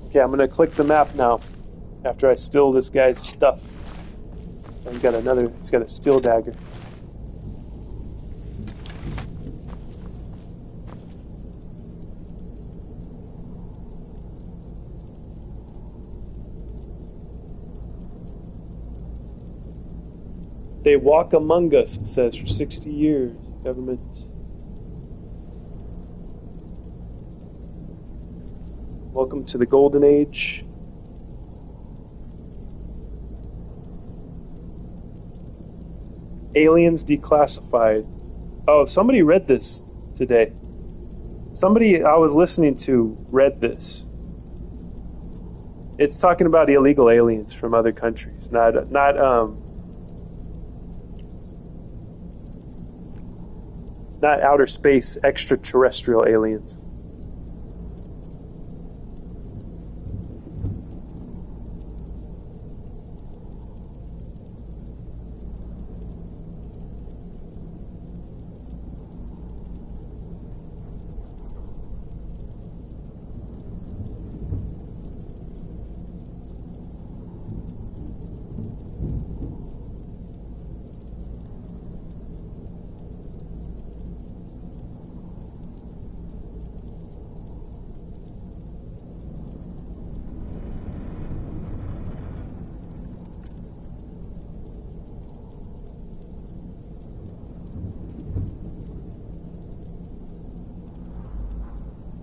Okay, I'm gonna click the map now. After I steal this guy's stuff. He's got a steel dagger. They walk among us, it says, for 60 years. Government. Welcome to the Golden Age. Aliens Declassified. Oh, somebody read this today. Somebody I was listening to read this. It's talking about illegal aliens from other countries, not outer space extraterrestrial aliens.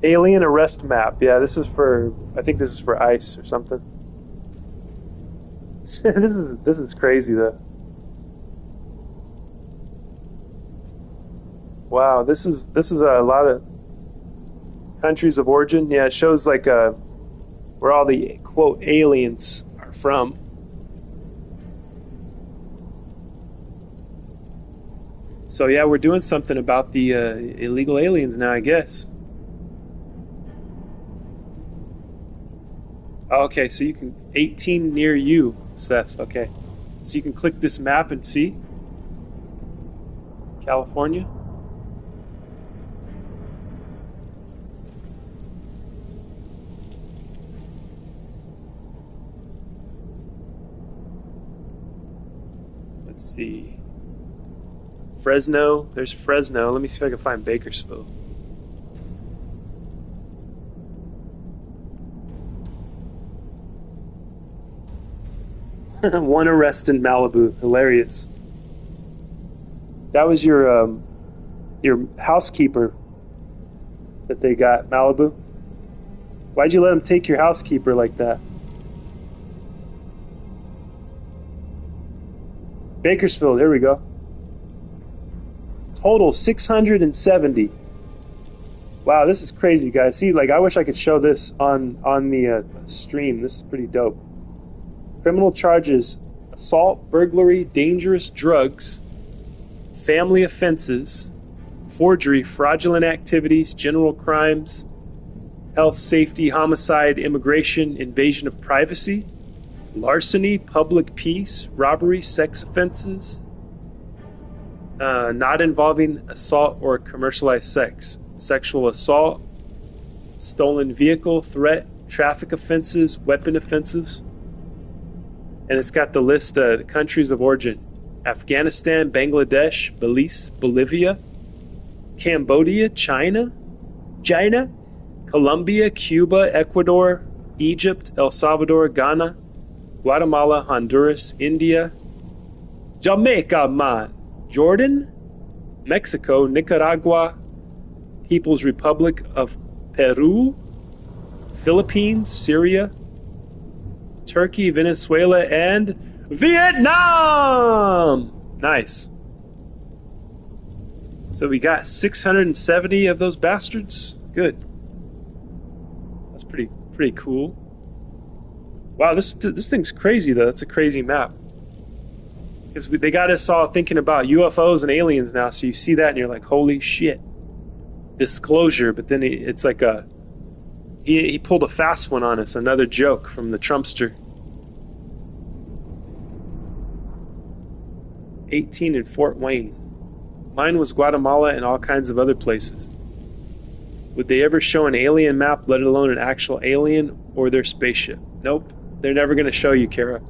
Alien arrest map. Yeah, this is for. I think this is for ICE or something. this is crazy though. Wow, this is a lot of countries of origin. Yeah, it shows like where all the quote aliens are from. So yeah, we're doing something about the illegal aliens now, I guess. Okay, so you can 18 near you, Seth. Okay, so you can click this map and see California. Let's see. Fresno. There's Fresno. Let me see if I can find Bakersfield. One arrest in Malibu. Hilarious. That was your housekeeper that they got, Malibu. Why'd you let them take your housekeeper like that? Bakersfield, here we go. Total 670. Wow, this is crazy, guys. See, like, I wish I could show this on the stream. This is pretty dope. Criminal charges: assault, burglary, dangerous drugs, family offenses, forgery, fraudulent activities, general crimes, health, safety, homicide, immigration, invasion of privacy, larceny, public peace, robbery, sex offenses, not involving assault or commercialized sex, sexual assault, stolen vehicle, threat, traffic offenses, weapon offenses. And it's got the list of the countries of origin: Afghanistan, Bangladesh, Belize, Bolivia, Cambodia, China, Colombia, Cuba, Ecuador, Egypt, El Salvador, Ghana, Guatemala, Honduras, India, Jamaica, man, Jordan, Mexico, Nicaragua, People's Republic of Peru, Philippines, Syria, Turkey, Venezuela, and Vietnam! Nice. So we got 670 of those bastards. Good. That's pretty cool. Wow, this thing's crazy though. It's a crazy map. Because they got us all thinking about UFOs and aliens now. So you see that and you're like, holy shit. Disclosure. But then it's like he pulled a fast one on us. Another joke from the Trumpster. 18 in Fort Wayne. Mine was Guatemala and all kinds of other places. Would they ever show an alien map, let alone an actual alien or their spaceship? Nope. They're never going to show you, Kara.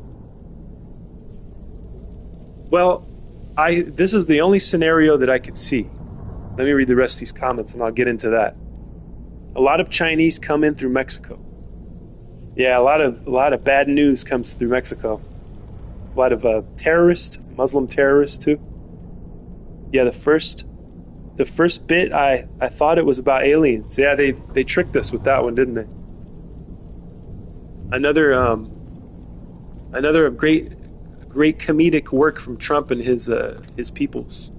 Well, this is the only scenario that I could see. Let me read the rest of these comments and I'll get into that. A lot of Chinese come in through Mexico. Yeah, a lot of bad news comes through Mexico. A lot of terrorists, Muslim terrorists too. Yeah, the first bit I thought it was about aliens. Yeah, they tricked us with that one, didn't they? Another great comedic work from Trump and his peoples.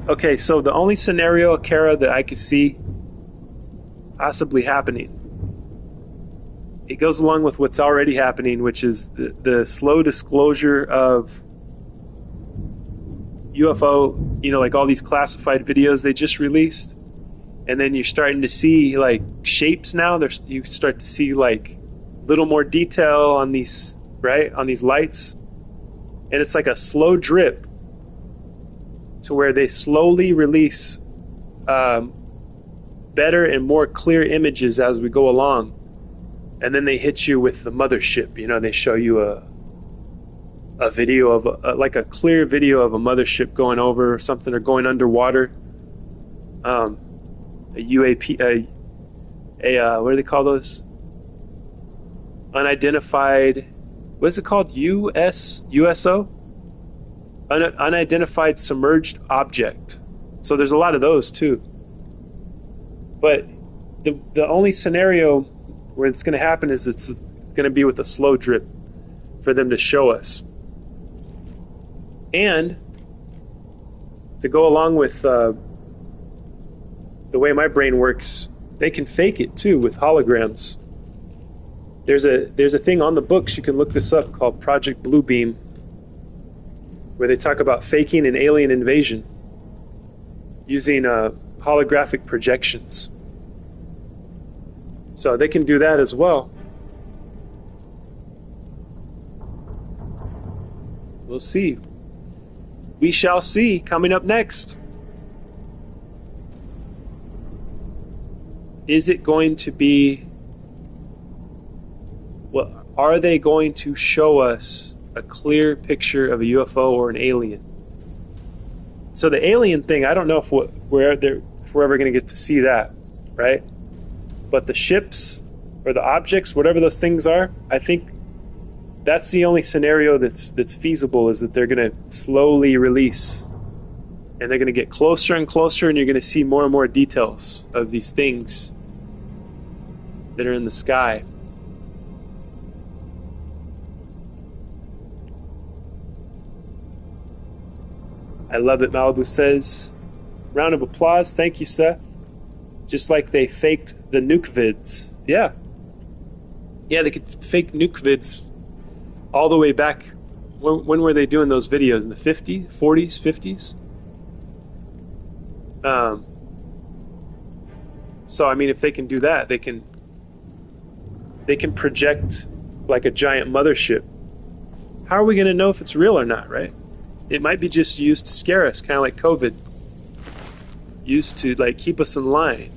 Okay, so the only scenario, Kara, that I could see possibly happening, it goes along with what's already happening, which is the slow disclosure of UFO, like all these classified videos they just released. And then you're starting to see like shapes now. You start to see like little more detail on these, right? On these lights. And it's like a slow drip to where they slowly release better and more clear images as we go along. And then they hit you with the mothership. They show you a video of like a clear video of a mothership going over or something, or going underwater. A UAP, what do they call those? Unidentified. What is it called? USO. Unidentified submerged object. So there's a lot of those too. But the only scenario where it's going to happen is it's going to be with a slow drip for them to show us. And to go along with the way my brain works, they can fake it too with holograms. There's a thing on the books, you can look this up, called Project Bluebeam, where they talk about faking an alien invasion using holographic projections. So they can do that as well. We'll see. We shall see. Coming up next. Is it going to be... Well, are they going to show us a clear picture of a UFO or an alien? So the alien thing, I don't know if we're ever going to get to see that, right? But the ships or the objects, whatever those things are, I think that's the only scenario that's feasible, is that they're going to slowly release, and they're going to get closer and closer, and you're going to see more and more details of these things that are in the sky. I love it, Malibu says. Round of applause. Thank you, Seth. Just like they faked the nuke vids. Yeah. Yeah, they could fake nuke vids all the way back. When were they doing those videos? In the 50s, 40s, 50s? So, I mean, if they can do that, they can project like a giant mothership. How are we going to know if it's real or not, right? It might be just used to scare us, kind of like COVID. Used to like keep us in line.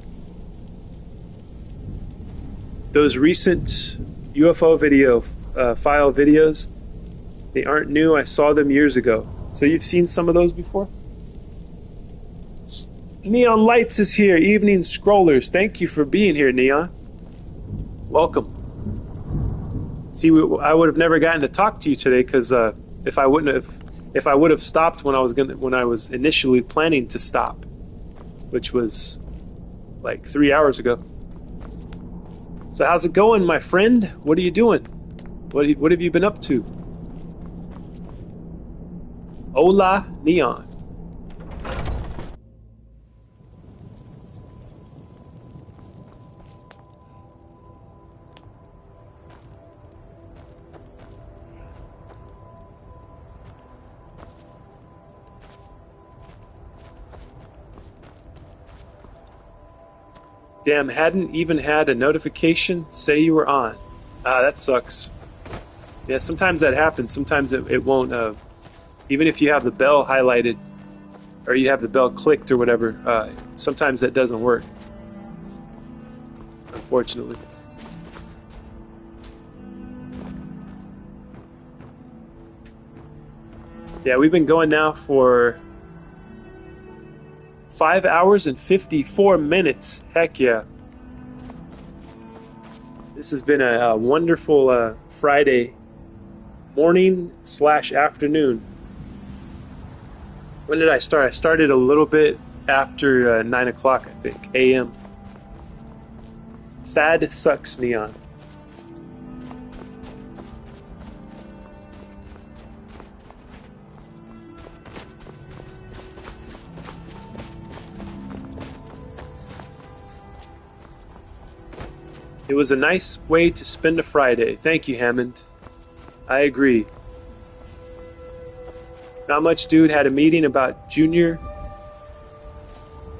Those recent UFO video file videos, they aren't new. I saw them years ago. So you've seen some of those before? Neon Lights is here. Evening Scrollers. Thank you for being here, Neon. Welcome. See, I would have never gotten to talk to you today because if I would have stopped when I was initially planning to stop, which was like 3 hours ago. So how's it going, my friend? What are you doing? What have you been up to? Hola, Neon. Damn, hadn't even had a notification say you were on. That sucks. Yeah, sometimes that happens. Sometimes it won't, even if you have the bell highlighted, or you have the bell clicked or whatever, sometimes that doesn't work. Unfortunately. Yeah, we've been going now for 5 hours and 54 minutes. Heck yeah. This has been a wonderful Friday morning / afternoon. When did I start? I started a little bit after 9 o'clock, I think, a.m. Sad sucks, Neon. It was a nice way to spend a Friday. Thank you, Hammond. I agree. Not much, dude. Had a meeting about Junior.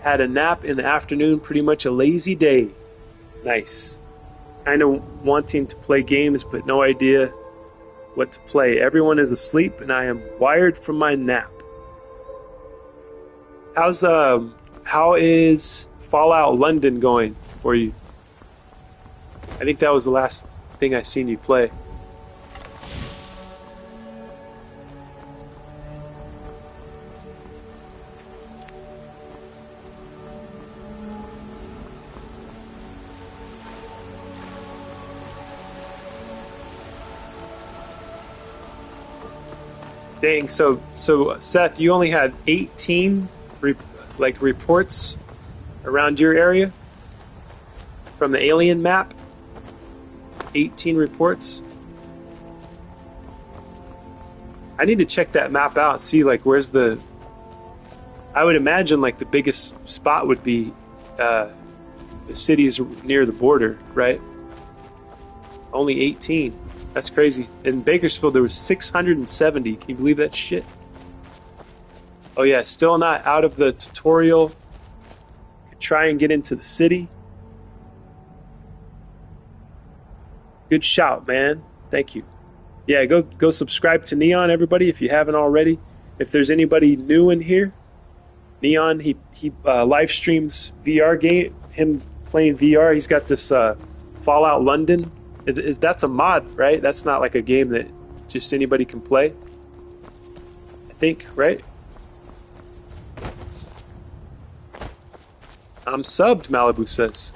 Had a nap in the afternoon. Pretty much a lazy day. Nice. Kind of wanting to play games, but no idea what to play. Everyone is asleep, and I am wired from my nap. How is Fallout London going for you? I think that was the last thing I seen you play. Dang, so Seth, you only had 18 reports around your area from the alien map? 18 reports? I need to check that map out and see where's the... I would imagine the biggest spot would be the cities near the border, right? Only 18. That's crazy. In Bakersfield there was 670. Can you believe that shit? Oh yeah, still not out of the tutorial. Could try and get into the city. Good shout, man. Thank you. Yeah, go subscribe to Neon, everybody, if you haven't already. If there's anybody new in here, Neon, he live streams VR game, him playing VR. He's got this Fallout London. That's a mod, right? That's not like a game that just anybody can play. I think, right? I'm subbed, Malibu says.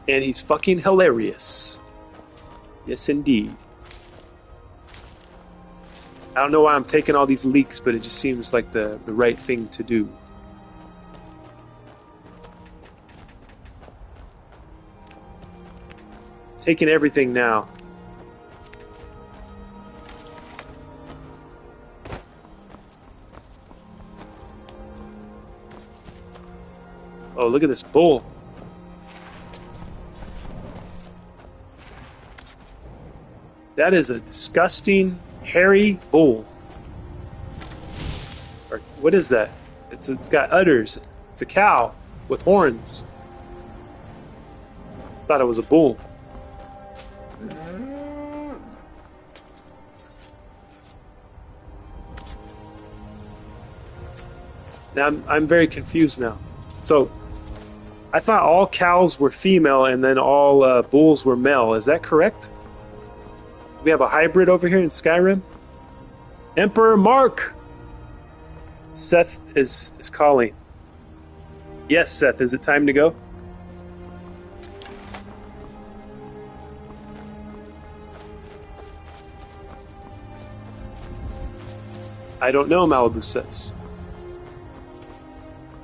And he's fucking hilarious. Yes, indeed. I don't know why I'm taking all these leaks, but it just seems like the right thing to do. Taking everything now. Oh, look at this bull. That is a disgusting, hairy bull. Or what is that? It's got udders. It's a cow with horns. Thought it was a bull. Now I'm very confused now. So I thought all cows were female and then all bulls were male. Is that correct? We have a hybrid over here in Skyrim. Emperor Mark! Seth is calling. Yes, Seth, is it time to go? I don't know, Malibu says.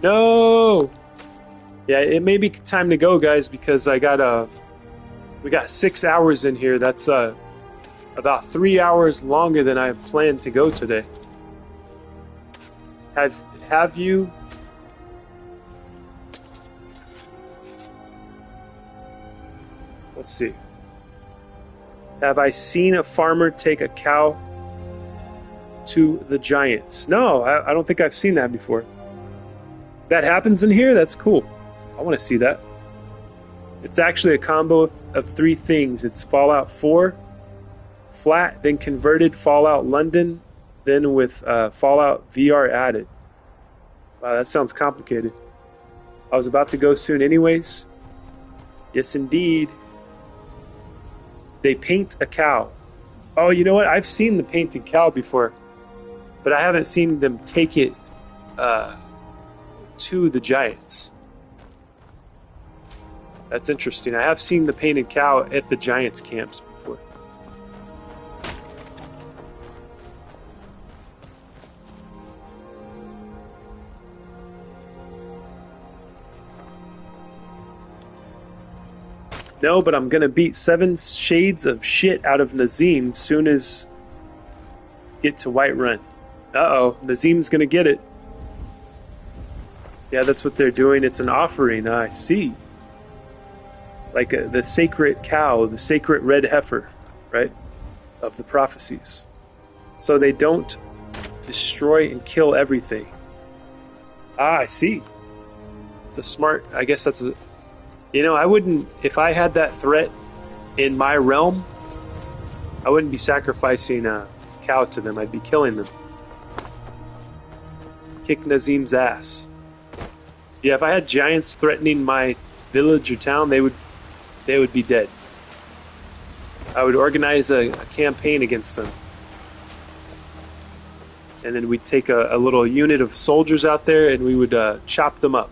No! Yeah, it may be time to go, guys, because we got 6 hours in here. That's about 3 hours longer than I planned to go today. Have you? Let's see. Have I seen a farmer take a cow to the giants? No, I don't think I've seen that before. That happens in here? That's cool. I want to see that. It's actually a combo of 3 things. It's Fallout 4, flat, then converted, Fallout London, then with Fallout VR added. Wow, that sounds complicated. I was about to go soon anyways. Yes, indeed. They paint a cow. Oh, you know what? I've seen the painted cow before, but I haven't seen them take it to the giants. That's interesting. I have seen the painted cow at the giants' camps before. No, but I'm gonna beat 7 shades of shit out of Nazim soon as get to Whiterun. Uh-oh, Nazim's gonna get it. Yeah, that's what they're doing. It's an offering. I see. Like the sacred cow, the sacred red heifer, right? Of the prophecies. So they don't destroy and kill everything. Ah, I see. It's a smart, I guess that's a... You know, I wouldn't, if I had that threat in my realm, I wouldn't be sacrificing a cow to them. I'd be killing them. Kick Nazim's ass. Yeah, if I had giants threatening my village or town, they would be dead. I would organize a campaign against them. And then we'd take a little unit of soldiers out there and we would chop them up.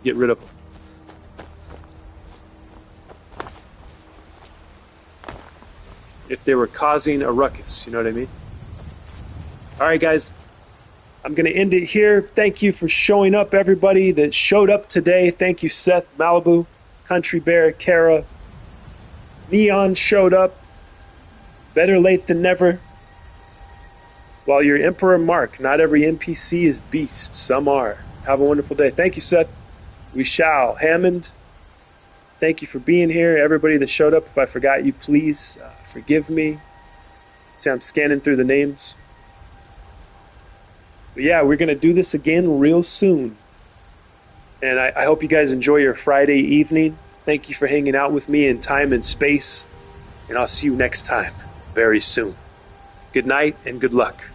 Get rid of them. If they were causing a ruckus, you know what I mean? Alright guys, I'm going to end it here. Thank you for showing up, everybody that showed up today. Thank you, Seth, Malibu, Country Bear, Kara. Neon showed up. Better late than never. While you're Emperor Mark, not every NPC is beast. Some are. Have a wonderful day. Thank you, Seth. We shall. Hammond, thank you for being here. Everybody that showed up, if I forgot you, please forgive me. See, I'm scanning through the names. But yeah, we're going to do this again real soon. And I hope you guys enjoy your Friday evening. Thank you for hanging out with me in time and space. And I'll see you next time, very soon. Good night and good luck.